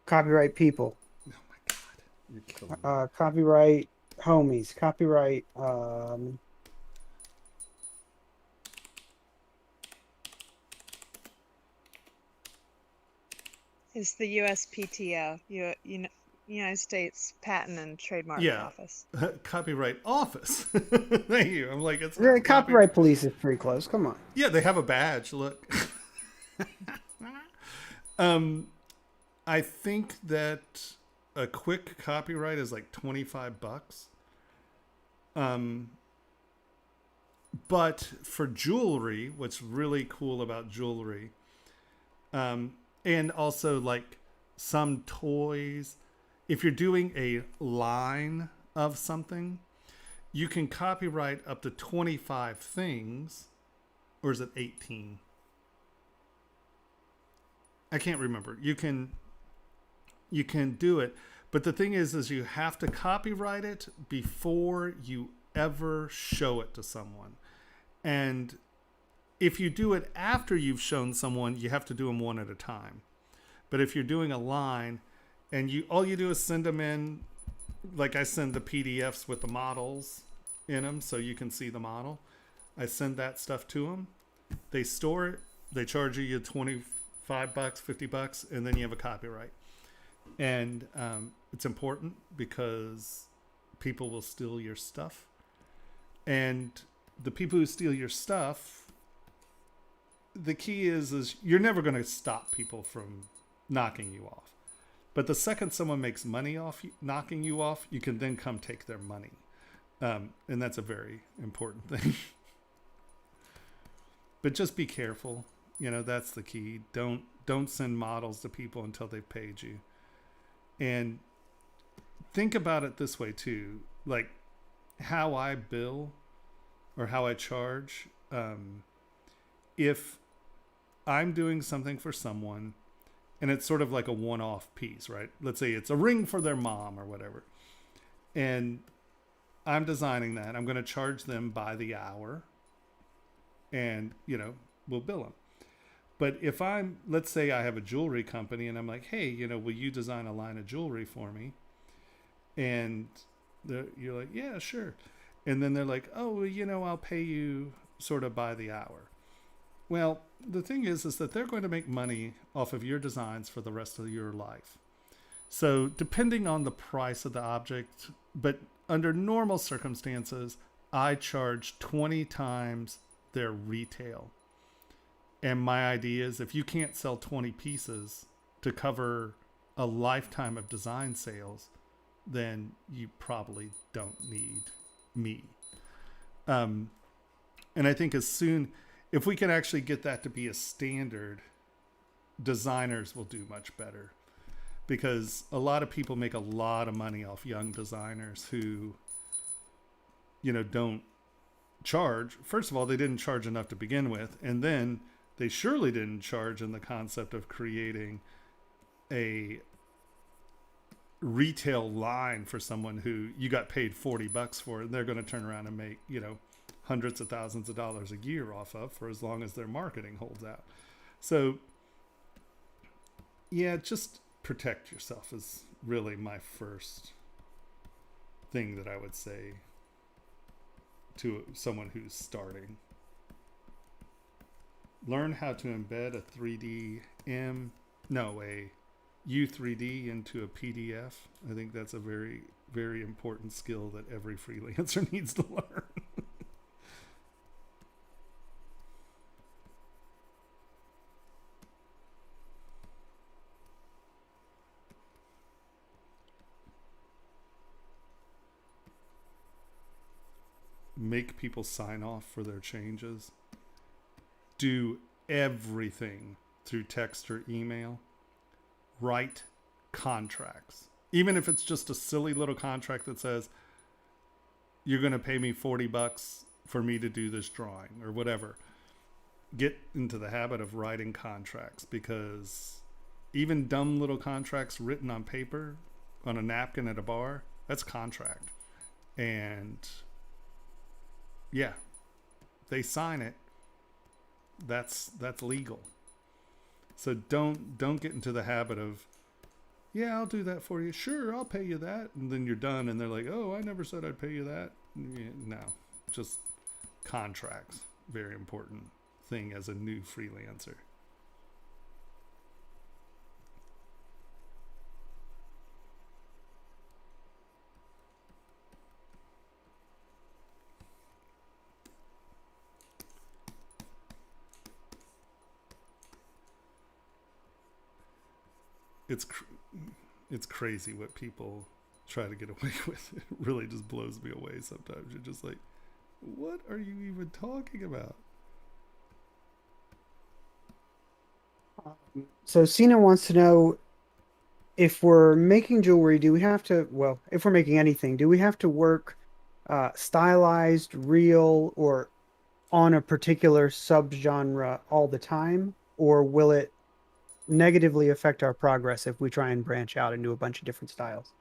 copyright people, Oh my God. You're killing me. copyright homies, copyright. It's the USPTO, United States Patent and Trademark Yeah. Office. Copyright office. Thank you. I'm like, it's The not copyright police is pretty close. Come on. Yeah, they have a badge. Look. I think that a quick copyright is like $25. But for jewelry, what's really cool about jewelry, and also like some toys, if you're doing a line of something, you can copyright up to 25 things, or is it 18? I can't remember. You can do it, but the thing is you have to copyright it before you ever show it to someone. And if you do it after you've shown someone, you have to do them one at a time. But if you're doing a line and all you do is send them in, like I send the PDFs with the models in them so you can see the model. I send that stuff to them. They store it. They charge you $25, $50, and then you have a copyright. And it's important because people will steal your stuff. And the people who steal your stuff, the key is you're never going to stop people from knocking you off. But the second someone makes money off knocking you off, you can then come take their money. And that's a very important thing. But just be careful. That's the key. Don't send models to people until they've paid you. And think about it this way too. Like how I bill or how I charge. If I'm doing something for someone and it's sort of like a one-off piece, right? Let's say it's a ring for their mom or whatever. And I'm designing that. I'm going to charge them by the hour and, we'll bill them. But if let's say I have a jewelry company and I'm like, hey, will you design a line of jewelry for me? And you're like, yeah, sure. And then they're like, oh, well, I'll pay you sort of by the hour. Well, the thing is that they're going to make money off of your designs for the rest of your life. So depending on the price of the object, but under normal circumstances, I charge 20 times their retail. And my idea is if you can't sell 20 pieces to cover a lifetime of design sales, then you probably don't need me. And I think if we can actually get that to be a standard, designers will do much better. Because a lot of people make a lot of money off young designers who, don't charge. First of all, they didn't charge enough to begin with, and then they surely didn't charge in the concept of creating a retail line for someone who you got paid $40 for, and they're going to turn around and make, hundreds of thousands of dollars a year off of for as long as their marketing holds out. So yeah, just protect yourself is really my first thing that I would say to someone who's starting. Learn how to embed a U3D into a PDF. I think that's a very, very important skill that every freelancer needs to learn. Make people sign off for their changes. Do everything through text or email. Write contracts. Even if it's just a silly little contract that says, you're going to pay me $40 for me to do this drawing or whatever. Get into the habit of writing contracts, because even dumb little contracts written on paper, on a napkin at a bar, that's contract. And yeah, they sign it. That's legal. So don't get into the habit of, yeah, I'll do that for you. Sure, I'll pay you that. And then you're done and they're like, oh, I never said I'd pay you that. Yeah, no, just contracts. Very important thing as a new freelancer. It's crazy what people try to get away with. It really just blows me away sometimes. You're just like, what are you even talking about? So Sina wants to know, if we're making jewelry, do we have to, well, if we're making anything, do we have to work stylized, real, or on a particular subgenre all the time? Or will it negatively affect our progress if we try and branch out into a bunch of different styles?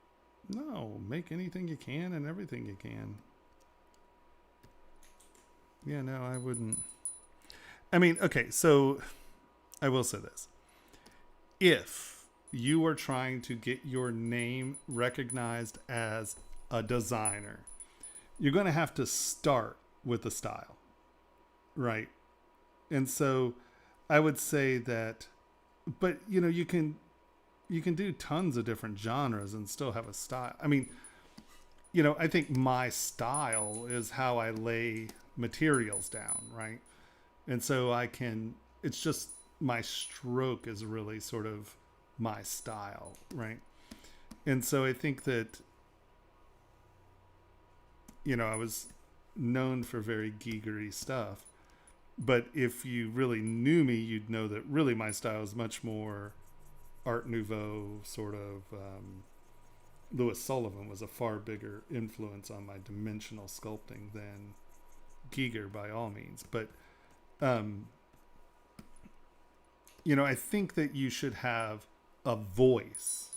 No, make anything you can and everything you can. Yeah, no, I wouldn't. I mean, okay, so I will say this. If you are trying to get your name recognized as a designer, you're going to have to start with the style, right? And so I would say that, but you can do tons of different genres and still have a style. I mean, I think my style is how I lay materials down, right? And so it's just my stroke is really sort of my style, right? And so I think that, I was known for very geegery stuff. But if you really knew me, you'd know that really my style is much more Art Nouveau, sort of. Louis Sullivan was a far bigger influence on my dimensional sculpting than Giger by all means. But, I think that you should have a voice,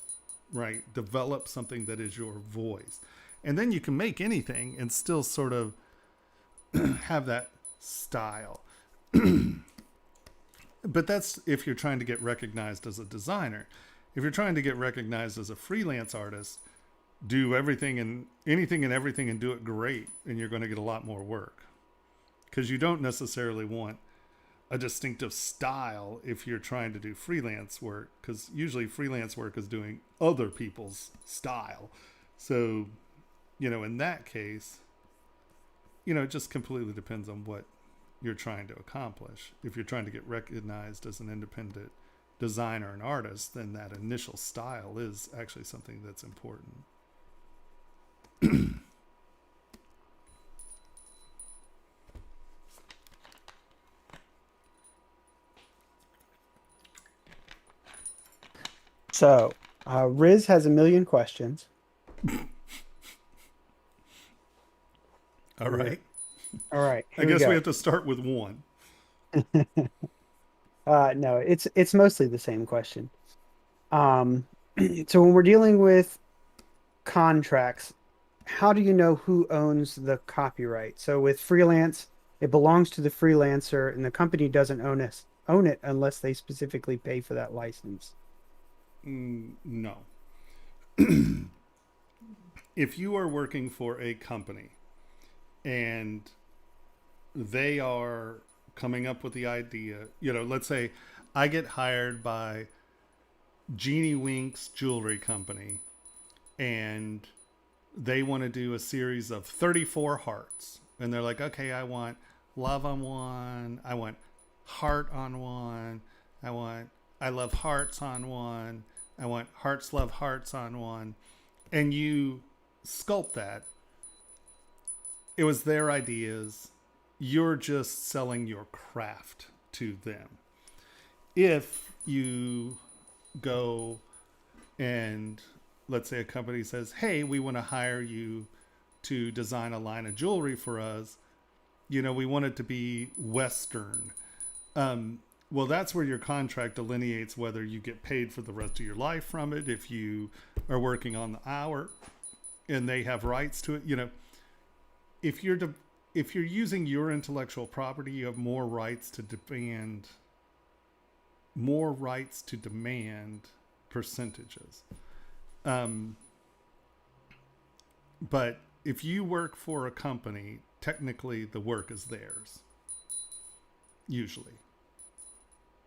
right? Develop something that is your voice. And then you can make anything and still sort of have that style. But that's if you're trying to get recognized as a designer. If you're trying to get recognized as a freelance artist, do everything and anything and everything and do it great, and you're going to get a lot more work. Because you don't necessarily want a distinctive style if you're trying to do freelance work, because usually freelance work is doing other people's style. So, in that case, it just completely depends on what you're trying to accomplish. If you're trying to get recognized as an independent designer and artist, then that initial style is actually something that's important. So, Riz has a million questions. All right. All right, I here guess we go. have to start with one. No, it's mostly the same question. Um, so when we're dealing with contracts, how do you know who owns the copyright? So with freelance, it belongs to the freelancer, and the company doesn't own it unless they specifically pay for that license. No. If you are working for a company and they are coming up with the idea, let's say I get hired by Jeannie Wink's jewelry company and they want to do a series of 34 hearts. And they're like, okay, I want love on one. I want heart on one. I love hearts on one. I want hearts love hearts on one. And you sculpt that. It was their ideas. You're just selling your craft to them. If you go and let's say a company says, hey, we want to hire you to design a line of jewelry for us. We want it to be Western. Well, that's where your contract delineates whether you get paid for the rest of your life from it. If you are working on the hour and they have rights to it, if you're using your intellectual property, you have more rights to demand percentages. But if you work for a company, technically the work is theirs. Usually.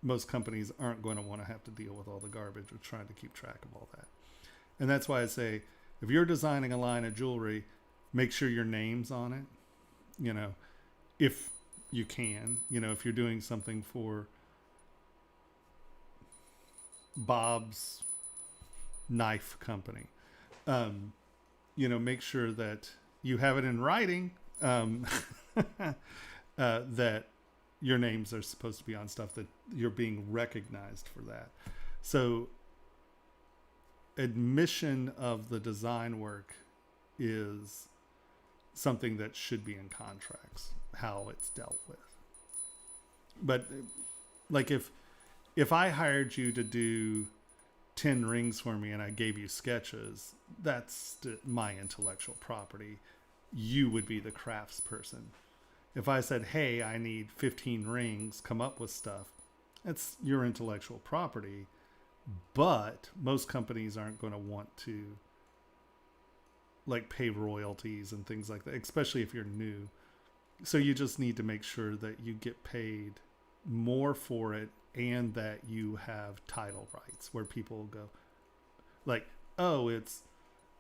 Most companies aren't going to want to have to deal with all the garbage of trying to keep track of all that. And that's why I say, if you're designing a line of jewelry, make sure your name's on it. If you can, if you're doing something for Bob's knife company, make sure that you have it in writing, that your names are supposed to be on stuff, that you're being recognized for that. So admission of the design work is something that should be in contracts, how it's dealt with. But like if I hired you to do 10 rings for me and I gave you sketches, that's my intellectual property. You would be the crafts person. If I said, hey, I need 15 rings, come up with stuff, that's your intellectual property. But most companies aren't going to want to pay royalties and things like that, especially if you're new. So you just need to make sure that you get paid more for it and that you have title rights where people go oh, it's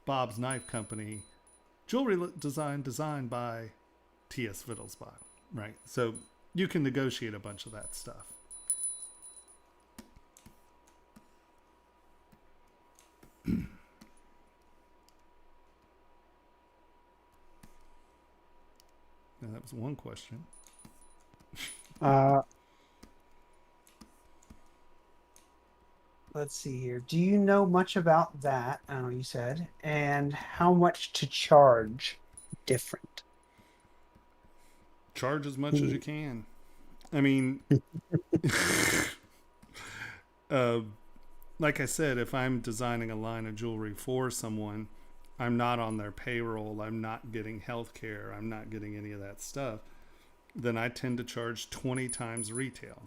Bob's Knife Company, jewelry designed by T.S. Wittelsbach, right? So you can negotiate a bunch of that stuff. Now, that was one question. Let's see here. Do you know much about that? I don't know, you said. And how much to charge? Different. Charge as much as you can. I mean, like I said, if I'm designing a line of jewelry for someone, I'm not on their payroll, I'm not getting health care, I'm not getting any of that stuff, then I tend to charge 20 times retail.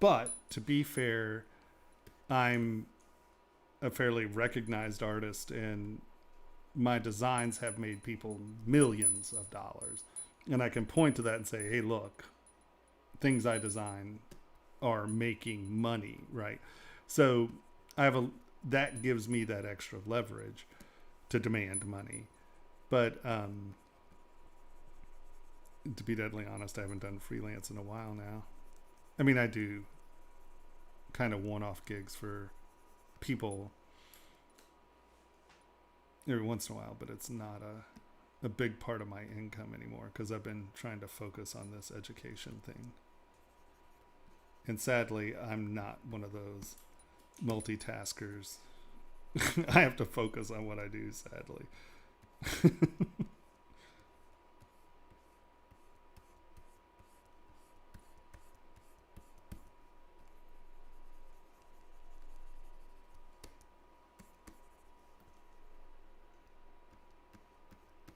But to be fair, I'm a fairly recognized artist and my designs have made people millions of dollars. And I can point to that and say, hey, look, things I design are making money, right? So that gives me that extra leverage to demand money. But to be deadly honest, I haven't done freelance in a while now. I mean, I do kind of one-off gigs for people every once in a while, but it's not a big part of my income anymore because I've been trying to focus on this education thing. And sadly, I'm not one of those multitaskers. I have to focus on what I do, sadly.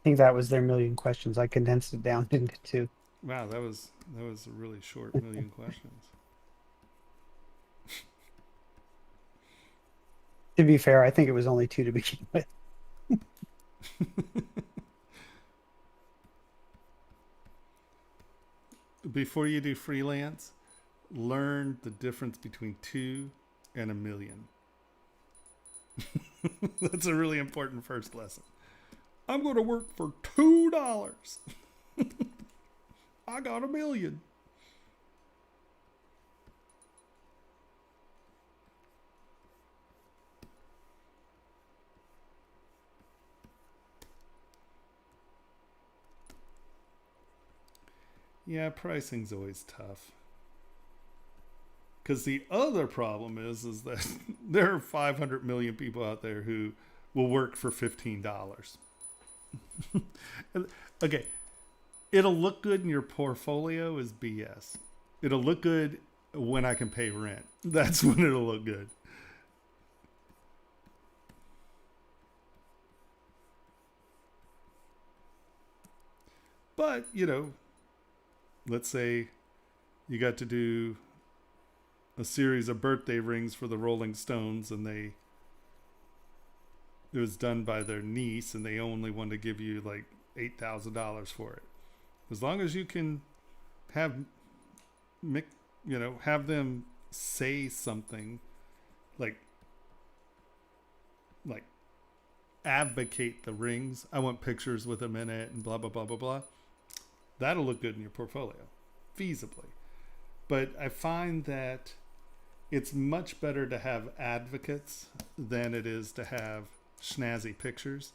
think that was their million questions. I condensed it down into two. Wow, that was a really short million questions. To be fair, I think it was only two to begin with. Before you do freelance, learn the difference between 2 and a million. That's a really important first lesson. I'm going to work for $2. I got a million. Yeah, pricing's always tough. Because the other problem is that there are 500 million people out there who will work for $15. Okay, it'll look good in your portfolio is BS. It'll look good when I can pay rent. That's when it'll look good. But, let's say you got to do a series of birthday rings for the Rolling Stones, and it was done by their niece, and they only wanted to give you like $8,000 for it. As long as you can have them say something like advocate the rings. I want pictures with them in it and blah, blah, blah, blah, blah. That'll look good in your portfolio, feasibly. But I find that it's much better to have advocates than it is to have snazzy pictures.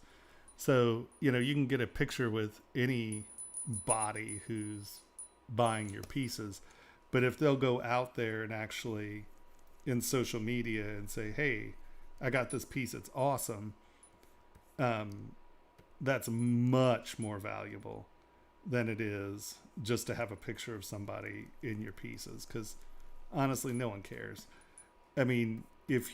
So, you can get a picture with anybody who's buying your pieces. But if they'll go out there and actually in social media and say, hey, I got this piece, it's awesome. That's much more valuable than it is just to have a picture of somebody in your pieces, because honestly no one cares. I mean, if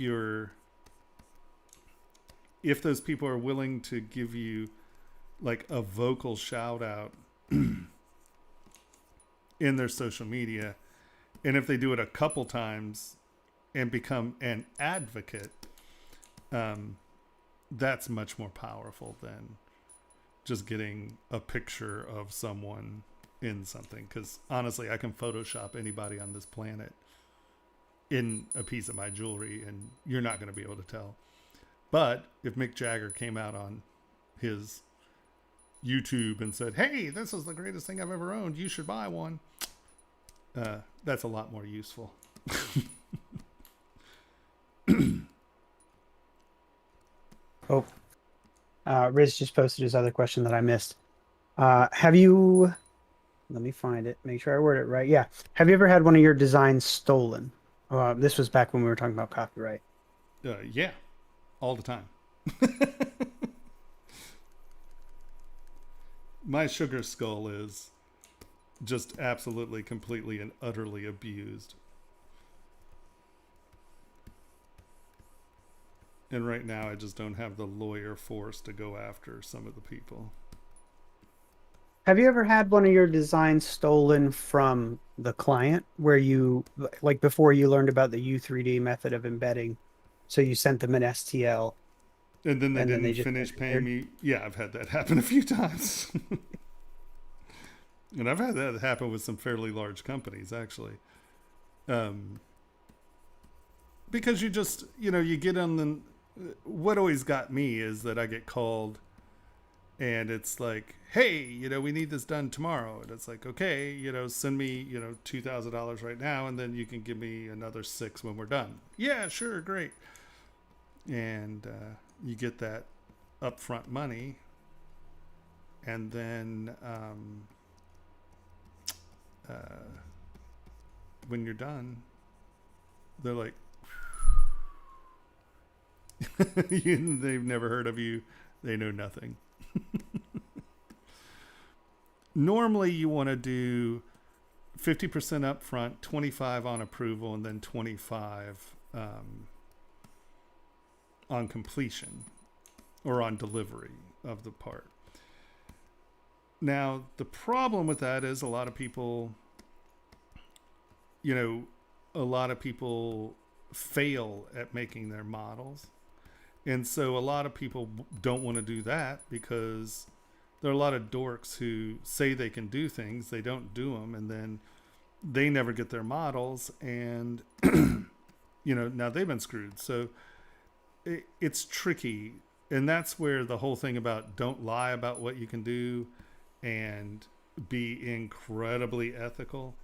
those people are willing to give you like a vocal shout out in their social media, and if they do it a couple times and become an advocate, that's much more powerful than just getting a picture of someone in something. Because honestly, I can Photoshop anybody on this planet in a piece of my jewelry and you're not going to be able to tell. But if Mick Jagger came out on his YouTube and said, hey, this is the greatest thing I've ever owned, you should buy one, that's a lot more useful. Oh, Riz just posted his other question that I missed. Have you, let me find it, make sure I word it right. Yeah. Have you ever had one of your designs stolen? This was back when we were talking about copyright. Yeah, all the time. My sugar skull is just absolutely, completely, and utterly abused. And right now, I just don't have the lawyer force to go after some of the people. Have you ever had one of your designs stolen from the client where you, like before you learned about the U3D method of embedding, so you sent them an STL? And then they And then didn't they just finish paying disappeared? me. Yeah, I've had that happen a few times. And I've had that happen with some fairly large companies, actually. Because you just, you get on the... What always got me is that I get called and it's like, hey, we need this done tomorrow. And it's like, okay, send me, $2,000 right now, and then you can give me another $6,000 when we're done. Yeah, sure, great. And you get that upfront money, and then when you're done, they're like, they've never heard of you. They know nothing. Normally, you want to do 50% up front, 25 on approval, and then 25 on completion or on delivery of the part. Now, the problem with that is a lot of people, a lot of people fail at making their models. And so a lot of people don't want to do that because there are a lot of dorks who say they can do things, they don't do them, and then they never get their models, and now they've been screwed. So it's tricky, and that's where the whole thing about don't lie about what you can do and be incredibly ethical.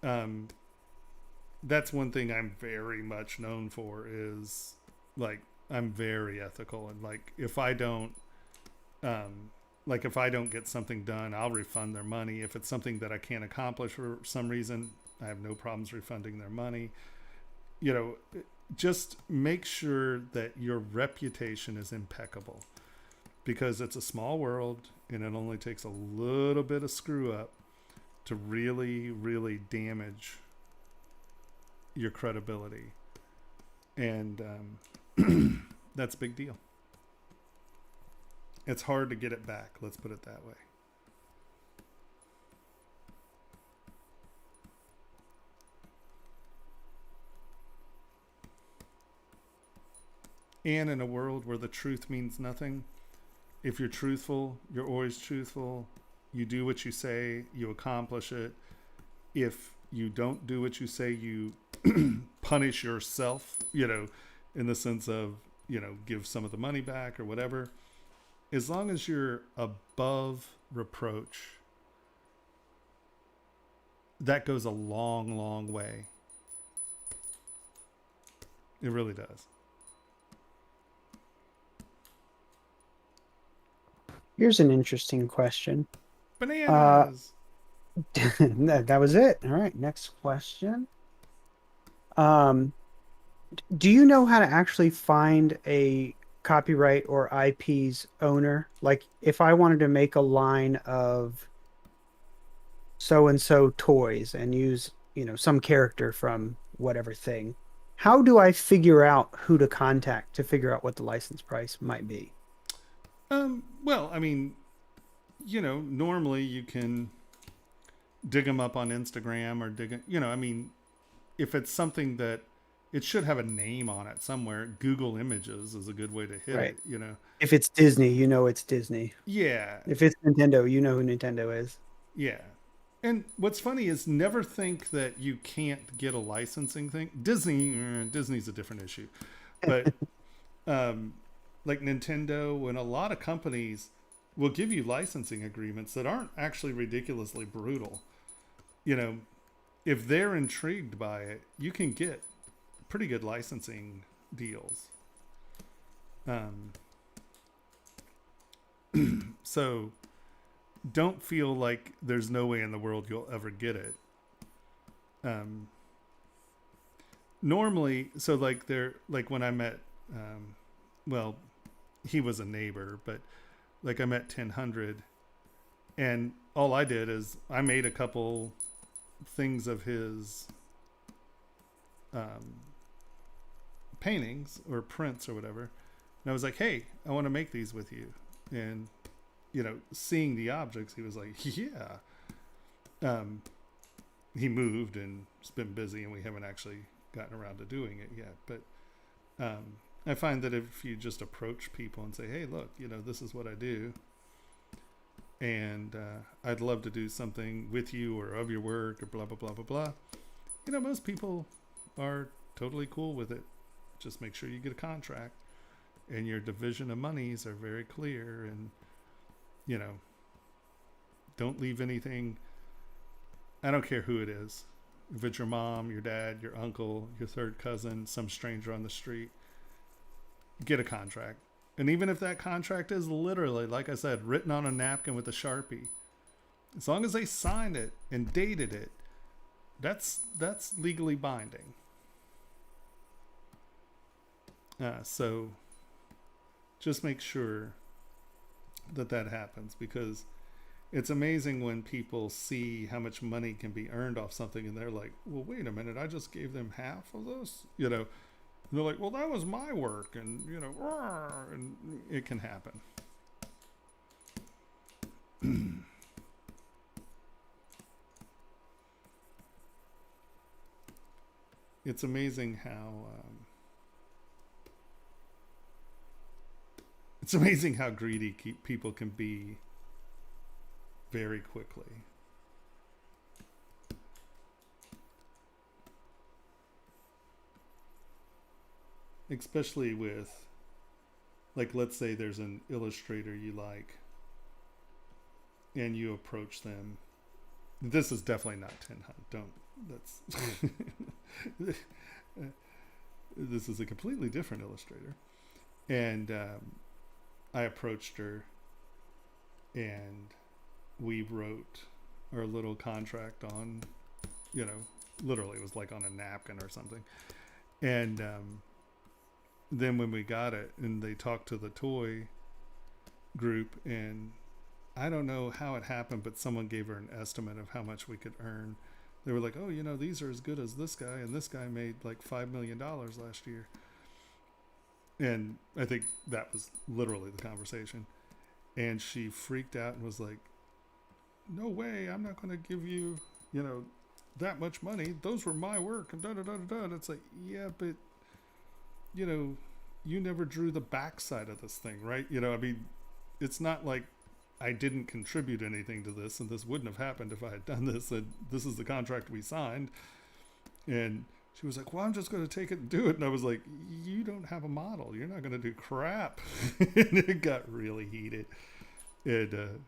That's one thing I'm very much known for, is like I'm very ethical, and like if I don't get something done, I'll refund their money. If it's something that I can't accomplish for some reason, I have no problems refunding their money. Just make sure that your reputation is impeccable, because it's a small world and it only takes a little bit of screw up to really, really damage your credibility. And that's a big deal. It's hard to get it back, let's put it that way. And in a world where the truth means nothing, if you're truthful, you're always truthful. You do what you say, you accomplish it. If you don't do what you say, you punish yourself, in the sense of, give some of the money back or whatever. As long as you're above reproach, that goes a long, long way. It really does. Here's an interesting question. Bananas. That was it. All right, next question. Do you know how to actually find a copyright or IP's owner? Like if I wanted to make a line of so-and-so toys and use, some character from whatever thing, how do I figure out who to contact to figure out what the license price might be? Well, I mean, normally you can dig them up on Instagram or if it's something that it should have a name on it somewhere, Google Images is a good way to hit Right. it, If it's Disney, it's Disney. Yeah. If it's Nintendo, you know who Nintendo is. Yeah. And what's funny is never think that you can't get a licensing thing. Disney's a different issue. But like Nintendo and a lot of companies will give you licensing agreements that aren't actually ridiculously brutal. If they're intrigued by it, you can get pretty good licensing deals. So don't feel like there's no way in the world you'll ever get it. Normally, so like when I met, he was a neighbor, but like I met 1000, and all I did is I made a couple things of his paintings or prints or whatever, and I was like, hey, I want to make these with you. And seeing the objects, he was like, yeah. He moved and it's been busy and we haven't actually gotten around to doing it yet, but I find that if you just approach people and say, hey, look, this is what I do, and I'd love to do something with you or of your work or blah, blah, blah, blah, blah. Most people are totally cool with it. Just make sure you get a contract and your division of monies are very clear, and, don't leave anything. I don't care who it is. If it's your mom, your dad, your uncle, your third cousin, some stranger on the street, get a contract. And even if that contract is literally, like I said, written on a napkin with a Sharpie, as long as they signed it and dated it, that's legally binding. So just make sure that happens, because it's amazing when people see how much money can be earned off something and they're like, well, wait a minute, I just gave them half of this, and they're like, well, that was my work, and and it can happen. It's amazing how greedy people can be very quickly. Especially with, like, let's say there's an illustrator you like and you approach them. This is definitely not Tin Hunt. This is a completely different illustrator. And I approached her and we wrote our little contract on, literally it was like on a napkin or something. And then when we got it and they talked to the toy group, and I don't know how it happened, but someone gave her an estimate of how much we could earn. They were like, oh, these are as good as this guy, and this guy made like $5 million last year. And I think that was literally the conversation. And she freaked out and was like, no way, I'm not going to give you, that much money. Those were my work. And da-da-da-da-da. And it's like, yeah, but, you never drew the backside of this thing, right? It's not like I didn't contribute anything to this, and this wouldn't have happened if I had done this, and this is the contract we signed. And she was like, well, I'm just going to take it and do it. And I was like, you don't have a model. You're not going to do crap. And it got really heated. And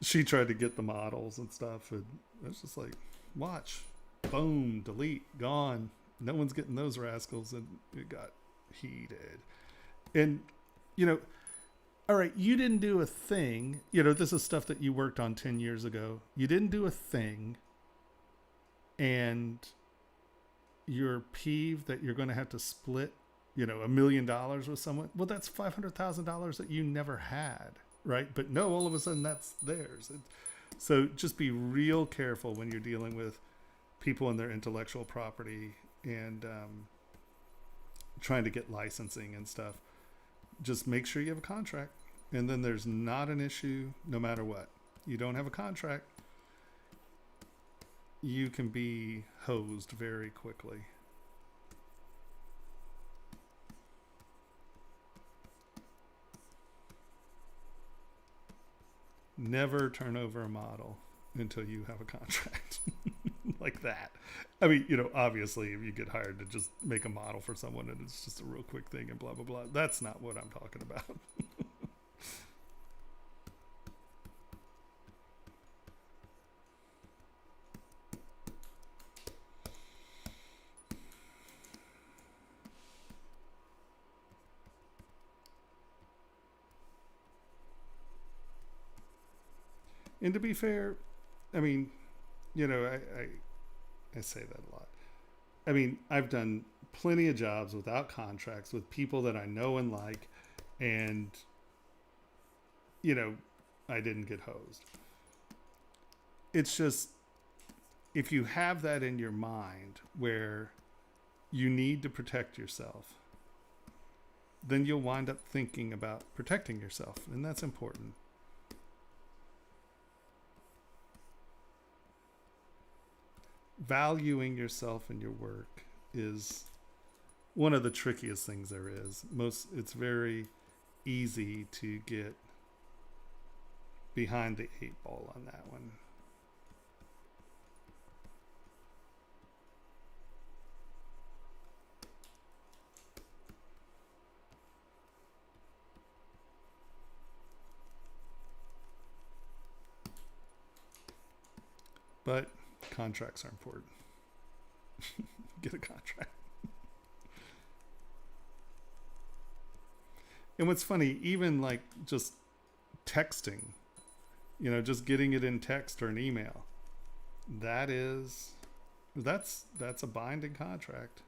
she tried to get the models and stuff, and I was just like, watch, boom, delete, gone. No one's getting those rascals. And it got heated. And, all right, you didn't do a thing. This is stuff that you worked on 10 years ago. You didn't do a thing, and you're peeved that you're going to have to split, $1 million with someone. Well, that's $500,000 that you never had, right? But no, all of a sudden that's theirs. So just be real careful when you're dealing with people and their intellectual property and trying to get licensing and stuff. Just make sure you have a contract, and then there's not an issue no matter what. You don't have a contract, you can be hosed very quickly. Never turn over a model until you have a contract. Like that. I mean, obviously if you get hired to just make a model for someone and it's just a real quick thing and blah, blah, blah. That's not what I'm talking about. And to be fair, I mean, I say that a lot. I mean, I've done plenty of jobs without contracts with people that I know and like, and, I didn't get hosed. It's just, if you have that in your mind where you need to protect yourself, then you'll wind up thinking about protecting yourself, and that's important. Valuing yourself and your work is one of the trickiest things there is. It's very easy to get behind the 8-ball on that one. But contracts are important. Get a contract. And what's funny, even like just texting, just getting it in text or an email, that's a binding contract.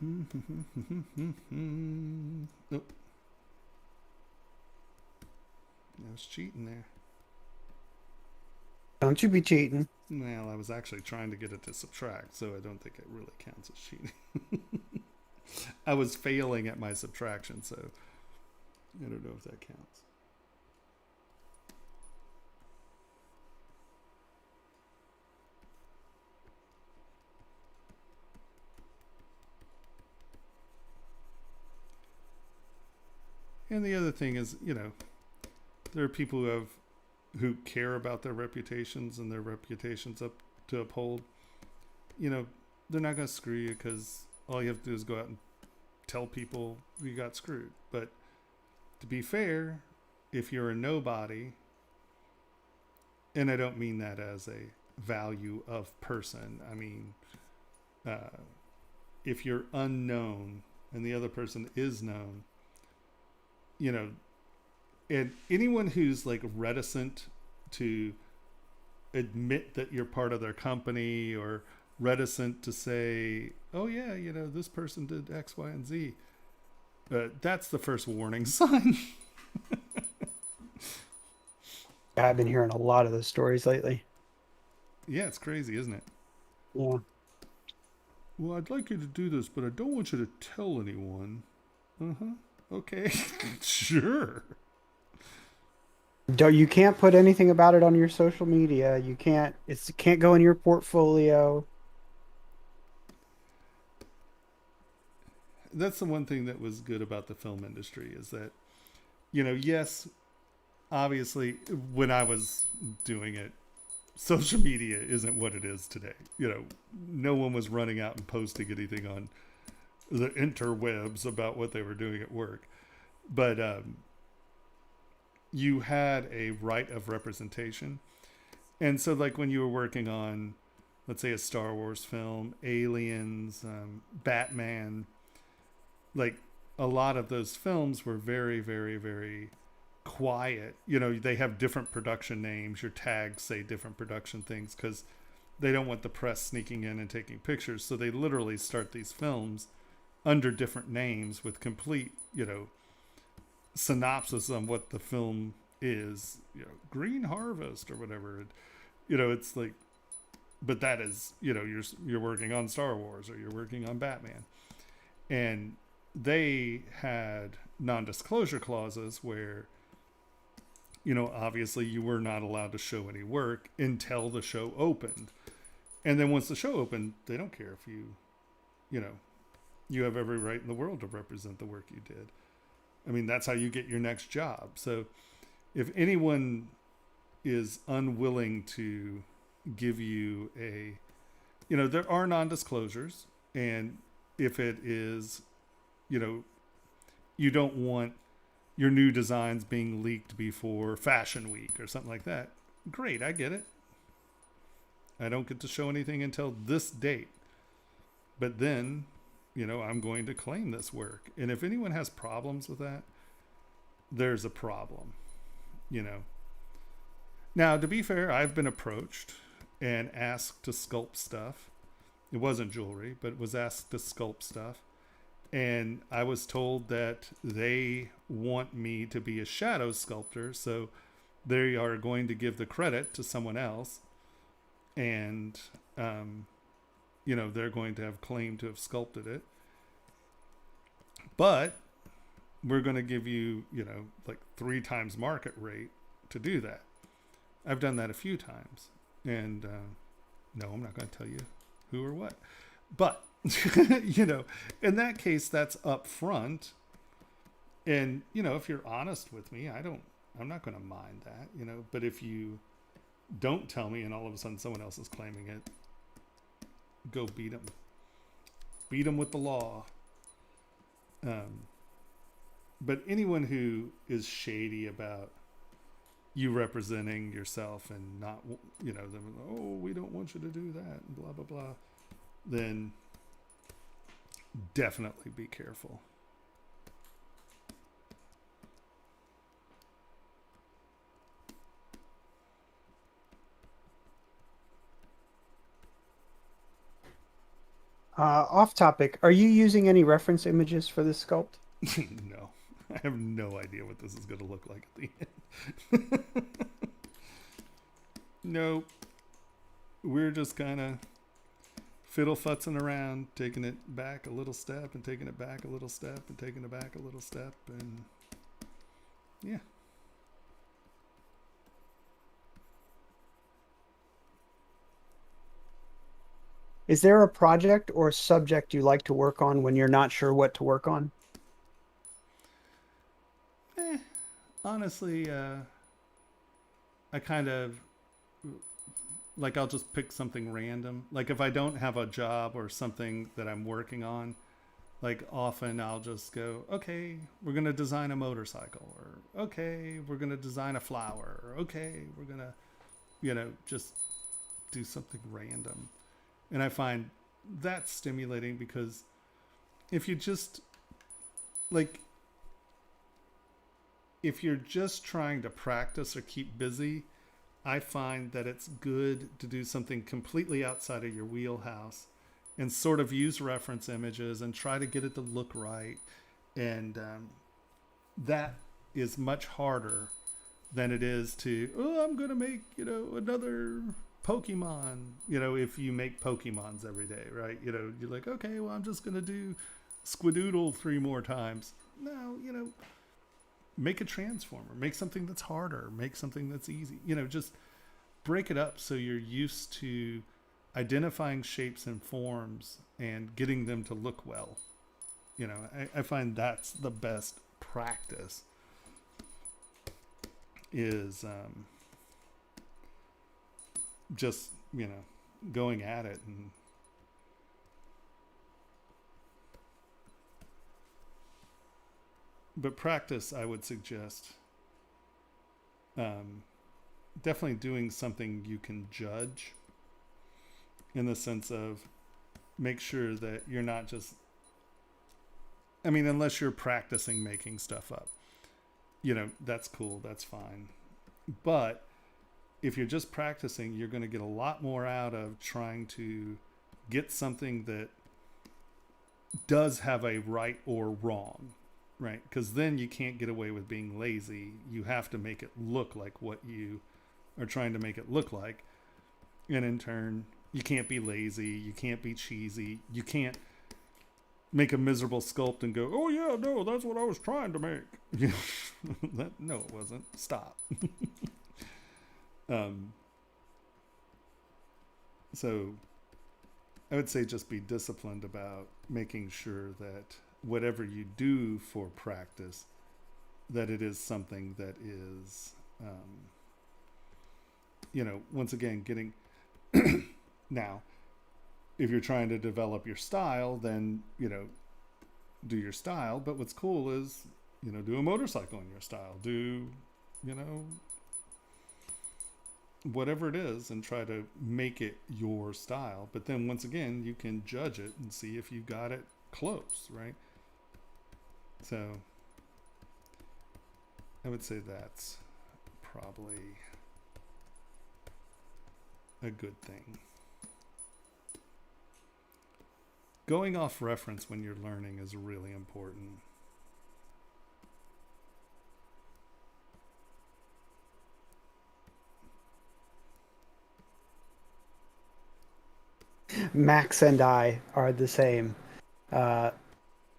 Oh, I was cheating there. Don't you be cheating. Well, I was actually trying to get it to subtract, so I don't think it really counts as cheating. I was failing at my subtraction, so I don't know if that counts. And the other thing is, there are people who care about their reputations and their reputations up to uphold. They're not going to screw you because all you have to do is go out and tell people you got screwed. But to be fair, if you're a nobody, and I don't mean that as a value of person, I mean, if you're unknown and the other person is known, and anyone who's like reticent to admit that you're part of their company or reticent to say, oh yeah, this person did X, Y, and Z, that's the first warning sign. I've been hearing a lot of those stories lately. Yeah, it's crazy, isn't it? Yeah. Well, I'd like you to do this, but I don't want you to tell anyone. Okay. Sure. You can't put anything about it on your social media. It can't go in your portfolio. That's the one thing that was good about the film industry is that, yes, obviously when I was doing it, social media isn't what it is today. No one was running out and posting anything on the interwebs about what they were doing at work. But you had a right of representation. And so like when you were working on, let's say, a Star Wars film, Aliens, Batman, like a lot of those films were very, very, very quiet. They have different production names. Your tags say different production things because they don't want the press sneaking in and taking pictures. So they literally start these films under different names with complete, synopsis on what the film is, Green Harvest or whatever. It's like, but that is, you're working on Star Wars or you're working on Batman. And they had non-disclosure clauses where, obviously you were not allowed to show any work until the show opened. And then once the show opened, they don't care if you have every right in the world to represent the work you did. I mean, that's how you get your next job. So if anyone is unwilling to give you there are non-disclosures, and if it is, you don't want your new designs being leaked before Fashion Week or something like that. Great, I get it. I don't get to show anything until this date. But then, I'm going to claim this work. And if anyone has problems with that, there's a problem, Now, to be fair, I've been approached and asked to sculpt stuff. It wasn't jewelry, but it was asked to sculpt stuff. And I was told that they want me to be a shadow sculptor. So they are going to give the credit to someone else. And, they're going to have claim to have sculpted it. But we're going to give you, like 3 times market rate to do that. I've done that a few times. And no, I'm not going to tell you who or what. But, in that case, that's up front. And, if you're honest with me, I'm not going to mind that, But if you don't tell me and all of a sudden someone else is claiming it, go beat them. Beat them with the law. But anyone who is shady about you representing yourself and not, them, oh, we don't want you to do that, and blah, blah, blah, then definitely be careful. Off topic, are you using any reference images for this sculpt? No, I have no idea what this is going to look like at the end. Nope. We're just kind of fiddle futzing around, taking it back a little step and taking it back a little step and taking it back a little step, and yeah. Is there a project or subject you like to work on when you're not sure what to work on? Honestly, I kind of like, I'll just pick something random. Like if I don't have a job or something that I'm working on, like often I'll just go, okay, we're going to design a motorcycle, or okay, we're going to design a flower, or okay, we're going to, just do something random. And I find that stimulating because if you just like, if you're just trying to practice or keep busy, I find that it's good to do something completely outside of your wheelhouse and sort of use reference images and try to get it to look right. And that is much harder than it is to, oh, I'm going to make, another Pokemon, if you make Pokemons every day, right? You're like, okay, well, I'm just going to do Squidoodle 3 more times. No, make a transformer, make something that's harder, make something that's easy, just break it up so you're used to identifying shapes and forms and getting them to look well. I find that's the best practice is just, going at it. And but practice, I would suggest definitely doing something you can judge, in the sense of make sure that you're not just, unless you're practicing making stuff up, that's cool, that's fine. But if you're just practicing, you're going to get a lot more out of trying to get something that does have a right or wrong, right? Because then you can't get away with being lazy. You have to make it look like what you are trying to make it look like. And in turn, you can't be lazy. You can't be cheesy. You can't make a miserable sculpt and go, oh yeah, no, that's what I was trying to make. No, it wasn't. Stop. So I would say just be disciplined about making sure that whatever you do for practice, that it is something that is, once again, getting now, if you're trying to develop your style, then, do your style. But what's cool is, do a motorcycle in your style, do, whatever it is, and try to make it your style. But then once again, you can judge it and see if you got it close, right? So I would say that's probably a good thing. Going off reference when you're learning is really important. Max and I are the same.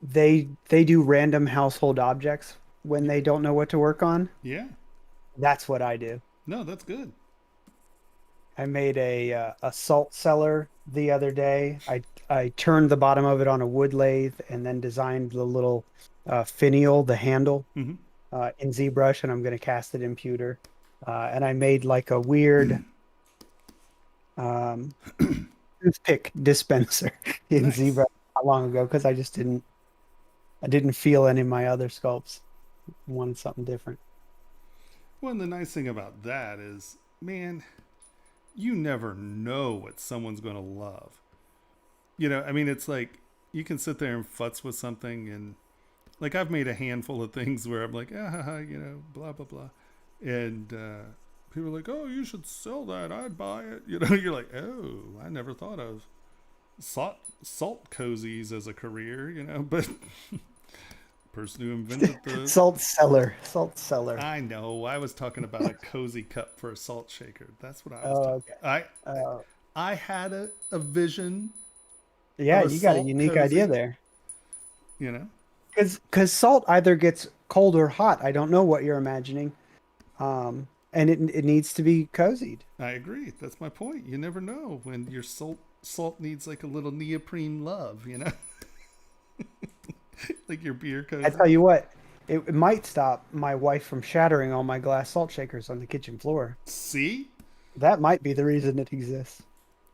They do random household objects when they don't know what to work on. Yeah. That's what I do. No, that's good. I made a salt cellar the other day. I turned the bottom of it on a wood lathe and then designed the little finial, the handle, Mm-hmm. in ZBrush, and I'm going to cast it in pewter. And I made like a weird toothpick dispenser in Nice. ZBrush not long ago because I didn't feel any of my other sculpts. I wanted something different. Well, and the nice thing about that is, man, you never know what someone's going to love. It's like you can sit there and futz with something, and like I've made a handful of things where I'm like, blah, blah, blah. And people are like, oh, you should sell that. I'd buy it. You're like, oh, I never thought of salt cozies as a career, you know, but person who invented the Salt cellar. Salt cellar. I know. I was talking about a cozy cup for a salt shaker. That's what I was Oh, talking. okay. Uh, I had a vision yeah, of a you got a salt unique idea cozy, there. you know. Because salt either gets cold or hot. I don't know what you're imagining. And it needs to be cozied. I agree. That's my point. You never know when your salt needs like a little neoprene love, you know, like your beer I cozy. tell you what, it might stop my wife from shattering all my glass salt shakers on the kitchen floor. See, That might be the reason it exists.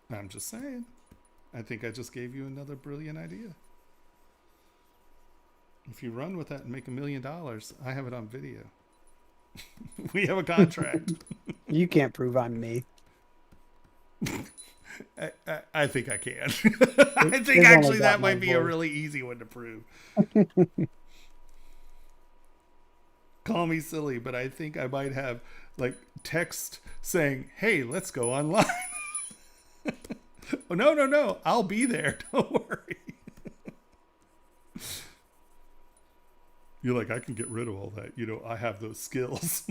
I'm just saying. I think I just gave you another brilliant idea. If you run with that and make $1 million, I have it on video. We have a contract. You can't prove I'm me. I think I can. I think They've only actually got that my might be a voice. really easy one to prove. Call me silly, but I think I might have like text saying, "Hey, let's go online." Oh, no, I'll be there. Don't worry. You're like, I can get rid of all that. You know, I have those skills.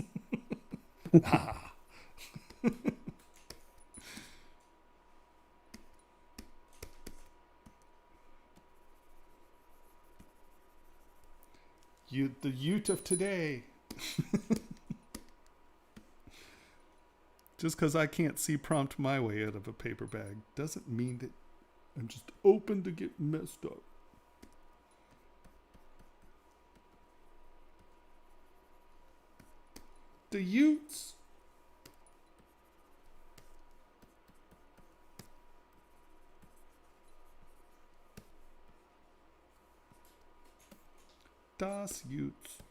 The Ute of today. Just because I can't see prompt my way out of a paper bag doesn't mean that I'm just open to get messed up. The Utes. Das Utes.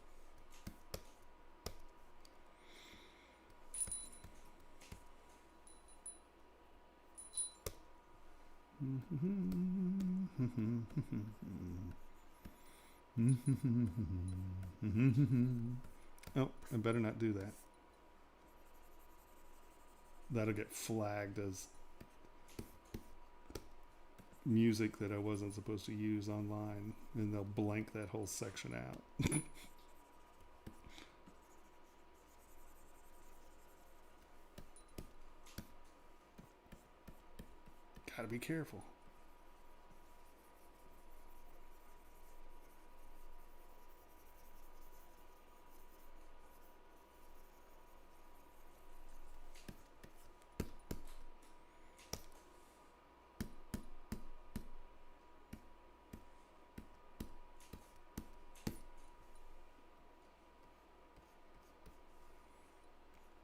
Oh, I better not do that. That'll get flagged as music that I wasn't supposed to use online, and they'll blank that whole section out. Gotta be careful.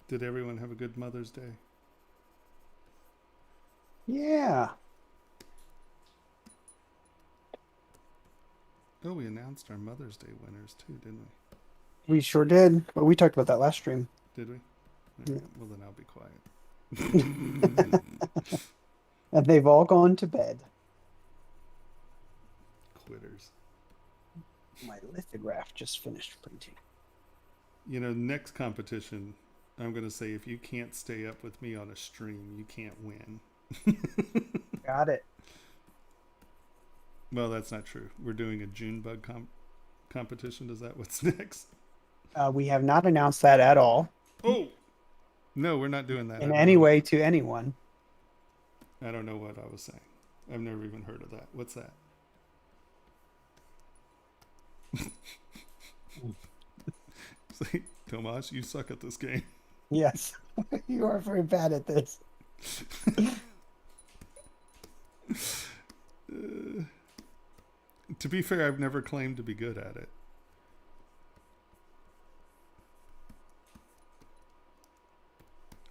Did everyone have a good Mother's Day? Yeah. Oh, we announced our Mother's Day winners too, didn't we? We sure did. But we talked about that last stream. Did we? Yeah. Right, well, then I'll be quiet. And they've all gone to bed. Quitters. My lithograph just finished printing. You know, next competition, I'm going to say if you can't stay up with me on a stream, you can't win. Got it. Well, that's not true. We're doing a June bug competition. Is that what's next? We have not announced that at all Oh, no, we're not doing that. in I don't any know. way to anyone. I don't know what I was saying. I've never even heard of that. What's that? See, Tomas, you suck at this game. Yes. You are very bad at this. To be fair, I've never claimed to be good at it.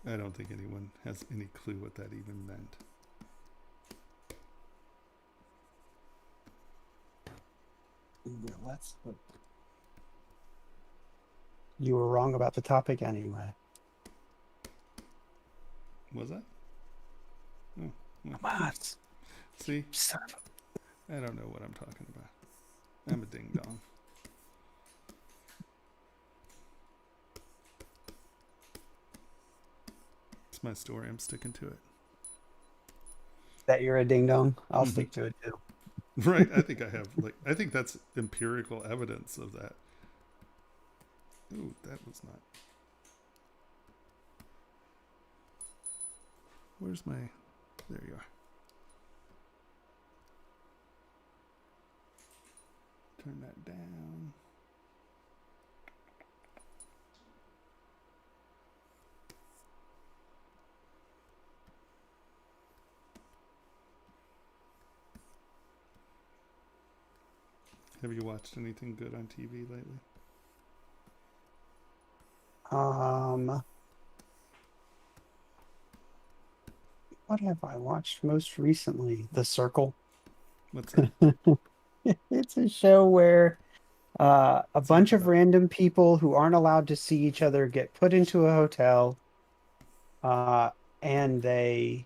I don't think anyone has any clue what that even meant. Let's look. You were wrong about the topic anyway. Was that? Oh, well. Come on. See, Son of I don't know what I'm talking about. I'm a ding dong. It's my story. I'm sticking to it. That you're a ding dong. I'll Mhm. stick to it too. Right? I think I have, I think that's empirical evidence of that. Ooh, that was not. Where's my. There you are. Turn that down. Have you watched anything good on TV lately? What have I watched most recently? The Circle. What's that? It's a show where a What's that bunch of about? random people who aren't allowed to see each other get put into a hotel, uh, and they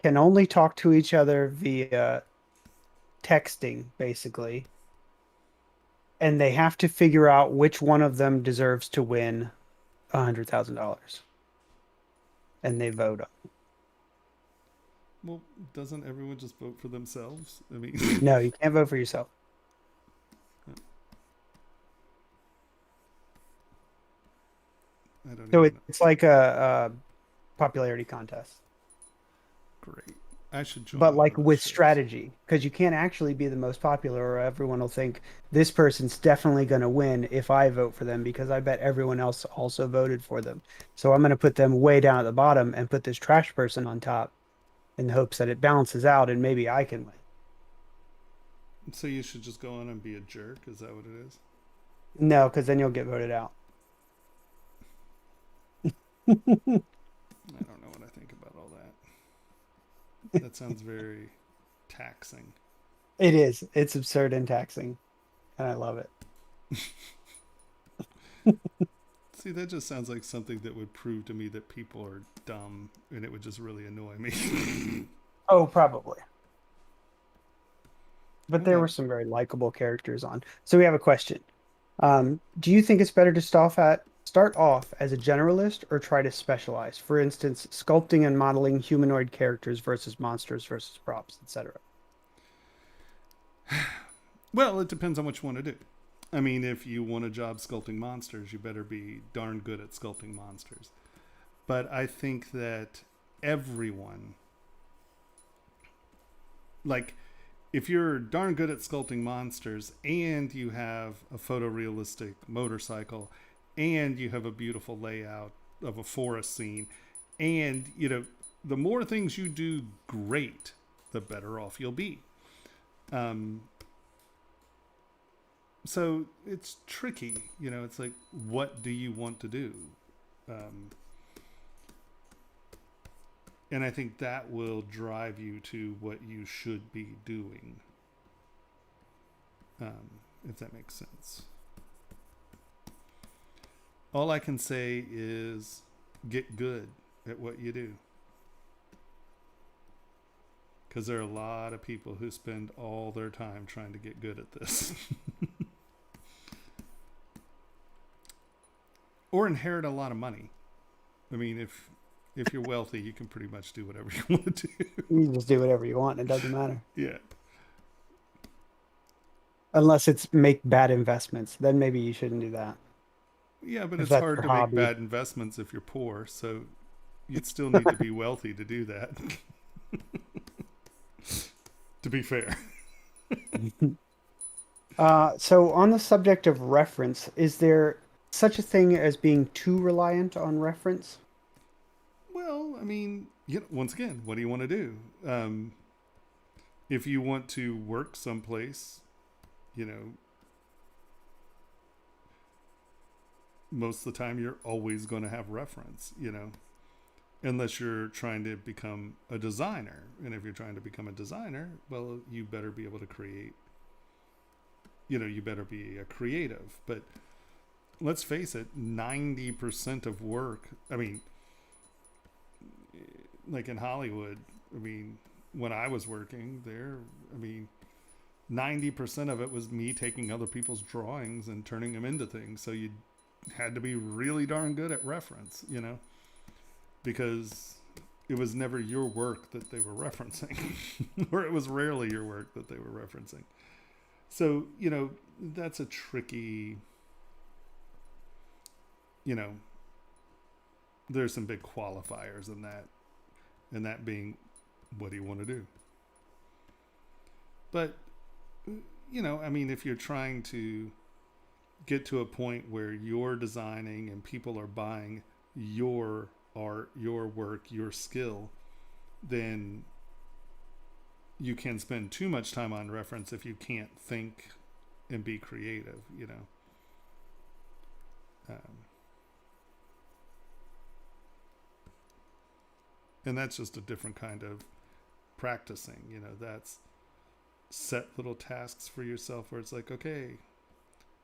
can only talk to each other via texting, basically. And they have to figure out which one of them deserves to win $100,000. And they vote. Well, doesn't everyone just vote for themselves? I mean, No, you can't vote for yourself. I don't So even know. it's like a popularity contest, Great. I should join but one like of those with shows. strategy, because you can't actually be the most popular, or everyone will think this person's definitely going to win if I vote for them, because I bet everyone else also voted for them. So I'm going to put them way down at the bottom and put this trash person on top in the hopes that it balances out and maybe I can win. So you should just go on and be a jerk? Is that what it is? No, because then you'll get voted out. I don't know what I think about all that. That sounds very taxing. It is. It's absurd and taxing, and I love it. See, that just sounds like something that would prove to me that people are dumb, and it would just really annoy me. Oh, probably. But there Well, were some very likable characters on. So we have a question. Do you think it's better to start off as a generalist or try to specialize? For instance, sculpting and modeling humanoid characters versus monsters versus props, etc. well, it depends on what you want to do. I mean, if you want a job sculpting monsters, you better be darn good at sculpting monsters. But I think that everyone, like, if you're darn good at sculpting monsters and you have a photorealistic motorcycle and you have a beautiful layout of a forest scene, and, the more things you do great, the better off you'll be. So it's tricky, it's like, what do you want to do? And I think that will drive you to what you should be doing. If that makes sense. All I can say is get good at what you do. Because there are a lot of people who spend all their time trying to get good at this. Or inherit a lot of money. I mean, if you're wealthy, you can pretty much do whatever you want to do. You just do whatever you want, and it doesn't matter. Yeah. Unless it's make bad investments, then maybe you shouldn't do that. Yeah, but If it's that's hard your to make hobby. bad investments if you're poor, so you'd still need to be wealthy to do that. To be fair. So on the subject of reference, is there such a thing as being too reliant on reference? Well, I mean, once again, what do you want to do? If you want to work someplace, most of the time you're always going to have reference, unless you're trying to become a designer. And if you're trying to become a designer, well, you better be able to create, you better be a creative. But let's face it, 90% of work, I mean, like in Hollywood, I mean, when I was working there, 90% of it was me taking other people's drawings and turning them into things. So you had to be really darn good at reference, because it was never your work that they were referencing, or it was rarely your work that they were referencing. So, you know, that's a tricky, you know, there's some big qualifiers in that, and that being, what do you want to do? But, you know, I mean, if you're trying to get to a point where you're designing and people are buying your art, your work, your skill, then you can spend too much time on reference if you can't think and be creative, you know. And that's just a different kind of practicing, you know. That's set little tasks for yourself where it's like, okay,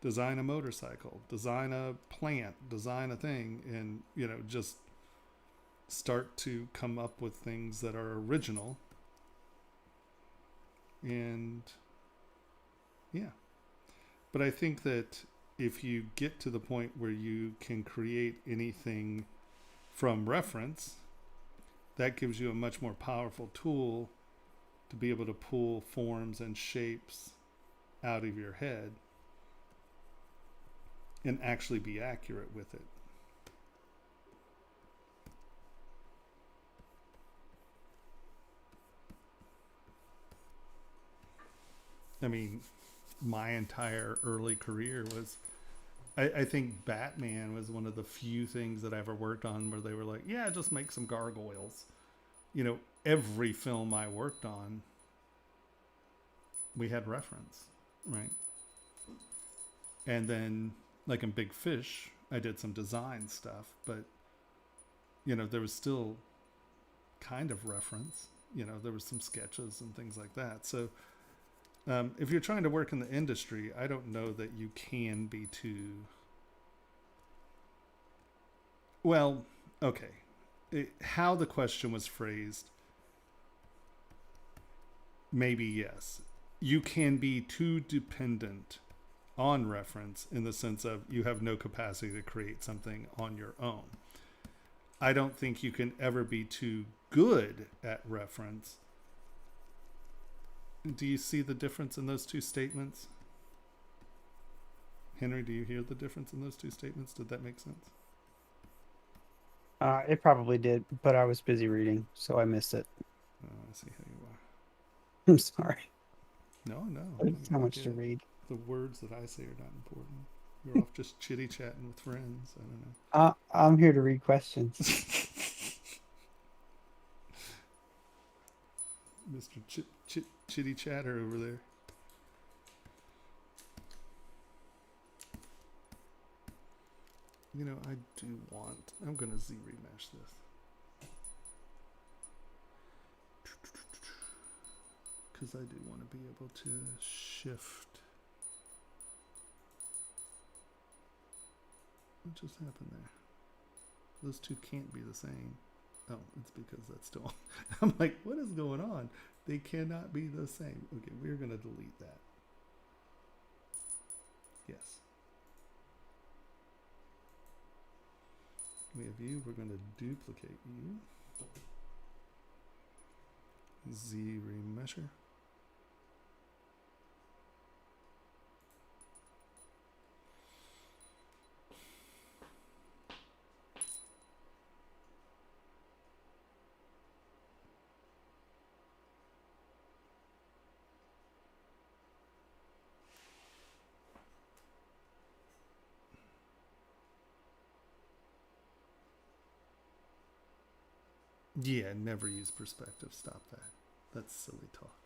design a motorcycle, design a plant, design a thing, and, you know, just start to come up with things that are original. And yeah, but I think that if you get to the point where you can create anything from reference, that gives you a much more powerful tool to be able to pull forms and shapes out of your head and actually be accurate with it. I mean, my entire early career was, I think Batman was one of the few things that I ever worked on where they were like, yeah, just make some gargoyles. You know, every film I worked on, we had reference, right? And then, like in Big Fish, I did some design stuff, but, you know, there was still kind of reference. You know, there was some sketches and things like that. So, if you're trying to work in the industry, I don't know that you can be too... Well, okay. How the question was phrased, maybe yes. You can be too dependent on reference in the sense of you have no capacity to create something on your own. I don't think you can ever be too good at reference. Do you see the difference in those two statements? Henry, do you hear the difference in those two statements? Did that make sense? It probably did, but I was busy reading, so I missed it. Oh, I see how you are. I'm sorry. No. There's so I much get to it. read. The words that I say are not important. You're off just chitty-chatting with friends. I don't know. I'm here to read questions. Mr. Chitty Chatter over there. You know, I do want... I'm going to Z-remesh this. Because I do want to be able to shift. What just happened there? Those two can't be the same. Oh, it's because that's still... I'm like, what is going on? They cannot be the same. Okay, we're going to delete that. Yes. We have you. We're going to duplicate you. Z-remesher. Yeah, never use perspective. Stop that. That's silly talk.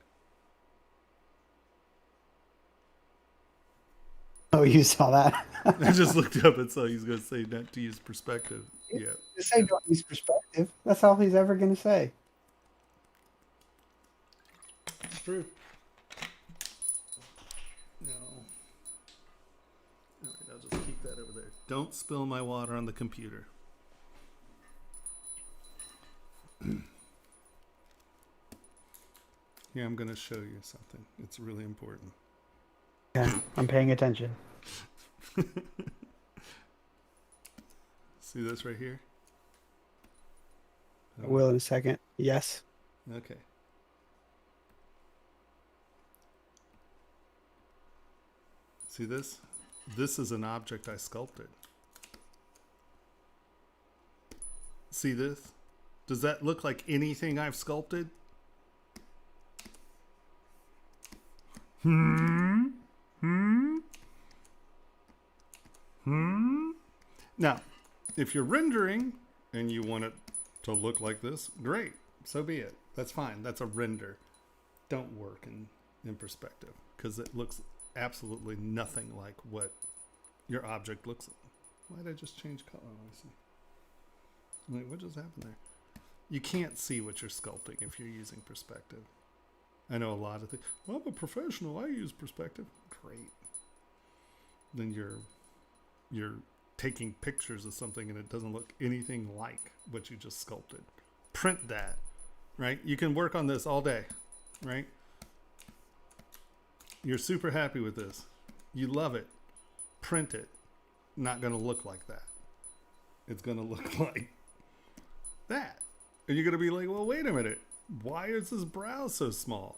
Oh, you saw that? I just looked up and saw he was going to say not to use perspective. Yeah. Just say don't use perspective. That's all he's ever going to say. It's true. No. All right, I'll just keep that over there. Don't spill my water on the computer. Here, I'm going to show you something. It's really important. Yeah, I'm paying attention. See this right here? I will in a second. Yes. Okay. See this? This is an object I sculpted. See this? Does that look like anything I've sculpted? Now, if you're rendering and you want it to look like this, great. So be it. That's fine. That's a render. Don't work in perspective because it looks absolutely nothing like what your object looks like. Why did I just change color? Oh, I see. Wait, what just happened there? You can't see what you're sculpting if you're using perspective. I know a lot of things. Well, I'm a professional. I use perspective. Great. Then you're taking pictures of something and it doesn't look anything like what you just sculpted. Print that, right? You can work on this all day, right? You're super happy with this. You love it. Print it. Not going to look like that. It's going to look like that. And you're going to be like, well, wait a minute. Why is this brow so small?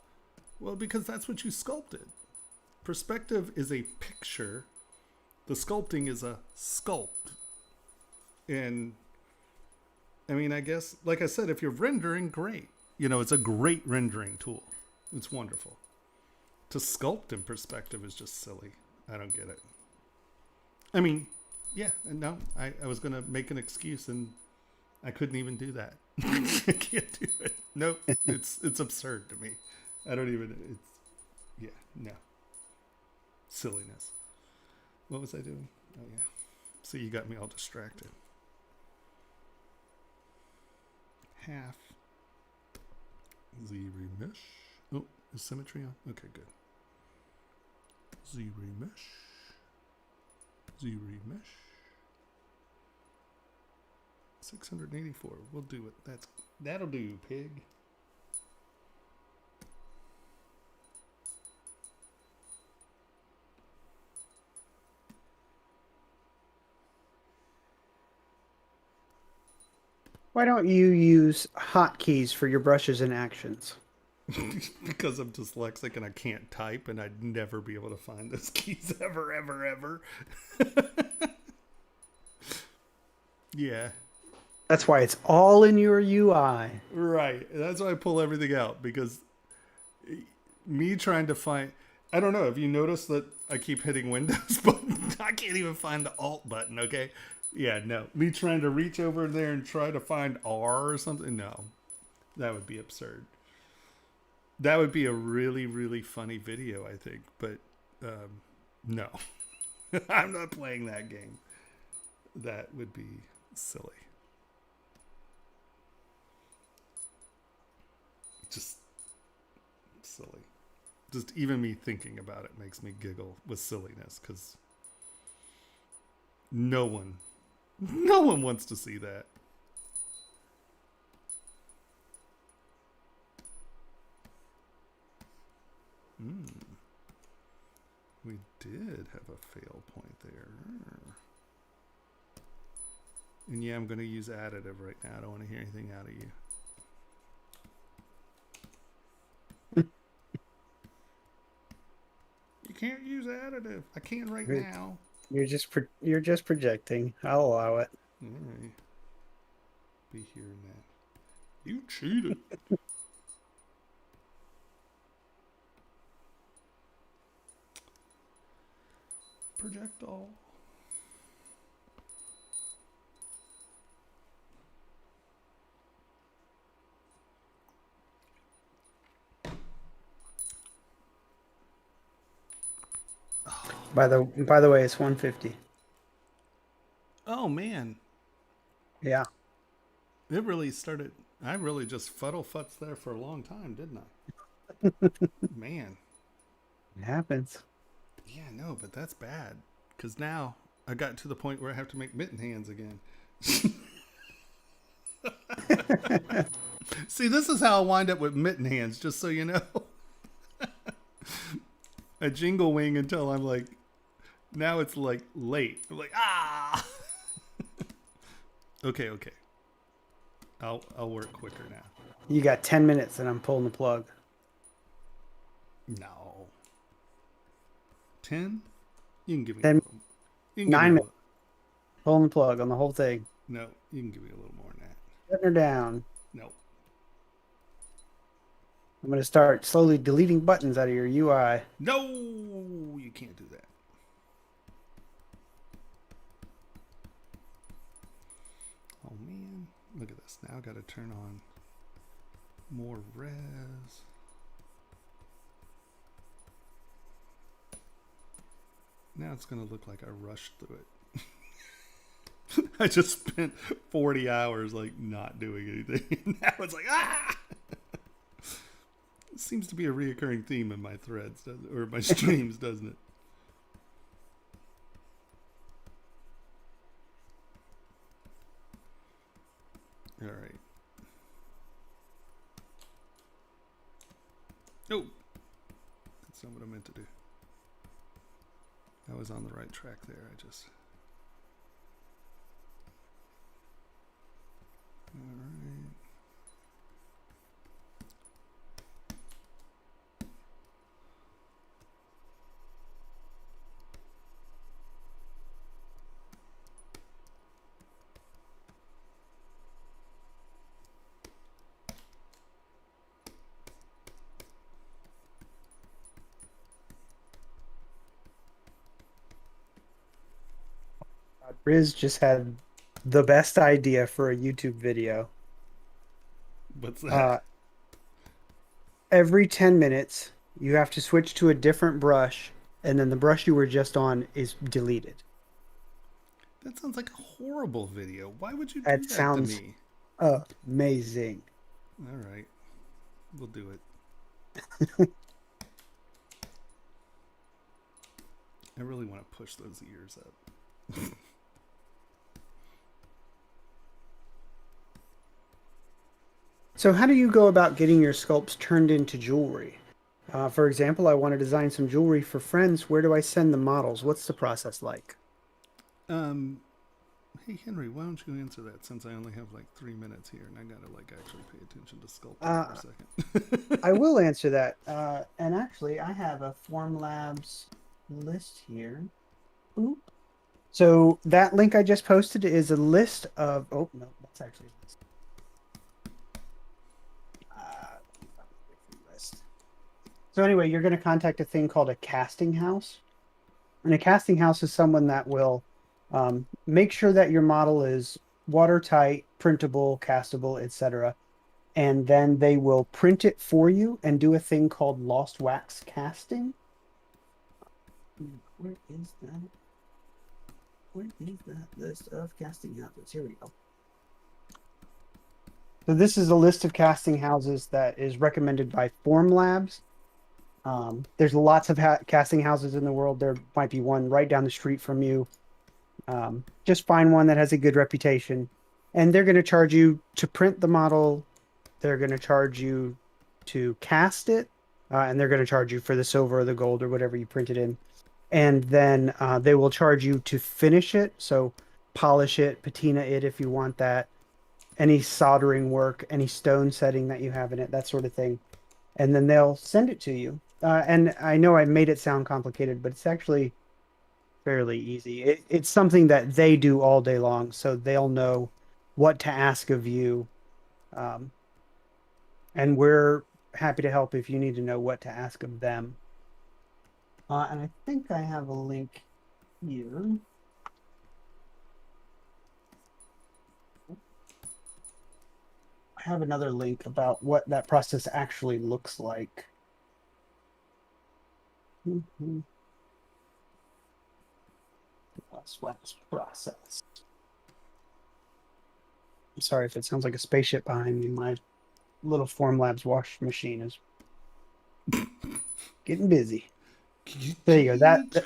Well, because that's what you sculpted. Perspective is a picture. The sculpting is a sculpt. And I mean, I guess, like I said, if you're rendering, great. You know, it's a great rendering tool. It's wonderful. To sculpt in perspective is just silly. I don't get it. I mean, yeah, no, I was going to make an excuse and I couldn't even do that. I can't do it. Nope. It's absurd to me. I don't even, yeah, no. Silliness. What was I doing? Oh, yeah. See, you got me all distracted. Half. ZBrush. Oh, is symmetry on? Okay, good. ZBrush. ZBrush. 684. We'll do it. That'll do, pig. Why don't you use hotkeys for your brushes and actions? Because I'm dyslexic and I can't type and I'd never be able to find those keys ever. Yeah. That's why it's all in your UI. Right. That's why I pull everything out because me trying to find, I don't know. Have you noticed that I keep hitting Windows button? I can't even find the Alt button. Okay. Yeah, no. Me trying to reach over there and try to find R or something. No, that would be absurd. That would be a really, really funny video, I think. But no, I'm not playing that game. That would be silly. Just silly. Just even me thinking about it makes me giggle with silliness because no one wants to see that. We did have a fail point there. And yeah, I'm going to use additive right now. I don't want to hear anything out of you. You can't use additive. I can right now. You're just projecting. I'll allow it. All right. Be hearing that. You cheated. Projectile. By the way, it's 150. Oh man. Yeah. It really started. I really just futzed there for a long time, didn't I? Man. It happens. Yeah, no, but that's bad. Because now I got to the point where I have to make mitten hands again. See, this is how I wind up with mitten hands, just so you know. I jingle wing until I'm like, now it's like late. I'm like, ah. Okay. I'll work quicker now. You got 10 minutes and I'm pulling the plug. No. 10? You can give me 10, a little. You can give 9 me a minutes. little. Pulling the plug on the whole thing. No, you can give me a little more than that. Shutting her down. No. I'm going to start slowly deleting buttons out of your UI. No, you can't do that. Oh man, look at this. Now I got to turn on more res. Now it's going to look like I rushed through it. I just spent 40 hours like not doing anything. Now it's like, ah! It seems to be a reoccurring theme in my threads, or my streams, doesn't it? All right. Oh, that's not what I meant to do. I was on the right track there. I just. All right. Riz just had the best idea for a YouTube video. What's that? Every 10 minutes, you have to switch to a different brush, and then the brush you were just on is deleted. That sounds like a horrible video. Why would you do That that sounds to me? amazing. All right. We'll do it. I really want to push those ears up. So how do you go about getting your sculpts turned into jewelry? For example, I want to design some jewelry for friends. Where do I send the models? What's the process like? Hey Henry, why don't you answer that, since I only have like 3 minutes here and I gotta like actually pay attention to sculpting for a second. I will answer that. And actually, I have a Formlabs list here. Oop. So that link I just posted is a list of. Oh no, that's actually a list. List. So anyway, you're going to contact a thing called a casting house, and a casting house is someone that will make sure that your model is watertight, printable, castable, etc. And then they will print it for you and do a thing called lost wax casting. Where is that? Where is that list of casting houses? Here we go. So this is a list of casting houses that is recommended by Formlabs. There's lots of casting houses in the world. There might be one right down the street from you. Just find one that has a good reputation. And they're going to charge you to print the model. They're going to charge you to cast it. And they're going to charge you for the silver or the gold or whatever you printed in. And then they will charge you to finish it. So polish it, patina it if you want that. Any soldering work, any stone setting that you have in it, that sort of thing. And then they'll send it to you. And I know I made it sound complicated, but it's actually fairly easy. It's something that they do all day long, so they'll know what to ask of you. And we're happy to help if you need to know what to ask of them. And I think I have a link here. I have another link about what that process actually looks like. Wax process. I'm sorry if it sounds like a spaceship behind me. My little Formlabs wash machine is getting busy. There you go. That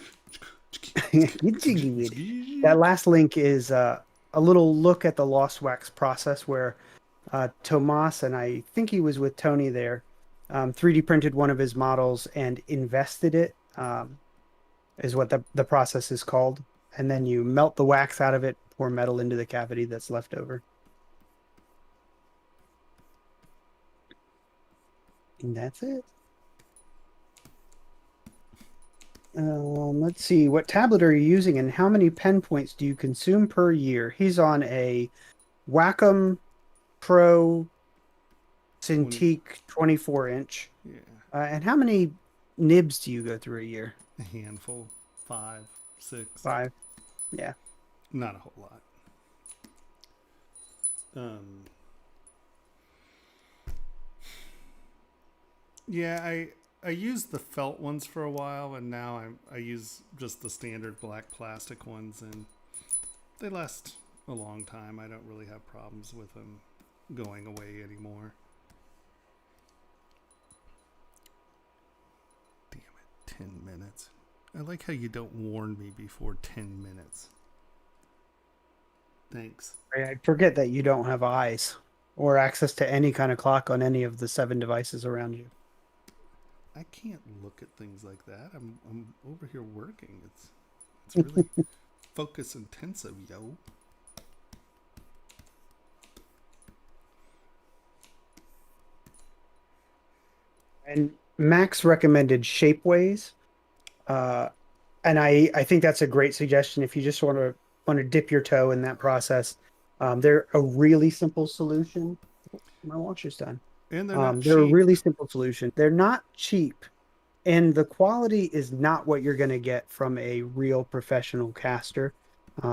last link is a little look at the lost wax process where Tomas, and I think he was with Tony there, 3D printed one of his models and invested it, is what the process is called. And then you melt the wax out of it, pour metal into the cavity that's left over. And that's it. Let's see. What tablet are you using, and how many pen points do you consume per year? He's on a Wacom Pro Cintiq 24-inch. Yeah, And how many nibs do you go through a year? a handful, 5, 6. 5. Yeah. Not a whole lot. Yeah, I used the felt ones for a while, and now I use just the standard black plastic ones, and they last a long time. I don't really have problems with them going away anymore. Damn it, 10 minutes. I like how you don't warn me before 10 minutes. Thanks. I forget that you don't have eyes or access to any kind of clock on any of the 7 devices around you. I can't look at things like that. I'm over here working. It's really focus intensive, yo. And Max recommended Shapeways. And I think that's a great suggestion if you just want to dip your toe in that process. They're a really simple solution. My watch is done. And they're not They're a cheap. really simple solution. They're not cheap, and the quality is not what you're going to get from a real professional caster.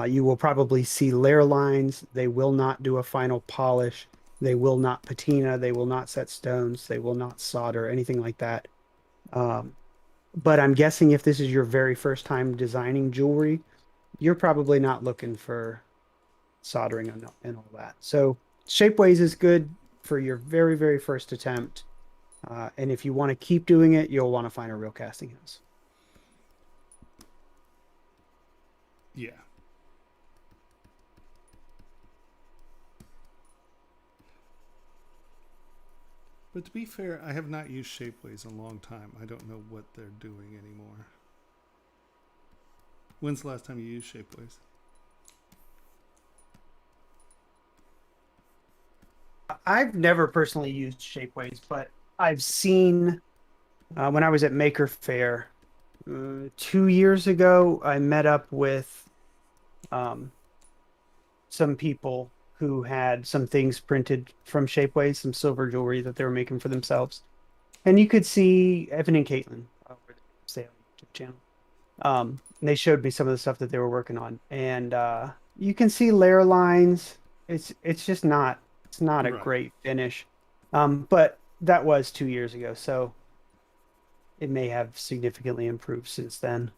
You will probably see layer lines. They will not do a final polish. They will not patina. They will not set stones. They will not solder, anything like that. But I'm guessing if this is your very first time designing jewelry, you're probably not looking for soldering and all that. So Shapeways is good for your very, very first attempt. And if you want to keep doing it, you'll want to find a real casting house. Yeah. But to be fair, I have not used Shapeways in a long time. I don't know what they're doing anymore. When's the last time you used Shapeways? I've never personally used Shapeways, but I've seen when I was at Maker Faire 2 years ago, I met up with some people who had some things printed from Shapeways, some silver jewelry that they were making for themselves. And you could see Evan and Caitlin over the YouTube channel. And they showed me some of the stuff that they were working on. And you can see layer lines. It's just not a Right. great finish. But that was 2 years ago, so it may have significantly improved since then.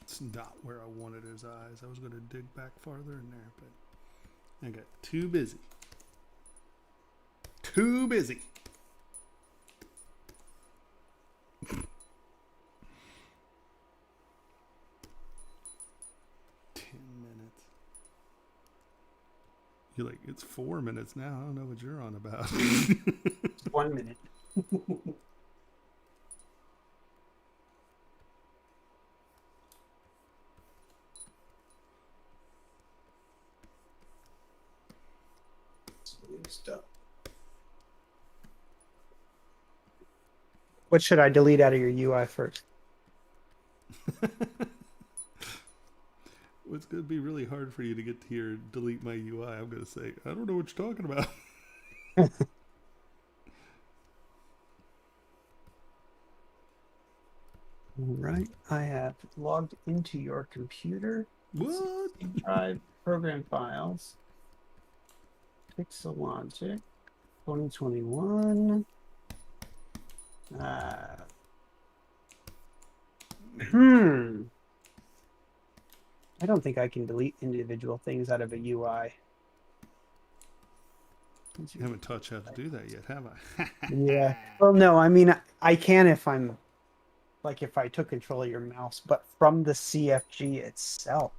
It's not where I wanted his eyes. I was going to dig back farther in there, but I got too busy. Too busy. You're like, it's 4 minutes now. I don't know what you're on about. 1 minute. What should I delete out of your UI first? It's going to be really hard for you to get to here and delete my UI. I'm going to say, I don't know what you're talking about. All right, I have logged into your computer. What? Drive program files. Pixologic 2021. I don't think I can delete individual things out of a UI. You haven't taught you how to do that yet, have I? Yeah. Well, no, I mean, I can if I'm, like, if I took control of your mouse, but from the CFG itself.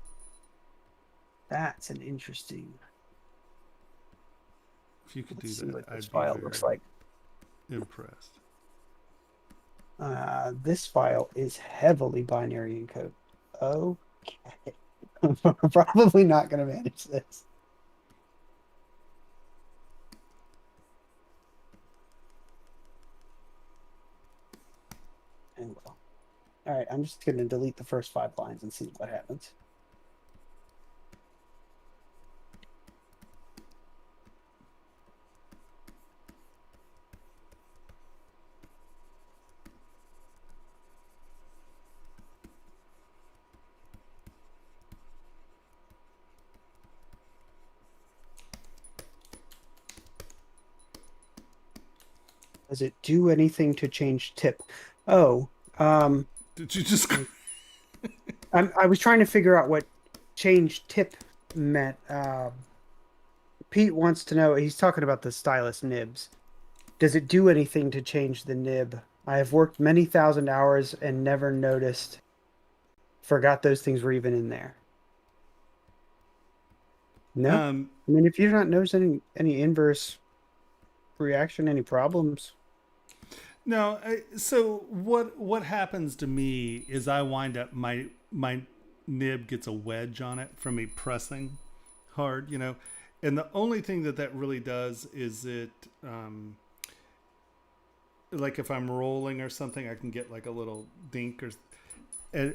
That's an interesting. If you could do Let's see that, what I'd this be file very looks like. impressed. This file is heavily binary encoded. I'm probably not going to manage this. And well, all right, I'm just going to delete the first 5 lines and see what happens. Does it do anything to change tip? Oh, Did you just? I was trying to figure out what change tip meant. Pete wants to know, he's talking about the stylus nibs. Does it do anything to change the nib? I have worked many thousand hours and never noticed. Forgot those things were even in there. No? I mean, if you're not noticing any inverse reaction, any problems. No. So what happens to me is I wind up my nib gets a wedge on it from me pressing hard, and the only thing that really does is it like if I'm rolling or something, I can get like a little dink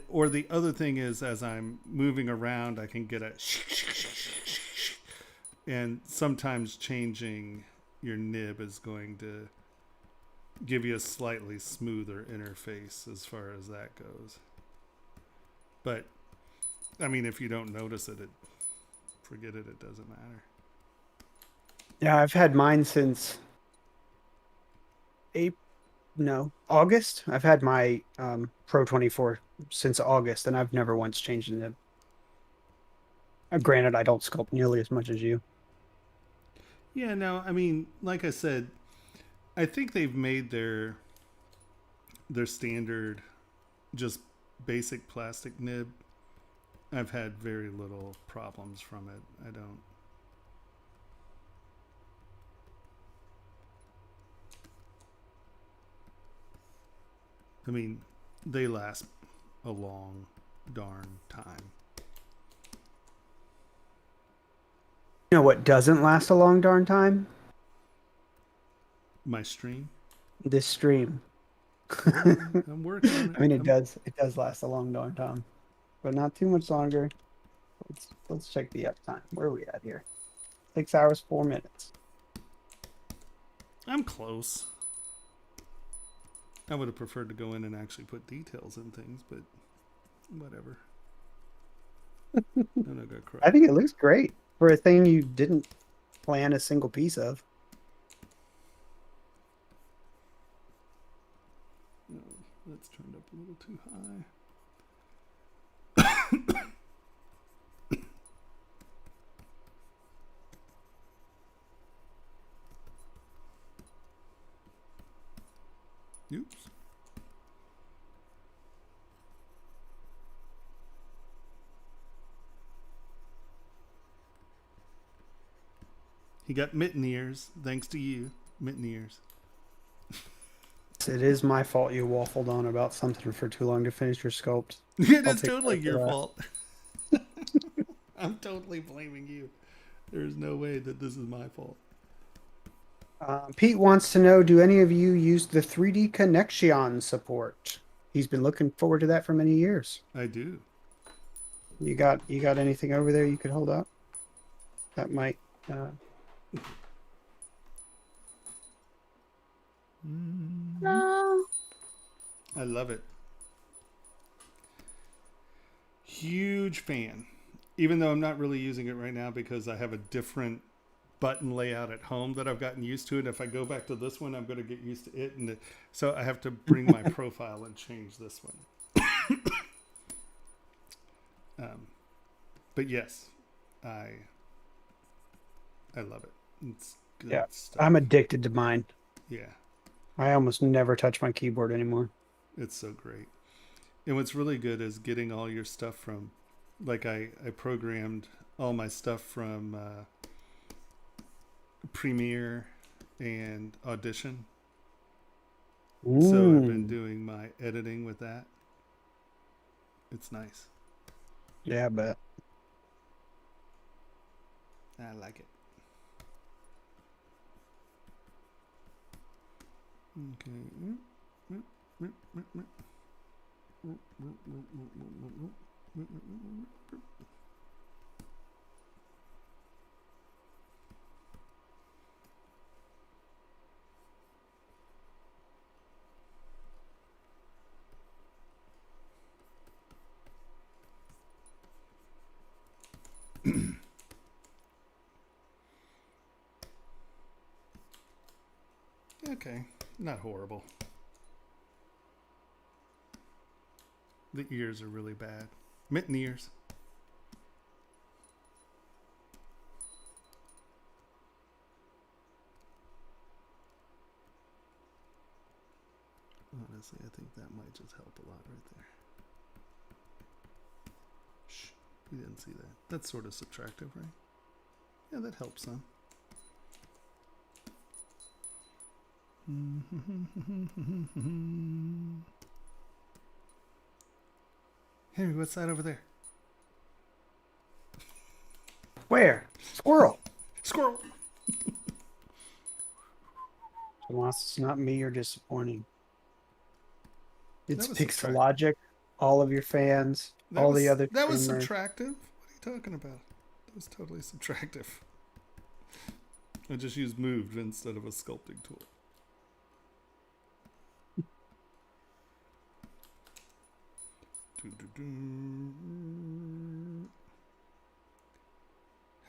or the other thing is as I'm moving around, I can get a and sometimes changing your nib is going to give you a slightly smoother interface as far as that goes. But I mean, if you don't notice it, forget it. It doesn't matter. Yeah, I've had mine since August. I've had my Pro 24 since August, and I've never once changed the nib. Granted, I don't sculpt nearly as much as you. Yeah, no, I mean, like I said, I think they've made their standard just basic plastic nib. I've had very little problems from it. I mean, they last a long darn time. You know what doesn't last a long darn time? My stream? This stream. I'm working on it. I mean, it does last a long darn time, but not too much longer. Let's check the uptime. Where are we at here? 6 hours, 4 minutes. I'm close. I would have preferred to go in and actually put details in things, but whatever. I'm not gonna cry. I think it looks great for a thing you didn't plan a single piece of. No, that's turned up a little too high. Oops. He got mitten ears, thanks to you. Mitten ears. It is my fault you waffled on about something for too long to finish your sculpt. It I'll is take totally credit for your that. fault. I'm totally blaming you. There's no way that this is my fault. Pete wants to know, do any of you use the 3D Connection support? He's been looking forward to that for many years. I do. You got anything over there you could hold up? That might No. I love it. Huge fan. Even though I'm not really using it right now because I have a different button layout at home that I've gotten used to. And if I go back to this one, I'm going to get used to it. And so I have to bring my profile and change this one. But yes, I love it. It's good stuff. I'm addicted to mine. Yeah. I almost never touch my keyboard anymore. It's so great. And what's really good is getting all your stuff from, like I programmed all my stuff from Premiere and Audition. So I've been doing my editing with that. It's nice. Yeah, but I like it. Okay. Okay, not horrible. The ears are really bad. Mitten ears. Honestly, I think that might just help a lot right there. Shh, you didn't see that. That's sort of subtractive, right? Yeah, that helps some. Henry, what's that over there? where? Squirrel. Squirrel! Unless it's not me, you're disappointing. It's That was subtract- Pixologic, all of your fans, all the other That was streamers. subtractive. What are you talking about? That was totally subtractive. I just used moved instead of a sculpting tool.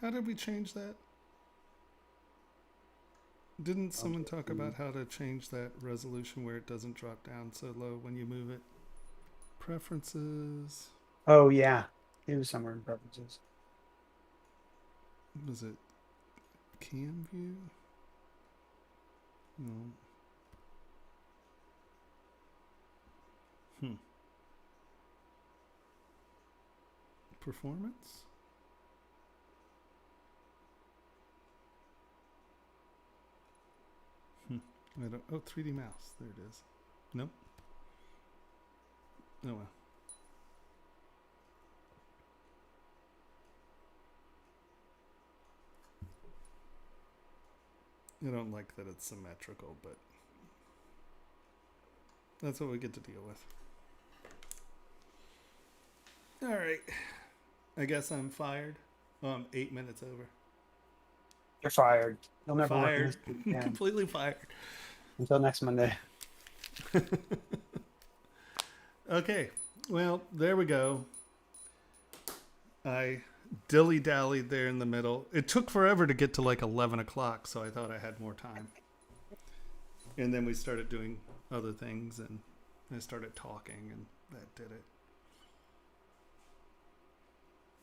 How did we change that? Didn't someone talk about how to change that resolution where it doesn't drop down so low when you move it? Preferences. Oh yeah, it was somewhere in preferences. Was it cam view? No. Performance? I don't. Oh, 3D mouse. There it is. Nope. Oh well. I don't like that it's symmetrical, but that's what we get to deal with. All right. I guess I'm fired. Oh, I'm 8 minutes over. You're fired. You'll never work Fired. this again Completely fired. until next Monday. Okay. Well, there we go. I dilly-dallied there in the middle. It took forever to get to like 11 o'clock, so I thought I had more time. And then we started doing other things, and I started talking, and that did it.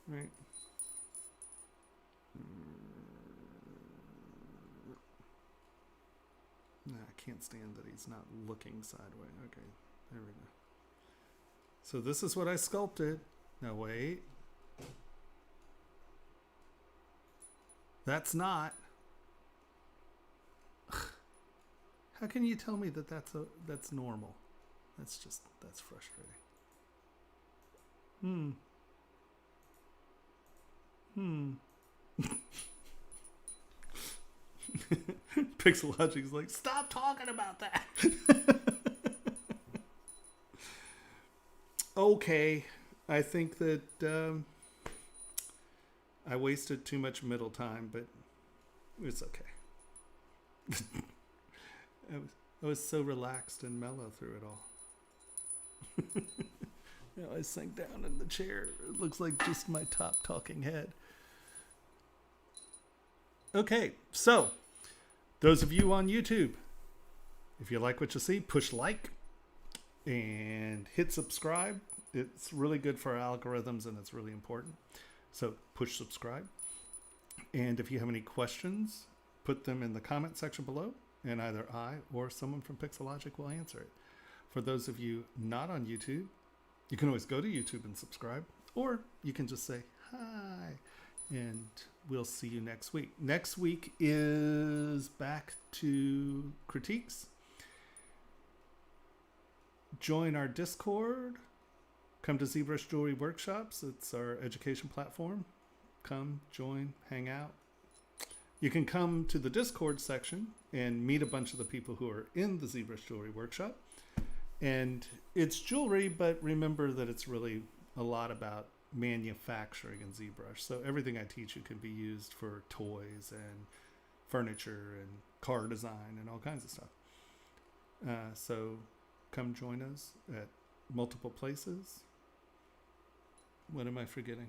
Right. No, I can't stand that he's not looking sideways. Okay, there we go. So this is what I sculpted. Now wait. That's not. How can you tell me that that's normal? That's frustrating. Pixologic's like, stop talking about that. Okay, I think that I wasted too much middle time, but it's okay. I was so relaxed and mellow through it all. I sank down in the chair. It looks like just my top talking head. Okay, so those of you on YouTube, if you like what you see, push like and hit subscribe. It's really good for our algorithms and it's really important. So push subscribe. And if you have any questions, put them in the comment section below and either I or someone from Pixologic will answer it. For those of you not on YouTube, you can always go to YouTube and subscribe, or you can just say hi, and we'll see you next week. Next week is back to critiques. Join our Discord. come to ZBrush Jewelry Workshops. It's our education platform. Come, join, hang out. You can come to the Discord section and meet a bunch of the people who are in the ZBrush Jewelry Workshop. And it's jewelry, but remember that it's really a lot about manufacturing in ZBrush. So everything I teach you can be used for toys and furniture and car design and all kinds of stuff. So come join us at multiple places. What am I forgetting?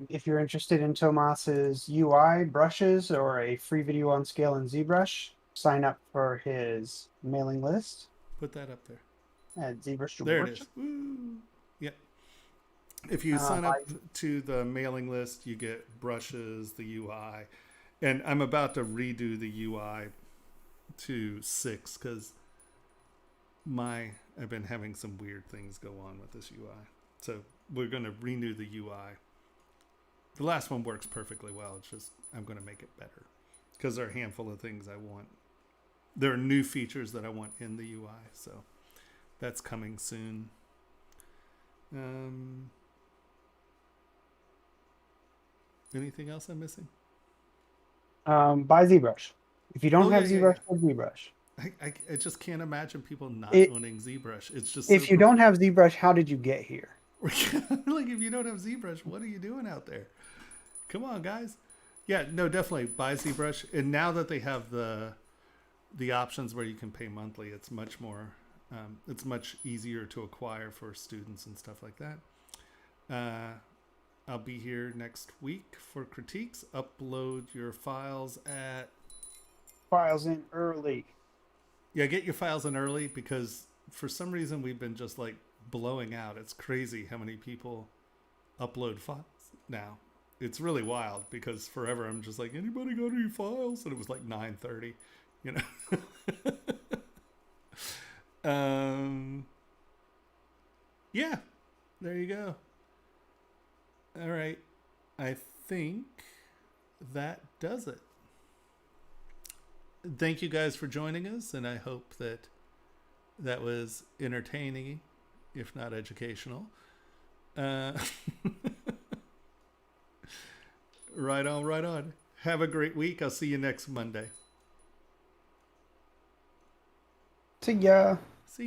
If you're interested in Tomas's UI brushes or a free video on scale in ZBrush, sign up for his mailing list Put that up there. at ZBrush. There it is. Woo. Yep. If you sign up to the mailing list, you get brushes, the UI, and I'm about to redo the UI to 6 because I've been having some weird things go on with this UI. So we're going to renew the UI. The last one works perfectly well. It's just I'm going to make it better because there are a handful of things I want. There are new features that I want in the UI. So that's coming soon. Anything else I'm missing? Buy ZBrush. If you don't Oh, have yeah, ZBrush, yeah. buy ZBrush. I just can't imagine people not owning ZBrush. It's just If you don't have ZBrush, how did you get here? like if you don't have ZBrush, what are you doing out there? Come on, guys. Yeah, no, definitely buy ZBrush. And now that they have the options where you can pay monthly, it's much more, it's much easier to acquire for students and stuff like that. I'll be here next week for critiques. Upload your files at... Files in early. Yeah, get your files in early because for some reason we've been just like blowing out. It's crazy how many people upload files now. It's really wild because forever I'm just like, anybody got any files? And it was like 9:30, you know. Yeah, there you go. All right. I think that does it. Thank you guys for joining us, and I hope that was entertaining, if not educational. Right on, right on. Have a great week. I'll see you next Monday. See ya.